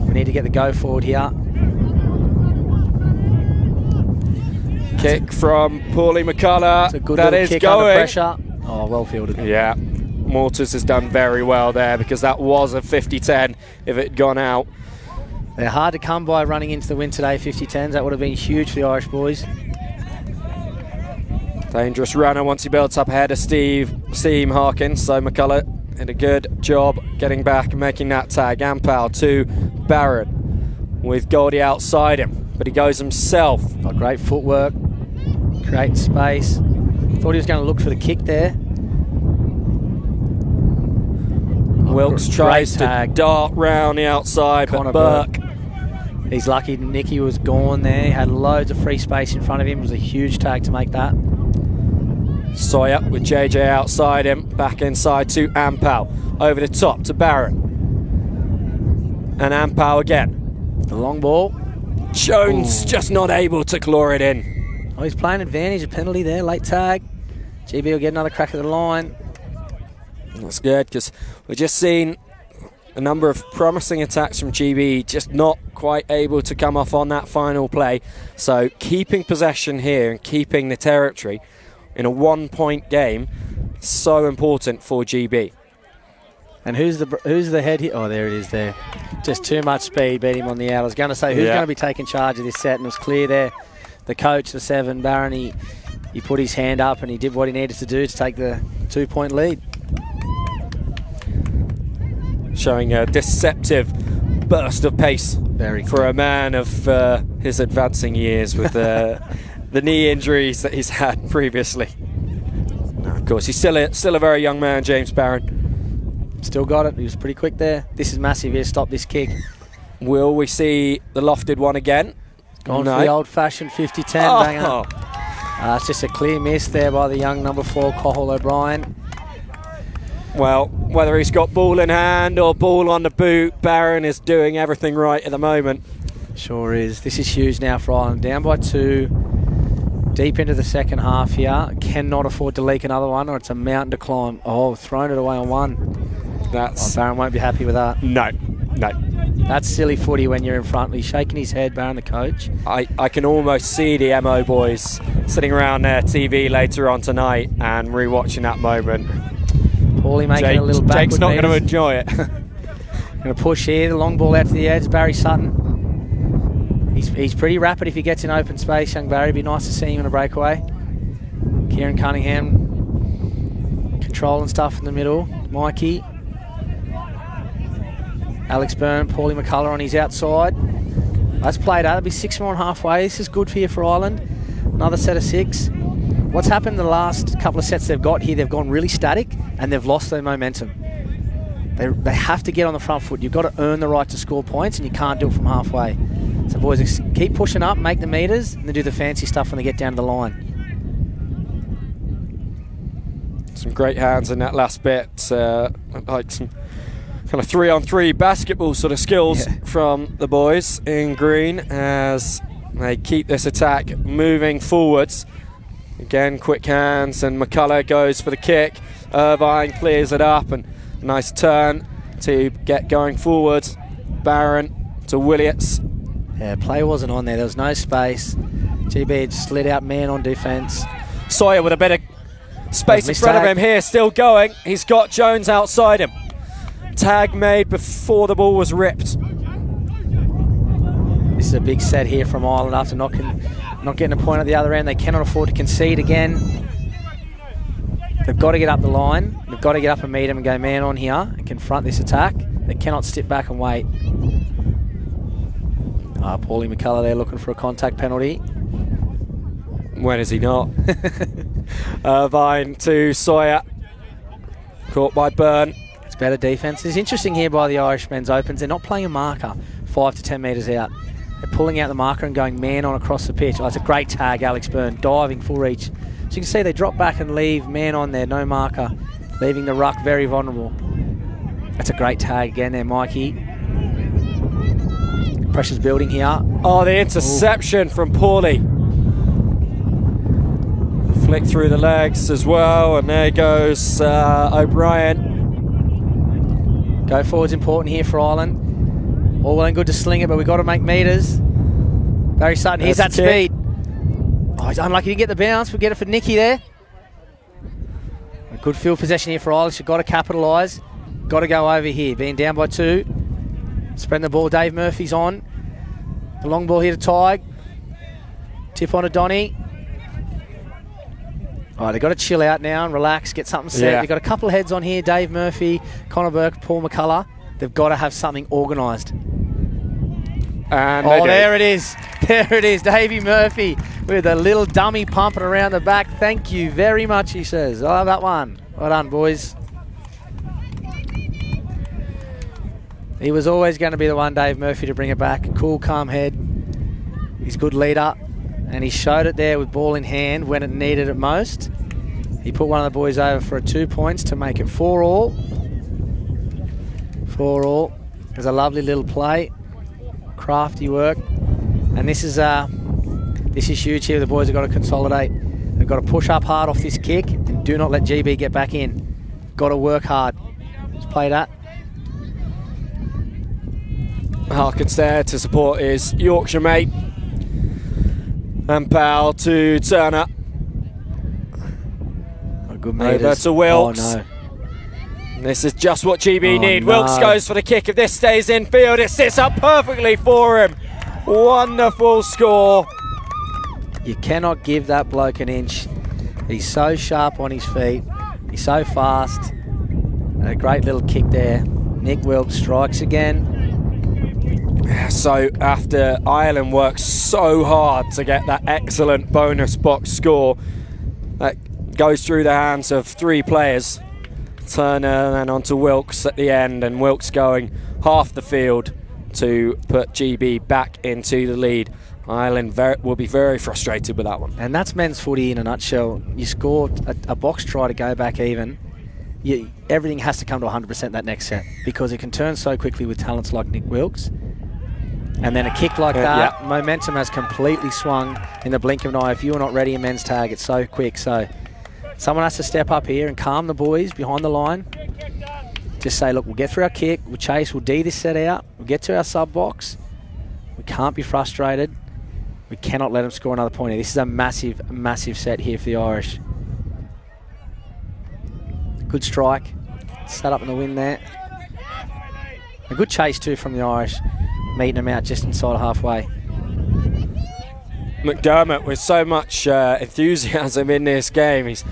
We need to get the go forward here. Kick from Paulie McCullough. It's a good that little is kick going. Under pressure. Oh, well fielded. Yeah, Mortis has done very well there, because that was a 50-10 if it had gone out. They're hard to come by running into the win today, 50-10s. That would have been huge for the Irish boys. Dangerous runner once he builds up ahead of Seam Harkins, so McCullough did a good job getting back and making that tag. Ampau to Barron with Goldie outside him, but he goes himself. Got great footwork, creating space. Thought he was going to look for the kick there. Wilkes tries to dart round the outside, Connor but Burke. He's lucky Nicky was gone there. He had loads of free space in front of him. It was a huge tag to make that. Sawyer with JJ outside him, back inside to Ampau. Over the top to Barron. And Ampau again. The long ball. Jones just not able to claw it in. Oh, he's playing advantage, a penalty there, late tag. GB will get another crack at the line. That's good, because we've just seen a number of promising attacks from GB, just not quite able to come off on that final play. So keeping possession here and keeping the territory in a 1-point game, so important for GB. And who's the head here? Oh, there it is there. Just too much speed, beat him on the out. I was going to say, who's going to be taking charge of this set? And it was clear there. The coach, the 7, Barron, he put his hand up and he did what he needed to do to take the 2-point lead. Showing a deceptive burst of pace for a man of his advancing years with the knee injuries that he's had previously. No, of course, he's still a very young man, James Barron. Still got it. He was pretty quick there. This is massive here. Stop this kick. Will we see the lofted one again? Gone for the old-fashioned 50-10 banger. It's just a clear miss there by the young number 4, Cole O'Brien. Well, whether he's got ball in hand or ball on the boot, Barron is doing everything right at the moment. Sure is. This is huge now for Ireland. Down by 2. Deep into the second half here. Cannot afford to leak another one or it's a mountain to climb. Oh, thrown it away on 1. Barron won't be happy with that. No. That's silly footy when you're in front. He's shaking his head, Barron, the coach. I can almost see the MO boys sitting around their TV later on tonight and rewatching that moment. Paulie making a little backward Jake's not going to enjoy it. Going to push here, the long ball out to the edge. Barry Sutton. He's pretty rapid if he gets in open space, young Barry. Be nice to see him in a breakaway. Kieran Cunningham control and stuff in the middle. Mikey. Alex Byrne, Paulie McCullough on his outside. That's played out. It'll be 6 more on halfway. This is good for you for Ireland. Another set of 6. What's happened in the last couple of sets they've got here, they've gone really static and they've lost their momentum. They have to get on the front foot. You've got to earn the right to score points, and you can't do it from halfway. So boys, keep pushing up, make the meters, and then do the fancy stuff when they get down to the line. Some great hands in that last bit. Like some kind of 3-on-3 basketball sort of skills from the boys in green as they keep this attack moving forwards. Again, quick hands, and McCullough goes for the kick. Irvine clears it up, and nice turn to get going forward. Barron to Willits. Yeah, play wasn't on there. There was no space. GB had slid out man on defence. Sawyer with a bit of space in front of him here, still going. He's got Jones outside him. Tag made before the ball was ripped. This is a big set here from Ireland after not getting a point at the other end. They cannot afford to concede again. They've got to get up the line. They've got to get up and meet him and go man on here and confront this attack. They cannot sit back and wait. Paulie McCullough there looking for a contact penalty. When is he not? Irvine to Sawyer. Caught by Byrne. It's better defence. It's interesting here by the Irish men's opens. They're not playing a marker 5 to 10 metres out. They're pulling out the marker and going man on across the pitch. Oh, it's a great tag, Alex Byrne, diving full reach. So you can see they drop back and leave man on there, no marker, leaving the ruck very vulnerable. That's a great tag again there, Mikey. Pressure's building here. Oh, the interception from Paulie. Flick through the legs as well, and there goes O'Brien. Go forward's important here for Ireland. All well and good to sling it, but we've got to make meters. Barry Sutton, here's that speed. Oh, he's unlucky to get the bounce. We'll get it for Nicky there. A good field possession here for Ireland. You've got to capitalise. Got to go over here. Being down by 2. Spreading the ball. Dave Murphy's on. The long ball here to Tig. Tip on to Donny. All right, they've got to chill out now and relax, get something set. They've got a couple of heads on here. Dave Murphy, Connor Burke, Paul McCullough. They've got to have something organised. And there it is. There it is. Davey Murphy with a little dummy pumping around the back. Thank you very much, he says. I love that one. Well done, boys. He was always going to be the one, Dave Murphy, to bring it back. Cool, calm head. He's a good leader. And he showed it there with ball in hand when it needed it most. He put one of the boys over for 2 points to make it 4-all. 4-all. There's a lovely little play. Crafty work. And this is huge here. The boys have got to consolidate. They've got to push up hard off this kick and do not let GB get back in. Got to work hard. Let's play that. Harkins there to support his Yorkshire mate. And Powell to Turner. Good meters. Over to Wilkes. Oh, no. This is just what GB need. No. Wilkes goes for the kick. If this stays in field, it sits up perfectly for him. Wonderful score. You cannot give that bloke an inch. He's so sharp on his feet. He's so fast. And a great little kick there. Nick Wilkes strikes again. So after Ireland works so hard to get that excellent bonus box score, that goes through the hands of 3 players. Turner and then on to Wilkes at the end, and Wilkes going half the field to put GB back into the lead. Ireland will be very frustrated with that one. And that's men's footy in a nutshell. You score a box try to go back even. Everything has to come to 100% that next set, because it can turn so quickly with talents like Nick Wilkes. And then a kick like that, momentum has completely swung in the blink of an eye. If you're not ready in men's tag, it's so quick. So someone has to step up here and calm the boys behind the line. Just say, look, we'll get through our kick, we'll chase, we'll D this set out, we'll get to our sub box. We can't be frustrated. We cannot let them score another point here. This is a massive, massive set here for the Irish. Good strike. Set up in the wind there. A good chase too from the Irish, meeting them out just inside of halfway. McDermott with so much enthusiasm in this game. He's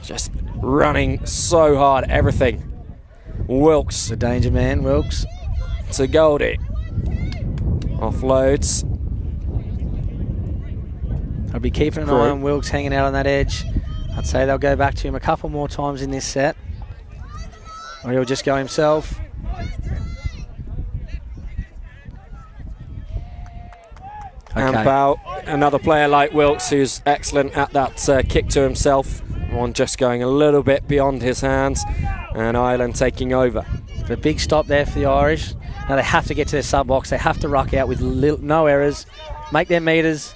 just running so hard, everything. Wilkes The danger man, Wilkes. to Goldie. Offloads. I'll be keeping an eye on Wilkes hanging out on that edge. I'd say they'll go back to him a couple more times in this set. Or he'll just go himself. And about another player like Wilkes who's excellent at that kick to himself. One just going a little bit beyond his hands, and Ireland taking over. The big stop there for the Irish. Now they have to get to their sub box. They have to ruck out with no errors, make their meters.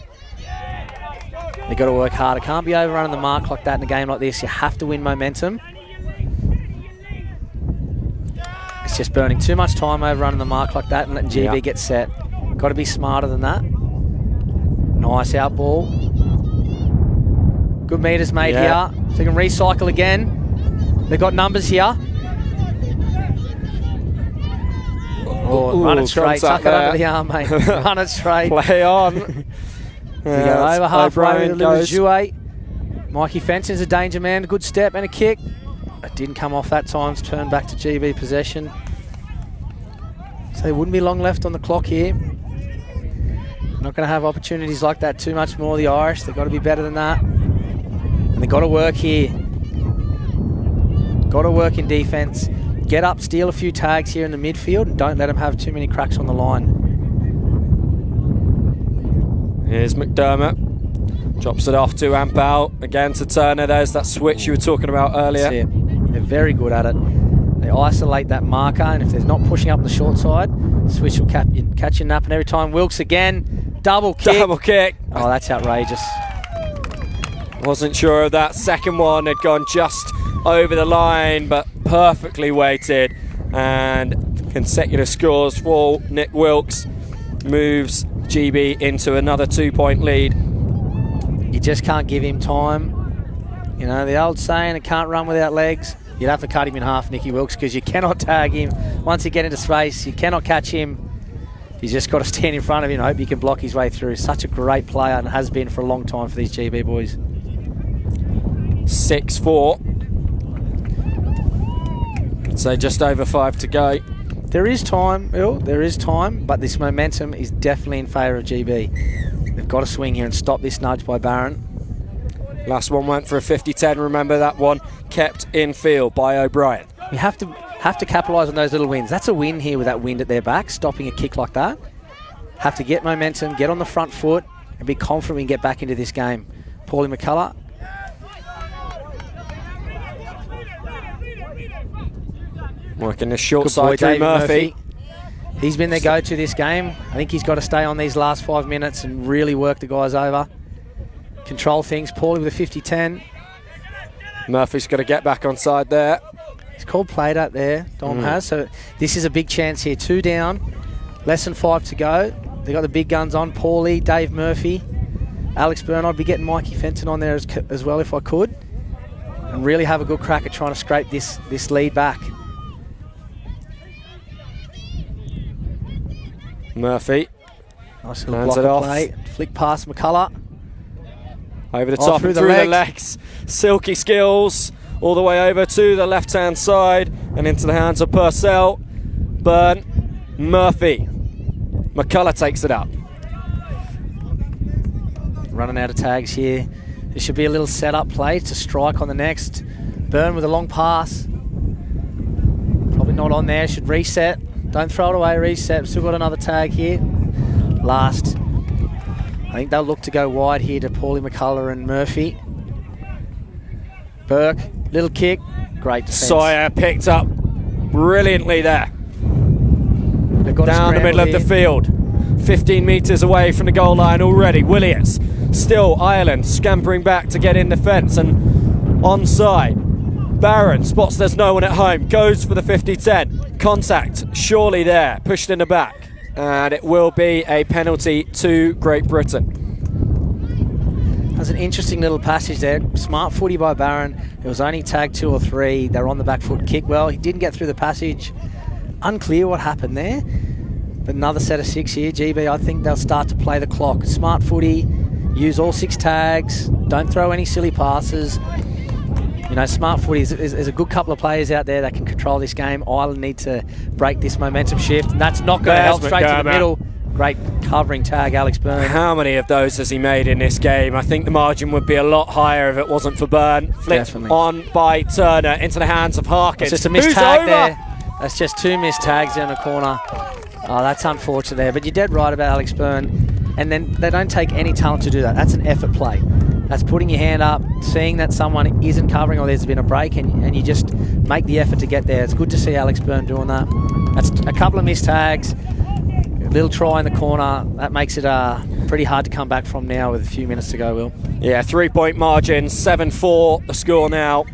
They've got to work hard. It can't be overrunning the mark like that in a game like this. You have to win momentum. It's just burning too much time overrunning the mark like that and letting GB get set. Got to be smarter than that. Nice out ball. Good meters made here. So they can recycle again. They've got numbers here. Oh, run it straight. Tuck it under the arm, mate. Run it straight. Play on. We go over halfway to Lewis Jouet. Mikey Fenson's a danger man. Good step and a kick. It didn't come off that time. It's turned back to GB possession. So there wouldn't be long left on the clock here. Not going to have opportunities like that too much more, the Irish. They've got to be better than that. And they've got to work here. Got to work in defence. Get up, steal a few tags here in the midfield, and don't let them have too many cracks on the line. Here's McDermott. Drops it off to Ampal. Again to Turner. There's that switch you were talking about earlier. That's it. They're very good at it. They isolate that marker, and if they're not pushing up the short side, switch will catch you napping every time. Wilkes again. Double kick. Double kick. Oh, that's outrageous. Wasn't sure of that. Second one had gone just over the line, but perfectly weighted. And consecutive scores for Nick Wilkes moves GB into another 2-point lead. You just can't give him time. You know, the old saying, it can't run without legs. You'd have to cut him in half, Nicky Wilkes, because you cannot tag him. Once you get into space, you cannot catch him. You just got to stand in front of him and hope you can block his way through. Such a great player and has been for a long time for these GB boys. 6-4. So just over 5 to go. There is time, Bill. There is time, but this momentum is definitely in favour of GB. They've got to swing here and stop this nudge by Barron. Last one went for a 50-10. Remember that one kept in field by O'Brien. We have to capitalise on those little wins. That's a win here with that wind at their back, stopping a kick like that. Have to get momentum, get on the front foot, and be confident we can get back into this game. Paulie McCullough. Working the short side through Murphy. He's been their go-to this game. I think he's got to stay on these last 5 minutes and really work the guys over. Control things. Paulie with a 50-10. Murphy's got to get back on side there. He's called played out there, Dom has. So this is a big chance here. 2 down, less than 5 to go. They got the big guns on. Paulie, Dave Murphy, Alex Byrne. I'd be getting Mikey Fenton on there as well if I could. And really have a good crack at trying to scrape this lead back. Murphy. Nice little block of play. Flick past McCullough. Over the top through the legs. Silky skills all the way over to the left-hand side and into the hands of Purcell. Byrne, Murphy. McCullough takes it up. Running out of tags here. There should be a little set-up play to strike on the next. Byrne with a long pass. Probably not on there. Should reset. Don't throw it away. Reset. Still got another tag here. Last. I think they'll look to go wide here to Paulie McCullough and Murphy. Burke, little kick, great defence. Sawyer picked up brilliantly there. Down the middle of the field. 15 metres away from the goal line already. Williams, still Ireland scampering back to get in defence and onside. Barron spots there's no one at home, goes for the 50-10. Contact surely there, pushed in the back. And it will be a penalty to Great Britain. That's an interesting little passage there. Smart footy by Barron. It was only tag 2 or 3. They were on the back foot kick well. He didn't get through the passage. Unclear what happened there. But another set of 6 here. GB, I think they'll start to play the clock. Smart footy. Use all 6 tags. Don't throw any silly passes. You know, smart footy is a good couple of players out there that can control this game. Ireland need to break this momentum shift, and that's not going to help straight to the middle. Great covering tag, Alex Byrne. How many of those has he made in this game? I think the margin would be a lot higher if it wasn't for Byrne. Flipped Definitely. on by Turner into the hands of Harkins. It's just a missed tag there. That's just 2 missed tags down the corner. Oh, that's unfortunate there. But you're dead right about Alex Byrne. And then they don't take any talent to do that. That's an effort play. That's putting your hand up, seeing that someone isn't covering or there's been a break, and you just make the effort to get there. It's good to see Alex Byrne doing that. That's a couple of missed tags. Little try in the corner. That makes it pretty hard to come back from now with a few minutes to go, Will. Yeah, 3-point margin, 7-4 the score now.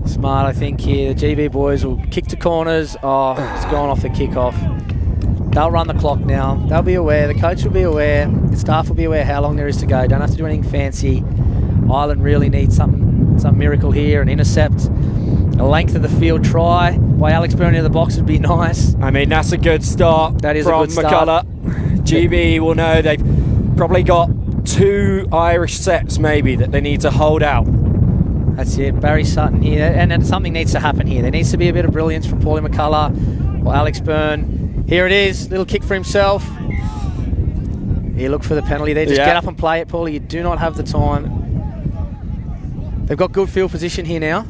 Smart, I think, here. The GB boys will kick to corners. Oh, it's gone off the kickoff. They'll run the clock now. They'll be aware. The coach will be aware. The staff will be aware how long there is to go. Don't have to do anything fancy. Ireland really needs some miracle here. An intercept. A length of the field try by Alex Byrne into the box would be nice. I mean, that's a good start. That is from a good start. McCullough. GB will know they've probably got 2 Irish sets maybe that they need to hold out. That's it. Barry Sutton here. And then something needs to happen here. There needs to be a bit of brilliance from Paulie McCullough or Alex Byrne. Here it is. Little kick for himself. He looked for the penalty there. Just get up and play it, Paulie. You do not have the time. They've got good field position here now.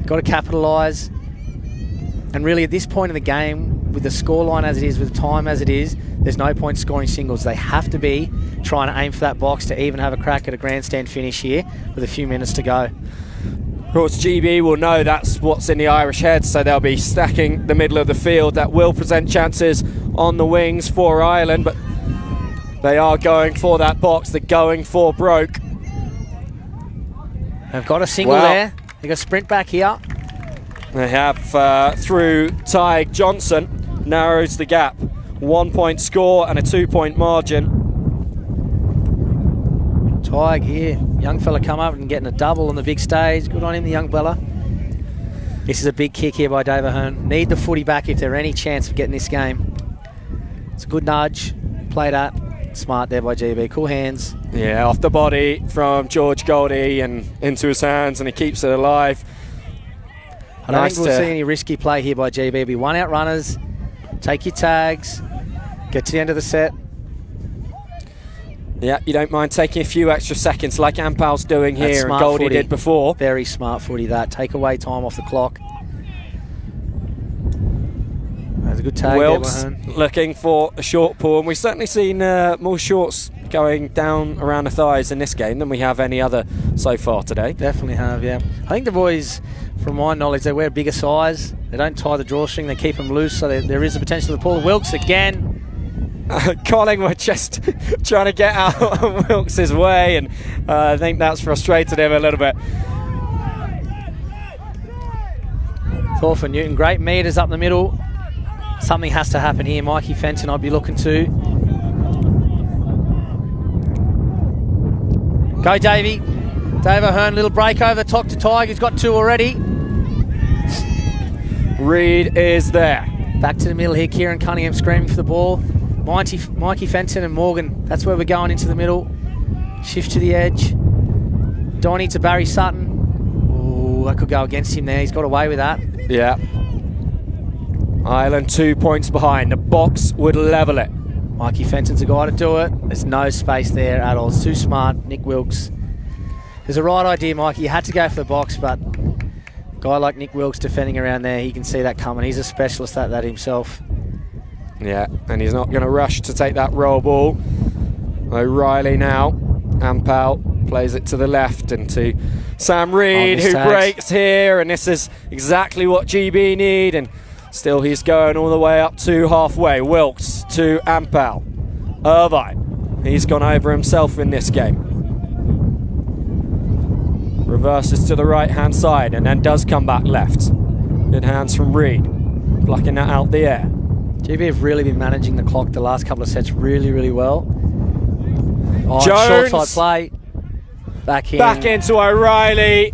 Got to capitalise. And really at this point in the game, with the scoreline as it is, with the time as it is, there's no point scoring singles. They have to be trying to aim for that box to even have a crack at a grandstand finish here with a few minutes to go. Of course, GB will know that's what's in the Irish head, so they'll be stacking the middle of the field. That will present chances on the wings for Ireland, but they are going for that box. They're going for broke. They've got a single there. They've got a sprint back here. They have through Tyg Johnson, narrows the gap. 1 point score and a 2-point margin. Tyg here, young fella come up and getting a double on the big stage. Good on him, the young fella. This is a big kick here by Dave Ahern. Need the footy back if there's any chance of getting this game. It's a good nudge. Play that. Smart there by GB. Cool hands. Yeah, off the body from George Goldie and into his hands, and he keeps it alive. I don't think we'll see any risky play here by GB. It'll be 1 out runners. Take your tags. Get to the end of the set. Yeah, you don't mind taking a few extra seconds like Ampal's doing here and Goldie did before. Very smart footy that. Take away time off the clock. That's a good tag. Wilkes looking for a short pull, and we've certainly seen more shorts going down around the thighs in this game than we have any other so far today. Definitely have, yeah. I think the boys, from my knowledge, they wear bigger size. They don't tie the drawstring, they keep them loose, so there is a potential to pull. Wilkes again. Collingwood just trying to get out of Wilkes' way, and I think that's frustrated him a little bit. Thorfinn Newton, great meters up the middle. Something has to happen here. Mikey Fenton I'd be looking to. Go Davey. Dave Ahern, little break over the top to Tyg. He's got 2 already. Reed is there. Back to the middle here. Kieran Cunningham screaming for the ball. Mikey Fenton and Morgan. That's where we're going into the middle. Shift to the edge. Donnie to Barry Sutton. Oh, that could go against him there. He's got away with that. Yeah. Ireland 2 points behind. The box would level it. Mikey Fenton's a guy to do it. There's no space there at all. It's too smart. Nick Wilkes. There's a right idea, Mikey. You had to go for the box, but a guy like Nick Wilkes defending around there, he can see that coming. He's a specialist at that himself. Yeah, and he's not going to rush to take that roll ball. O'Reilly now. Ampal plays it to the left and to Sam Reed, who breaks here, and this is exactly what GB need, and still he's going all the way up to halfway. Wilkes to Ampal. Irvine, he's gone over himself in this game. Reverses to the right hand side and then does come back left. Good hands from Reed, blocking that out the air. GB have really been managing the clock the last couple of sets really well. Oh, Jones, short side play. Back in. Back into O'Reilly.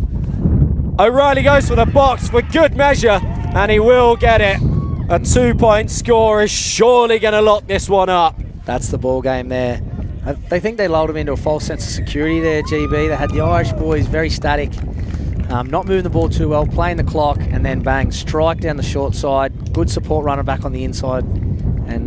O'Reilly goes for the box for good measure, and he will get it. A 2 point score is surely going to lock this one up. That's the ball game there. They think they lulled them into a false sense of security there, GB. They had the Irish boys very static, not moving the ball too well, playing the clock, and then bang, strike down the short side. Good support runner back on the inside, and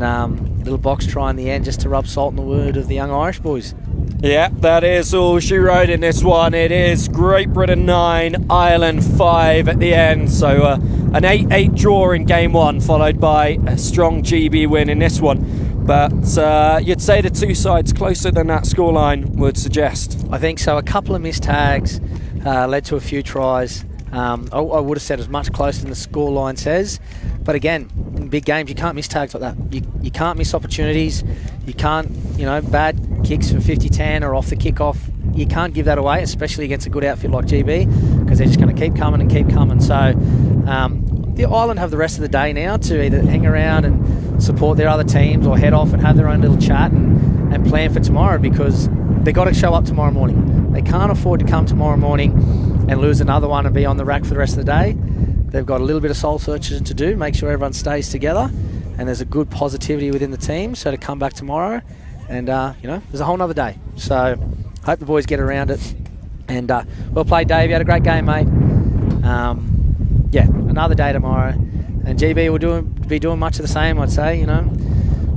little box try in the end just to rub salt in the wound of the young Irish boys. Yeah, that is all she wrote in this one. It is Great Britain 9, Ireland 5 at the end. So an 8-8 draw in game one, followed by a strong GB win in this one. But you'd say the two sides closer than that scoreline would suggest. I think so. A couple of missed tags led to a few tries. I would have said as much closer than the scoreline says. But again, in big games, you can't miss tags like that. You can't miss opportunities. You can't, bad kicks for 50-10 or off the kickoff. You can't give that away, especially against a good outfit like GB, because they're just going to keep coming and keep coming. So the Ireland have the rest of the day now to either hang around and support their other teams or head off and have their own little chat and plan for tomorrow, because they've got to show up tomorrow morning. They can't afford to come tomorrow morning and lose another one and be on the rack for the rest of the day. They've got a little bit of soul searching to do, make sure everyone stays together, and there's a good positivity within the team, so to come back tomorrow and, there's a whole nother day. So hope the boys get around it. And well played, Dave. You had a great game, mate. Another day tomorrow. And GB will be doing much of the same, I'd say,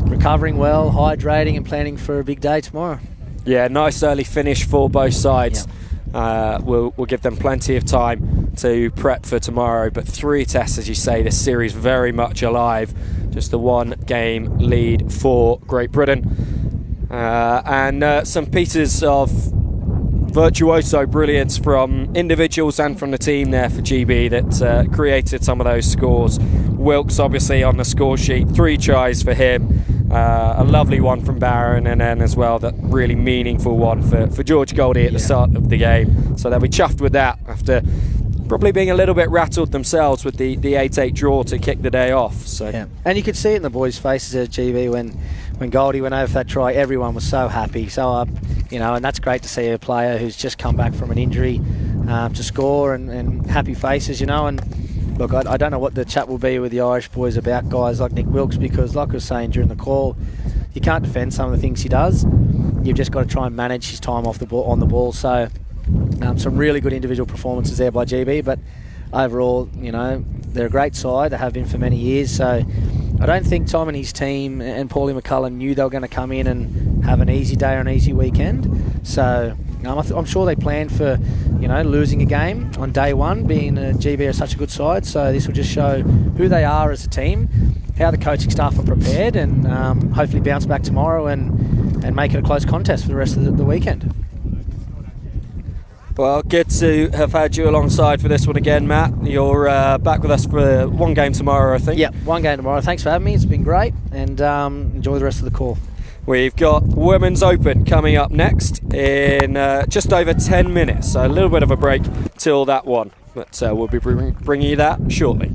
recovering well, hydrating and planning for a big day tomorrow. Yeah, nice early finish for both sides. Yeah. We'll give them plenty of time to prep for tomorrow. But 3 tests, as you say, this series very much alive. Just the 1 game lead for Great Britain. And some pieces of virtuoso brilliance from individuals and from the team there for GB that created some of those scores. Wilkes obviously on the score sheet, 3 tries for him. A lovely one from Barron, and then as well that really meaningful one for George Goldie at the start of the game. So they'll be chuffed with that after probably being a little bit rattled themselves with the 8-8 draw to kick the day off. So yeah. And you could see it in the boys' faces at GB when Goldie went over for that try. Everyone was so happy, so up, and that's great to see a player who's just come back from an injury to score and happy faces, and look, I don't know what the chat will be with the Irish boys about guys like Nick Wilkes, because like I was saying during the call, you can't defend some of the things he does. You've just got to try and manage his time off the ball, on the ball. So some really good individual performances there by GB, but overall, they're a great side. They have been for many years. So I don't think Tom and his team and Paulie McCullum knew they were going to come in and have an easy day or an easy weekend. So I'm sure they planned for, losing a game on day one, being GB are such a good side. So this will just show who they are as a team, how the coaching staff are prepared, and hopefully bounce back tomorrow and make it a close contest for the rest of the weekend. Well, good to have had you alongside for this one again, Matt. You're back with us for 1 game tomorrow, I think. Yeah, 1 game tomorrow. Thanks for having me. It's been great, and enjoy the rest of the call. We've got Women's Open coming up next in just over 10 minutes, so a little bit of a break till that one. But we'll be bringing you that shortly.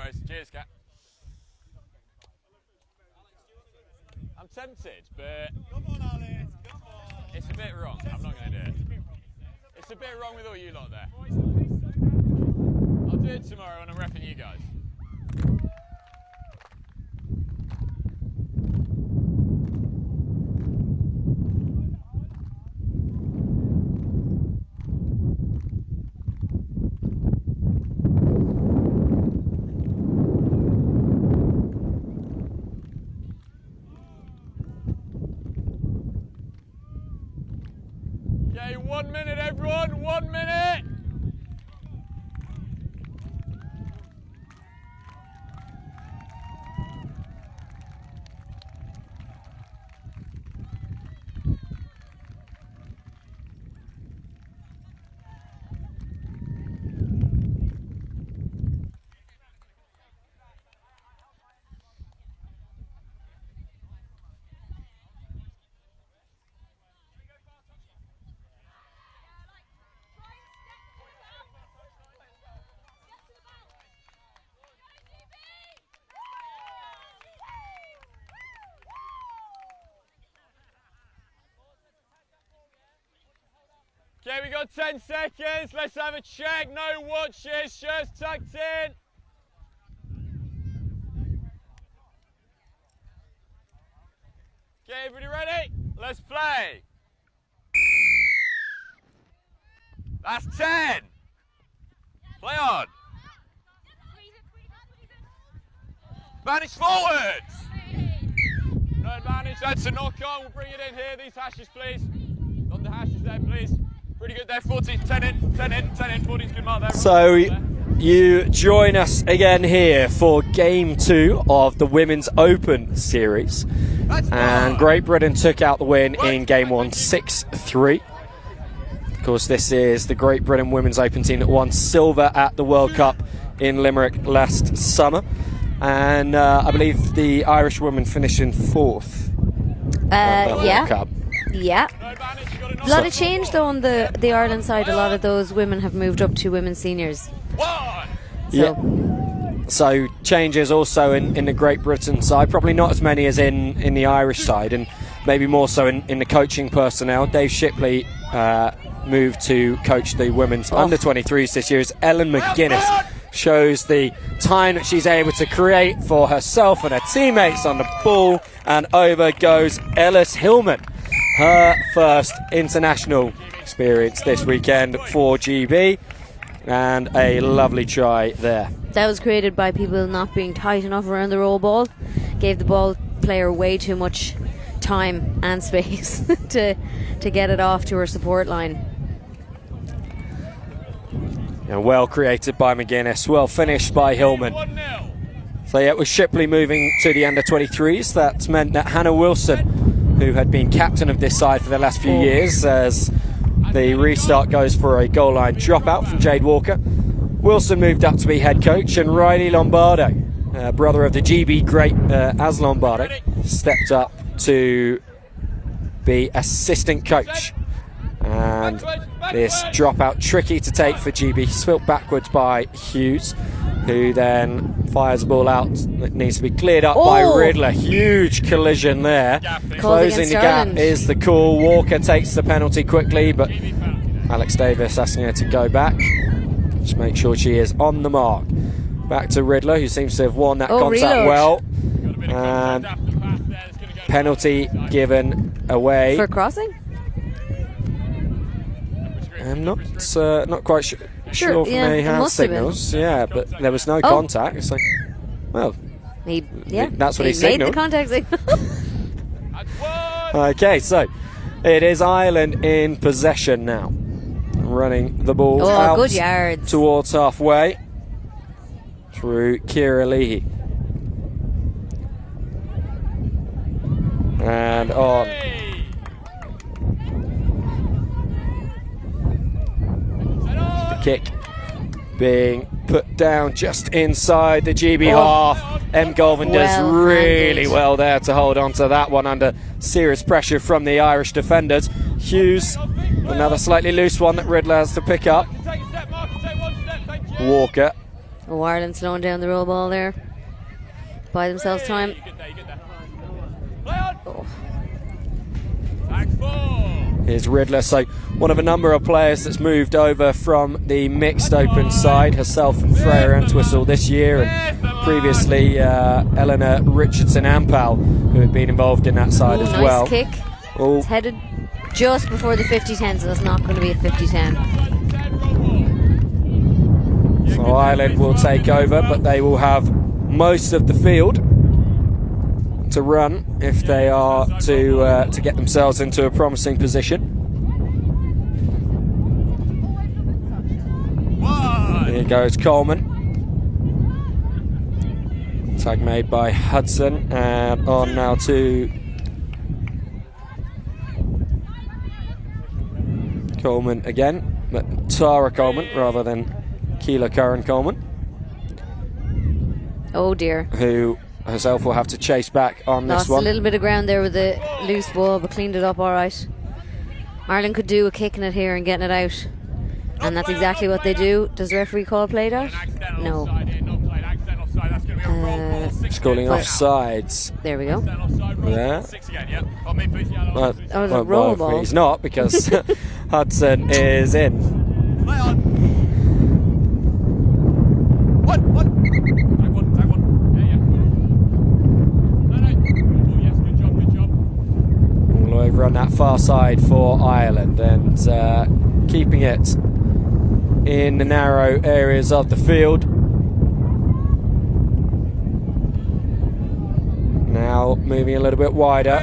worries. Cheers, Kat. I'm tempted, but it's a bit wrong. I'm not going to do it. It's a bit wrong with all you lot there. I'll do it tomorrow when I'm repping you guys. Okay, 1 minute, everyone. 1 minute. Okay, we got 10 seconds. Let's have a check. No watches, shirts tucked in. Okay, everybody ready? Let's play. That's 10. Play on. Manage forwards. No advantage, that's a knock on. We'll bring it in here. These hashes, please. On the hashes there, please. Pretty good there, 40, 10 in, 10 in, 10 in, 40's good mark there. So you join us again here for Game 2 of the Women's Open Series. And Great Britain took out the win in Game 1, 6-3. Of course, this is the Great Britain Women's Open team that won silver at the World Cup in Limerick last summer. And I believe the Irish women finished in 4th at the World Cup. Yeah. A lot of change though on the Ireland side. A lot of those women have moved up to women's seniors. So changes also in the Great Britain side. Probably not as many as in the Irish side, and maybe more so in the coaching personnel. Dave Shipley moved to coach the women's under-23s this year as Ellen McGuinness shows the time that she's able to create for herself and her teammates on the ball, and over goes Ellis Hillman. Her first international experience this weekend for GB, and a lovely try there. That was created by people not being tight enough around the roll ball. Gave the ball player way too much time and space to get it off to her support line. And well created by McGuinness, well finished by Hillman. So yeah, with Shipley moving to the under-23s, that's meant that Hannah Wilson, who had been captain of this side for the last few years, as the restart goes for a goal line dropout from Jade Walker. Wilson moved up to be head coach, and Riley Lombardo, brother of the GB great As Lombardo, stepped up to be assistant coach. And this dropout tricky to take for GB, spilt backwards by Hughes, who then fires the ball out. It needs to be cleared up by Riddler. Huge collision there. Closing the gap is the call. Walker takes the penalty quickly, but Alex Davis asking her to go back. Just make sure she is on the mark. Back to Riddler, who seems to have won that contact well. And penalty given away. For crossing? I'm not quite sure from the hand signals. Yeah, but there was no contact. It's like, well, that's what he signalled. Made the contact signal. Okay, so it is Ireland in possession now, running the ball out good yards towards halfway through Ciara Leahy, and on. Kick being put down just inside the GB half. M. Golvan does really well there to hold on to that one under serious pressure from the Irish defenders. Hughes, another slightly loose one that Riddler has to pick up. Walker Oh, Ireland slowing down the roll ball there. Buy themselves time. Oh. Here's Riddler, so one of a number of players that's moved over from the mixed open side, herself and Freya Entwistle this year, and previously Eleanor Richardson Ampal, who had been involved in that side as nice well. Kick. Oh. It's headed just before the 50-10, so it's not going to be a 50-10. So Ireland will take over, but they will have most of the field to run if they are to get themselves into a promising position. Here goes Coleman. Tag made by Hudson, and on now to Coleman again, but Tara Coleman rather than Keela Curran Coleman. Oh dear. Who herself will have to chase back on Lost this one. a little bit of ground there with the loose ball, but cleaned it up all right. Ireland could do a kicking it here and getting it out, and that's exactly what they do. Does the referee call played out? No. Schooling offsides. There we go. Yeah. Oh, it's a roll ball. He's not, because Hudson is in. All over on that far side for Ireland, and keeping it in the narrow areas of the field. Now moving a little bit wider,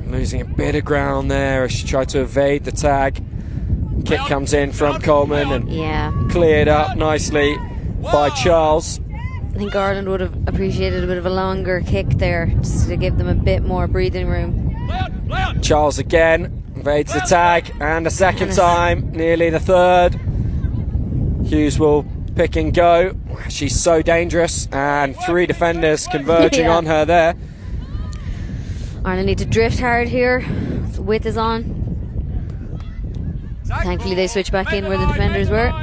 losing a bit of ground there as she tried to evade the tag. Kick comes in from Coleman and cleared up nicely by Charles. I think Ireland would have appreciated a bit of a longer kick there, just to give them a bit more breathing room. Charles again evades the tag, and a second time, nearly the third. Hughes will pick and go. She's so dangerous, and 3 defenders converging on her there. Ireland need to drift hard here. The width is on. Thankfully they switch back in where the defenders were.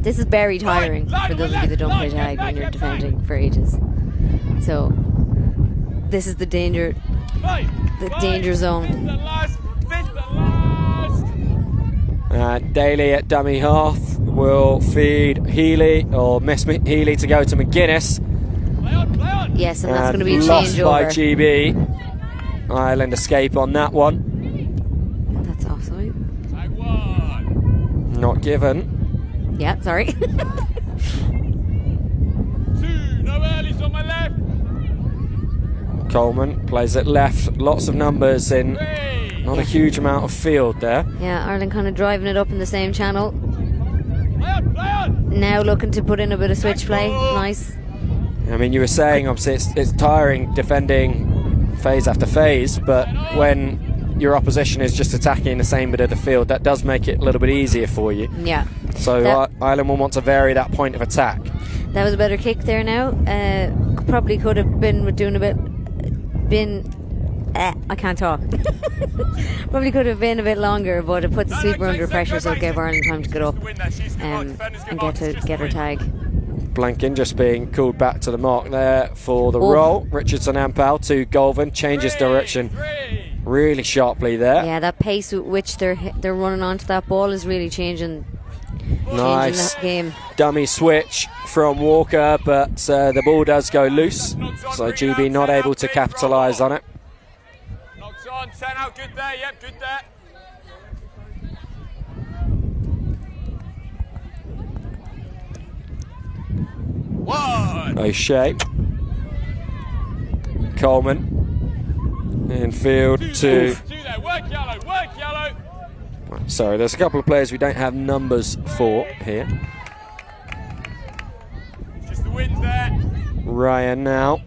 This is very tiring for those of you that don't play tag when you're defending for ages. So this is the danger zone. Daly at dummy half will feed Healy, or miss Healy to go to McGuinness. Yes, and that's going to be a lost changeover. by GB. Ireland escape on that one. That's offside. Not given. Yeah, sorry. 2, no earlys on my left. Coleman plays it left. Lots of numbers in not a huge amount of field there. Yeah, Ireland kind of driving it up in the same channel. Now looking to put in a bit of switch play. Nice. I mean, you were saying obviously it's tiring defending phase after phase, but when your opposition is just attacking the same bit of the field, that does make it a little bit easier for you. Yeah. So Ireland will want to vary that point of attack. That was a better kick there now. Probably could have been doing a bit. I can't talk. Probably could have been a bit longer, but it put the sweeper under pressure, so it gave Ireland time to get up and get her tag. Blanken just being called back to the mark there for the roll. Richardson Ampal to Golvan, changes direction really sharply there. Yeah, that pace with which they're running onto that ball is really changing. Nice that game. Dummy switch from Walker, but the ball does go loose, so GB not able to capitalise on it. Knocks on, 10 out, good there, yep, good there. O'Shea, Coleman in field to. Work yellow. Sorry, there's a couple of players we don't have numbers for here. Just the wins there. Ryan now.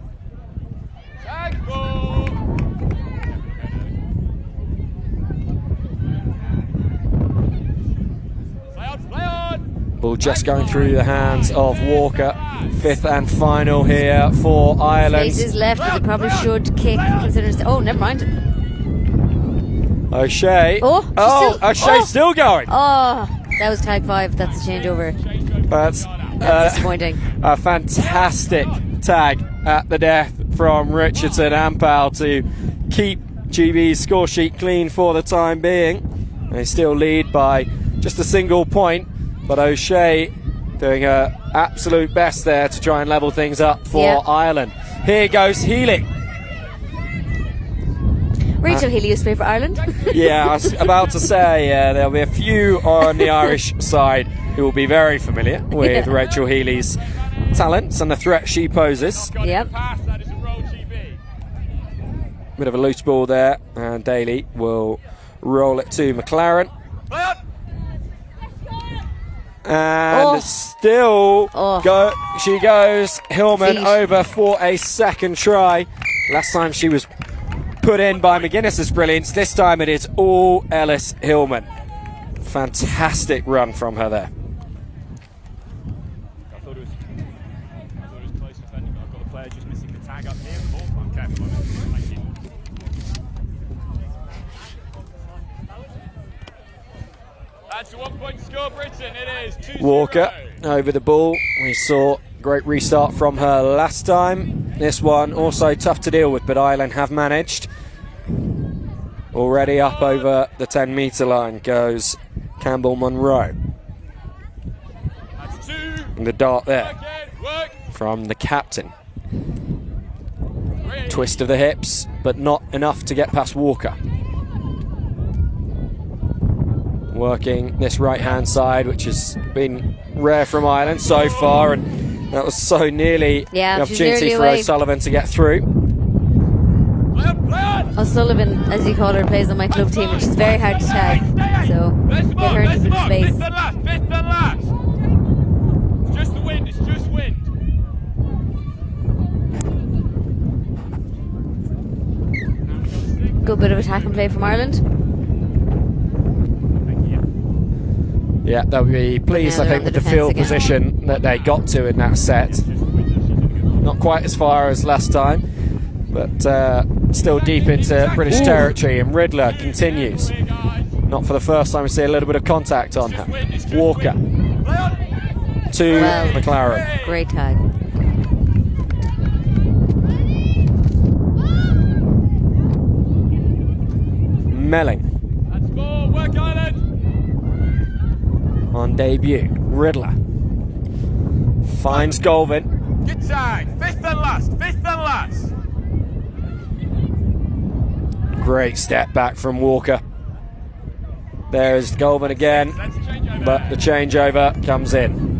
Tag ball. Play on. Ball just going through the hands of Walker. 5th and final here for Ireland. Faces left, but they probably should kick. Oh, never mind. O'Shea. O'Shea's O'Shea's still going. Oh, that was tag 5. That's a changeover. That's disappointing. a fantastic tag at the death from Richardson Ampal to keep GB's score sheet clean for the time being. They still lead by just a single point, but O'Shea doing her absolute best there to try and level things up for Ireland. Here goes Healy. Rachel Healy used to play for Ireland. Yeah, I was about to say there'll be a few on the Irish side who will be very familiar with Rachel Healy's talents and the threat she poses. Yep. Bit of a loose ball there, and Daly will roll it to McLaren. And still she goes Hillman over for a second try. Last time she was put in by McGuinness's brilliance. This time it is all Ellis Hillman. Fantastic run from her there. I thought it was close defending, but I've got the player just missing the tag up here. I'm careful on it. Thank you. That's a 1 point score, Britain. It is 2-0. Walker over the ball. We saw great restart from her last time. This one also tough to deal with, but Ireland have managed. Already up over the 10-metre line goes Campbell Monroe. That's 2. And the dart there Work. from the captain. Twist of the hips, but not enough to get past Walker. Working this right-hand side, which has been rare from Ireland so far, and that was so nearly the opportunity for O'Sullivan to get through. O'Sullivan, as you call her, plays on my club team, which is very hard to tag. So get her into some space. Fifth and last. It's just the wind. It's just wind. Good bit of attack and play from Ireland. Yeah, they'll be pleased, I think, with the field position that they got to in that set. Not quite as far as last time, but still deep into British territory, and Riddler continues. Not for the first time we see a little bit of contact on her. Walker to McLaren. Great tag. Melling on debut. Riddler finds Golvin. Good tag. Fifth and last. Great step back from Walker. There's Golvin again, but the changeover comes in.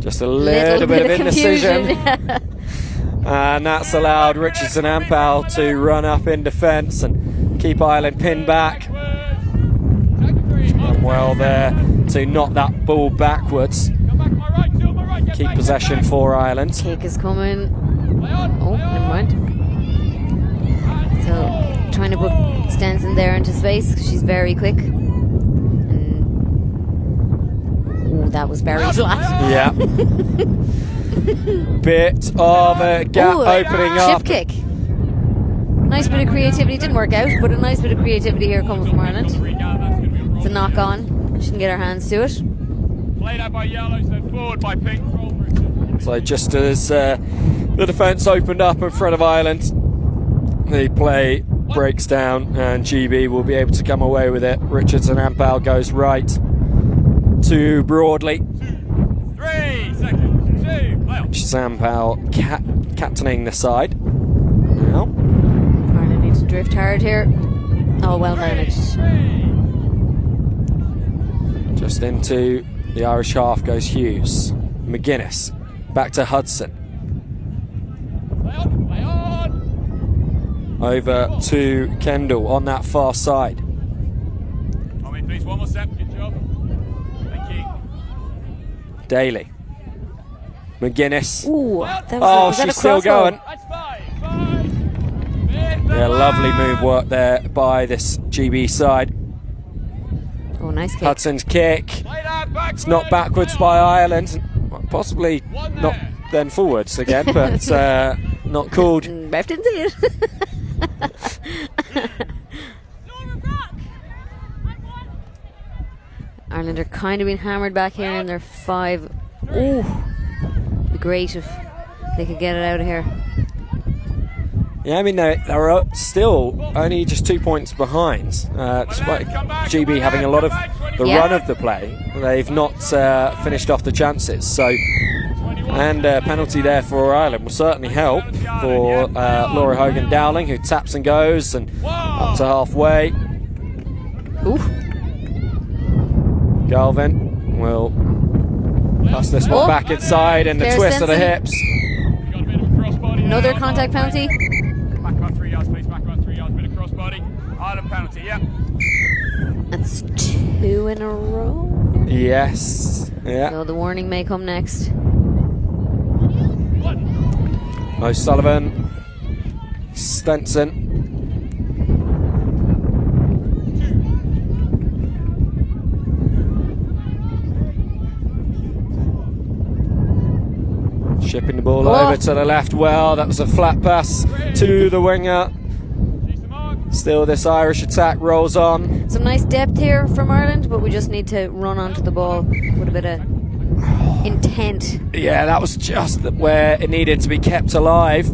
Just a little bit of indecision. And that's allowed Richardson Ampal to run up in defence and keep Ireland pinned back. And well there to knock that ball backwards. Keep possession for Ireland. Kick is coming. Oh, never mind. So trying to put Stenson there into space because she's very quick. That was very flat. Yeah. Bit of a gap opening up. Shift kick. Nice bit of creativity. Didn't work out, but a nice bit of creativity here coming from Ireland. It's a knock on. She can get her hands to it. Played out by yellow, so forward by pink. So just as the defence opened up in front of Ireland, the play breaks down and GB will be able to come away with it. Richardson Ampal goes right to Broadley. 3 seconds. 2. Play on. Ampal captaining the side. Now Ireland needs to drift hard here. Oh, well managed. just into the Irish half goes Hughes. McGuinness back to Hudson. Play on. Over to Kendall on that far side. Come in, please. One more step. Good job. Thank you. Daly. McGuinness. Ooh, that was she's still going. That's 5. Yeah, lovely move work there by this GB side. Oh, nice kick. Hudson's kick. It's knocked backwards by Ireland. possibly not then forwards again, but not called. Ref didn't see it. Ireland are kind of being hammered back here in their 5. Ooh, it'd be great if they could get it out of here. Yeah, I mean, they're up still only just 2 points behind, despite GB having a lot of the run of the play. They've not finished off the chances, so, and a penalty there for Ireland will certainly help for Laura Hogan-Dowling, who taps and goes and up to halfway. Ooh. Galvin will pass this one back inside, and the Claire twist of the Stenson. hips. Another contact penalty. Back about 3 yards, please. Back about 3 yards. Bit of crossbody. Ireland penalty, yeah. That's 2 in a row. Yes. Yeah. So the warning may come next. O'Sullivan, Stenson. Shipping the ball over to the left well. That was a flat pass to the winger. Still this Irish attack rolls on. Some nice depth here from Ireland, but we just need to run onto the ball with a bit of intent. Yeah, that was just where it needed to be kept alive.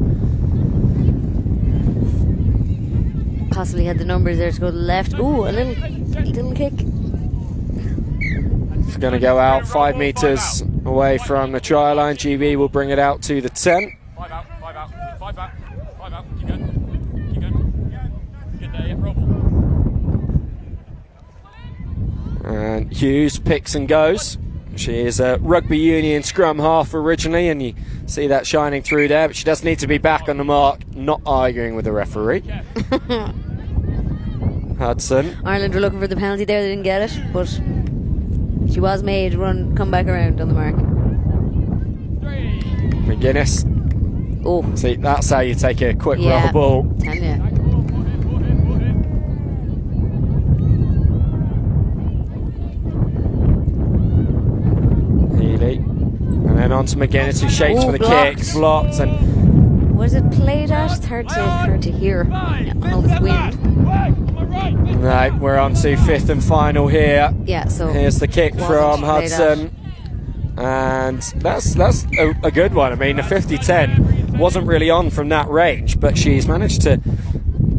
Possibly had the numbers there to go to the left. Ooh, a little kick. It's going to go out 5 metres away from the try line. GB will bring it out to the 10. 5 out, 5 out, 5 out, 5 out. Keep going. Keep going. Get there, yeah, roll ball. And Hughes picks and goes. She is a rugby union scrum half originally, and you see that shining through there, but she does need to be back on the mark, not arguing with the referee. Hudson. Ireland were looking for the penalty there, they didn't get it, but she was made come back around on the mark. McGuinness. Oh. See, that's how you take a quick Yeah, rubber ball. tell ya. Healy. And then on to McGuinness, who shapes Oh, for the blocked. kick. Blocked. And Was it played at? It's hard to hear on all this wind. no, we're on to 5th and final here. Yeah, so Here's the kick wasn't from played Hudson. And that's a good one. I mean, the 50-10 wasn't really on from that range, but she's managed to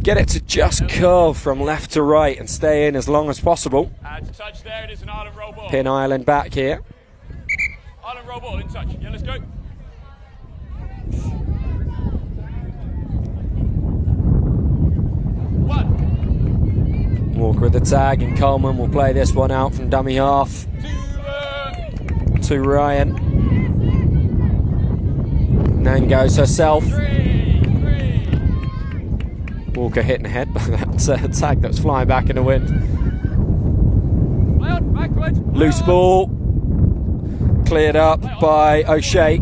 get it to just curve from left to right and stay in as long as possible. Touch there, it is an Ireland roll ball. Pin Ireland back here. Ireland roll ball, in touch. Yeah, let's go. Walker with the tag, and Coleman will play this one out from dummy half to Ryan. And then goes herself. Walker hitting the head by that tag that was flying back in the wind. Loose ball. Cleared up by O'Shea.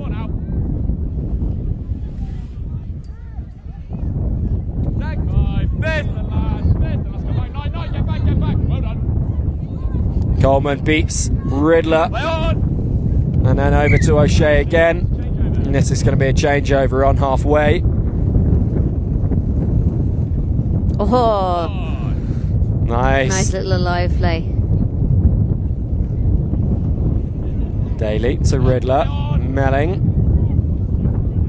Coleman beats Riddler. And then over to O'Shea again. And this is going to be a changeover on halfway. Oh, Nice little alive play. Daly to Riddler. Melling.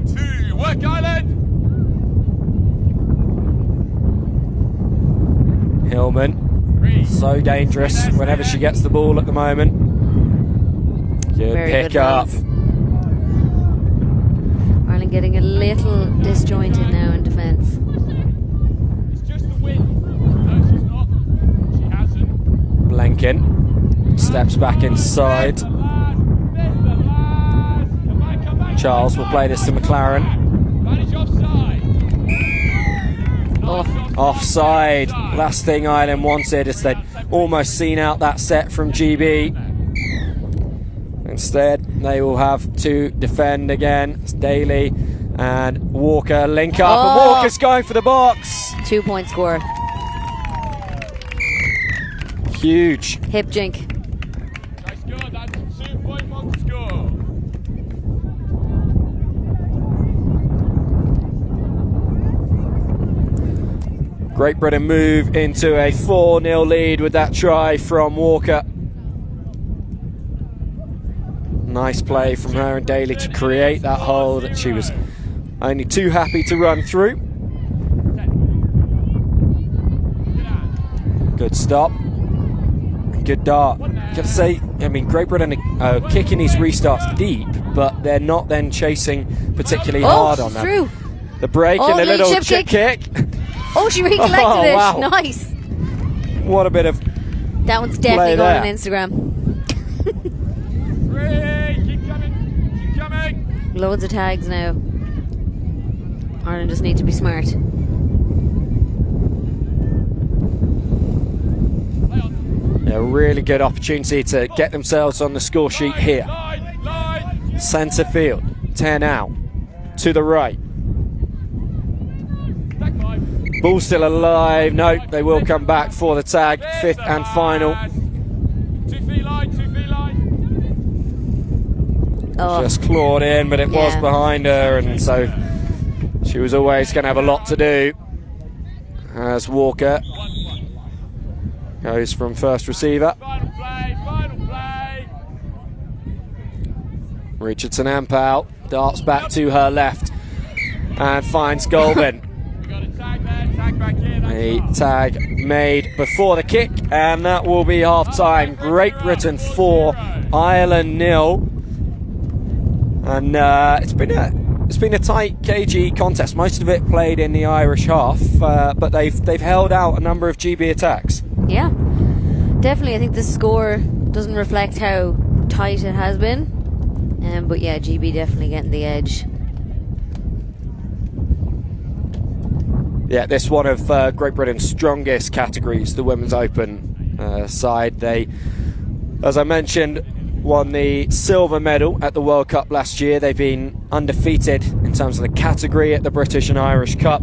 2, work Ireland. Hillman. So dangerous whenever she gets the ball at the moment. Good Very pick good up. runs. Ireland getting a little disjointed now in defence. It's just the wind. No, she's not. She hasn't. Blenkin steps back inside. Charles will play this to McLaren. Manage offside. Offside. Last thing Ireland wanted is they'd almost seen out that set from GB. Instead, they will have to defend again. It's Daly and Walker link up, and Walker's going for the box. 2 point score. Huge. Hip jink. Nice score, that's 2 point score. Great Britain move into a 4-0 lead with that try from Walker. Nice play from her and Daly to create that hole that she was only too happy to run through. Good stop. Good dart. Gotta say, I mean, Great Britain are kicking these restarts deep, but they're not then chasing particularly hard on them. Through. The break and a little chip kick. Oh, she recollected it. Wow. Nice. What a bit of That one's definitely play going on there. Instagram. Keep coming, keep coming. Loads of tags now. Ireland just need to be smart. a really good opportunity to get themselves on the score sheet here. Centre field, 10 out, to the right. Ball still alive. No, they will come back for the tag. Fifth and final. 2 feet line, 2 feet line. Oh. Just clawed in, but it was behind her, and so she was always going to have a lot to do. As Walker goes from first receiver. Final play, final play. Richardson Ampel darts back to her left and finds Goldman. We got a tag there, tag back in. A tag made before the kick, and that will be half time. Great Britain 4, Ireland 0. And it's been a tight, cagey contest. Most of it played in the Irish half, but they've held out a number of GB attacks. Yeah, definitely. I think the score doesn't reflect how tight it has been, but yeah, GB definitely getting the edge. Yeah, this one of Great Britain's strongest categories, the Women's Open side. They, as I mentioned, won the silver medal at the World Cup last year. They've been undefeated in terms of the category at the British and Irish Cup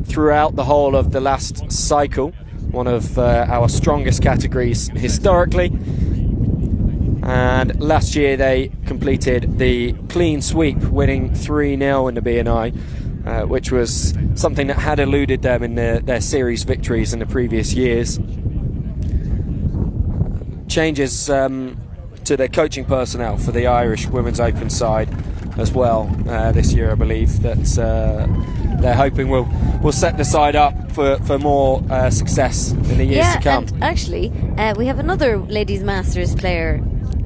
throughout the whole of the last cycle. One of our strongest categories historically. And last year they completed the clean sweep, winning 3-0 in the BNI, which was something that had eluded them in their series victories in the previous years. Changes to their coaching personnel for the Irish Women's Open side as well this year, I believe, that they're hoping will set the side up for more success in the years to come. And actually, we have another Ladies Masters player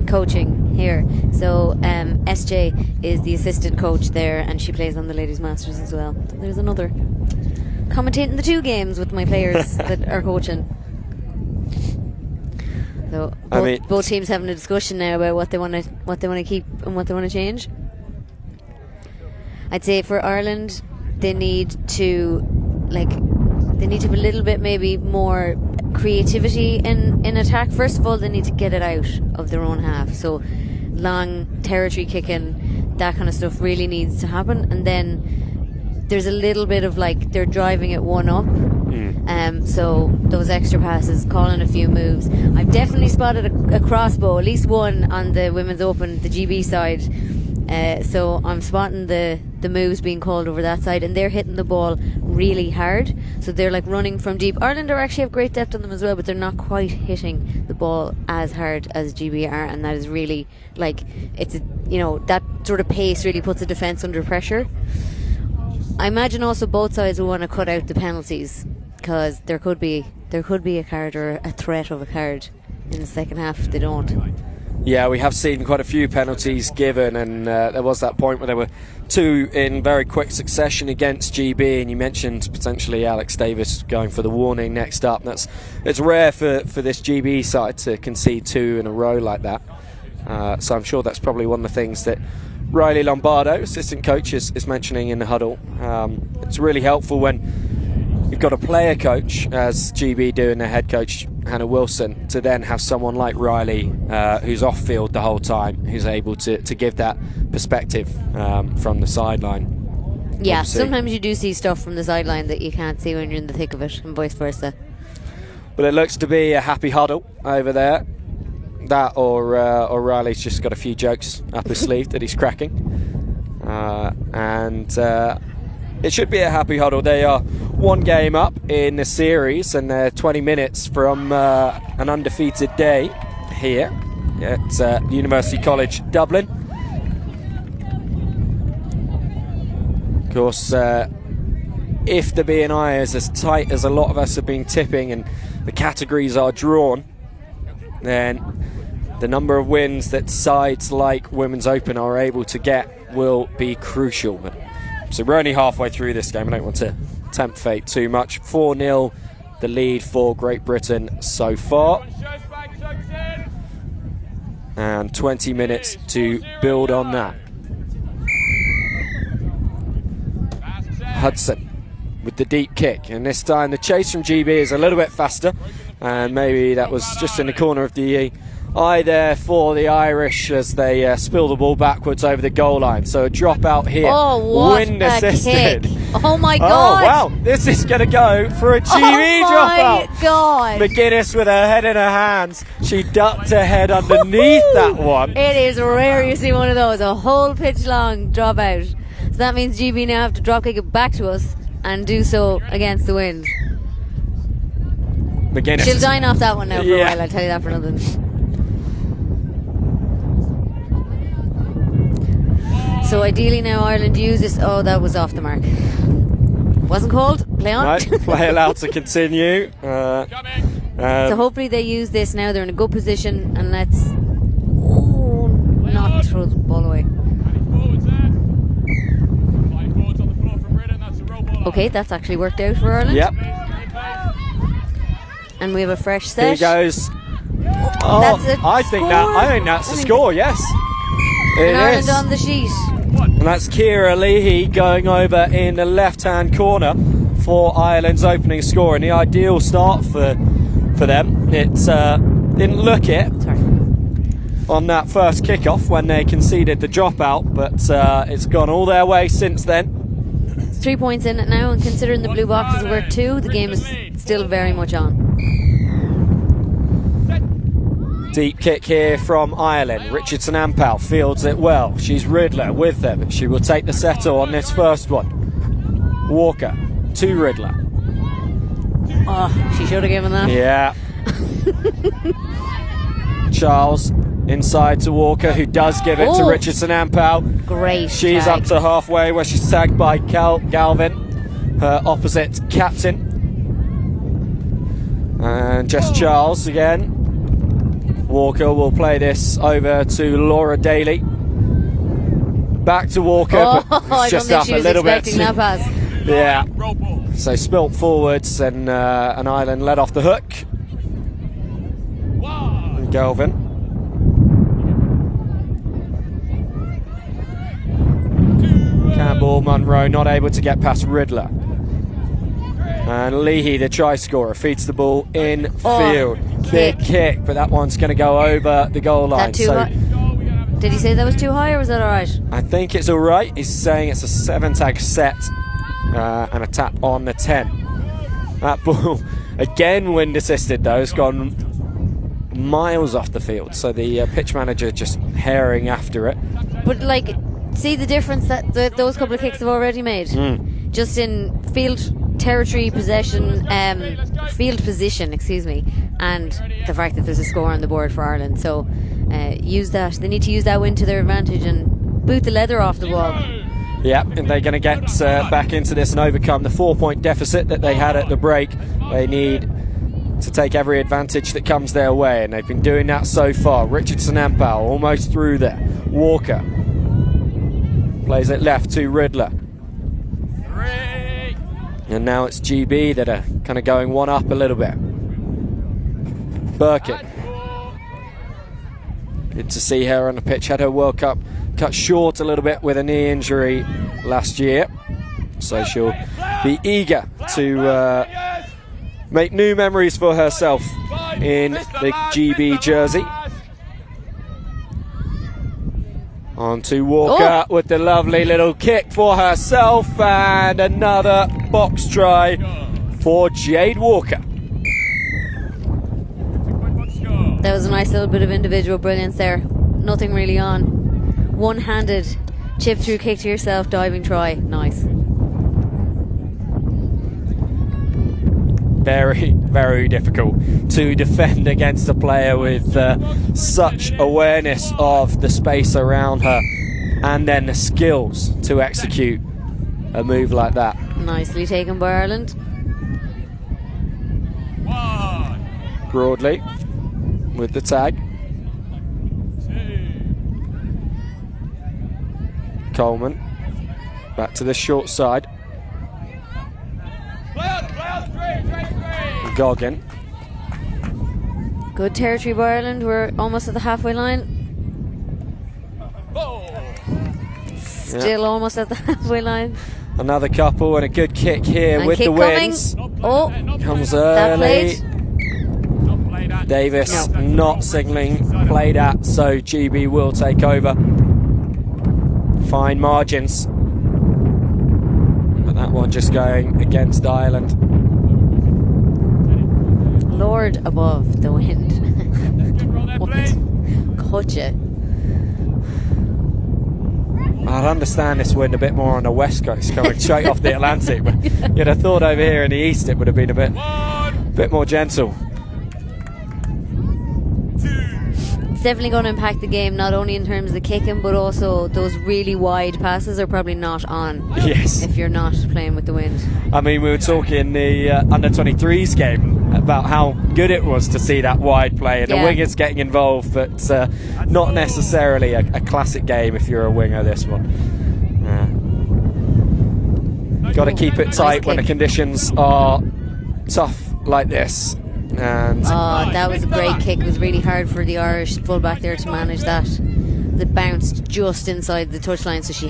coaching here. So SJ is the assistant coach there, and she plays on the Ladies Masters as well. So there's another commentating the two games with my players that are coaching. So both teams having a discussion now about what they want to keep and what they want to change. I'd say for Ireland, they need to have a little bit maybe more creativity in attack. First of all, they need to get it out of their own half. So long territory kicking, that kind of stuff really needs to happen. And then there's a little bit of they're driving it one up. So those extra passes, calling a few moves. I've definitely spotted a crossbow, at least one on the Women's Open, the GB side. So I'm spotting the moves being called over that side, and they're hitting the ball really hard. So they're running from deep. Ireland actually have great depth on them as well, but they're not quite hitting the ball as hard as GB are, and that is really that sort of pace really puts the defence under pressure. I imagine also both sides will want to cut out the penalties, because there could be a card or a threat of a card in the second half if they don't. Yeah, we have seen quite a few penalties given, and there was that point where there were two in very quick succession against GB, and you mentioned potentially Alex Davis going for the warning next up. It's rare for this GB side to concede two in a row like that, so I'm sure that's probably one of the things that Riley Lombardo, assistant coach, is mentioning in the huddle. It's really helpful when you've got a player coach, as GB do, and their head coach Hannah Wilson, to then have someone like Riley who's off field the whole time, who's able to give that perspective from the sideline. Yeah, Obviously. sometimes you do see stuff from the sideline that you can't see when you're in the thick of it, and vice versa. But it looks to be a happy huddle over there. That or Riley's just got a few jokes up his sleeve that he's cracking. And it should be a happy huddle. They are one game up in the series, and they're 20 minutes from an undefeated day here at University College Dublin. Of course, if the B&I is as tight as a lot of us have been tipping and the categories are drawn, then the number of wins that sides like Women's Open are able to get will be crucial. So we're only halfway through this game. I don't want to tempt fate too much. 4-0 the lead for Great Britain so far. And 20 minutes to build on that. Hudson with the deep kick, and this time the chase from GB is a little bit faster, and maybe that was just in the corner of the eye there for the Irish as they spill the ball backwards over the goal line. So a drop out here. Oh, what wind a assisted. kick. Oh my Oh God. wow, this is going to go for a GB dropout. Oh my God. McGuinness with her head in her hands. She ducked her head underneath that one. It is rare you see one of those, a whole pitch long dropout. So that means GB now have to drop kick it back to us and do so against the wind. McGuinness. She'll dine off that one now for a Yeah. while, I'll tell you that for nothing. So ideally now Ireland use this. Oh, that was off the mark. Wasn't called. Play on. Right, play allowed to continue. So hopefully they use this now. They're in a good position, and let's not throw the ball away. Okay, that's actually worked out for Ireland. Yep. And we have a fresh Here set. goes. Oh, That's a I think that's the score. Yes, And it Ireland is. on the sheet. And that's Ciara Leahy going over in the left-hand corner for Ireland's opening score. And the ideal start for them. It didn't look it on that first kickoff when they conceded the dropout, but it's gone all their way since then. It's 3 points in it now, and considering the blue box is worth 2, the game is still very much on. Deep kick here from Ireland. Richardson Ampel fields it well. She's Riddler with them. She will take the settle on this first one. Walker to Riddler. Oh, she should have given that. Yeah. Charles inside to Walker, who does give it to Richardson Ampel. Great. She's tag. up to halfway where she's tagged by Galvin, her opposite captain. And just Charles again. Walker will play this over to Laura Daly. Back to Walker, Oh, but I it's don't just think up she a was little bit. expecting that pass. Yeah. So spilt forwards, and Ireland let off the hook. And Galvin. Campbell Munro not able to get past Riddler. And Leahy, the try scorer, feeds the ball in field. Big kick, but that one's going to go over the goal line. That too high? Did he say that was too high, or was that alright? I think it's all right. He's saying it's a 7-tag set and a tap on the 10. That ball, again wind assisted though, has gone miles off the field. So the pitch manager just herring after it. But like, see the difference that those couple of kicks have already made? Just in field territory possession, field position, excuse me, and the fact that there's a score on the board for Ireland. So use that. They need to use that win to their advantage and boot the leather off the ball. Yeah, and they're going to get back into this and overcome the 4-point deficit that they had at the break. They need to take every advantage that comes their way, and they've been doing that so far. Richardson Ampel almost through there. Walker plays it left to Riddler. And now it's GB that are kind of going one up a little bit. Birkin. Good to see her on the pitch. Had her World Cup cut short a little bit with a knee injury last year. So she'll be eager to make new memories for herself in the GB jersey. On to Walker with the lovely little kick for herself, and another box try for Jade Walker. That was a nice little bit of individual brilliance there. Nothing really on. One-handed chip through kick to yourself, diving try. Nice. very, very difficult to defend against a player with such awareness of the space around her and then the skills to execute a move like that. Nicely taken by Ireland. Broadly with the tag. Coleman back to the short side. Goggin. Good territory by Ireland. We're almost at the halfway line. Still almost at the halfway line. Another couple and a good kick here And with kick the coming. wins. Oh, Comes that early. played. Davis No. not signalling played at, so GB will take over. Fine margins. But that one just going against Ireland. Lord above the wind. What? Gotcha. I'd understand this wind a bit more on the west coast, coming straight off the Atlantic, but you'd have thought over here in the east it would have been a bit more gentle. It's definitely going to impact the game, not only in terms of the kicking, but also those really wide passes are probably not on. Yes. If you're not playing with the wind. I mean, we were talking the under-23s game about how good it was to see that wide play and the wingers getting involved, but not necessarily a classic game if you're a winger, this one. Got to keep it tight when the conditions are tough like this. And that was a great kick. It was really hard for the Irish fullback there to manage that. It bounced just inside the touchline, so she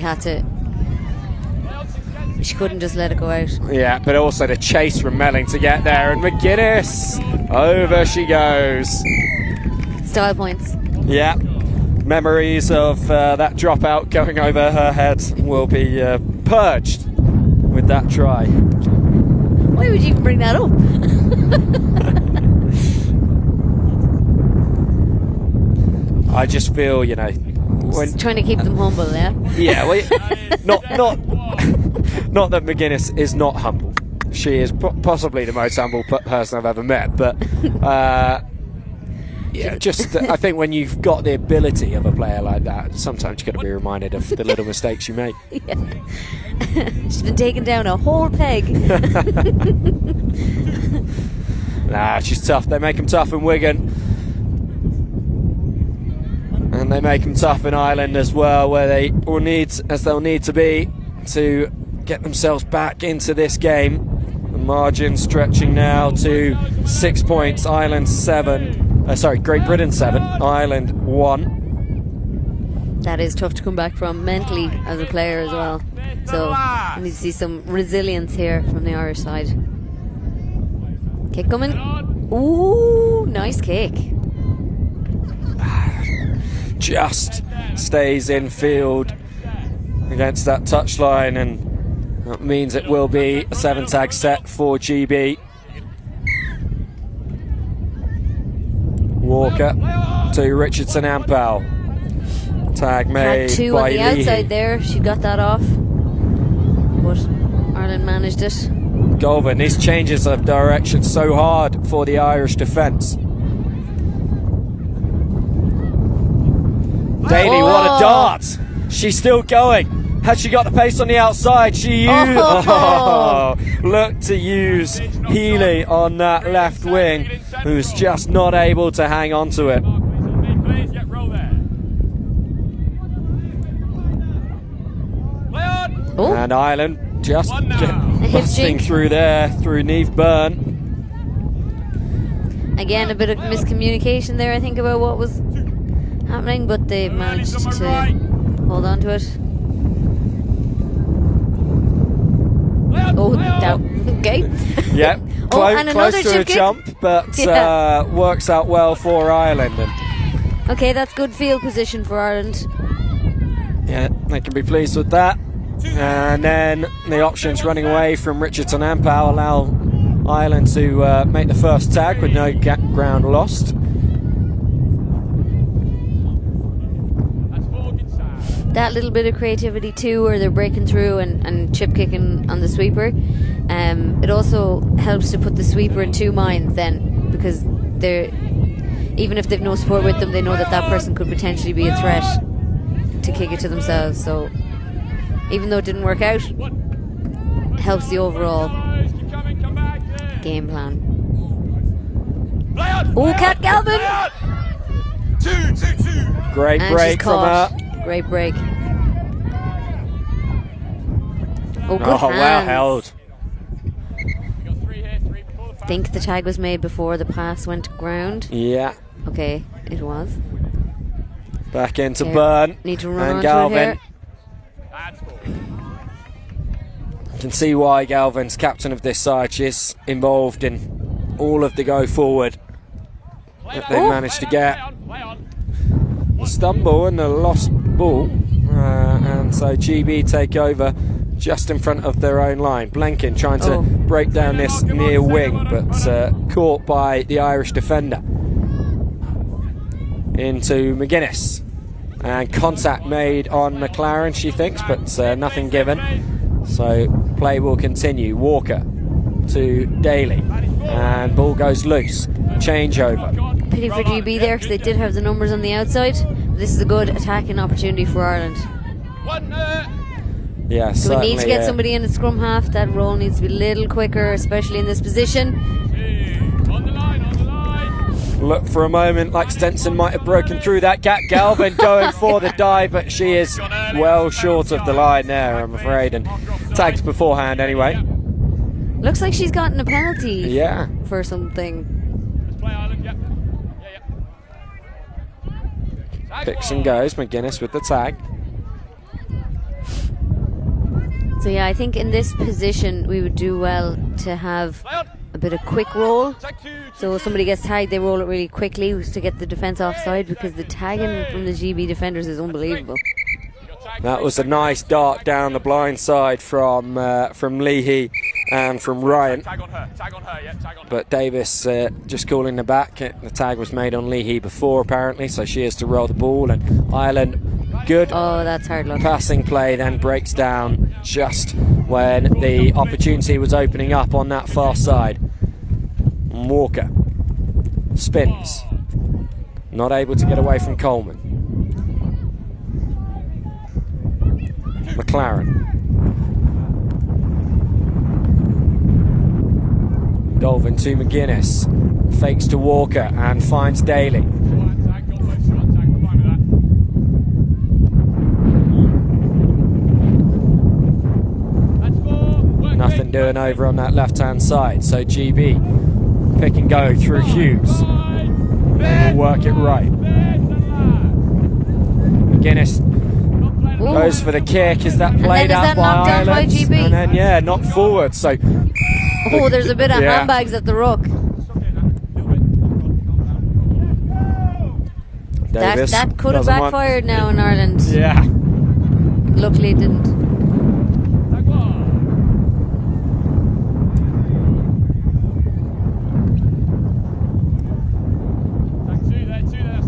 couldn't just let it go out. Yeah, but also the chase from Melling to get there, and McGuinness, over she goes. Style points. Yeah, memories of that dropout going over her head will be purged with that try. Why would you even bring that up? I just feel, you know, when trying to keep them humble, yeah. Yeah, well, not that McGuinness is not humble. She is possibly the most humble person I've ever met, but yeah, just I think when you've got the ability of a player like that, sometimes you've got to be reminded of the little mistakes you make. Yeah. She's been taken down a whole peg. Nah, she's tough. They make them tough in Wigan. And they make them tough in Ireland as well, where they'll need to be to get themselves back into this game. The margin stretching now to 6 points. Ireland 7. Great Britain 7. Ireland 1. That is tough to come back from mentally as a player as well. So we need to see some resilience here from the Irish side. Kick coming. Ooh, nice kick. Just stays in field against that touchline, and that means it will be a 7-tag set for GB. Walker to Richardson Ampel. Tag made Had two by on the Leahy. outside there. She got that off, but Ireland managed it. Golvin, these changes of direction so hard for the Irish defence. Daly, what a dart! She's still going. Has she got the pace on the outside? She used. Look to use Healy on that left wing, who's just not able to hang on to it. And Ireland just busting through there, through Neve Byrne. Again, a bit of miscommunication there, I think, about what was happening, but they managed to hold on to it. Oh, that, okay. Yeah, And close another to a chip kick. jump, but works out well for Ireland. And Okay, that's good field position for Ireland. yeah, they can be pleased with that. And then the options running away from Richardson Ampel allow Ireland to make the first tag with no ground lost. that little bit of creativity too, where they're breaking through and chip kicking on the sweeper. It also helps to put the sweeper in two minds then, because they're, even if they've no support with them, they know that that person could potentially be a threat to kick it to themselves. So even though it didn't work out, it helps the overall game plan. Oh, Kat Galvin! Great And break she's from caught. her. Great break. Oh, good Oh, hands. well held. I think the tag was made before the pass went to ground. Yeah. Okay, it was. Back into Okay. Byrne Need to run and onto Galvin. it here. You can see why Galvin's captain of this side. She's involved in all of the go forward that they managed to get. A stumble and a lost ball, and so GB take over just in front of their own line. Blanken trying to break down this near wing, but caught by the Irish defender. Into McGuinness, and contact made on McLaren, she thinks, but nothing given. So play will continue. Walker to Daly, and ball goes loose. Changeover. Pity for GB there, because they did have the numbers on the outside. This is a good attacking opportunity for Ireland. Yeah, So we need to get certainly, somebody in at scrum half. That roll needs to be a little quicker, especially in this position. look for a moment like Stenson might have broken through that. Kat Galvin going for the dive, but she is well short of the line there, I'm afraid, and tagged beforehand anyway. Looks like she's gotten a penalty Yeah. for something. Picks and goes, McGuinness with the tag. So yeah, I think in this position we would do well to have a bit of quick roll. So if somebody gets tagged, they roll it really quickly to get the defence offside, because the tagging from the GB defenders is unbelievable. That was a nice dart down the blind side from Leahy and from Ryan. But Davis just calling the back. The tag was made on Leahy before, apparently, so she is to roll the ball. And Ireland, good Oh, that's hard luck. passing play, then breaks down just when the opportunity was opening up on that far side. Walker spins, not able to get away from Coleman. McLaren. Dolvin to McGuinness, fakes to Walker and finds Daly. Nothing doing over on that left hand side, so GB pick and go through Hughes. They will work it right. McGuinness goes for the kick. Is that played out by knocked down by Ireland? GB? And then knocked forward. So There's a bit of Yeah. handbags at the ruck. Davis That could have doesn't want- backfired now in Ireland. Yeah. Luckily it didn't.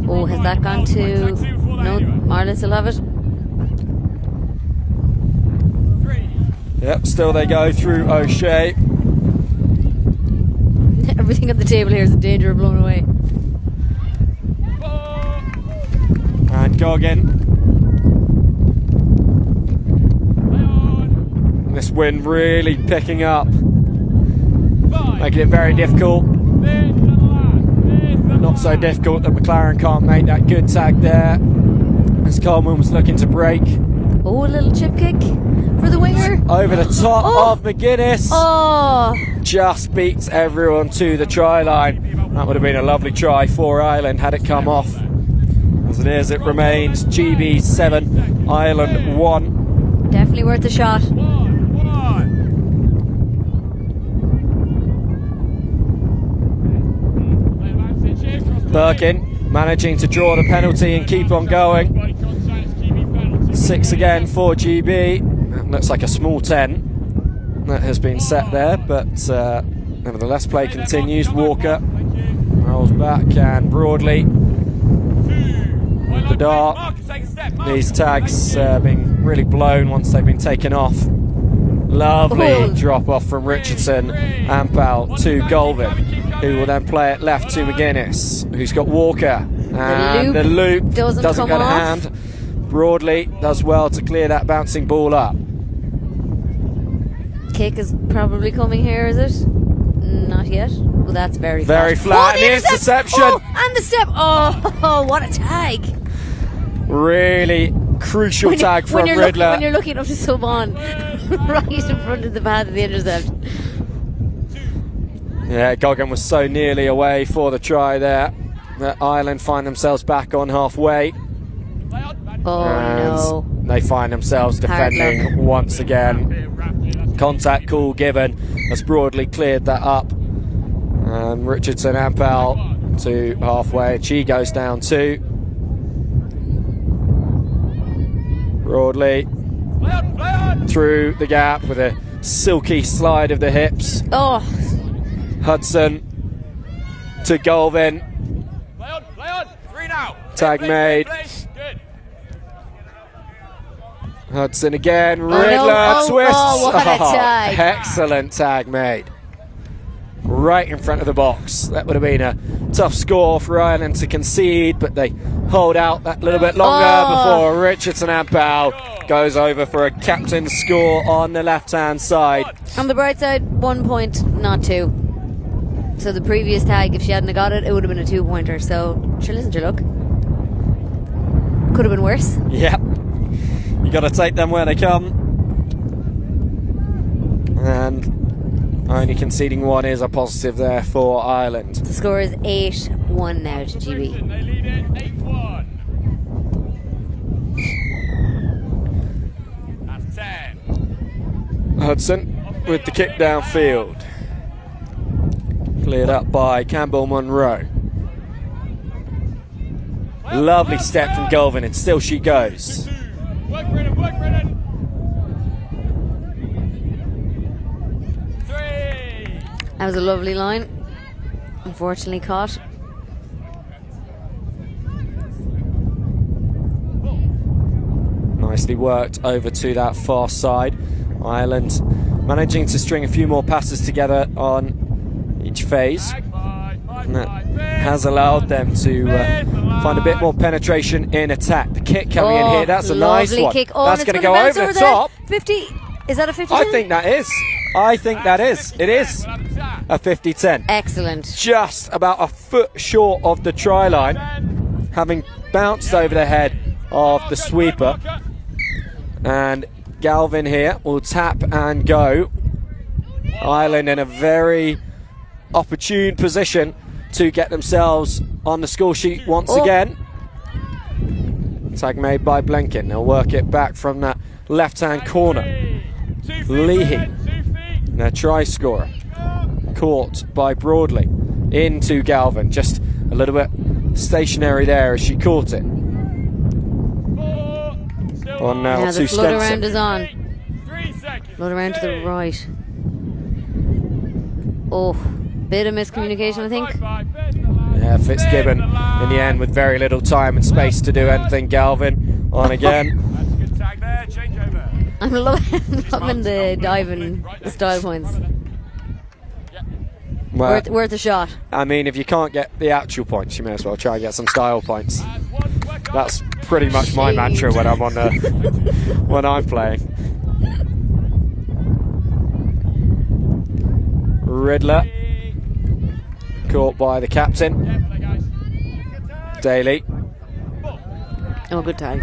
Oh, has that gone to... No, Ireland still have it. Yep, still they go through O'Shea. Everything on the table here is in danger of blown away. And Goggin. This wind really picking up, making it very difficult. Not so difficult that McLaren can't make that good tag there, as Coleman was looking to break. Oh, a little chip kick for the winger. Over the top of McGuinness. Oh, Just beats everyone to the try line. That would have been a lovely try for Ireland had it come off. As it is, it remains GB 7, Ireland 1. definitely worth a shot. Birkin managing to draw the penalty and keep on going. 6 again for GB. That looks like a small 10 that has been set there, but nevertheless play continues. Walker rolls back and Broadley, the dart. Marcus, take a step. Marcus. These tags being really blown once they've been taken off. Lovely Oh. drop off from Richardson, Ampal to Golvin, who will then play it left to McGuinness, who's got Walker. And the loop doesn't doesn't come go to off. hand. Broadley does well to clear that bouncing ball up. Kick is probably coming here, is it? Not yet. Well, that's very Very flat, and the interception. Oh, and the step. Oh, what a tag. Really crucial tag from Riddler. When you're looking up to sub on, right in front of the path of the intercept. Yeah, Goggin was so nearly away for the try there that Ireland find themselves back on halfway. Oh, And no. they find themselves Hard defending once again. Contact call given as Broadley cleared that up. And Richardson Ampel to halfway. She goes down too. Broadley through the gap with a silky slide of the hips. Oh, Hudson to Golvin. Play on. 3 now. Tag Play, made. play. Good. Hudson again. no. Riddler Oh, twists. oh, what a tag. Excellent tag made. Right in front of the box. That would have been a tough score for Ireland to concede, but they hold out that little bit longer before Richardson Ampel goes over for a captain's score on the left-hand side. on the bright side, 1 point, not 2. So the previous tag, if she hadn't have got it, it would have been a 2-pointer. So, sure, listen to your luck. Could have been worse. Yep. You got to take them where they come. And only conceding 1 is a positive there for Ireland. The score is 8-1 now to GB. They lead it 8-1. That's 10. Hudson with the kick downfield. Cleared up by Campbell Monroe. Lovely step from Golvin, and still she goes. Work, Brennan. 3. That was a lovely line. Unfortunately caught. Nicely worked over to that far side. Ireland managing to string a few more passes together on each phase. And that has allowed them to find a bit more penetration in attack. The kick coming in here, that's a nice lovely one. kick. Oh, That's and it's going to go gonna bounce over the there. top. 50. Is that a 50? I think that is. It is a 50-10. Excellent. Just about a foot short of the try line, having bounced over the head of the sweeper. And Galvin here will tap and go. Ireland in a very opportune position to get themselves on the score sheet once again. Tag made by Blenkin. They'll work it back from that left-hand corner. Leahy, their try scorer, caught by Broadley into Galvin. Just a little bit stationary there as she caught it. On now Yeah, to the flood around Stenson. is on. 3 seconds. Flood around to the right. Oh, bit of miscommunication, I think. Yeah, Fitzgibbon in the end with very little time and space to do anything. Galvin on again. That's a good tag there. Change over. I'm loving the diving style points. Well, Worth a shot. I mean, if you can't get the actual points, you may as well try and get some style points. That's pretty much my mantra when I'm on when I'm playing. Riddler caught by the captain. Daly. Oh, good tag.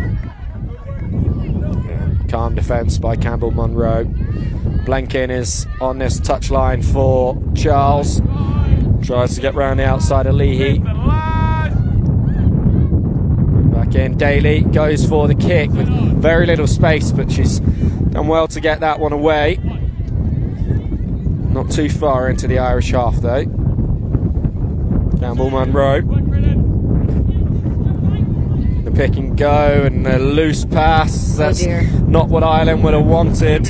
Calm defence by Campbell Monroe. Blenkin is on this touchline for Charles. Tries to get round the outside of Leahy. Back in, Daly goes for the kick with very little space, but she's done well to get that one away. Not too far into the Irish half though. Campbell Monroe. The pick and go and the loose pass. That's not what Ireland would have wanted.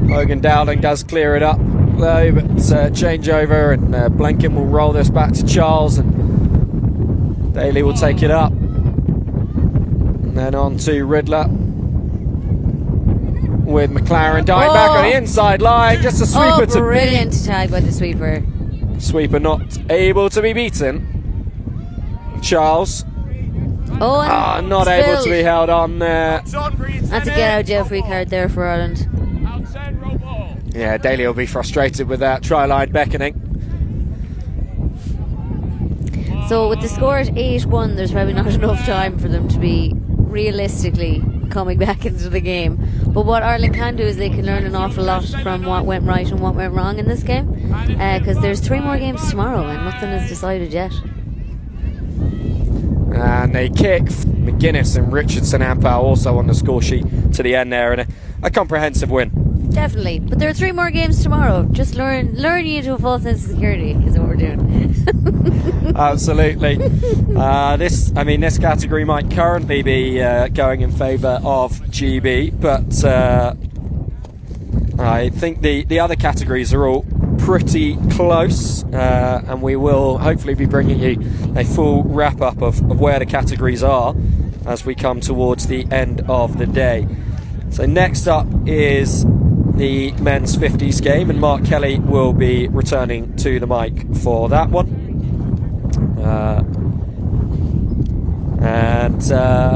Hogan Dowling does clear it up though, but changeover, and Blenkin will roll this back to Charles, and Daly will take it up. And then on to Riddler. With McLaren diving back on the inside line. Just a sweeper to brilliant tag by the sweeper. Sweeper not able to be beaten. Charles. Not able to be held on there. That's a get out jail free card there for Ireland. Yeah, Daly will be frustrated with that try line beckoning. So with the score at 8-1, there's probably not enough time for them to be realistically coming back into the game. But what Ireland can do is they can learn an awful lot from what went right and what went wrong in this game, because there's 3 more games tomorrow and nothing is decided yet. And they kick. McGuinness and Richardson Ampau also on the score sheet to the end there, and a comprehensive win. Definitely, but there are 3 more games tomorrow. Just learn you into a false sense of security is what we're doing. Absolutely. This category might currently be going in favour of GB, but I think the other categories are all pretty close, and we will hopefully be bringing you a full wrap up of where the categories are as we come towards the end of the day. So next up is the men's 50s game, and Mark Kelly will be returning to the mic for that one.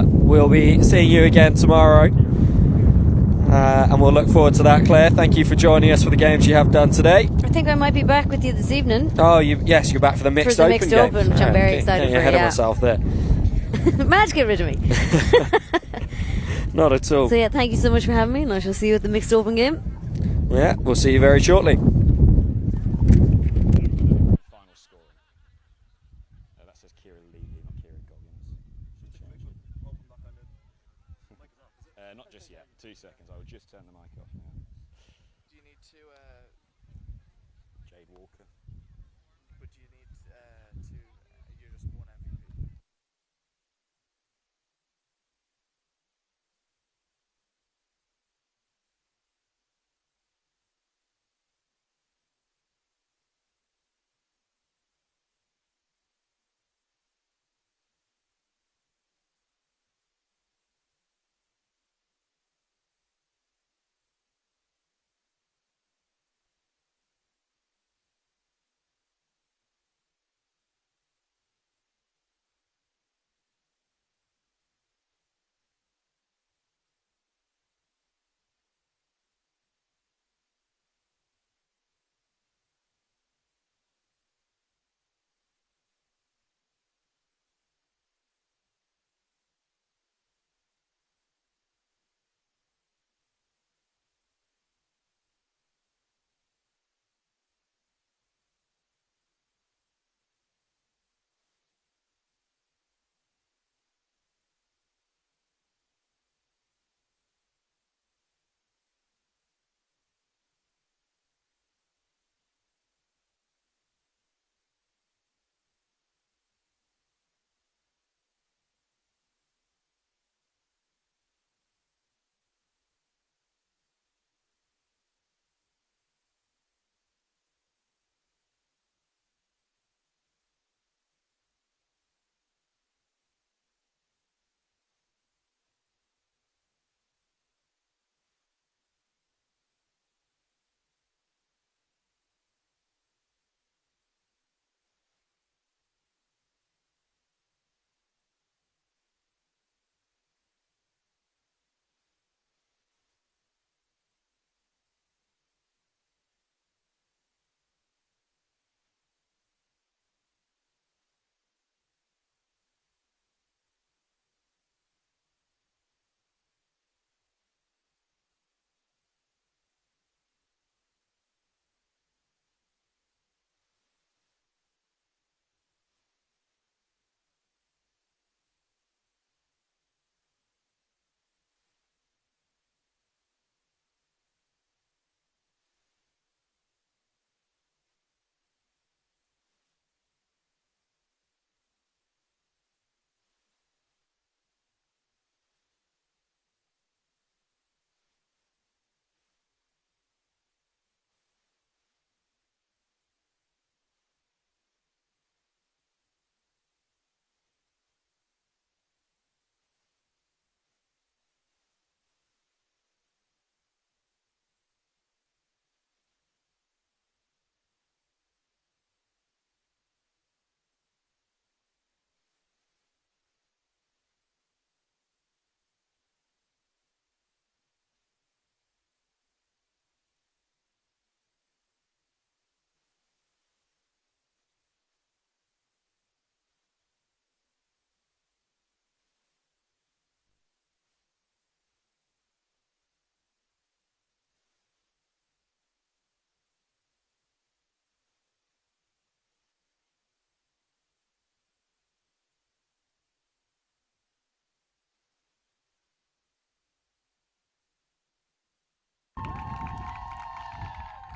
We'll be seeing you again tomorrow, and we'll look forward to that. Claire, thank you for joining us for the games you have done today. I think I might be back with you this evening. Oh, yes, you're back for the mixed open Mixed games. Open, which I'm very excited for. Ahead of myself there. Managed to get rid of me. Not at all. So yeah, thank you so much for having me, and I shall see you at the Mixed Open game. Yeah, we'll see you very shortly. Final score. That says Kieran Levy, not Kieran Goggins. Not just yet. 2 seconds. I will just turn the mic off now. Do you need to, Jade Walker. but do you need you're just one MVP?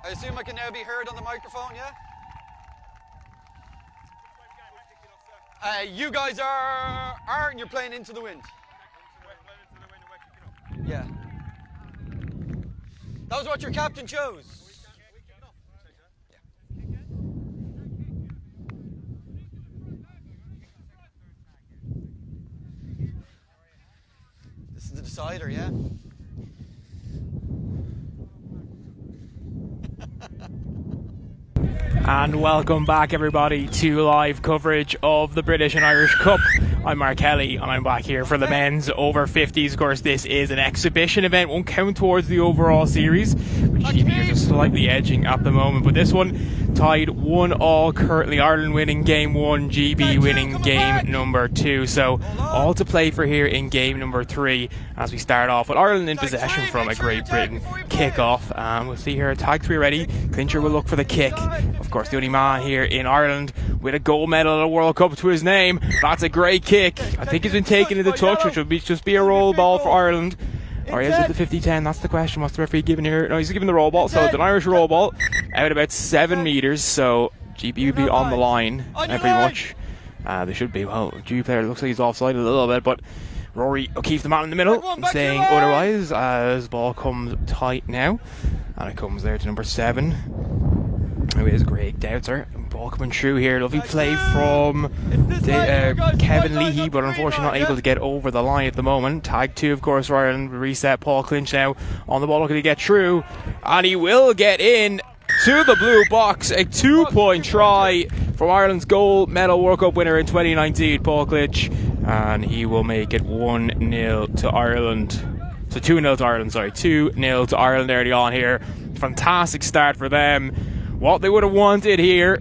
I assume I can now be heard on the microphone, yeah? You guys are and you're playing into the wind. Yeah. That was what your captain chose. This is the decider, yeah? And welcome back, everybody, to live coverage of the British and Irish Cup. I'm Mark Kelly, and I'm back here for the men's over 50s. Of course, this is an exhibition event, won't count towards the overall series. But GB are just slightly edging at the moment. But this one tied 1-1 currently. Ireland winning game 1, GB winning game number 2. So all to play for here in game number 3 as we start off with Ireland in possession from a Great Britain kick-off. We'll see here, tag 3 ready. Clincher will look for the kick. Of course, the only man here in Ireland with a gold medal at a World Cup to his name. That's a great kick. I think he's been taken into touch, which will just be a roll ball for Ireland. Or is it the 50-10? That's the question. What's the referee giving here? No, he's giving the roll ball. So it's an Irish roll ball out about 7 metres. So GB would be on the line pretty much. They should be. Well, GB player looks like he's offside a little bit, but Rory O'Keefe, the man in the middle, saying otherwise as ball comes tight now. And it comes there to number 7. Who is Greg Doubter. Ball coming through here. Lovely play from Kevin Leahy, but unfortunately not able to get over the line at the moment. Tag 2, of course, for Ireland. Reset. Paul Clinch now on the ball, looking to get through. And he will get in to the blue box. A 2-point try from Ireland's gold medal World Cup winner in 2019, Paul Clinch. And he will make it 1-0 to Ireland. So 2-0 to Ireland, sorry. 2-0 to Ireland early on here. Fantastic start for them. What they would have wanted here.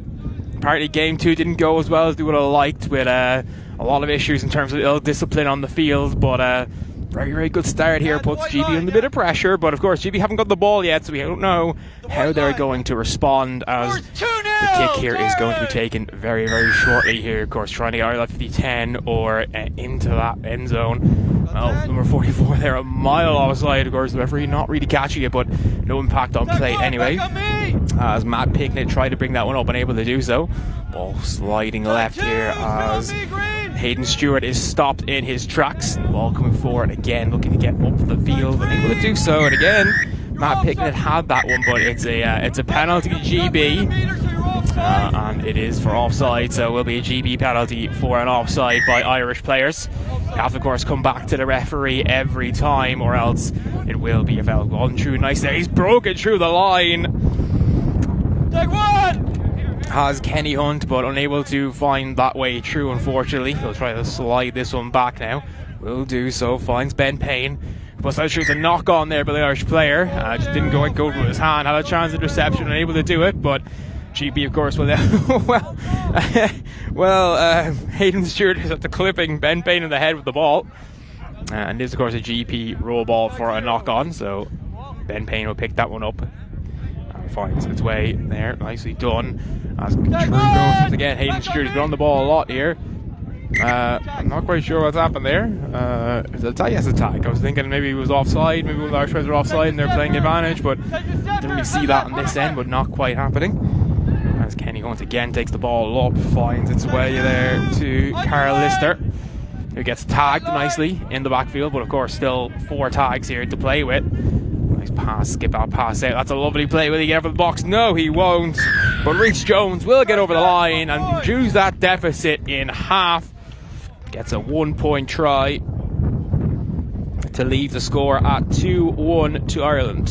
Apparently game 2 didn't go as well as they would have liked, with a lot of issues in terms of ill discipline on the field, but very, very good start here. Puts GB under a bit of pressure, but of course GB haven't got the ball yet, so we don't know how they're going to respond, as the kick here is going to be taken very, very shortly here. Of course, trying to get either 50-10 or into that end zone. Well, number 44 there, a mile offside. Of course, the referee not really catching it, but no impact on play anyway. As Matt Picknett tried to bring that one up, unable to do so. Ball sliding left here as Hayden Stewart is stopped in his tracks. Ball coming forward again, looking to get up the field, unable to do so. And again, Matt Picknett had that one, but it's a penalty to GB. And it is for offside, so it will be a GB penalty for an offside by Irish players. You have to, of course, come back to the referee every time, or else it will be a foul. Gone through nice there. He's broken through the line. Take one! Has Kenny Hunt, but unable to find that way through, unfortunately. He'll try to slide this one back now. Will do so. Finds Ben Payne. But so through the knock on there by the Irish player. Just didn't go with his hand. Had a chance at reception, unable to do it, but GB, of course, will Hayden Stewart is at the clipping Ben Payne in the head with the ball. And this, of course, a GP roll ball for a knock on, so Ben Payne will pick that one up. And finds its way there, nicely done. As true goes again, Hayden Stewart has been on the ball a lot here. I'm not quite sure what's happened there. Is it a tag? Yes, a tag. I was thinking maybe it was offside, maybe the Irish players were offside and they're playing advantage, but didn't really see that on this end, but not quite happening. As Kenny Hunt again takes the ball up, finds its way there to Carl Lister, who gets tagged nicely in the backfield, but of course still 4 tags here to play with. Nice pass, skip that pass out. That's a lovely play. Will he get over the box? No, he won't. But Rhys Jones will get over the line and reduce that deficit in half. Gets a 1-point try to leave the score at 2-1 to Ireland.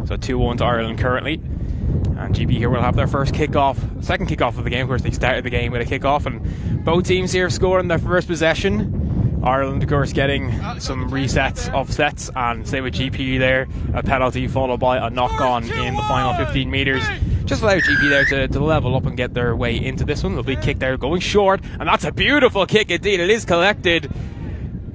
So 2-1 to Ireland currently. And GB here will have their first kickoff, second kickoff of the game. Of course, they started the game with a kickoff, and both teams here scoring their first possession. Ireland, of course, getting some resets, offsets, and same with GP there, a penalty followed by a knock-on in the final 15 metres. Just allow GP there to level up and get their way into this one. Lovely kick there, going short, and that's a beautiful kick indeed. It is collected.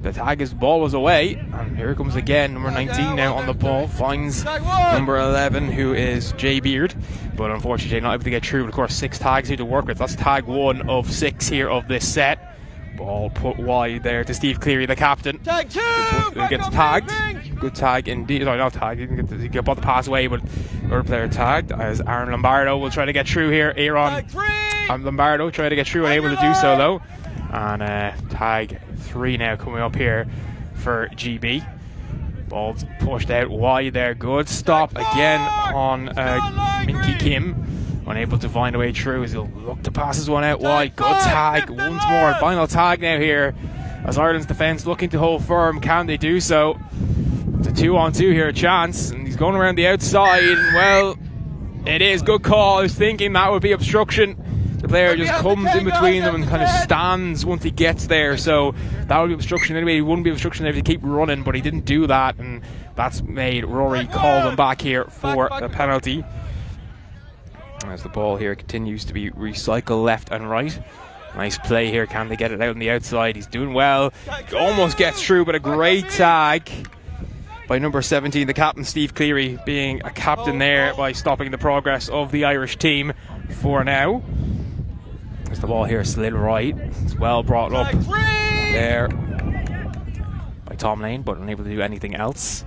The tag, his ball was away, and here comes again number 19 now on the ball, finds number 11, who is Jay Beard, but unfortunately not able to get through. But of course 6 tags here to work with. That's tag 1 of 6 here of this set. Ball put wide there to Steve Cleary, the captain, Tag 2! who gets tagged. Good tag indeed. No, not tag. He didn't get the pass away, but third player tagged as Aaron Lombardo will try to get through here. Aaron Lombardo trying to get through and able to do so though. And tag 3 now coming up here for GB. Ball's pushed out wide there. Good stop again on Minky Kim. Unable to find a way through as he'll look to pass his one out wide. Good tag once more. Final tag now here as Ireland's defence looking to hold firm. Can they do so? It's a 2-on-2 here, a chance, and he's going around the outside, and well, it is. Good call. I was thinking that would be obstruction. The player just comes in between them and kind of stands once he gets there, so that would be obstruction anyway. He wouldn't be obstruction if he keep running, but he didn't do that, and that's made Rory call them back here for a penalty. As the ball here continues to be recycled left and right. Nice play here. Can they get it out on the outside? He's doing well. He almost gets through, but a great tag by number 17, the captain, Steve Cleary, being a captain there by stopping the progress of the Irish team for now. As the ball here slid right. It's well brought up there by Tom Lane, but unable to do anything else.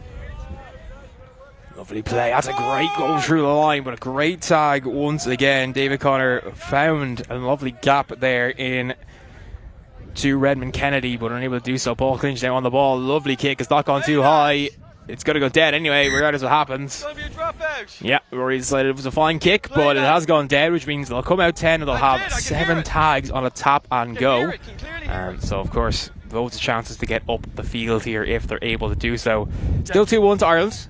Lovely play. That's a great goal through the line, but a great tag once again. David Connor found a lovely gap there in to Redmond Kennedy, but unable to do so. Paul Clinch now on the ball. Lovely kick. It's not gone too high. It's going to go dead anyway, regardless of what happens. Yeah, Rory decided it was a fine kick, but it has gone dead, which means they'll come out 10 and they'll have 7 tags on a tap and go. So, of course, loads of chances to get up the field here if they're able to do so. Still 2-1 to Ireland.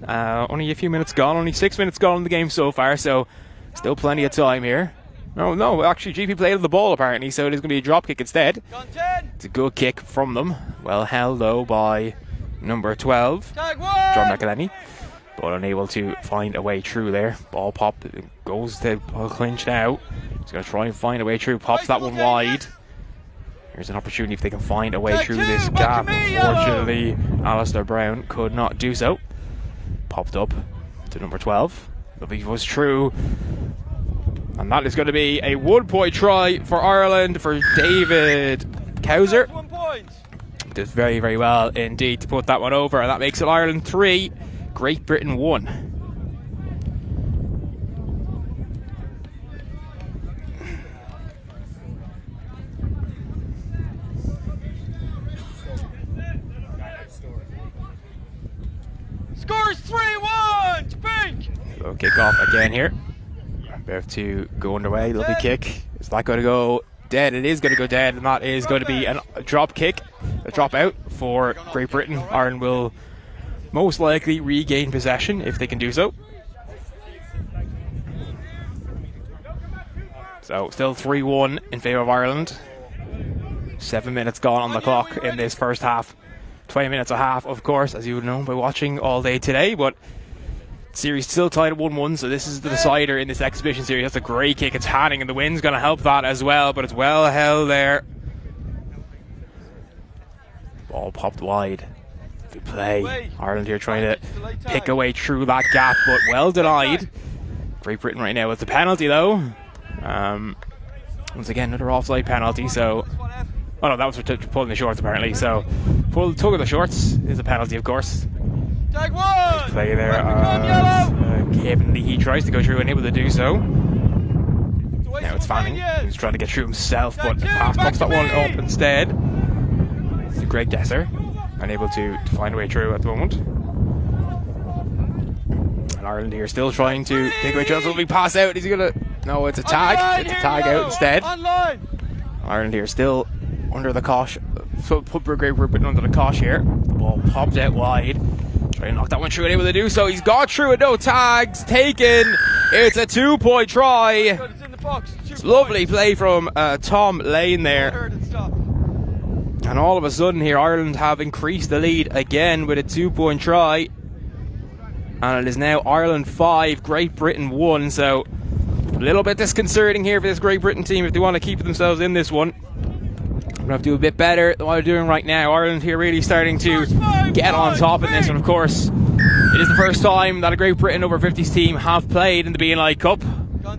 Only a few minutes gone, only 6 minutes gone in the game so far, so still plenty of time here. No, actually GP played the ball apparently, so it is going to be a drop kick instead. It's a good kick from them. Well held though by number 12, John McElhenney, but unable to find a way through there. Ball pop goes to Paul Clinch now. He's going to try and find a way through. Pops that one wide. Here's an opportunity if they can find a way through this gap. Unfortunately, Alistair Brown could not do so. Popped up to number 12. Lovely was true. And that is going to be a 1-point try for Ireland for David Cowser. Did very, very well indeed to put that one over, and that makes it Ireland 3, Great Britain 1. Scores 3-1 to Pink. So kick off again here. About to go underway. Lovely kick. Is that going to go dead? It is going to go dead, and that is going to be a drop kick, a drop out for Great Britain. Ireland will most likely regain possession if they can do so. So still 3-1 in favour of Ireland. 7 minutes gone on the clock in this first half. 20 minutes a half, of course, as you would know by watching all day today, but series still tied at 1-1, so this is the decider in this exhibition series. That's a great kick. It's Hanning, and the wind's going to help that as well, but it's well held there. Ball popped wide. Good play. Ireland here trying to pick a way through that gap, but well denied. Great Britain right now with the penalty, though. Once again, another offside penalty, so... Oh no, that was for pulling the shorts apparently, so... Tug of the shorts is a penalty, of course. Nice play there. Kevin Leahy tries to go through and able to do so. Now it's Fanning. He's trying to get through himself, but pass pops that one up instead. To Greg Desser. Unable to find a way through at the moment. And Ireland here still trying to take away chance. Will he pass out? Is he going to... No, it's a tag. It's a tag out instead. Ireland here still under the cosh. So put Great Britain under the cosh here. The ball popped out wide. Try and knock that one through and able to do so. He's got through it, no tags taken. It's a 2-point try. It's lovely play from Tom Lane there. And all of a sudden here Ireland have increased the lead again with a 2-point try. And it is now Ireland 5, Great Britain 1. So a little bit disconcerting here for this Great Britain team if they want to keep themselves in this one. We're going to have to do a bit better than what they're doing right now. Ireland here really starting to get on top in this, and of course it is the first time that a Great Britain over 50s team have played in the BNI Cup.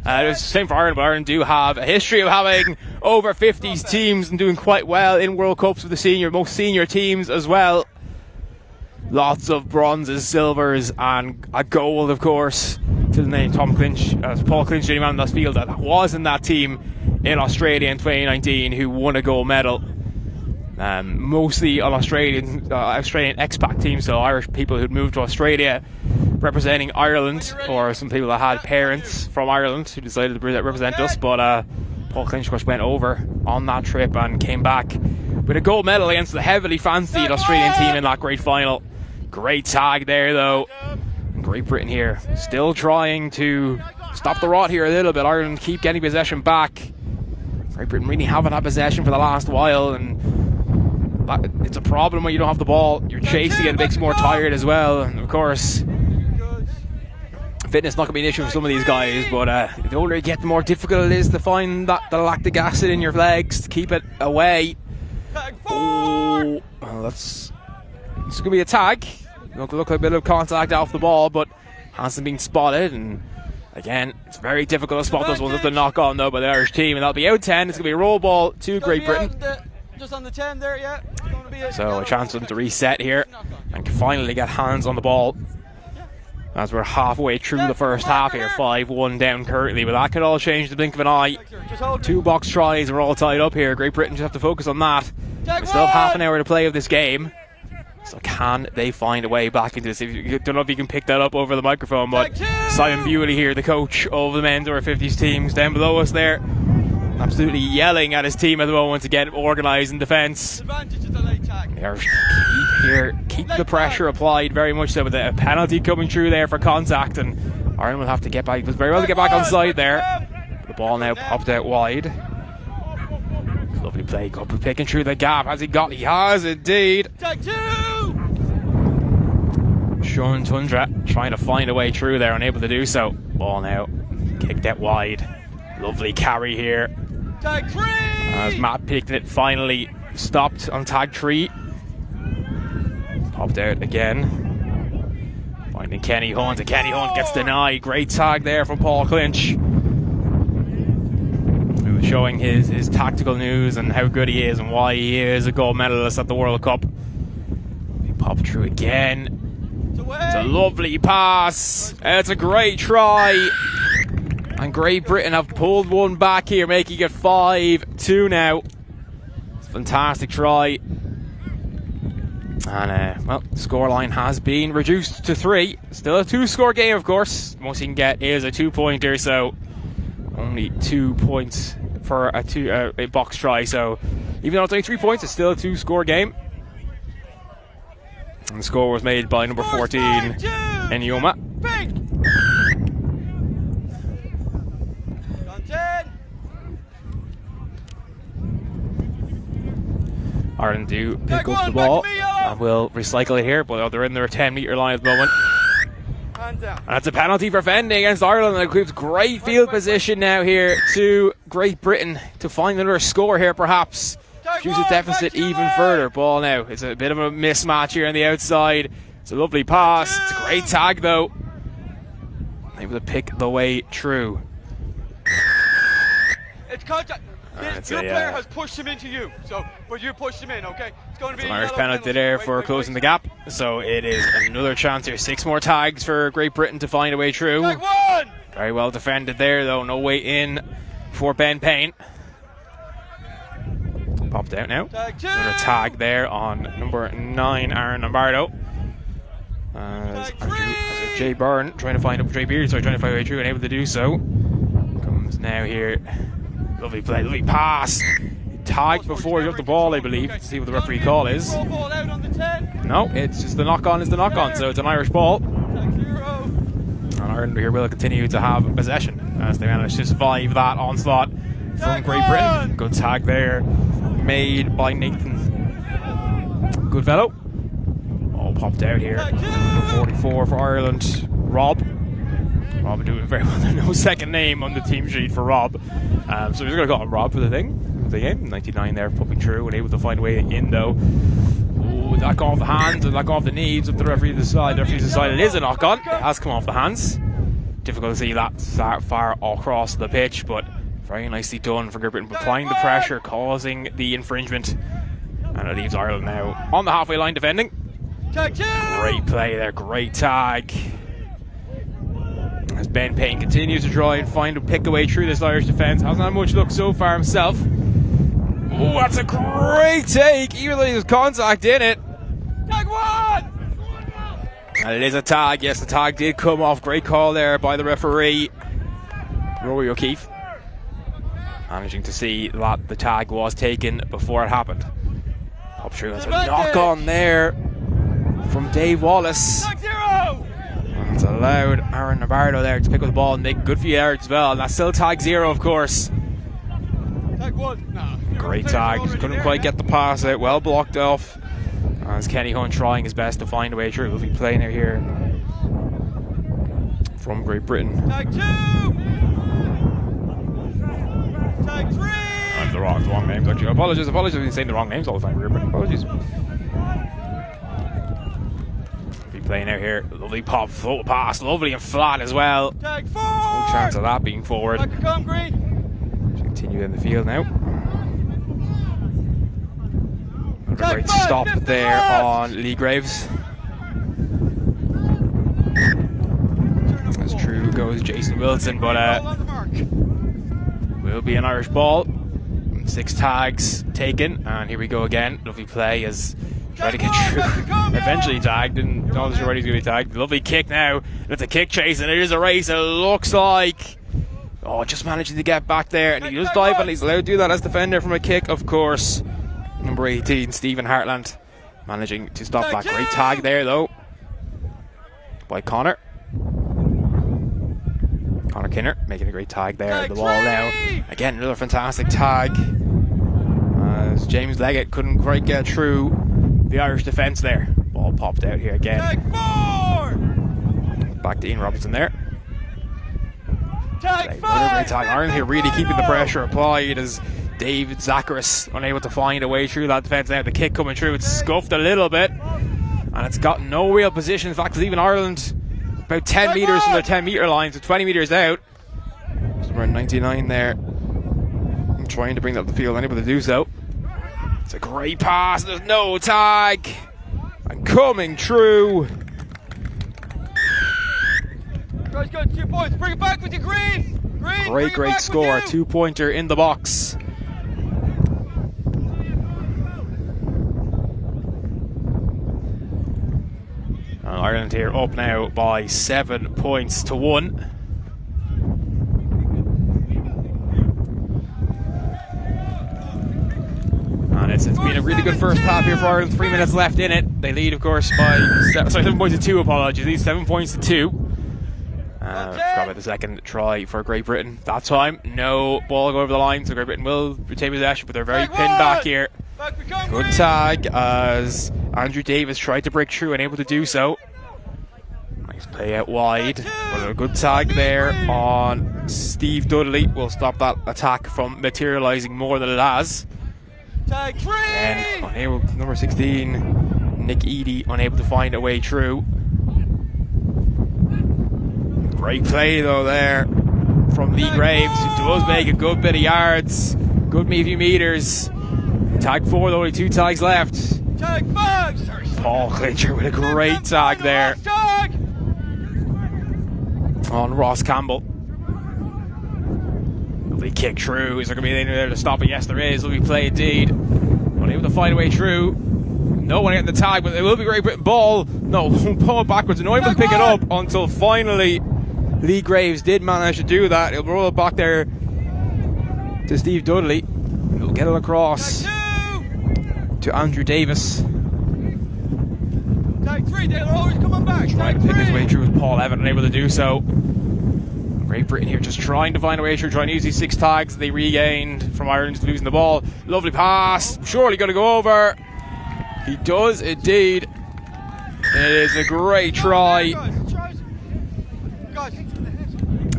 It's the same for Ireland, but Ireland do have a history of having over 50s teams and doing quite well in World Cups with the most senior teams as well. lots of bronzes, silvers, and a gold, of course, to the name Paul Clinch, the only man in that field that was in that team in Australia in 2019 who won a gold medal. Mostly on Australian expat teams, so Irish people who'd moved to Australia representing Ireland, or some people that had parents from Ireland who decided to represent us. But Paul Clinch, of course, went over on that trip and came back with a gold medal against the heavily fancied Australian team in that great final. Great tag there, though. Great Britain here, still trying to stop the rot here a little bit. Ireland keep getting possession back. Great Britain really haven't had possession for the last while, and it's a problem when you don't have the ball. You're chasing it, it makes you more tired as well. And of course, fitness not going to be an issue for some of these guys, but the older you get, the more difficult it is to find the lactic acid in your legs to keep it away. Oh, well, it's going to be a tag. Look like a bit of contact off the ball, but hasn't been spotted. And again, it's very difficult to spot those ones with the knock on though by the Irish team, and that'll be out 10. It's going to be a roll ball to Great Britain. Just on the 10 there, yeah. So a chance for them to reset here and finally get hands on the ball, as we're halfway through the first half here. 5-1 down currently, but that could all change in the blink of an eye. 2 box tries, we're all tied up here. Great Britain just have to focus on that. We still have half an hour to play of this game, so can they find a way back into this? I don't know if you can pick that up over the microphone, but Simon Bewley here, the coach of the men's over 50s teams down below us there, absolutely yelling at his team at the moment to get organised in defence. Keep the pressure applied very much so, with a penalty coming through there for contact, and Ireland will have to get back. Does very well to get back on side there. The ball now popped out wide. Lovely play, Guppy picking through the gap. Has he got? He has indeed. Sean Tundra trying to find a way through there, unable to do so. Ball now kicked out wide. Lovely carry here. As Matt Pickett finally stopped on tag 3. Popped out again. Finding Kenny Hunt, and Kenny Hunt gets denied. Great tag there from Paul Clinch, who was showing his tactical news and how good he is and why he is a gold medalist at the World Cup. He popped through again. It's a lovely pass. It's a great try. And Great Britain have pulled one back here, making it 5-2 now. It's a fantastic try. And, well, the scoreline has been reduced to 3. Still a 2-score game, of course. Most you can get is a 2-pointer, so only 2 points for a box try. So even though it's only 3 points, it's still a 2-score game. And the score was made by number 14, Enyoma. Ireland do pick up the ball and will recycle it here, but they're in their 10-metre line at the moment. And that's a penalty for fending against Ireland. It gives great field position now here to Great Britain to find another score here, perhaps. Reduce the deficit even further. Ball now. It's a bit of a mismatch here on the outside. It's a lovely pass. It's a great tag though. Able to pick the way through. It's contact. Your player has pushed him into you, but you pushed him in, okay? It's going to be an Irish penalty there for closing the gap. So it is another chance here. 6 more tags for Great Britain to find a way through. Very well defended there, though. No way in for Ben Payne. Popped out now. Another tag there on number 9, Aaron Lombardo. As Jay Byrne trying to find up Jay Beard, trying to find a way through and able to do so. Comes now here. Lovely play, lovely pass. Tagged before he got the ball, I believe. Let's see what the referee call is. No, it's just the knock-on is the knock-on, so it's an Irish ball. And Ireland here will continue to have possession as they manage to survive that onslaught from Great Britain. Good tag there, made by Nathan Goodfellow. All popped out here. Number 44 for Ireland, Rob doing very well. There's no second name on the team sheet for Rob. So we're just going to call him Rob for the game. 99 there, popping through and able to find a way in though. Ooh, that got off the hands and that got off the knees of the referee decided. The referee decided it is a knock on. It has come off the hands. Difficult to see that far across the pitch, but very nicely done for Great Britain, applying the pressure, causing the infringement. And it leaves Ireland now on the halfway line defending. Tag 2! Great play there, great tag. As Ben Payne continues to try and pick a way through this Irish defence. Hasn't had much luck so far himself. Oh, that's a great take, even though there's contact in it. Tag 1! And it is a tag. Yes, the tag did come off. Great call there by the referee, Rory O'Keefe. Managing to see that the tag was taken before it happened. Up through, there's a knock on there from Dave Wallace. Tag 0! It's allowed Aaron Navarro there to pick up the ball and make good few yards as well. And that's still tag 0, of course. Tag 1. Nah. Great tag. Couldn't quite get the pass out. Well blocked off. As Kenny Hunt trying his best to find a way through. We'll be playing out here from Great Britain. Tag 2! Tag 3! I'm the wrong names actually. Apologies. I've been saying the wrong names all the time. Great Britain. Apologies. Be playing out here. Lovely pop, float pass, lovely and flat as well. Tag 4! No chance of that being forward. Back to come, Green. Continue in the field now. A Tag great 5, stop 50 there yards. on Lee Graves. As true goes Jason Wilson, but On the mark. will be an Irish ball. 6 tags taken, and here we go again. Lovely play as try to get through. Eventually tagged, and not sure when he's going to be tagged. Lovely kick now. It's a kick chase, and it is a race. It looks like. Oh, just managing to get back there, and he does dive, and he's allowed to do that as defender from a kick, of course. Number 18, Stephen Hartland, managing to stop that. Great tag there, though, by Connor. Connor Kinner making a great tag there at the wall now. Again, another fantastic tag. As James Leggett couldn't quite get through the Irish defence there. Ball popped out here again. Tag 4! Back to Ian Robinson there. Tag Another 5! great tag. Ireland here really keeping the pressure applied as David Zakaris unable to find a way through that defence. Now the kick coming through, it's scuffed a little bit, and it's got no real position. In fact, even Ireland about 10 metres from their 10-metre line, so 20 metres out. Somewhere 99 there. I'm trying to bring that up the field, unable to do so. It's a great pass, there's no tag, and coming through. Guys, good, 2 points. Bring it back with you, Green. Great score, 2-pointer in the box. And Ireland here up now by 7 points to 1. And it's been a really good first half here for Ireland. 3 minutes left in it. They lead, of course, by 7 points to 2. Apologies, these 7 points to 2. Forgot about the second try for Great Britain. That time, no ball go over the line, so Great Britain will retain possession, but they're very pinned back here. Good tag as Andrew Davis tried to break through and able to do so. Nice play out wide, but a good tag there on Steve Dudley. Will stop that attack from materialising more than it has. Tag 3! And unable, number 16, Nick Eady, unable to find a way through. Great play though there from Lee Graves, who does make a good bit of yards, good few metres. Tag 4 though, only 2 tags left. Tag 5! Paul Clincher with a great tag there on Ross Campbell. Lovely kick through. Is there going to be anything there to stop it? Yes, there is. Lovely play indeed. Unable to find a way through. No one getting the tag, but it will be Great Britain ball. No, pull it backwards. No one able to pick it up until finally Lee Graves did manage to do that. He'll roll it back there to Steve Dudley. He'll get it across to Andrew Davis. Tag 3, they're always coming back. Trying to pick his way through with Paul Evan, unable to do so. Great Britain here just trying to find a way through, trying to use these 6 tags they regained from Ireland losing the ball. Lovely pass, surely going to go over. He does indeed. It is a great try.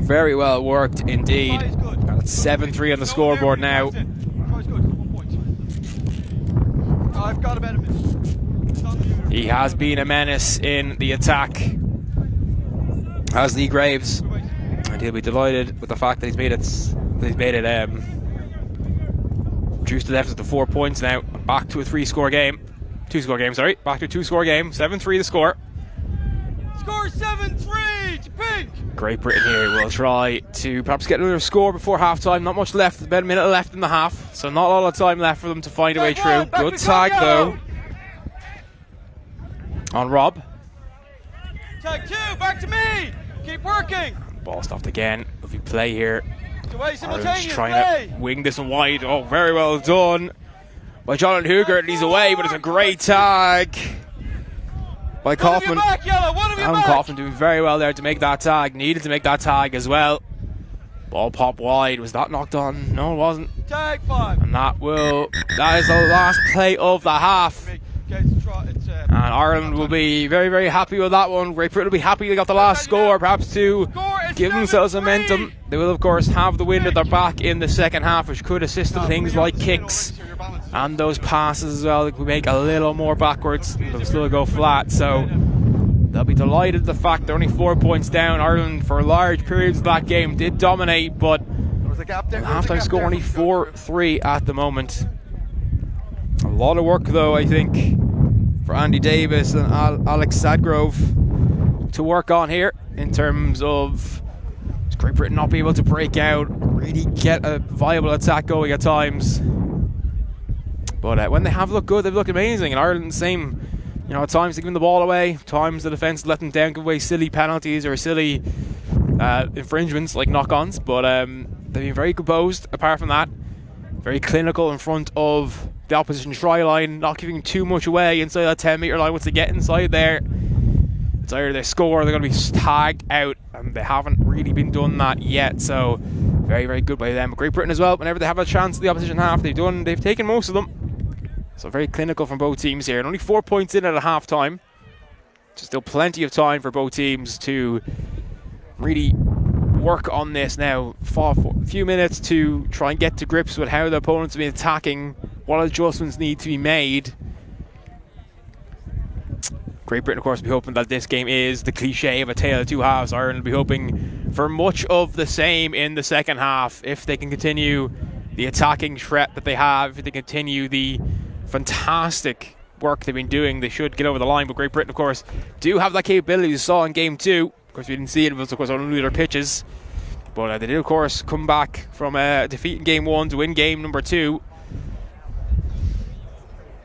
Very well worked indeed. That's 7-3 on the scoreboard now. I've got about a minute. He has been a menace in the attack, as Lee Graves, and he'll be delighted with the fact that he's made it reduced the deficit to 4 points now, back to a 3-score game. Two-score game, sorry. Back to two-score game. 7-3 the score. Score 7-3 to Pink. Great Britain here will try to perhaps get another score before half-time. Not much left, about a minute left in the half, so not a lot of time left for them to find a way through. Good tag though on Rob. Tag 2, back to me. Keep working. Ball stopped again. If we play here, Ireland's trying play. to wing this one wide. Oh, very well done by Jonathan Hugert. He's away, but it's a great tag by Kaufman. Adam Kaufman doing very well there to make that tag. Needed to make that tag as well. Ball popped wide. Was that knocked on? No, it wasn't. Tag 5. And that is the last play of the half. And Ireland will be very, very happy with that one. Great Britain will be happy they got the last score, perhaps to give themselves momentum. They will, of course, have the wind at their back in the second half, which could assist in things like kicks and those passes as well. They could make a little more backwards. They'll still go flat, so they'll be delighted the fact they're only 4 points down. Ireland, for large periods of that game, did dominate, but the halftime score only 4-3 at the moment. A lot of work, though, I think, for Andy Davis and Alex Sadgrove to work on here in terms of Great Britain not be able to break out, really get a viable attack going at times. But when they have looked good, they've looked amazing. And Ireland, same. You know, at times they give them the ball away, at times the defence let them down, give away silly penalties or silly infringements like knock-ons. But they've been very composed, apart from that. Very clinical in front of the opposition try line, not giving too much away inside that 10-metre line. Once they get inside there, it's either they score or they're going to be tagged out, and they haven't really been done that yet. So very, very good by them. Great Britain as well, whenever they have a chance in the opposition half, they've taken most of them. So very clinical from both teams here, and only 4 points in at a half time. So still plenty of time for both teams to really work on this now. For a few minutes to try and get to grips with how the opponents have been attacking, what adjustments need to be made. Great Britain, of course, will be hoping that this game is the cliche of a tale of two halves. Ireland will be hoping for much of the same in the second half. If they can continue the attacking threat that they have, if they continue the fantastic work they've been doing, they should get over the line. But Great Britain, of course, do have that capability. You saw in game 2. Of course, we didn't see it. It was, of course, only their pitches. But they did, of course, come back from a defeat in game 1 to win game number 2.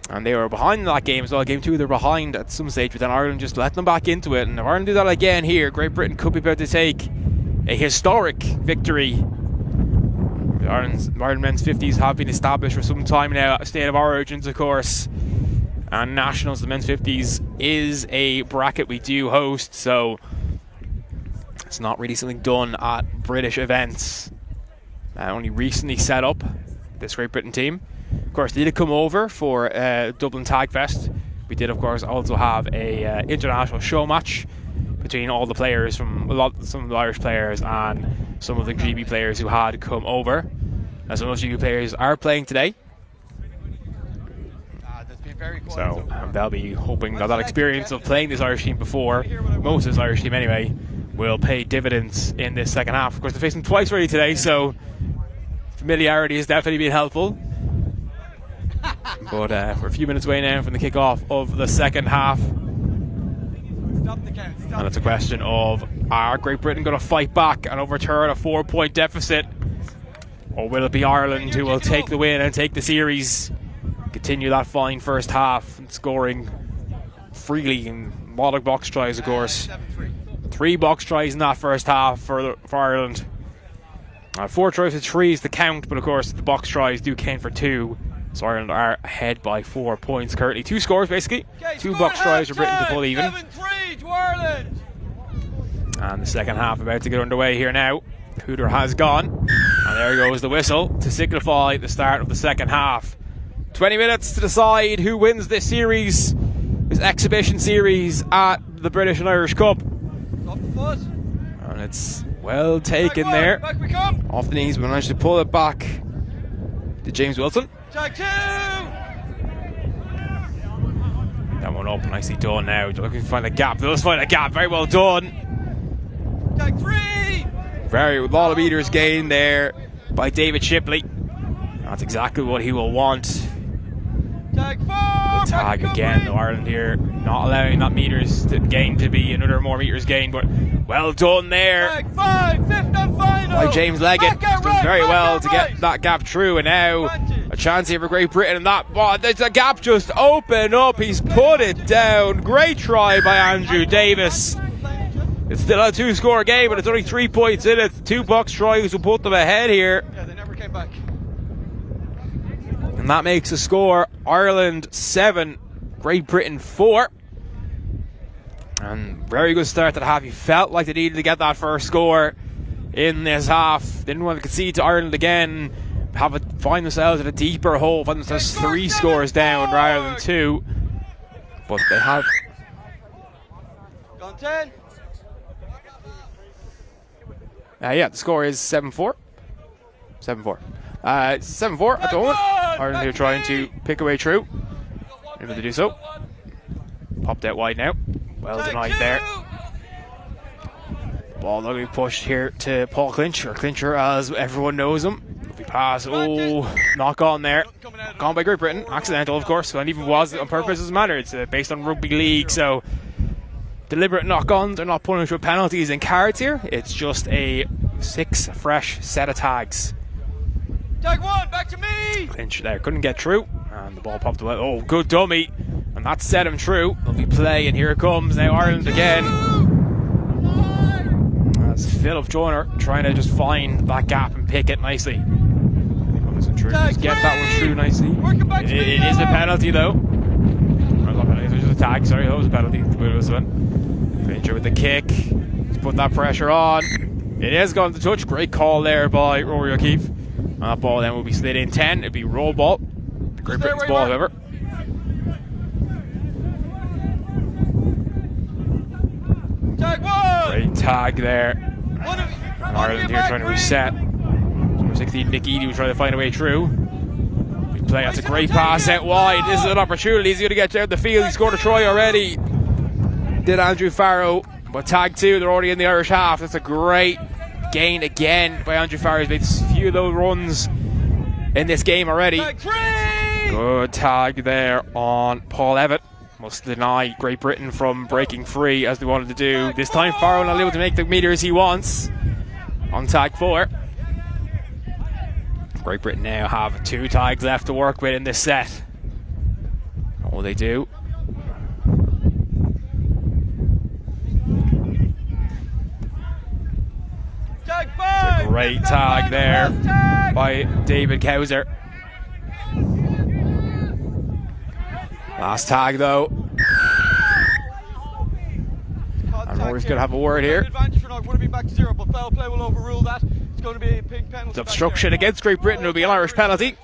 And they were behind in that game as well. Game 2, they're behind at some stage, but then Ireland just let them back into it. And if Ireland do that again here, Great Britain could be about to take a historic victory. Ireland men's 50s have been established for some time now. State of Origins, of course, and Nationals, the men's 50s, is a bracket we do host, so it's not really something done at British events. Only recently set up, this Great Britain team. Of course, they did come over for Dublin Tag Fest. We did, of course, also have a international show match between all the players from some of the Irish players and some of the GB players who had come over. And some of those GB players are playing today. So they'll be hoping that experience of playing this Irish team before, most of this Irish team anyway, will pay dividends in this second half. Of course, they faced them twice already today, so familiarity has definitely been helpful. But we're a few minutes away now from the kick-off of the second half. And it's a question of, are Great Britain going to fight back and overturn a 4-point deficit? Or will it be Ireland who will take the win and take the series? Continue that fine first half and scoring freely in a lot of box tries, of course. 3 box tries in that first half for Ireland. 4 tries with 3 is the count, but of course the box tries do count for 2. So Ireland are ahead by 4 points currently. 2 scores basically. 2 box tries for Britain to pull even. 7-3 to Ireland. And the second half about to get underway here now. Hooter has gone. And there goes the whistle to signify the start of the second half. 20 minutes to decide who wins this series, this exhibition series at the British and Irish Cup. And it's well taken there. Off the knees, but managed to pull it back to James Wilson. Tag 2! That one up, nicely done now. Looking to find a gap. Does find a gap. Very well done. Tag 3! A lot of meters gained there by David Shipley. That's exactly what he will want. Good tag again, though. Ireland here not allowing that meters gain to be another more meters gain, but well done there by James Leggett. He's done very well to get that gap through, and now a chance here for Great Britain, and that the gap just opened up. He's put it down. Great try by Andrew Davis. It's still a 2-score game, but it's only 3 points in it. 2 box tries will put them ahead here. Yeah, they never came back. And that makes the score Ireland 7, Great Britain 4. And very good start to the half. You felt like they needed to get that first score in this half. Didn't want to concede to Ireland again. Find themselves in a deeper hole. Find themselves 3 scores down rather than 2. But they have. Gone 10. Yeah, the score is 7-4. 7-4. 7-4 at the moment. Ireland here trying to pick away through. Able to do so. Popped out wide now. Well denied there. Ball going to be pushed here to Paul Clinch, or Clincher as everyone knows him. Lovely pass. Oh, knock on there. Gone by Great Britain. Accidental, of course. And even was on purpose, doesn't matter. It's based on rugby league, so deliberate knock-ons are not punished with penalties in cards here. It's just a 6 fresh set of tags. Tag 1, back to me! Clinch there, couldn't get through, and the ball popped away. Oh, good dummy, and that set him through. Lovely play, and here it comes now. Ireland again. That's Philip Joyner trying to just find that gap and pick it nicely. Just get that one through nicely. It is a penalty though. Or not penalty, it was just a tag. Sorry, that was a penalty. It was one. Clincher with the kick. Let's put that pressure on. It is going to touch. Great call there by Rory O'Keefe. And that ball then will be slid in 10. It'll be roll ball. Great Britain's ball, however. Tag 1! Great tag there. And Ireland here trying to reset. Number 16, Nick Eady, will try to find a way through. Big play. That's a great pass out wide. This is an opportunity. He's going to get down the field. He scored a try already. Did Andrew Farrow. But tag 2, they're already in the Irish half. That's a great gain again by Andrew Farrow. He's made a few of those runs in this game already. Good tag there on Paul Evatt. Must deny Great Britain from breaking free as they wanted to do. This time Farrow not able to make the meters he wants on tag 4. Great Britain now have 2 tags left to work with in this set. What will they do? It's a great tag there by David Cowser. Last tag though. And Rory's going to have a word here. It's obstruction against Great Britain. It'll be an Irish penalty.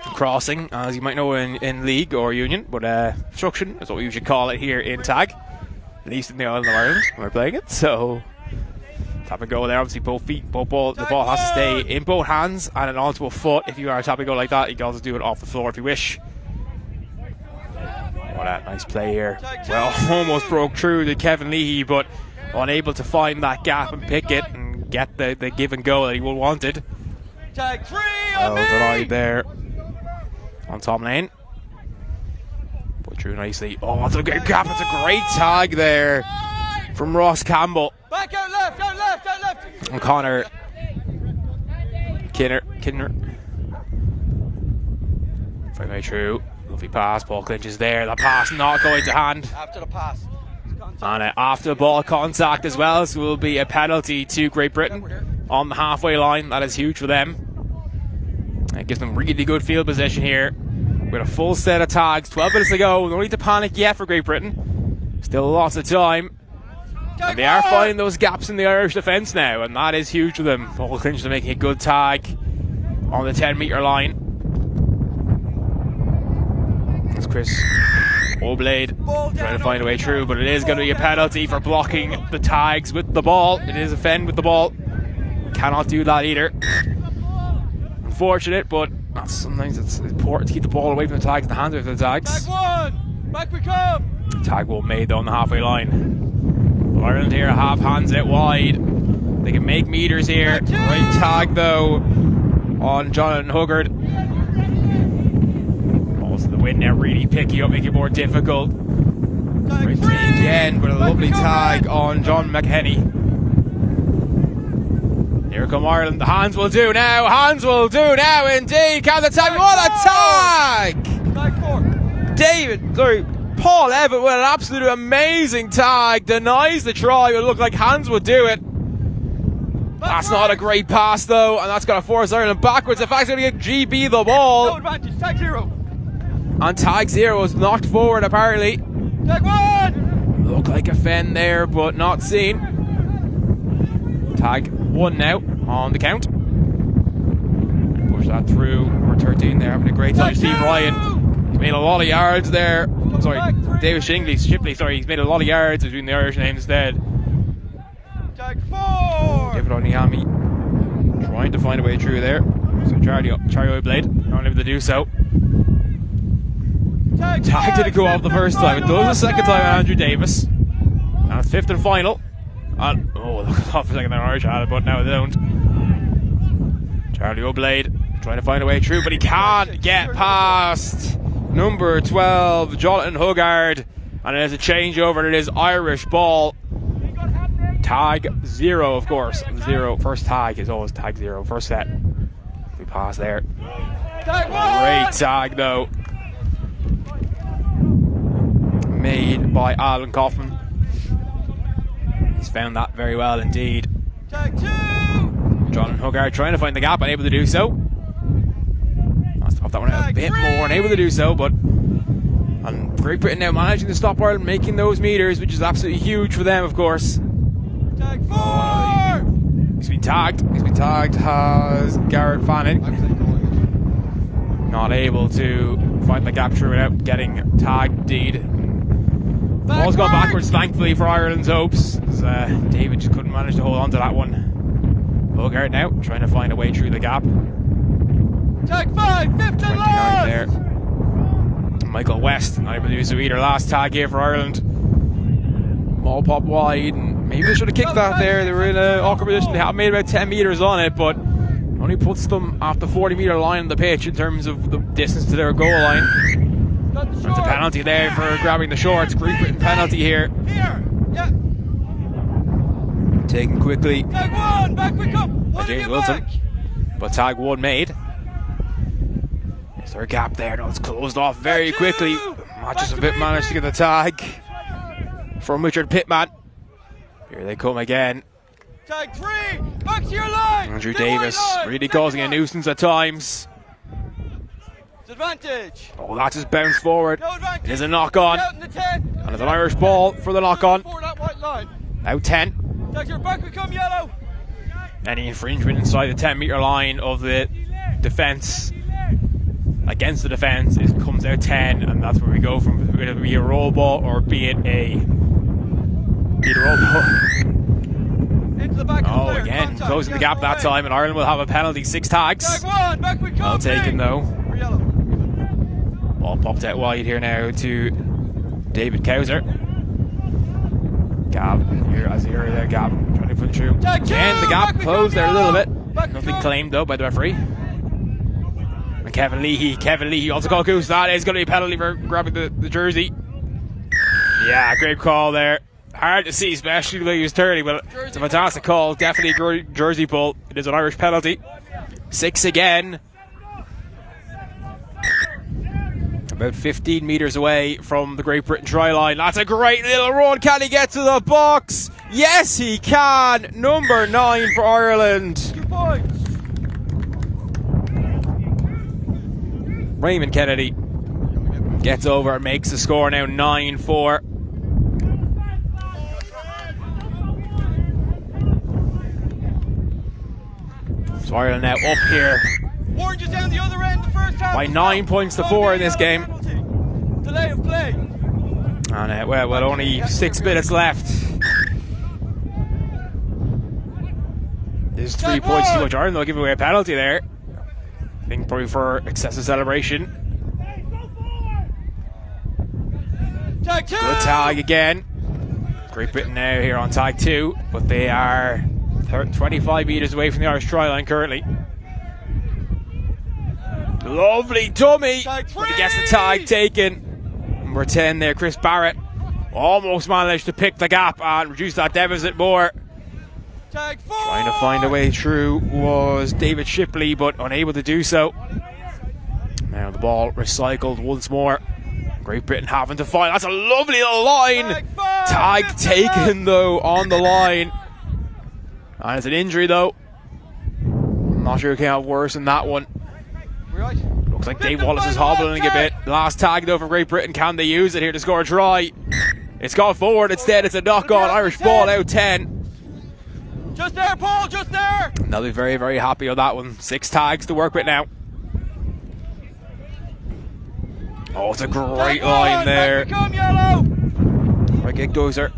Crossing, as you might know in league or union, but obstruction is what we usually call it here in tag, at least in the island of Ireland when we're playing it. So tap and go there. Obviously both feet, the ball has to stay in both hands and then onto a foot. If you are tap and go like that, you can also do it off the floor if you wish. What a nice play here. Well, almost broke through to Kevin Leahy, but unable to find that gap and pick it and get the give and go that he wanted. Tag 3 well denied there on Tom Lane. Put through nicely. Oh, that's a great gap. It's a great tag there from Ross Campbell. Back out left, out left, out left. And Connor Kinner. Find way through. Lovely pass. Paul Clinch is there. That pass not going to hand. After the pass. And after the ball contact as well, so will be a penalty to Great Britain on the halfway line. That is huge for them. It gives them really good field position here with a full set of tags. 12 minutes to go. No need to panic yet for Great Britain. Still lots of time. And they are finding those gaps in the Irish defence now, and that is huge for them. Paul Clinch is making a good tag on the 10-metre line. It's Chris Oblade trying to find a way through, but it is going to be a penalty for blocking the tags with the ball. It is a fend with the ball. Cannot do that either. Unfortunate, but sometimes it's important to keep the ball away from the tags and the hands of the tags. Tag 1, back we come. Tag well made though on the halfway line. Ireland here have hands out wide. They can make meters here. Great tag though on Jonathan Huggard. wind now really picky up, make it more difficult. Ripley again with a lovely tag on John McKenny. Here come Ireland. The hands will do now. Hands will do now indeed. Can the tag? What a tag! Paul Evans with an absolute amazing tag. Denies the try. It looked like hands would do it. That's not a great pass though, and that's going to force Ireland backwards. In fact, it's going to get GB the ball. No advantage, tag 0. And tag 0 was knocked forward apparently. Tag 1! Looked like a fend there, but not seen. Tag 1 now on the count. Push that through. Number 13 there, having a great time. Steve Ryan. He's made a lot of yards there. Sorry, David Shipley, sorry, he's made a lot of yards between the Irish names instead. Tag 4! David Onyami trying to find a way through there. So Charlie O'Blade not able to do so. Tag didn't go off the first time. It does the second time on Andrew Davis. And it's 5th and final. And, oh, look off for a second there, Irish had it, but now they don't. Charlie O'Blade trying to find a way through, but he can't get past number 12, Jonathan Huggard. And it is a changeover. It is Irish ball. Tag 0, of course. 0. First tag is always tag 0. First set. We pass there. Great tag, though. Made by Alan Kaufman. He's found that very well indeed. Tag 2! Jonathan Huggard trying to find the gap, unable to do so. Let's pop that one out a bit more, unable to do so, but. And Great Britain now managing to stop Ireland making those meters, which is absolutely huge for them, of course. Tag 4! He's been tagged. Has Garrett Fanning. Not able to find the gap through without getting tagged, indeed. Ball's gone backwards, thankfully, for Ireland's hopes. As, David just couldn't manage to hold on to that one. Bogart now trying to find a way through the gap. Tag 5, 5th and last! There. Michael West not able to do so either. Last tag here for Ireland. Ball pop wide, and maybe they should have kicked that there. They were in an awkward position. They have made about 10 metres on it, but only puts them off the 40-metre line on the pitch in terms of the distance to their goal line. That's a penalty there for grabbing the shorts. Great Britain penalty here. Yeah. Taken quickly Tag 1, back we come. by James Wilson. But tag 1 made. Is there a gap there? No, it's closed off very quickly. Matches a bit managed to get the tag from Richard Pittman. Here they come again. Tag 3, back to your line. Andrew Davis really causing a nuisance at times. Advantage. Oh, that just bounced forward. No advantage. It is a knock on. Out in the 10. And it's an Irish ball for the knock on. That white line. Now 10. Tag your back we come yellow. Any infringement inside the 10-metre line of the defence against the defence comes out 10, and that's where we go from. Whether it be a roll ball or be it a roll ball. Into the back Oh, again, closing the gap that time, and Ireland will have a penalty. 6 tags. Tag 1, back we come. Well taken though. For yellow. Ball popped out wide here now to David Cowser. Gab, here as you heard there, Gab trying to put through. Again, the gap closed there a little bit. Nothing claimed though by the referee. And Kevin Leahy also called goose. That is going to be a penalty for grabbing the jersey. Yeah, great call there. Hard to see, especially when he was 30, but it's a fantastic call. Definitely a jersey pull. It is an Irish penalty. 6 again. About 15 metres away from the Great Britain try line. That's a great little run. Can he get to the box? Yes, he can. Number 9 for Ireland. 2 points. Raymond Kennedy gets over and makes the score now 9-4. So Ireland now up here Orange is down the other end the first half. by 9 points to 4 in this game. Delay of play. And well, only 6 minutes left. There's 3 points too much. Ireland will give away a penalty there. I think probably for excessive celebration. Tag 2. Good tag again. Great Britain now here on tag 2, but they are 25 metres away from the Irish try line currently. Lovely dummy. Tag But he gets the tag taken. Number 10 there, Chris Barrett. Almost managed to pick the gap and reduce that deficit more. Tag 4. Trying to find a way through was David Shipley, but unable to do so. Now the ball recycled once more. Great Britain having to find. That's a lovely little line. Tag taken though on the line. And it's an injury though. I'm not sure it came out worse than that one. Right. Looks like Dave Wallace is hobbling a bit. Last tag though for Great Britain. Can they use it here to score a try? It's gone forward instead. It's a knock on. Irish ball out 10. Just there, Paul, just there. And they'll be very, very happy on that one. 6 tags to work with now. Oh, it's a great line there. Back we come, Yellow. Right kick dozer.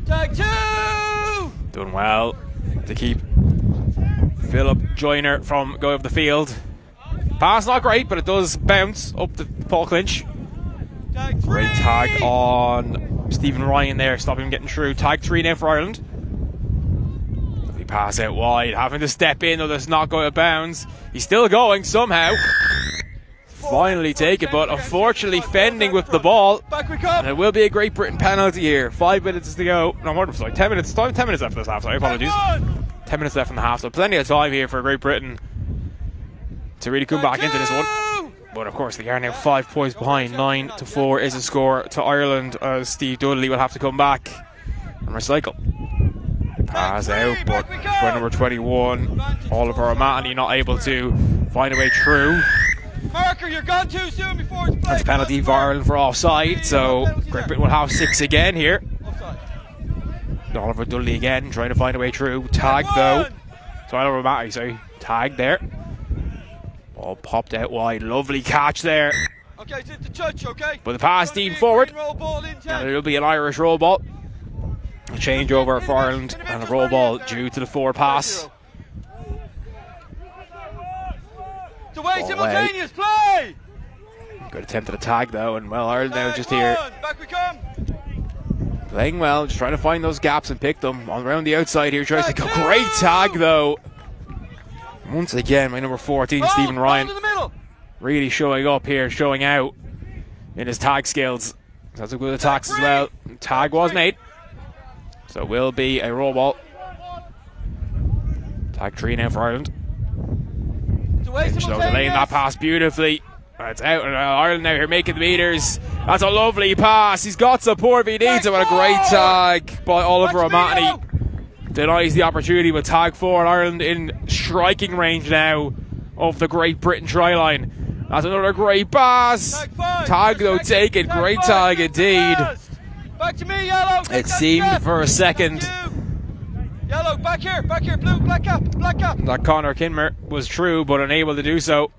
Tag 2. Doing well to keep Philip Joyner from going up the field. Pass not great, but it does bounce up to Paul Clinch. Tag 3. Great tag on Stephen Ryan there, stopping him getting through. Tag 3 now for Ireland. He pass out wide, having to step in, though that's not going to bounds. He's still going somehow. Finally take it, but unfortunately fending with the ball. Back we come. And it will be a Great Britain penalty here. 5 minutes to go. No, more, sorry, 10 minutes. 10 minutes left for this half. Sorry, apologies. 10 minutes left in the half, so plenty of time here for Great Britain to really come back into this one. But of course, they are now 5 points behind. 9-4 is a score to Ireland, as Steve Dudley will have to come back and recycle. Pass out, but for number 21, Oliver O'Mahony not able to find a way through. Marker, you're gone too soon before it's played. That's a penalty for Ireland for offside, so Great Britain will have 6 again here. Offside. Oliver Dudley again, trying to find a way through. Tag though. So Oliver O'Mahony, sorry. Tag there. Ball popped out wide. Lovely catch there. Okay, it's the touch, okay? But the pass team forward. Roll ball in 10. And it'll be an Irish roll ball. A changeover for Ireland and a roll ball due to the forward pass. It's away, simultaneous play! Good attempt at a tag though, and well, Ireland now just here. Back we come. Playing well, just trying to find those gaps and pick them. On around the outside here, tries to go. Great tag though. Once again, my number 14, Stephen Ryan, really showing up here, showing out in his tag skills. That's a good attacks as well. Tag was made, so it will be a roll ball. Tag 3 now for Ireland. Finch though delaying that pass beautifully. It's out, and Ireland now here making the meters. That's a lovely pass. He's got support if he needs it. What a great tag by Oliver O'Mahony. Denies the opportunity with tag 4, and Ireland in striking range now of the Great Britain try line. That's another great pass. Tag though taken. Great tag indeed. Back to me, Yellow. It seemed for a second Yellow, back here, blue, black cap. that Conor Kinmer was true, but unable to do so.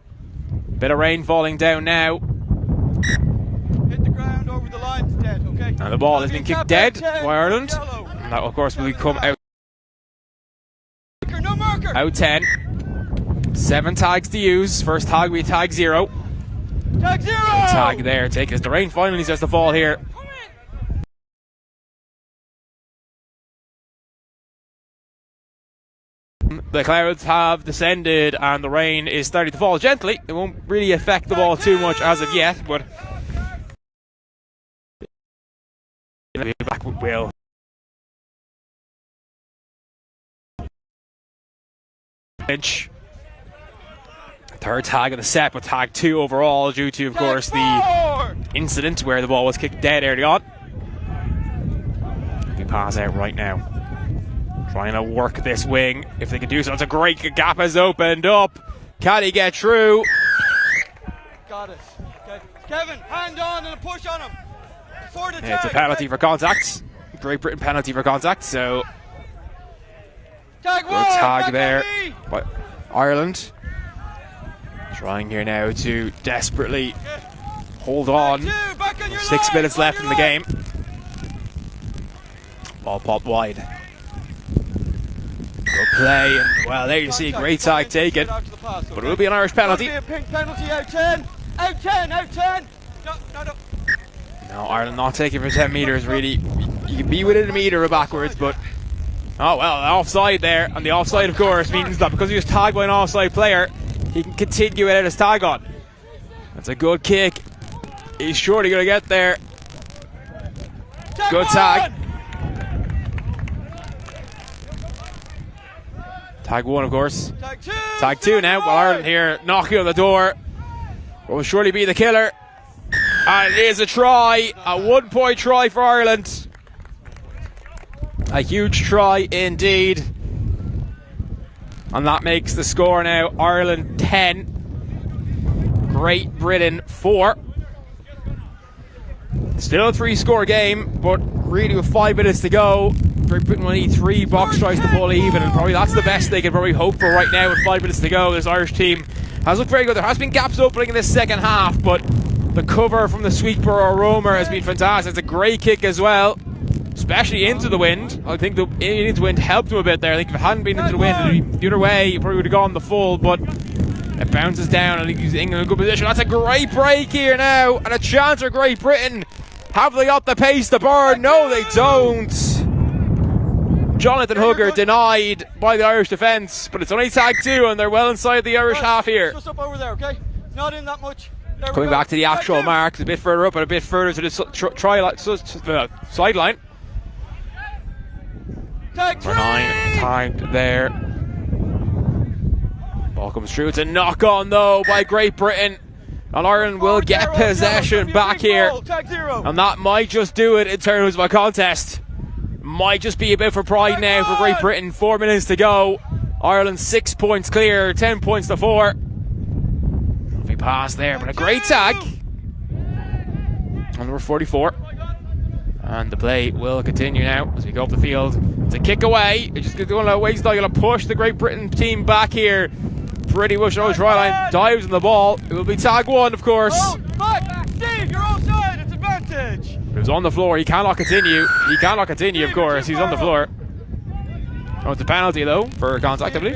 Bit of rain falling down now. Hit the ground over the line, it's dead, okay? And the ball has been kicked dead by Ireland. And that, of course, will come out. No marker. Out 10. 7 tags to use. First tag will be tag 0. Tag 0. Tag there, taking as the rain finally starts to fall here. The clouds have descended and the rain is starting to fall gently. It won't really affect the ball too much as of yet, but back with Will. Third tag of the set, but tag 2 overall due to, of course, the incident where the ball was kicked dead early on. We pass out right now. Trying to work this wing if they can do so. It's a great gap has opened up. Can he get through? Got it. Okay. Kevin, hand on and a push on him. For the tag. It's a penalty for contact. Great Britain penalty for contact. So tag good tag there by Ireland. Trying here now to desperately hold on. 6 minutes left in the game. Ball popped wide. Good play, and well, there you see, great tag taken, but it will be an Irish penalty. A pink penalty, out 10, out 10, out 10. No. No, Ireland not taking for 10 metres, really. You can be within a metre or backwards, but Oh well, offside there, and the offside of course means that because he was tagged by an offside player, he can continue without his tag on. That's a good kick. He's surely going to get there. Good tag. Tag 1 of course. Tag 2 now, while Ireland here knocking on the door. What will surely be the killer. And it is a try, a 1 point try for Ireland. A huge try indeed. And that makes the score now Ireland 10, Great Britain 4. Still a 3-score game, but really with 5 minutes to go, Great Britain will need 3 box tries to pull even, and probably that's the best they can probably hope for right now with 5 minutes to go. This Irish team has looked very good. There has been gaps opening in the second half, but the cover from the sweeper or roamer has been fantastic. It's a great kick as well, especially into the wind. I think the into the wind helped him a bit there. I think if it hadn't been into the wind, it'd be the other way. He probably would have gone the full, but it bounces down. I think he's in a good position. That's a great break here now, and a chance for Great Britain. Have they got the pace to burn? No, they don't. Jonathan Hugger denied by the Irish defence, but it's only tag 2, and they're well inside the Irish half here. Just up over there, okay? It's not in that much. Coming back to the actual mark, a bit further up and a bit further to the sideline. For 9, tagged there. Ball comes through. It's a knock on though by Great Britain, and Ireland will get possession back here, and that might just do it in terms of a contest. Might just be a bit for pride now for Great Britain. 4 minutes to go. Ireland 6 points clear, 10 points to 4. He passed there, but a great tag on number 44. And the play will continue now as we go up the field. It's a kick away. It's just going to waste. Going to push the Great Britain team back here. Pretty much on the try line. Dives on the ball. It will be tag 1, of course. Back. Steve, you're offside. It's advantage. It was on the floor. He cannot continue. He cannot continue, of course. He's on the floor. Oh, it's a penalty though for contact, I believe.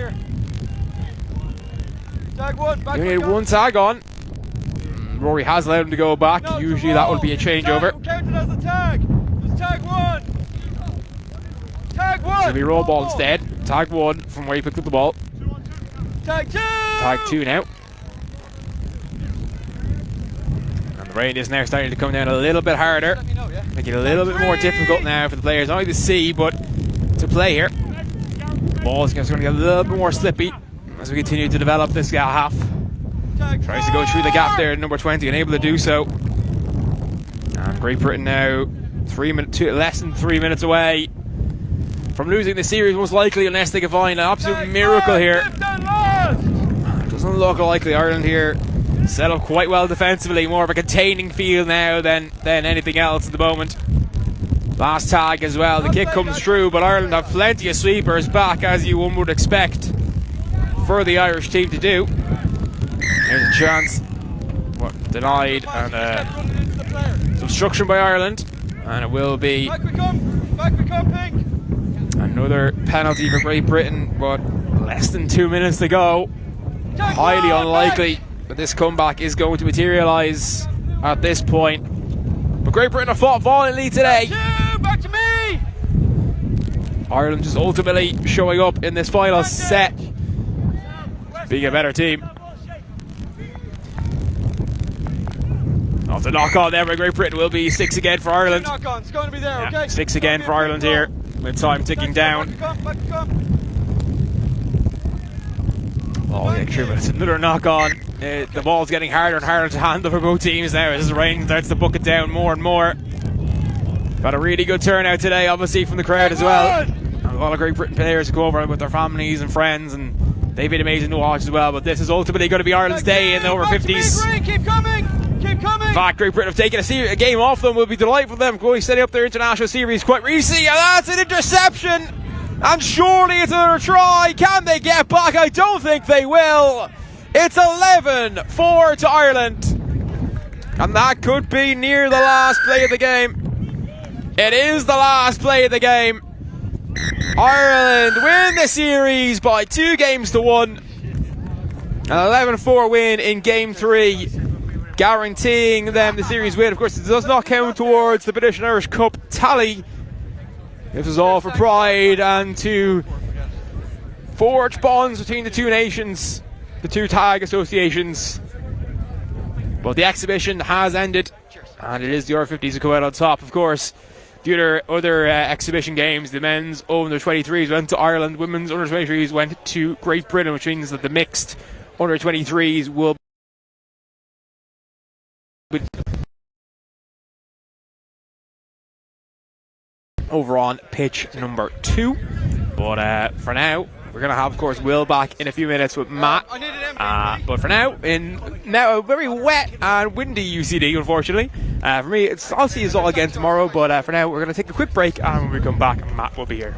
Tag 1. Back. You need 1 tag on. Rory has allowed him to go back. No, usually that would be a changeover. Counted as a tag. It's tag 1. Tag 1. It's going to be roll ball instead. Tag 1 from where he picked up the ball. Tag 2. Tag 2 now. And the rain is now starting to come down a little bit harder. Let me know, yeah? Making it a little bit more difficult now for the players, not only to see, but to play here. The ball is going to get a little bit more slippy as we continue to develop this half. Tries to go through the gap there, number 20, and able to do so. And Great Britain now less than 3 minutes away from losing the series, most likely, unless they can find an absolute miracle here. It doesn't look likely. Ireland here set up quite well defensively, more of a containing field now than anything else at the moment. Last tag as well. The kick comes through, but Ireland have plenty of sweepers back, as one would expect for the Irish team to do. Here's a chance. Denied, and obstruction by Ireland, and it will be another penalty for Great Britain, but less than 2 minutes to go. Highly unlikely that this comeback is going to materialise at this point. But Great Britain have fought valiantly today. Back to me. Ireland just ultimately showing up in this final set, being a better team. Off the knock on there by Great Britain will be 6 again for Ireland. Knock on. It's going to be there, okay? 6 again for Ireland here, with time ticking down. Oh, yeah, true, but it's another knock on. The ball's getting harder and harder to handle for both teams now as the rain starts to bucket down more and more. Got a really good turnout today, obviously, from the crowd as well. And a lot of Great Britain players who go over with their families and friends, and they've been amazing to watch as well. But this is ultimately going to be Ireland's day in the over 50s. Keep coming! Keep coming! In fact, Great Britain have taken a game off them. Will be delightful for them going setting up their international series quite recently. And that's an interception! And surely it's another try. Can they get back? I don't think they will. It's 11-4 to Ireland. And that could be near the last play of the game. It is the last play of the game. Ireland win the series by 2 games to 1. An 11-4 win in game 3, guaranteeing them the series win. Of course, it does not count towards the British and Irish Cup tally, This is all for pride and to forge bonds between the two nations, the two tag associations. But the exhibition has ended, and it is the R50s who come out on top. Of course, the other exhibition games, the men's under 23s went to Ireland, women's under 23s went to Great Britain, which means that the mixed under 23s will be over on pitch number 2. But for now, we're going to have, of course, Will back in a few minutes with Matt. But for now, in now a very wet and windy UCD, unfortunately. For me, I'll see you all again tomorrow. But for now, we're going to take a quick break, and when we come back, Matt will be here.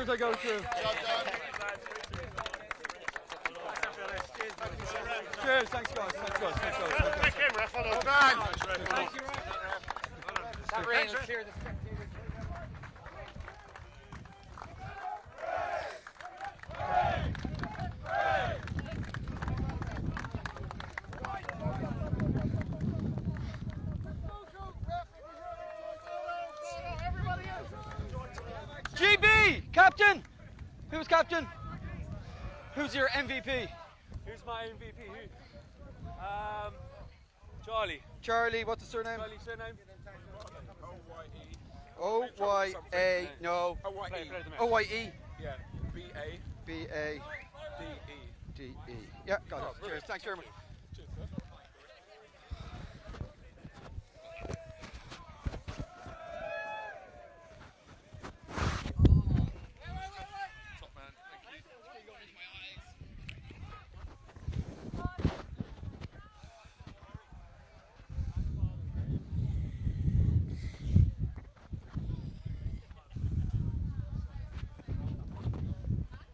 As I go through. Cheers, thanks guys, thanks guys, thanks guys. Thank you, ref, on those bags. Thank you, that rain will clear the spectators. GB, captain. Who's captain? Who's your MVP? Who's my MVP? Who? Charlie. Charlie, what's the surname? Charlie's surname? O-Y-A, no. O-Y-E. Yeah. B-A. B-A. D-E. D-E. Yeah, got it. Cheers, thanks very much.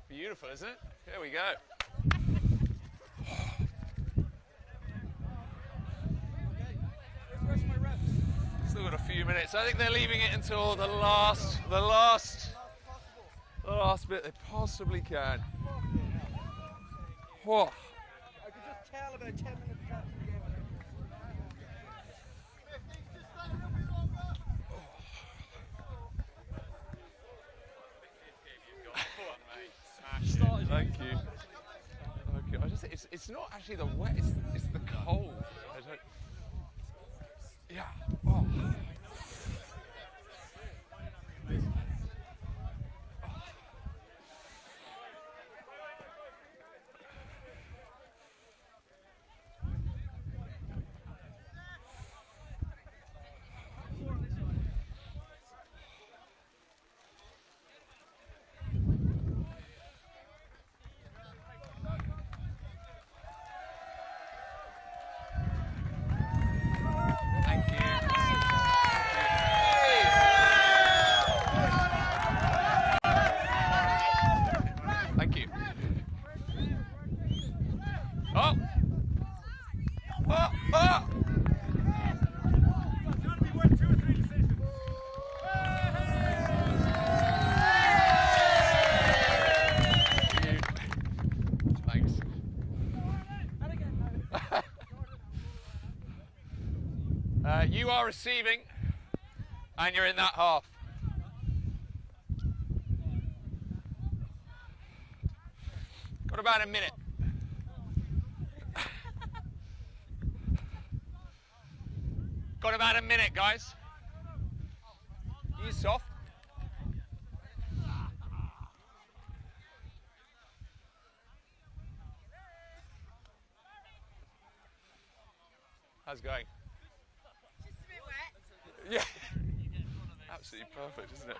Beautiful, isn't it? Here we go. Still got a few minutes. I think they're leaving it until the last bit they possibly can. Whoa. I could just tell about 10 minutes after the game. Thank you. Okay, I just it's not actually the wet, it's the cold. I don't. Yeah. Oh. You are receiving, and you're in that half. Got about a minute. Got about a minute, guys. Ease soft. How's it going? Yeah, absolutely perfect, isn't it?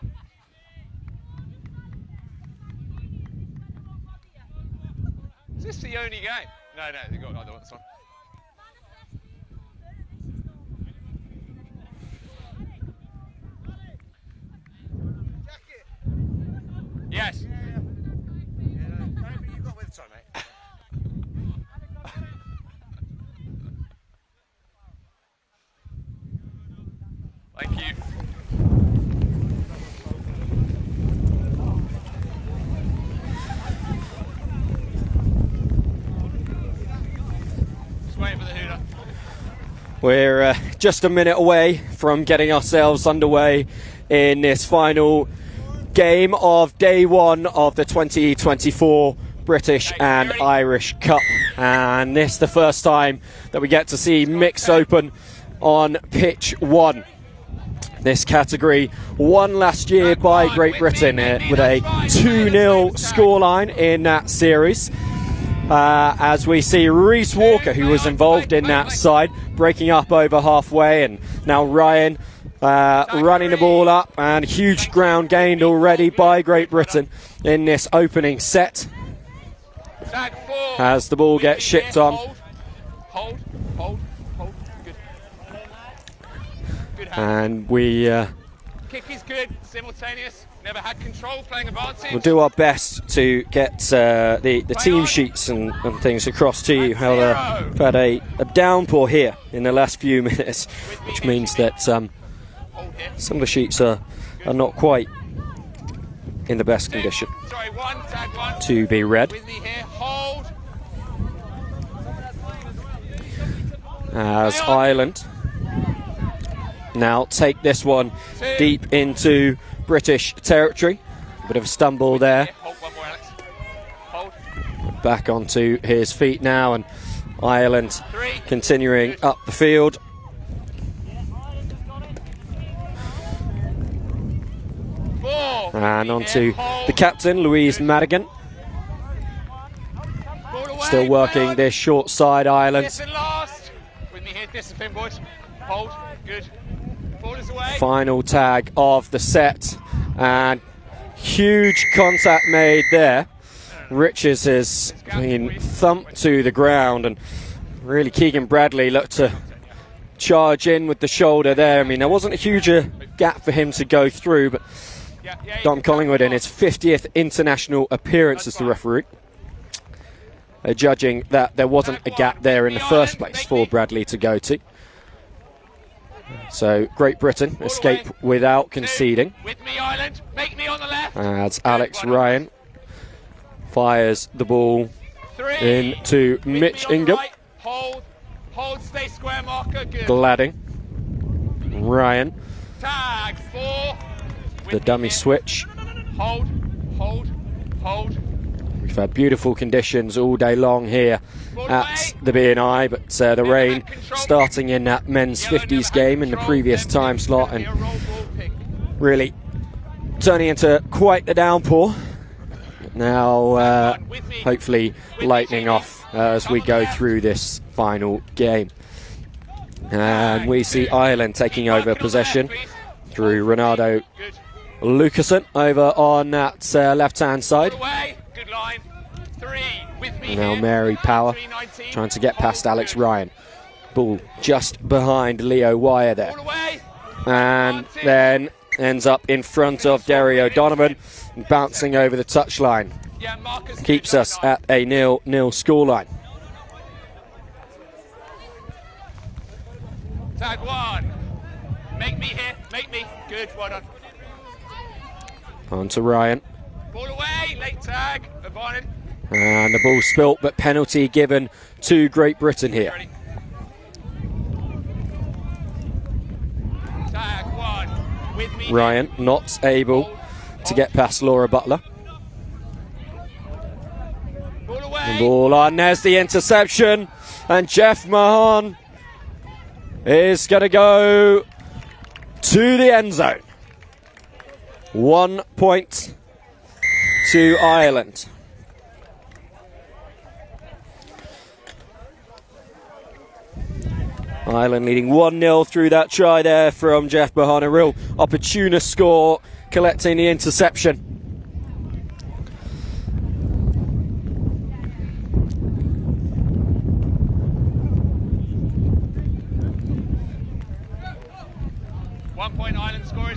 Is this the only game? No, they got another one. This one. Yes. You got with time, mate. Thank you. Just waiting for the hooter. We're just a minute away from getting ourselves underway in this final game of day one of the 2024 British and Irish Cup. And this is the first time that we get to see mixed open on pitch one. This category won last year by Great Britain with a 2-0 scoreline in that series. As we see Reece Walker, who was involved in that side, breaking up over halfway, and now Ryan running the ball up, and huge ground gained already by Great Britain in this opening set as the ball gets shipped on. Hold. Good. Good hand. And we Kick is good, simultaneous. Never had control, playing advantage. we'll do our best to get the team sheets and things across to you. We've had a downpour here in the last few minutes, which means that some of the sheets are not quite in the best condition Sorry, tag one. to be read. With me here, hold. As Ireland now take this one deep into British territory. Bit of a stumble there. Hold one more, Alex. Hold. Back onto his feet now, and Ireland continuing up the field. And onto the captain, Louise Madigan. Still working this short side, Ireland. Listen last. With me here, discipline, boys. Hold. Good. Ball is away. Final tag of the set, and huge contact made there. Richards has been thumped to the ground, and really Keegan Bradley looked to charge in with the shoulder there. I mean, there wasn't a huge gap for him to go through, but Dom Collingwood in his 50th international appearance as the referee, judging that there wasn't a gap there in the first place for Bradley to go to. So Great Britain escape without conceding. With me, Ireland. Make me on the left. As Alex Ryan fires the ball into Mitch Ingham. Right. Hold, stay square marker. Good. Gladding. Ryan. Tag 4. The dummy switch. Hold. We've had beautiful conditions all day long here at the BNI, but the rain starting in that men's 50s game in the previous time slot and really turning into quite the downpour. Now hopefully lightening off as we go through this final game. And we see Ireland taking over possession through Ronaldo Lucasen over on that left-hand side. Good line. 3 with me. Now Mary Power trying to get past Alex Ryan. Ball just behind Leo Wire there. And then ends up in front of Derry O'Donovan, bouncing over the touchline. Keeps us at a 0-0 scoreline. Tag 1. Make me here. Make me. Good. Well done. On to Ryan. Ball away. Late tag. Advantage. And the ball spilt, but penalty given to Great Britain here. Tag 1. With me. Ryan not able to get past Laura Butler. Ball away. The ball on, there's the interception, and Jeff Mahon is going to go to the end zone. 1 point to Ireland. Ireland leading 1-0 through that try there from Jeff Mahon. A real opportunist score, collecting the interception.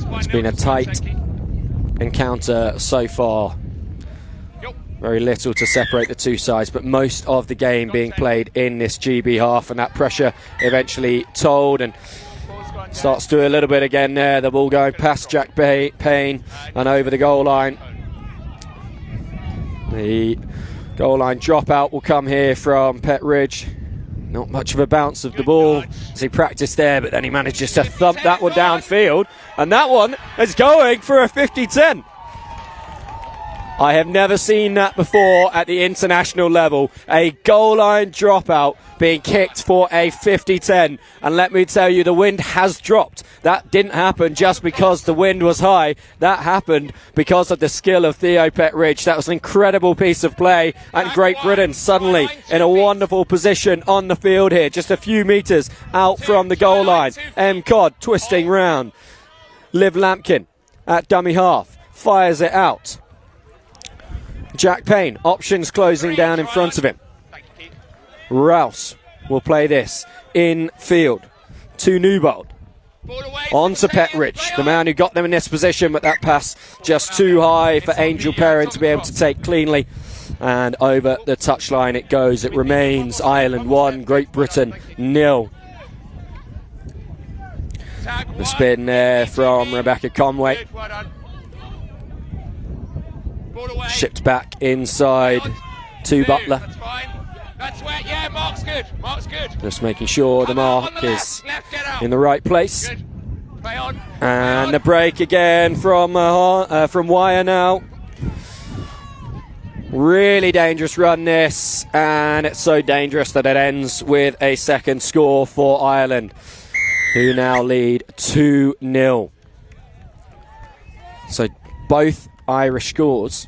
It's been a tight encounter so far. Very little to separate the two sides, but most of the game being played in this GB half, and that pressure eventually told, and Starts to do a little bit again there. The ball going past Jack Payne and over the goal line. The goal line dropout will come here from Petridge. Not much of a bounce of the ball as he practiced there, but then he manages to thump that one downfield. And that one is going for a 50-10. I have never seen that before at the international level. A goal line dropout being kicked for a 50-10. And let me tell you, the wind has dropped. That didn't happen just because the wind was high. That happened because of the skill of Theo Petridge. That was an incredible piece of play. And Great Britain suddenly in a wonderful position on the field here. Just a few metres out from the goal line. M. Codd twisting round. Liv Lampkin at dummy half. Fires it out. Jack Payne, options closing down in front of him. Rouse will play this in field to Newbold. On to Petridge, the man who got them in this position, but that pass just too high for Angel Perrin to be able to take cleanly. And over the touchline it goes. It remains Ireland 1, Great Britain 0. The spin there from Rebecca Conway. Shipped back inside to Butler. That's where, yeah, Mark's good. Mark's good. Just making sure the mark is in the right place. And the break again from Wire now. Really dangerous run this, and it's so dangerous that it ends with a second score for Ireland, who now lead 2-0. So both Irish scores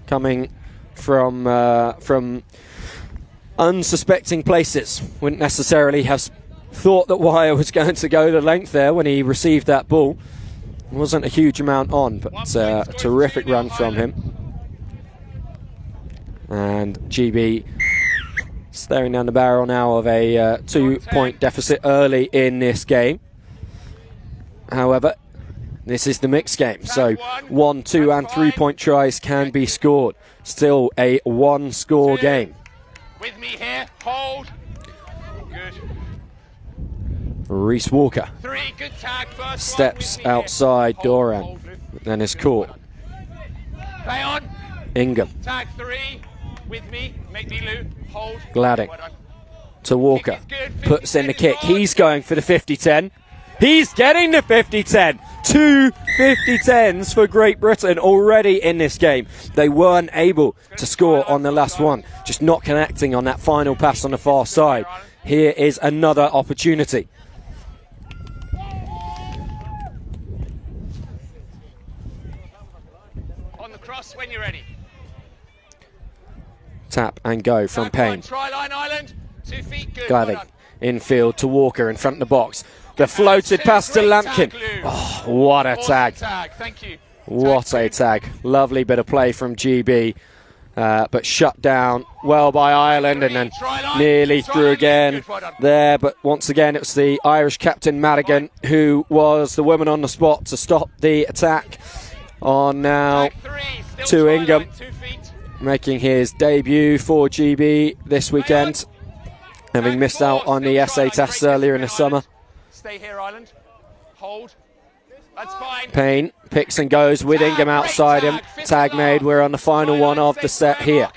coming from unsuspecting places. Wouldn't necessarily have thought that Wire was going to go the length there when he received that ball. Wasn't a huge amount on, but a terrific run from him. And GB staring down the barrel now of a 2-point deficit early in this game. However, this is the mixed game, so 1, 2 and 3 point tries can be scored. Still a one-score game. With me here, hold. Good. Reese Walker 3, good tag, first steps outside Doran, then is caught. Play on. Ingham. Tag 3, with me, make me loop, hold. Gladding to Walker, puts in the kick. He's going for the 50-10. He's getting the 50-10. 2 50-10s for Great Britain already in this game. They weren't able to score on the last one, just not connecting on that final pass on the far side. Here is another opportunity. On the cross when you're ready. Tap and go from Payne. Try line Ireland, 2 feet, good. Gladding infield to Walker in front of the box. The floated pass to Lampkin. Oh, what a tag. Thank you. What a tag. Lovely bit of play from GB, but shut down well by Ireland, and then nearly through again there. But once again, it was the Irish captain Madigan who was the woman on the spot to stop the attack. On now to Ingham, making his debut for GB this weekend, having missed out on the SA tests earlier in the summer. Stay here, Ireland. Hold. That's fine. Payne picks and goes with Ingham outside him. Tag made. We're on the final one of the set here.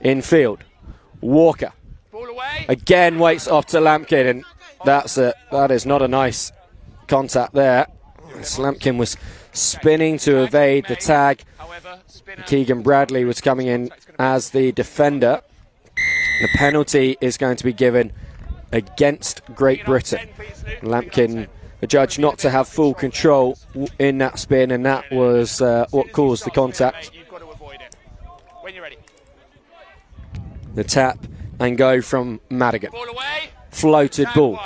Infield. Walker. Again waits off to Lampkin, and that's it. That is not a nice contact there. Lampkin was spinning to evade the tag. Keegan Bradley was coming in as the defender. The penalty is going to be given against Great Britain. Lampkin, the judge, not to have full control in that spin, and that was what caused the contact. The tap and go from Madigan. Floated ball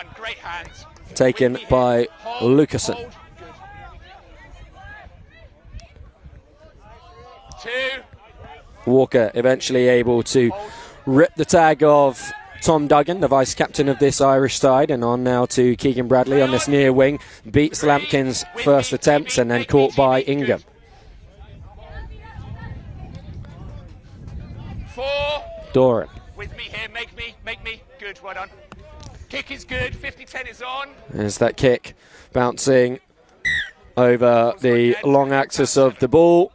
taken by Lucasen. Walker eventually able to rip the tag of Tom Duggan, the vice captain of this Irish side, and on now to Keegan Bradley on this near wing. Beats Lampkin's first attempts and then caught by Ingham. Doran. With me here, make me, good, well done. Kick is good. 50-10 is on. There's that kick bouncing over the long axis of the ball.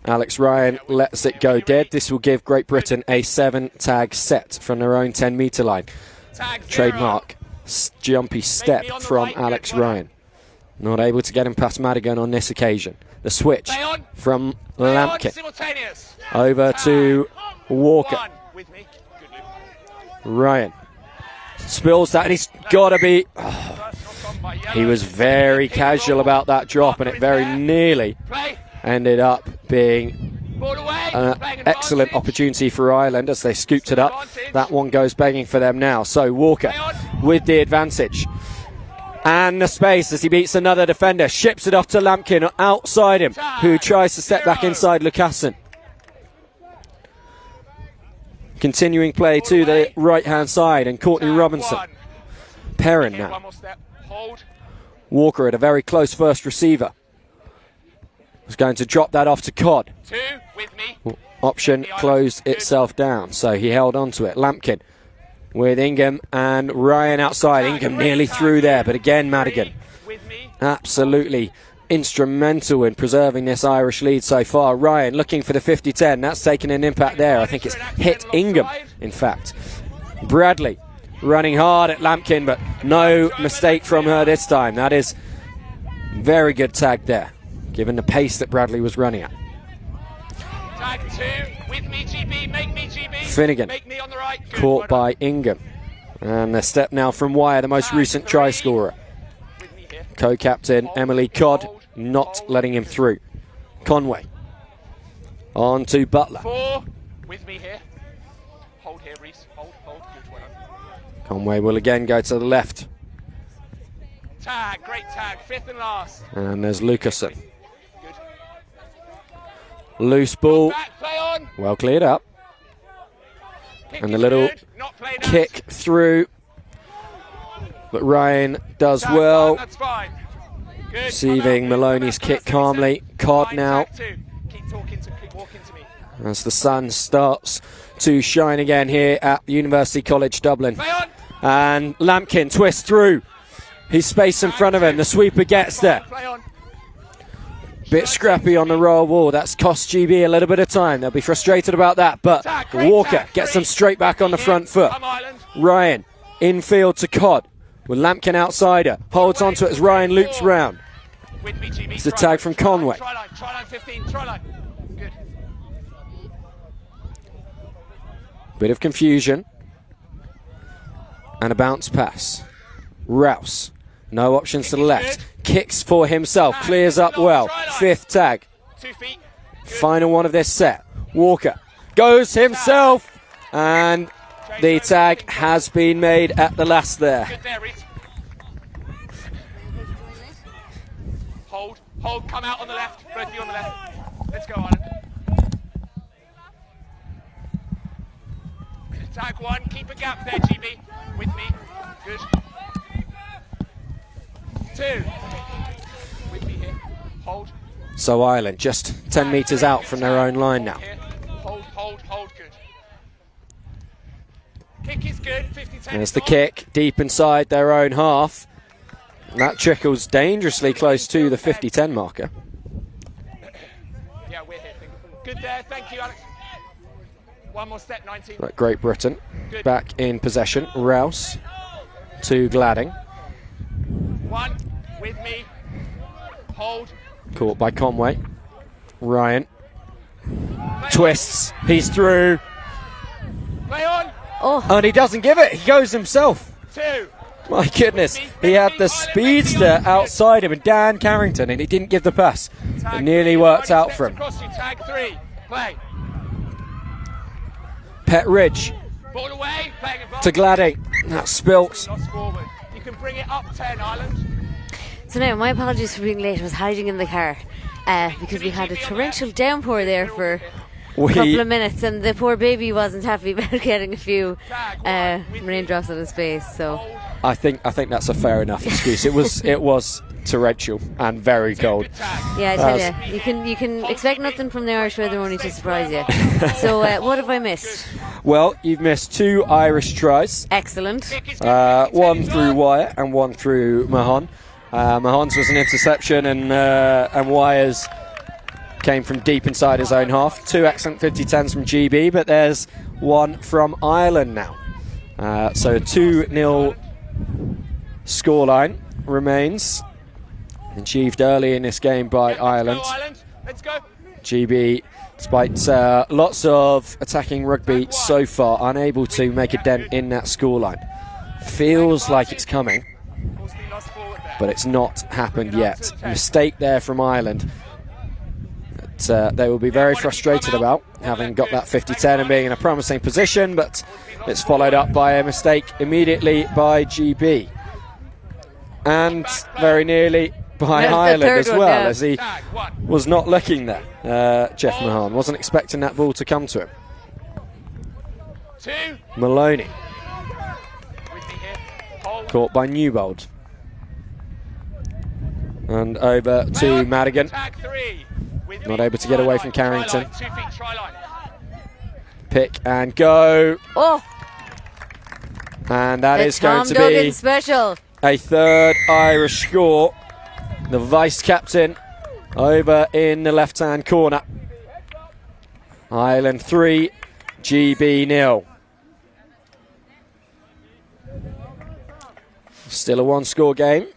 Alex Ryan lets it go dead. This will give Great Britain a 7-tag set from their own 10-metre line. Tag 0. Trademark jumpy step from Alex Ryan. Not able to get him past Madigan on this occasion. The switch from Lampkin over to Walker. Ryan spills that, and he's got to be... he was very casual about that drop, and it very nearly ended up being an excellent opportunity for Ireland as they scooped it up. That one goes begging for them now. So Walker with the advantage. And the space as he beats another defender. Ships it off to Lampkin outside him, who tries to step back inside Lucassen. Continuing play to the right-hand side, and Courtney Robinson. Perrin now. Walker at a very close first receiver. Was going to drop that off to Codd. Option closed itself down, so he held on to it. Lampkin with Ingham and Ryan outside. Ingham nearly through there, but again Madigan absolutely instrumental in preserving this Irish lead so far. Ryan looking for the 50-10. That's taken an impact there. I think it's hit Ingham, in fact. Bradley running hard at Lampkin, but no mistake from her this time. That is very good tag there, given the pace that Bradley was running at. Tag 2, with me GB, make me GB. Finnegan Make me on the right. Good, caught by Ingham. And a step now from Wire, the most recent try scorer. Co-captain Emily Codd not letting him through. Conway on to Butler. 4, with me here. Hold here, Reese. Hold, good one. Conway will again go to the left. Tag, great tag, 5th and last. And there's Lucassen. Loose ball, well cleared up. And a little kick through. But Ryan does well. Receiving Maloney's kick calmly. Codd now, as the sun starts to shine again here at University College Dublin. And Lampkin twists through. He's space in front of him. The sweeper gets there. Bit scrappy on the roll wall. That's cost GB a little bit of time. They'll be frustrated about that. But Walker gets them straight back on the front foot. Ryan infield to Codd with Lampkin outside her. Holds onto it as Ryan loops round. It's a tag from Conway. Try line 15, try line. Good. Bit of confusion. And a bounce pass. Rouse. No options to the left. Kicks for himself. Clears up well. 5th tag. 2 feet. Final one of this set. Walker goes himself. And the tag has been made at the last there. Good there, Reese. Hold, come out on the left. Both of you on the left. Let's go, Ireland. Tag 1, keep a gap there, GB. With me. Good. 2. With me here. Hold. So Ireland just 10 metres out from their own line now. Hold, good. Kick is good, 50-10. There's the kick, deep inside their own half. That trickles dangerously close to the 50-10 marker. Yeah, we're here. Good there, thank you, Alex. One more step, 19. Like Great Britain back in possession. Rouse to Gladding. 1, with me. Hold. Caught by Conway. Ryan twists. He's through. Play on. Oh. And he doesn't give it. He goes himself. 2. My goodness. He had the speedster outside him, and Dan Carrington, and he didn't give the pass. It nearly worked out for him. Tag 3. Play. Pet Ridge Ball away. to Gladding. That's spilt. You can bring it up 10, Ireland. So now, my apologies for being late. I was hiding in the car because we had a torrential downpour there for a couple of minutes, and the poor baby wasn't happy about getting a few raindrops on his face. So I think that's a fair enough excuse. It was torrential and very cold. yeah, I tell you, you can expect nothing from the Irish weather only to surprise you. So what have I missed? Well, you've missed 2 Irish tries. Excellent. One through Wyatt and one through Mahon. Mahon's was an interception, and Wyer's came from deep inside his own half. 2 excellent 50-10s from GB, but there's one from Ireland now. So a 2-0 scoreline remains, achieved early in this game by Ireland. Let's go. GB, despite lots of attacking rugby so far, unable to make a dent in that scoreline. Feels like it's coming, but it's not happened yet. A mistake there from Ireland that they will be very frustrated about, having got that 50-10 and being in a promising position, but it's followed up by a mistake immediately by GB. And very nearly by Ireland as well, as he was not looking there. Jeff Mahon wasn't expecting that ball to come to him. Maloney caught by Newbold, and over to Madigan, not able to get away from Carrington. Pick and go. Oh, and that is going to Duggan be special. A 3rd Irish score. The vice captain over in the left hand corner. Ireland 3, GB 0. Still a 1-score game,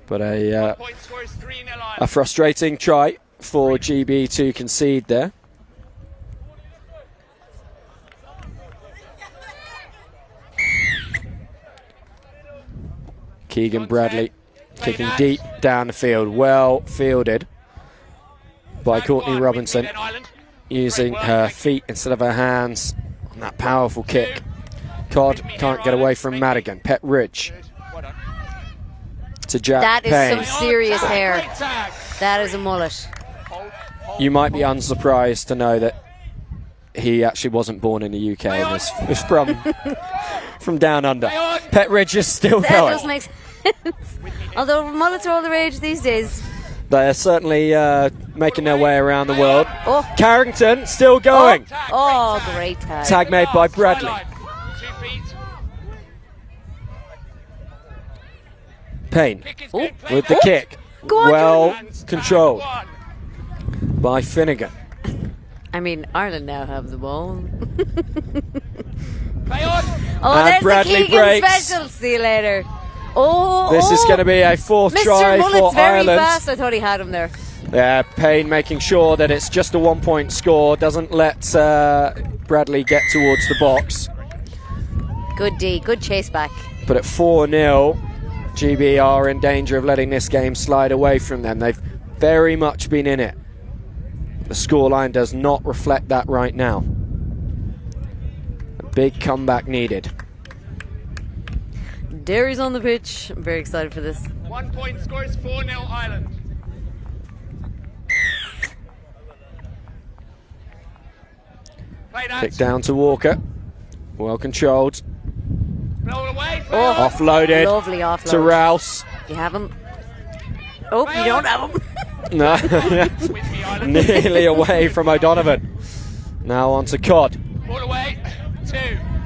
but a frustrating try for GB to concede there. Keegan Bradley kicking deep down the field, well fielded by Courtney Robinson, using her feet instead of her hands on that powerful kick. Codd can't get away from Madigan. Pet Ridge to Jack That is Payne. some serious hair. That is a mullet. You might be unsurprised to know that he actually wasn't born in the UK and is from down under. Pet Ridge is still That going. does make sense. Although mullets are all the rage these days. They're certainly making their way around the world. Oh. Carrington still going. Oh, great tag. Tag made by Bradley. Payne with the kick. Go on, Well controlled by Finnegan. I mean, Ireland now have the ball. And there's Bradley the Keegan breaks. special. See you later. Oh, This is going to be a 4th Mr. try Mullet's for very Ireland. fast. I thought he had him there. Payne making sure that it's just a 1-point score, doesn't let Bradley get towards the box. Good D. Good chase back. But at 4-0, GB are in danger of letting this game slide away from them. They've very much been in it. The scoreline does not reflect that right now. A big comeback needed. Derry's on the pitch. I'm very excited for this. 1 point scores 4-0 Ireland. Kick down to Walker. Well controlled. Oh, Offloaded lovely offload. to Rouse. You have him. Oh, you don't have him. No, nearly away from O'Donovan. Now on to Codd. Ball away. 2.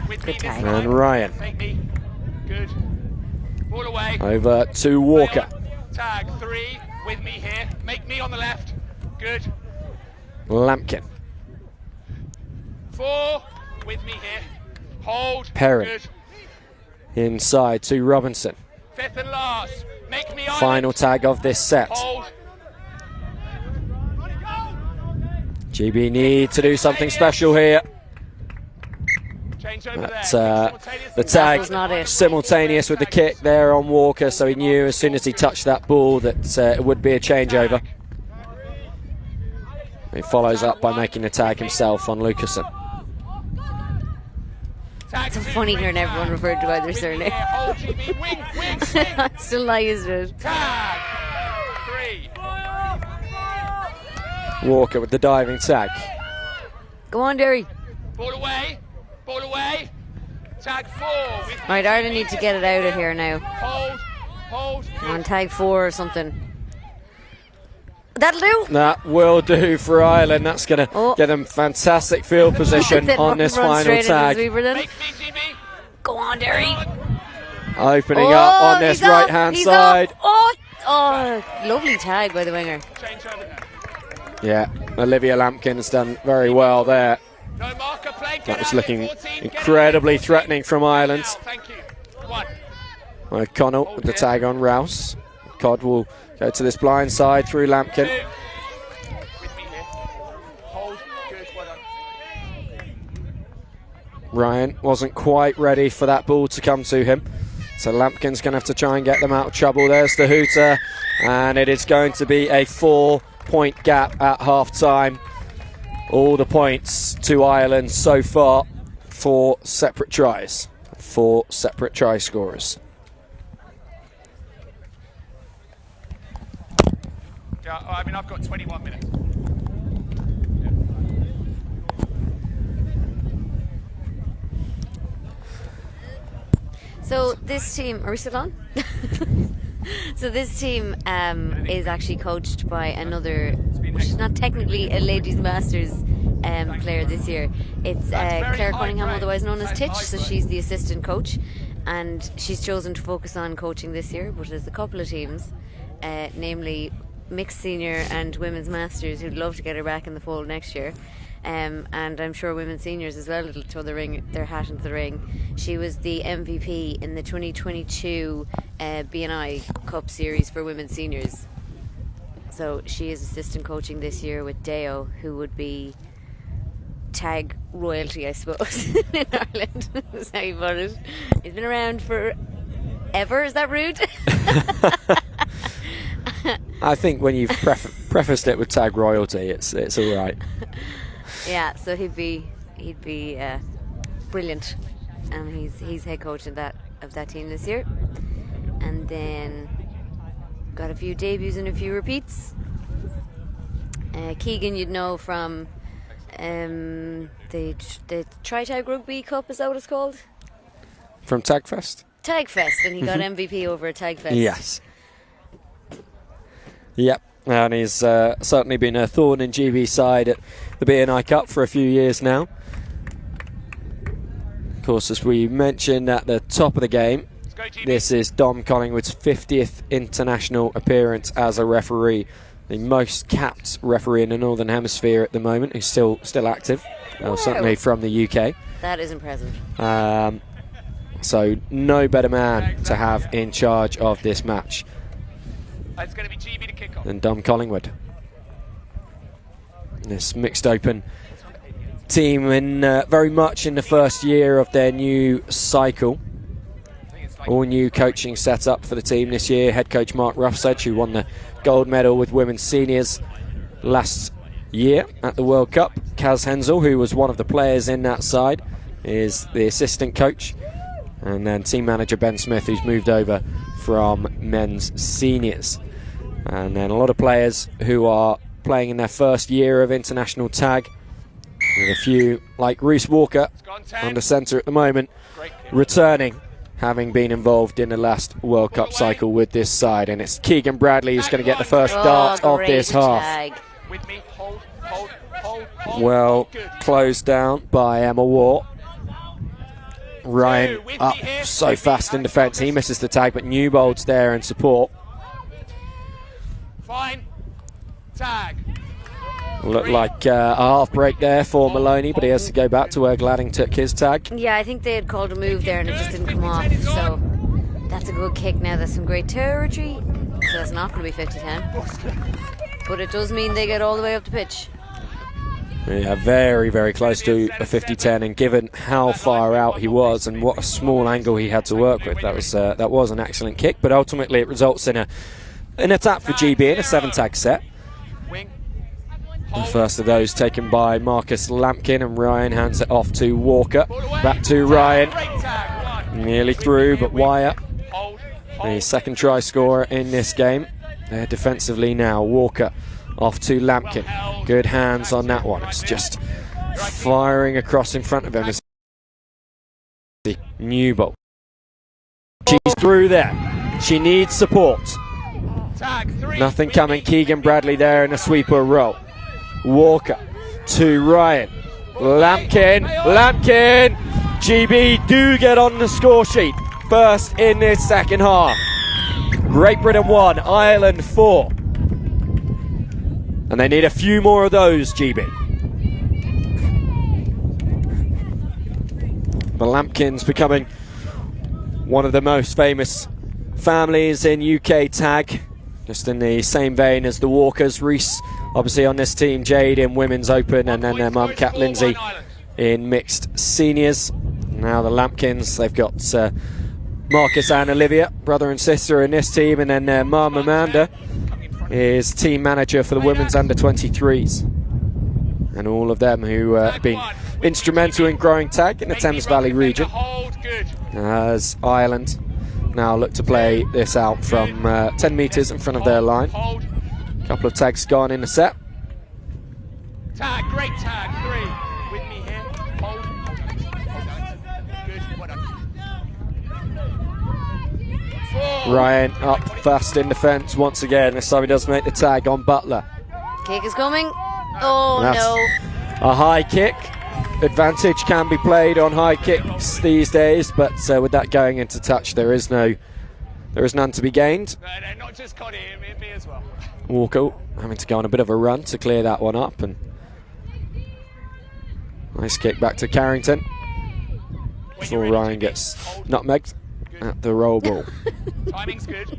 With me Good this tag. time. And Ryan. Make me. Good. Ball away. Over to Walker. Tag 3. With me here. Make me on the left. Good. Lampkin. 4. With me here. Hold. Perrin. Good. Inside to Robinson. 5th and last. Make me on. Final tag of this set. Hold. GB need to do something special here. Change over That's there. the tag was not it. simultaneous with the kick there on Walker, so he knew as soon as he touched that ball that it would be a changeover. He follows up by making the tag himself on Lucasen. It's so funny hearing everyone referred to by their surname. I'm still not used to it. Tag 3. Walker with the diving tag. Go on, Derry. Ball away. Ball away. Tag 4. Right, Ireland need to get it out of here now. Hold. Hold. On tag 4 or something. That'll do. That will do for Ireland. That's going to get them fantastic field position on this final tag. Go on, Derry. Opening up on this right-hand side. Oh, lovely tag by the winger. Yeah, Olivia Lampkin's done very well there. That was looking incredibly threatening from Ireland. O'Connell with the tag on Rouse. Cod will go to this blind side through Lampkin. Ryan wasn't quite ready for that ball to come to him. So Lampkin's going to have to try and get them out of trouble. There's the hooter. And it is going to be a 4-point gap at half-time. All the points to Ireland so far. 4 separate tries. 4 separate try scorers. Yeah, I mean, I've got 21 minutes. So this team, are we still on? So this team is actually coached by another, which is not technically a ladies masters player this year. It's Claire Cunningham, otherwise known as Titch. So she's the assistant coach, and she's chosen to focus on coaching this year. But there's a couple of teams, namely mixed senior and women's masters, who'd love to get her back in the fold next year. And I'm sure women's seniors as well will throw their hat into the ring. She was the MVP in the 2022 B&I Cup series for women's seniors. So she is assistant coaching this year with Deo, who would be tag royalty, I suppose, in Ireland. That's how you put it. He's been around for ever. Is that rude? I think when you've prefaced it with tag royalty, it's all right. Yeah, so he'd be brilliant, and he's head coach of that team this year. And then got a few debuts and a few repeats. Keegan, you'd know from the Tri-Tag Rugby Cup, is that what it's called? From Tagfest? Tagfest, and he got MVP over at Tagfest. Yes. Yep, and he's certainly been a thorn in GB's side at the B&I Cup for a few years now. Of course, as we mentioned at the top of the game, this is Dom Collingwood's 50th international appearance as a referee, the most capped referee in the Northern Hemisphere at the moment, who's still active, certainly from the UK. That is impressive. So no better man to have in charge of this match It's going to be GB to kick off. than Dom Collingwood. This mixed open team very much in the first year of their new cycle. All new coaching setup for the team this year. Head coach Mark Ruffsedge, who won the gold medal with women's seniors last year at the World Cup. Kaz Hensel, who was one of the players in that side, is the assistant coach. And then team manager Ben Smith, who's moved over from men's seniors. And then a lot of players who are playing in their first year of international tag, with a few like Reese Walker under centre at the moment, returning, having been involved in the last World Cup cycle with this side. And it's Keegan Bradley who's going to get the first dart of this half. Well closed down by Emma Watt. Ryan up so fast in defence, he misses the tag, but Newbold's there in support. Fine. Tag. Looked like a half break there for Maloney, but he has to go back to where Gladding took his tag. Yeah, I think they had called a move there and it just didn't come off. So that's a good kick now. That's some great territory. So that's not going to be 50-10. But it does mean they get all the way up the pitch. Yeah, very, very close to a 50-10, and given how far out he was and what a small angle he had to work with, that was an excellent kick. But ultimately, it results in a tap for GB in a 7-tag set. The first of those taken by Marcus Lampkin, and Ryan hands it off to Walker. Back to Ryan. Nearly through, but Wire, the second try scorer in this game. They're defensively now. Walker off to Lampkin. Good hands on that one. It's just firing across in front of him. Newbold. She's through there. She needs support. Tag 3. Nothing coming. Keegan Bradley there in a sweeper roll. Walker to Ryan. Lampkin. GB do get on the score sheet. First in this second half. Great Britain 1, Ireland 4. And they need a few more of those, GB. The Lampkins becoming one of the most famous families in UK tag. Just in the same vein as the Walkers. Reese, obviously on this team, Jade in women's open, and then their mum, Kat Lindsay, in mixed seniors. Now the Lampkins, they've got Marcus and Olivia, brother and sister in this team, and then their mum, Amanda, is team manager for the women's under-23s. And all of them who have been instrumental in growing tag in the Thames Valley region. As Ireland now look to play this out from 10 metres in front of their line. A couple of tags gone in the set. Tag, great tag, 3. With me here. Hold. Good, well done. 4. Ryan up fast in defence once again. This time he does make the tag on Butler. Kick is coming. Oh, That's no. a high kick. Advantage can be played on high kicks these days, but with that going into touch, there is none to be gained. No, not just Connie, me as well. Walker having to go on a bit of a run to clear that one up, and nice kick back to Carrington before Ryan gets nutmegged at the roll ball. Timing's good.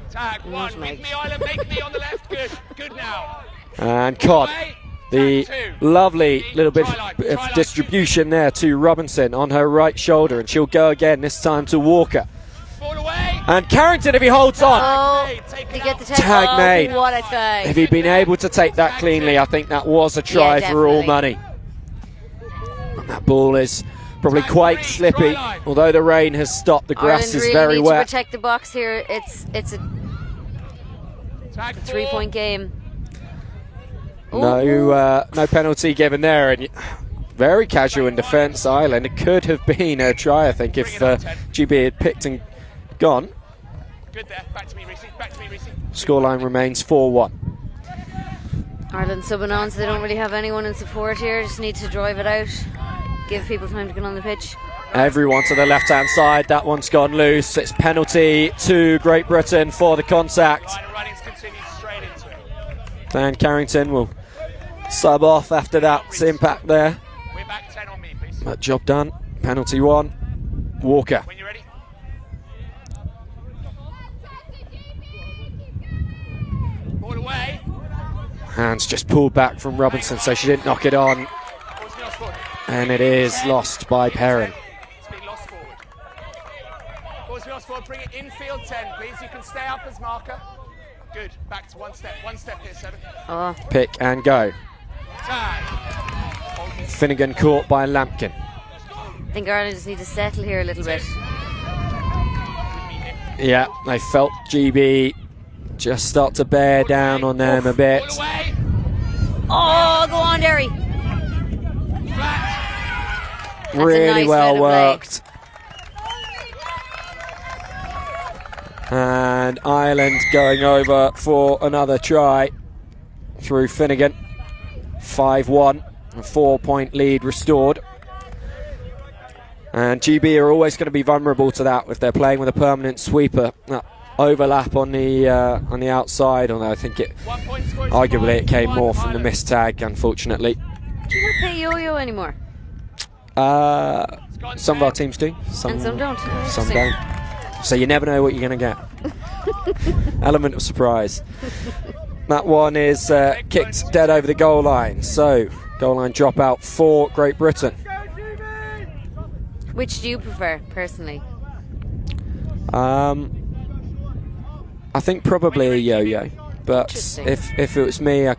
Tag 1, make me Ireland, make me on the left, good now. And Cod, the lovely little bit of distribution there to Robinson on her right shoulder, and she'll go again, this time to Walker. And Carrington, if he holds on. Oh, to get the Tag made. What a tag. If he'd been able to take that cleanly, I think that was a try for all money. And that ball is probably quite slippy, although the rain has stopped. The grass Ireland is really very need wet. to protect the box here. It's a 3-point game. No penalty given there, and very casual in defence. Ireland, it could have been a try, I think, if GB had picked and gone. Good there. Back to me, Reece. Scoreline remains 4-1. Ireland subbing on, so they don't really have anyone in support here. Just need to drive it out. Give people time to get on the pitch. Everyone to the left-hand side. That one's gone loose. It's penalty to Great Britain for the contact. And Carrington will sub off after that impact there. We're back 10 on me, please. But job done. Penalty 1. Walker. When you're ready. Ball away. Hands just pulled back from Robinson, so she didn't knock it on. And it is lost by Perrin. It's been lost forward. Ball's been lost forward. Bring it infield 10, please. You can stay up as marker. Good. Back to one step here, 7. Oh. Pick and go. Finnegan caught by Lampkin. I think Ireland just need to settle here a little bit. Yeah, they felt GB just start to bear down on them a bit. Oh, go on, Derry. Really nice well bit of worked. And Ireland going over for another try through Finnegan. 5-1, a 4-point lead restored. And GB are always going to be vulnerable to that if they're playing with a permanent sweeper. That overlap on the outside, although I think arguably it came more from the missed tag, unfortunately. Do you not play yo-yo anymore? Some of our teams do. And some don't. Some don't. So you never know what you're going to get. Element of surprise. That one is kicked dead over the goal line. So goal line dropout for Great Britain. Which do you prefer, personally? I think probably a yo-yo. But if it was me, I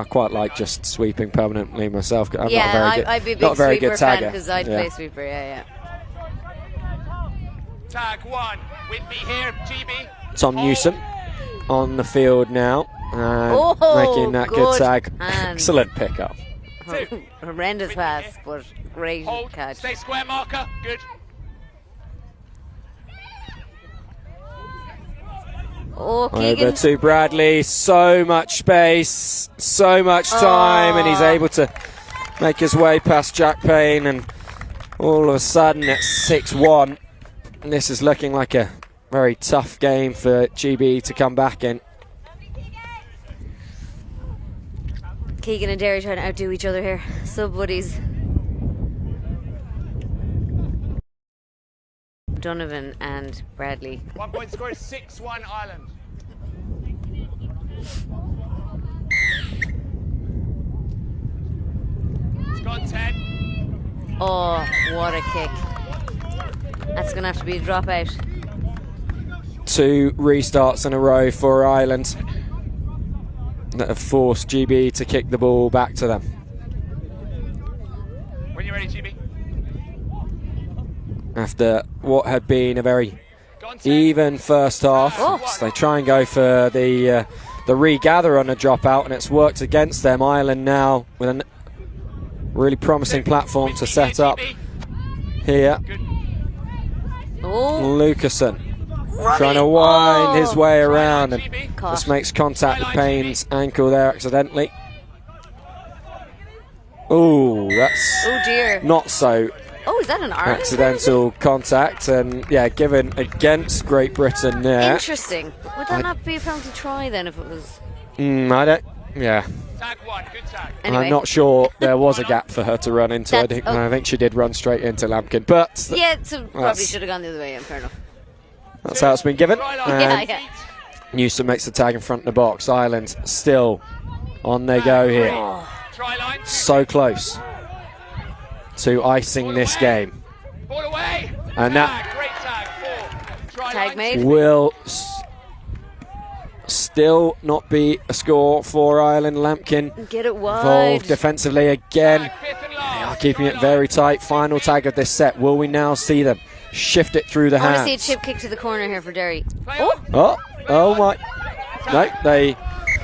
quite like just sweeping permanently myself. I'm I'd be a big sweeper fan because I'd play Yeah. sweeper, yeah. Tag 1, with me here, GB. Tom Newsom on the field now. And making that good tag. Hands. Excellent pickup. Horrendous pass, but great Hold. catch. Stay square marker. Good. Oh, Over Keegan. to Bradley. So much space, so much time, and he's able to make his way past Jack Payne, and all of a sudden it's 6-1. And this is looking like a very tough game for GB to come back in. Keegan and Derry trying to outdo each other here. Sub buddies. Donovan and Bradley. 1 point score is 6-1 Ireland. It's gone 10. Oh, what a kick. That's going to have to be a dropout. 2 restarts in a row for Ireland that have forced GB to kick the ball back to them. When you're ready, GB. After what had been a very even first half, so they try and go for the regather on a dropout, and it's worked against them. Ireland now with a really promising platform to set up here. Lucasen trying to wind his way around, and just makes contact with Payne's ankle there accidentally. Oh, that's dear. not so Oh, is that an Ireland accidental contact, and yeah, given against Great Britain there. Interesting. Would that not be a penalty try then if it was? I don't. Yeah. Tag 1, good tag. Anyway. I'm not sure there was a gap for her to run into. I think she did run straight into Lampkin, but Yeah, so probably should have gone the other way. Fair enough. that's how it's been given. Yeah. Newsom makes the tag in front of the box. Ireland still on their go here. Try line. So close to icing this game. Ball away. And that Great tag. 4. Try Tag line. made. will still not be a score for Ireland. Lampkin Get it wide. involved defensively again. Tag, 5th and They last. are keeping it very tight. Final tag of this set. Will we now see them shift it through the I want to see a hands? chip kick to the corner here for Derry. Play Oh, on. Oh my. No,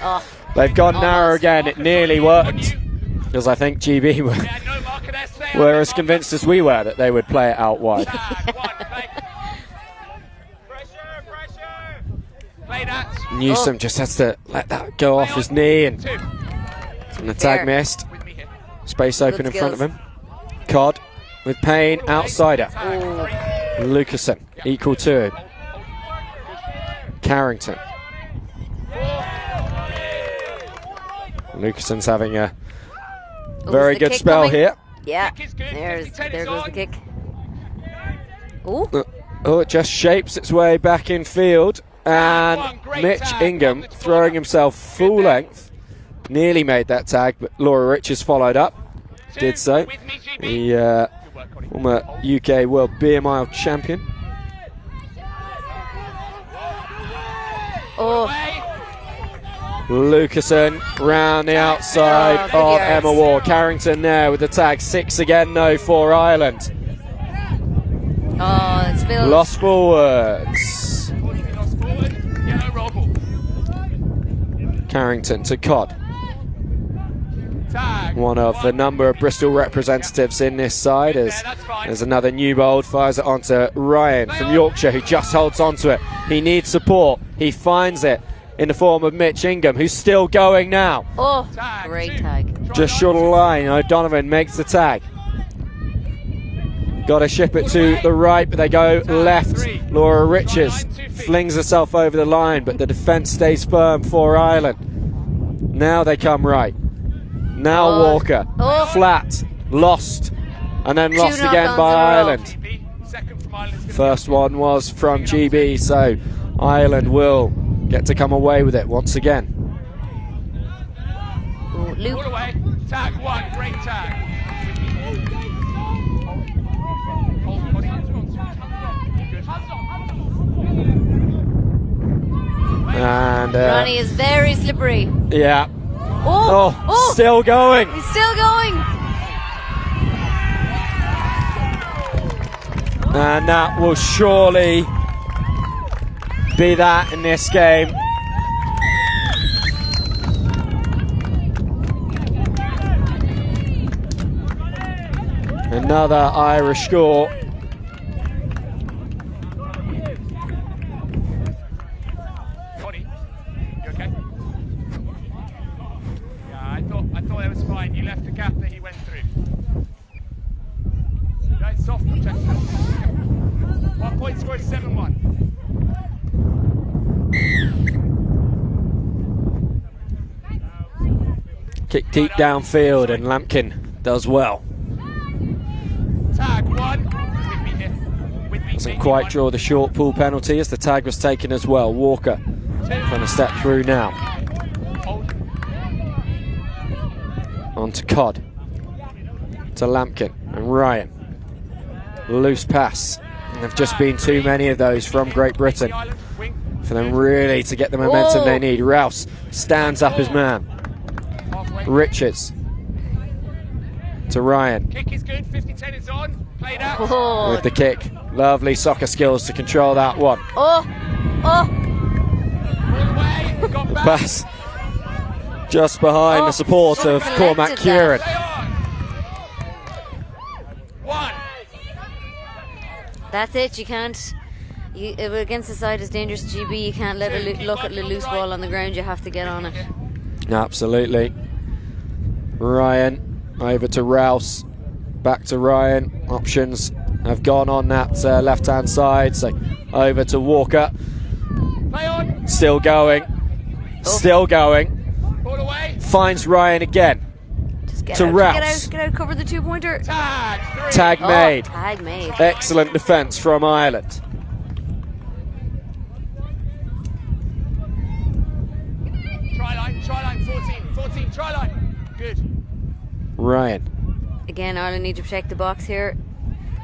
oh. they've gone narrow Almost. again. It nearly worked. Because I think GB Yeah, no marker there. Stay were on. as convinced as we were that they would play it out wide. Tag 1. Play. Pressure. Play that. Newsom just has to let that go off his knee, and 2. the tag Fair. missed. With me here. Space open Good in front of skills. him. Cod with Payne outsider. Tag 3. Lucasen equal to him. Carrington. Lucasen's having a very the good kick spell coming? here. Yeah. Kick is good. There 50-10 is goes the on. kick. Oh, Oh, it just shapes its way back in field, and Great Mitch tag. Ingham throwing himself full length. Nearly made that tag, but Laura Riches followed up. Did so. With me, GB. The Good work, Connie. former UK World Beer Mile champion. oh, Away. Lucasen round the outside good of yards. Emma Ward. Carrington there with the tag. 6 again, no, for Ireland. oh, it's spilled. Lost forwards. Lost forward. Yellow roll ball. Carrington to Cod. Tag. One of the number of Bristol representatives in this side. As there's another new bold, fires it onto Ryan from Yorkshire, who just holds onto it. He needs support. He finds it in the form of Mitch Ingham, who's still going now. Oh, Tag, great 2. tag. Just short of the line. O'Donovan makes the tag. Got to ship it to the right, but they go left. Laura Riches flings herself over the line, but the defence stays firm for Ireland. Now they come right. Now Oh. Walker, Oh. flat, lost, and then lost knockdowns again in by a row. Ireland. GB. Second from Ireland. First one was from GB, so Ireland will get to come away with it once again. Oh, All Luke. away. Tag 1. Great tag. Hold body. Good. And Ronnie is very slippery. yeah, Oh, still going. he's still going. And that will surely be that in this game. Another Irish score. 1 point score, 7-1. Kick deep downfield, and Lampkin does well. Tag 1. With me here. With me. Doesn't quite draw the short pool penalty as the tag was taken as well. Walker trying to step through now. On to Cod. To Lampkin and Ryan. Loose pass. And there've just been too many of those from Great Britain for them really to get the momentum they need. Rouse stands up his man. Richards to Ryan. Kick is good, 50-10 is on. Played out. With the kick. Lovely soccer skills to control that one. All the way, got back. Pass just behind the support of Cormac Kieran. One. That's it. You can't. Against the side as dangerous as GB, you can't let a look at the loose ball on the ground. You have to get on it. Absolutely. Ryan over to Rouse. Back to Ryan. Options have gone on that left-hand side. So over to Walker. Play on. Still going. Still going. All the way. Finds Ryan again. Just get To out, Rouse. get out, cover the 2-pointer. Tag 3. Tag made. Tag made. Excellent defence from Ireland. Try line, 14, try line. Good. Ryan. Again, Ireland need to protect the box here.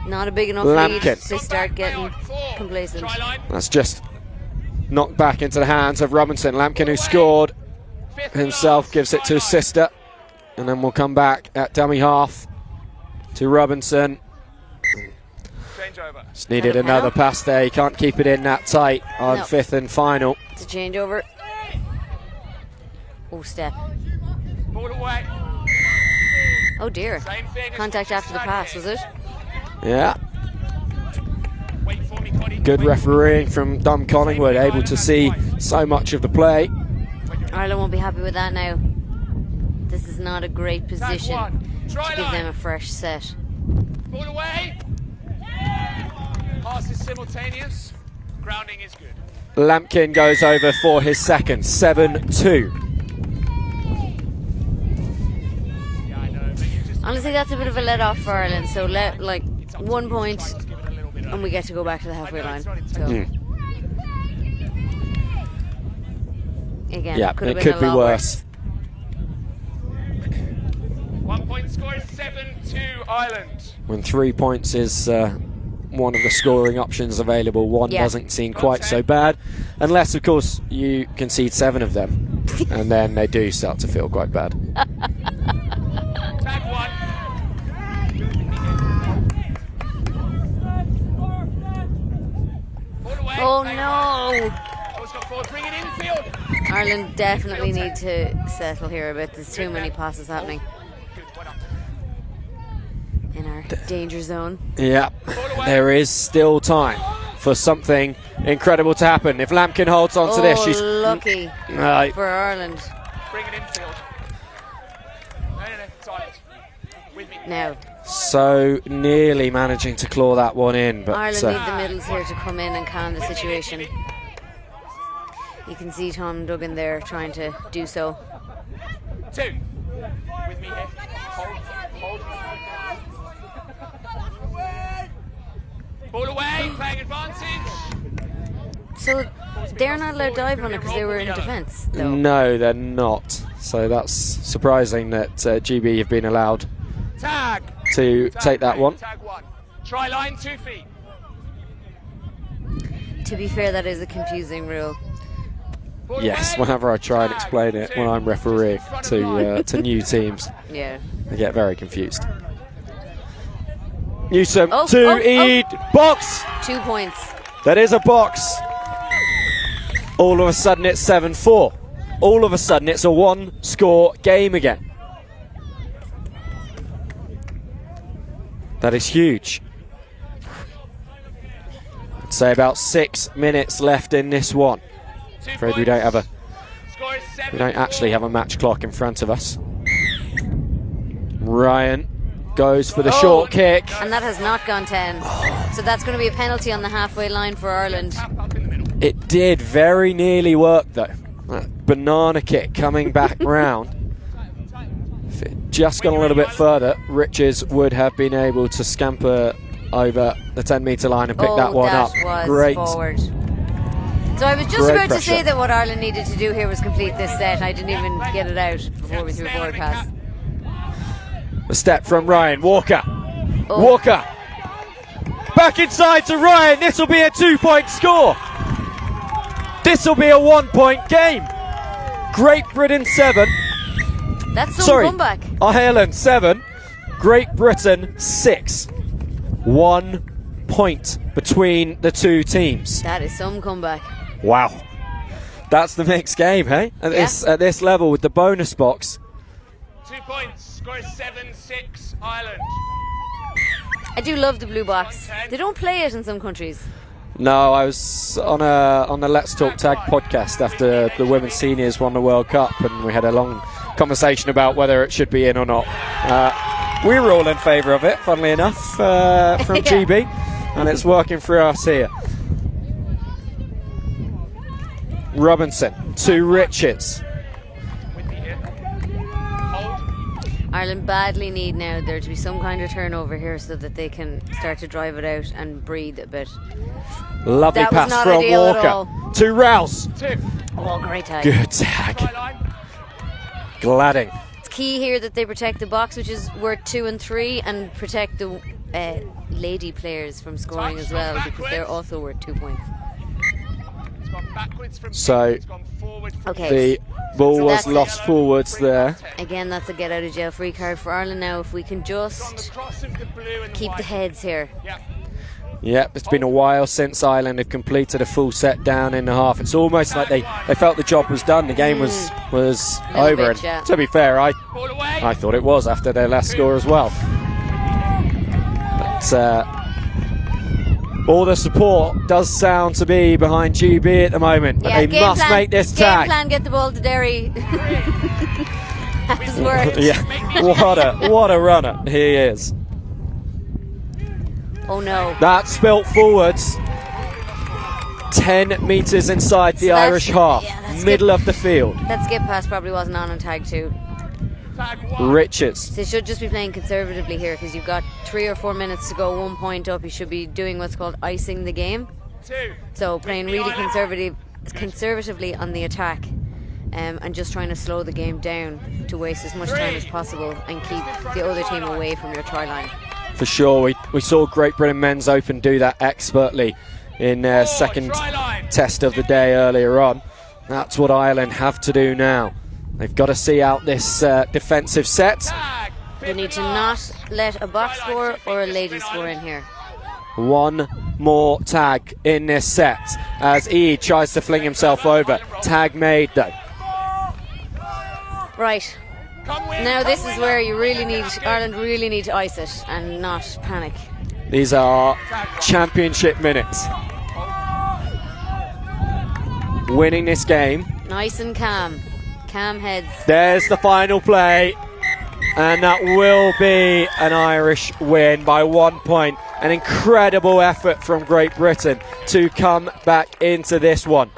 Not a big enough Lampkin. lead. They start getting complacent. Try line. That's just knocked back into the hands of Robinson. Lampkin, who scored himself, gives it to his sister. And then we'll come back at dummy half to Robinson. Change over. Just needed another pass there. He can't keep it in that tight on No. 5th and final. It's a changeover. Oh, step. Ball away. Oh dear. Same thing. Contact after the pass, was it? Yeah. Wait for me, Connie. Good refereeing from Dom Collingwood, able to see so much of the play. Ireland won't be happy with that now. This is not a great position to give them a fresh set. Ball away. Pass is simultaneous. Grounding is good. Lampkin goes over for his second, 7-2. Yeah, I know, but you just Honestly, that's a bit of a let off for Ireland. So let 1 point, give it a little bit and we get to go back to the halfway line. So again, Yeah, could have it been could a be lot worse. 1 point score is 7-2 Ireland. When 3 points is one of the scoring options available, one doesn't seem quite so bad. Unless, of course, you concede 7 of them. And then they do start to feel quite bad. Tag 1. Ball away. Oh Play no! Ball's got forward. Bring it infield. Ireland definitely need to settle here a bit. There's too many passes happening Good. Well done. in our danger zone. Yeah, there is still time for something incredible to happen. If Lampkin holds on to this, she's lucky for Ireland. Bring it infield. No. Silence. With me. Now, so nearly managing to claw that one in, but Ireland need the middles here to come in and calm the situation. You can see Tom Duggan there trying to do so. 2. With me here. Hold. Ball away. Playing advantage. So they're not allowed to dive on it because they were in defence, though. no, they're not. So that's surprising that GB have been allowed Tag. to take that one. Tag 1. Try line 2 feet. To be fair, that is a confusing rule. Ball Yes, away. whenever I try and Tag explain it 2. when I'm refereeing Just in front of the line. to new teams, Yeah. I get very confused. Newsom Oh, to oh, Eid. Box! 2 points. That is a box. All of a sudden it's 7-4. All of a sudden it's a 1-score game again. That is huge. I'd say about 6 minutes left in this one. 2 Afraid we don't have a Score is 7-4. We don't actually have a match clock in front of us. Ryan goes for the short kick. And that has not gone 10. So that's going to be a penalty on the halfway line for Ireland. It did very nearly work though. That banana kick coming back round. If it just gone a little bit further, Richards would have been able to scamper over the 10-metre line and pick that one up. Was great forward. So I was just Great about to pressure. say that what Ireland needed to do here was complete this set. I didn't even get it out before we threw a forward pass. A step from Ryan Walker. Oh. Walker back inside to Ryan. This will be a 2-point score. This will be a 1-point game. Great Britain 7. That's some Sorry, comeback. Ireland 7. Great Britain 6. 1 point between the two teams. That is some comeback. Wow. That's the mixed game, hey? At this level with the bonus box. 2 points. Score 7-6 Ireland. I do love the blue box. They don't play it in some countries. No, I was on the Let's Talk Tag podcast after the women's seniors won the World Cup, and we had a long conversation about whether it should be in or not. We were all in favour of it, funnily enough, from GB, and it's working for us here. Robinson to Richards. Ireland badly need now there to be some kind of turnover here so that they can start to drive it out and breathe a bit. Lovely That was pass not from ideal at Walker all. to Rouse. Oh, great tag. Good tag. Gladding. It's key here that they protect the box, which is worth 2 and 3, and protect the lady players from scoring as well, because they're also worth 2 points. So Okay. the ball So was that's lost forwards there. Again, that's a get out of jail free card for Ireland now. If we can just keep the heads here. Yep, it's been a while since Ireland have completed a full set down in the half. It's almost like they felt the job was done. The game was over. bit, yeah. And to be fair, I thought it was after their last score as well. But all the support does sound to be behind GB at the moment. But Yeah, they game must plan, make this game tag. plan, get the ball to Derry. Has worked. Yeah, what a runner he is. Oh no. That spilt forwards 10 metres inside the So that's- Irish half, yeah, that's middle of the field. That skip pass probably wasn't on tag 2. Richards. They should just be playing conservatively here, because you've got 3 or 4 minutes to go, 1 point up. You should be doing what's called icing the game. So playing really conservatively on the attack, and just trying to slow the game down to waste as much time as possible and keep the other team away from your try line. For sure, we saw Great Britain Men's Open do that expertly in their second test of the day earlier on. That's what Ireland have to do now. They've got to see out this defensive set. They need to not let a box score or a lady score in here. One more tag in this set as E tries to fling himself over. Tag made though. Right. Now this is where Ireland really need to ice it and not panic. These are championship minutes. Winning this game. Nice and calm. Calm heads. There's the final play, and that will be an Irish win by 1 point. An incredible effort from Great Britain to come back into this one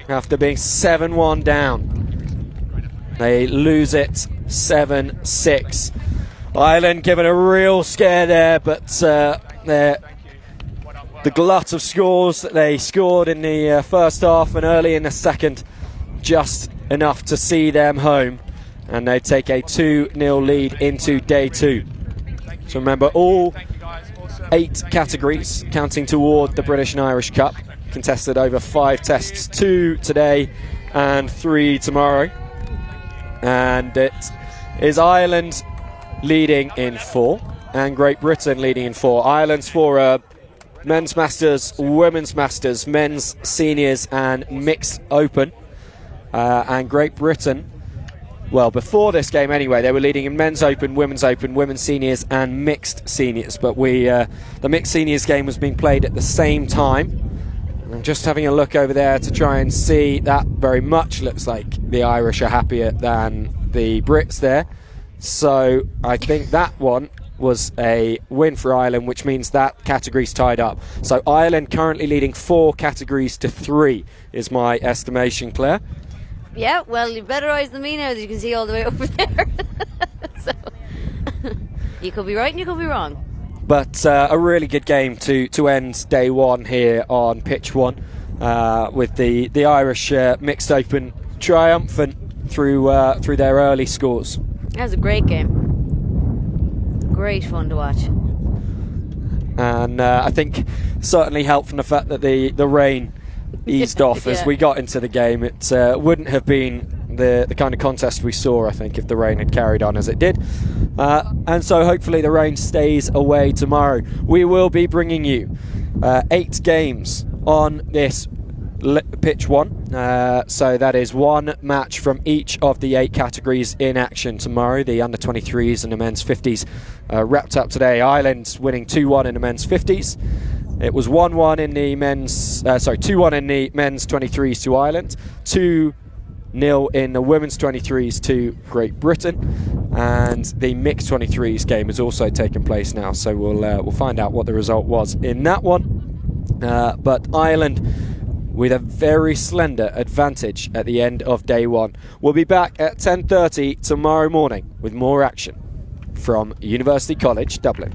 after being 7-1 down. They lose it 7-6. Ireland given a real scare there, but the glut of scores that they scored in the first half and early in the second, just enough to see them home, and they take a 2-0 lead into day 2. So remember, all 8 categories counting toward the British and Irish Cup, contested over 5 tests, 2 today and 3 tomorrow. And it is Ireland leading in 4 and Great Britain leading in 4. Ireland's for men's masters, women's masters, men's seniors and mixed open. And Great Britain, well, before this game anyway, they were leading in men's open, women's seniors and mixed seniors. But the mixed seniors game was being played at the same time. I'm just having a look over there to try and see. That very much looks like the Irish are happier than the Brits there. So I think that one was a win for Ireland, which means that category's tied up. So Ireland currently leading 4 categories to 3 is my estimation, Claire. Yeah, well, you've better eyes than me now, as you can see all the way over there. So, you could be right and you could be wrong. But a really good game to end day 1 here on pitch 1, with the Irish mixed open triumphant through their early scores. That was a great game. Great fun to watch. And I think certainly helped from the fact that the rain eased off as we got into the game. It wouldn't have been the kind of contest we saw, I think, if the rain had carried on as it did. And so hopefully the rain stays away tomorrow. We will be bringing you 8 games on this pitch 1. So that is 1 match from each of the 8 categories in action tomorrow. The under 23s and the men's 50s wrapped up today. Ireland winning 2-1 in the men's 50s. It was 1-1 in the men's 2-1 in the men's 23s to Ireland, 2-0 in the women's 23s to Great Britain, and the mixed 23s game has also taken place now, so we'll find out what the result was in that one. But Ireland with a very slender advantage at the end of day 1. We'll be back at 10:30 tomorrow morning with more action from University College Dublin.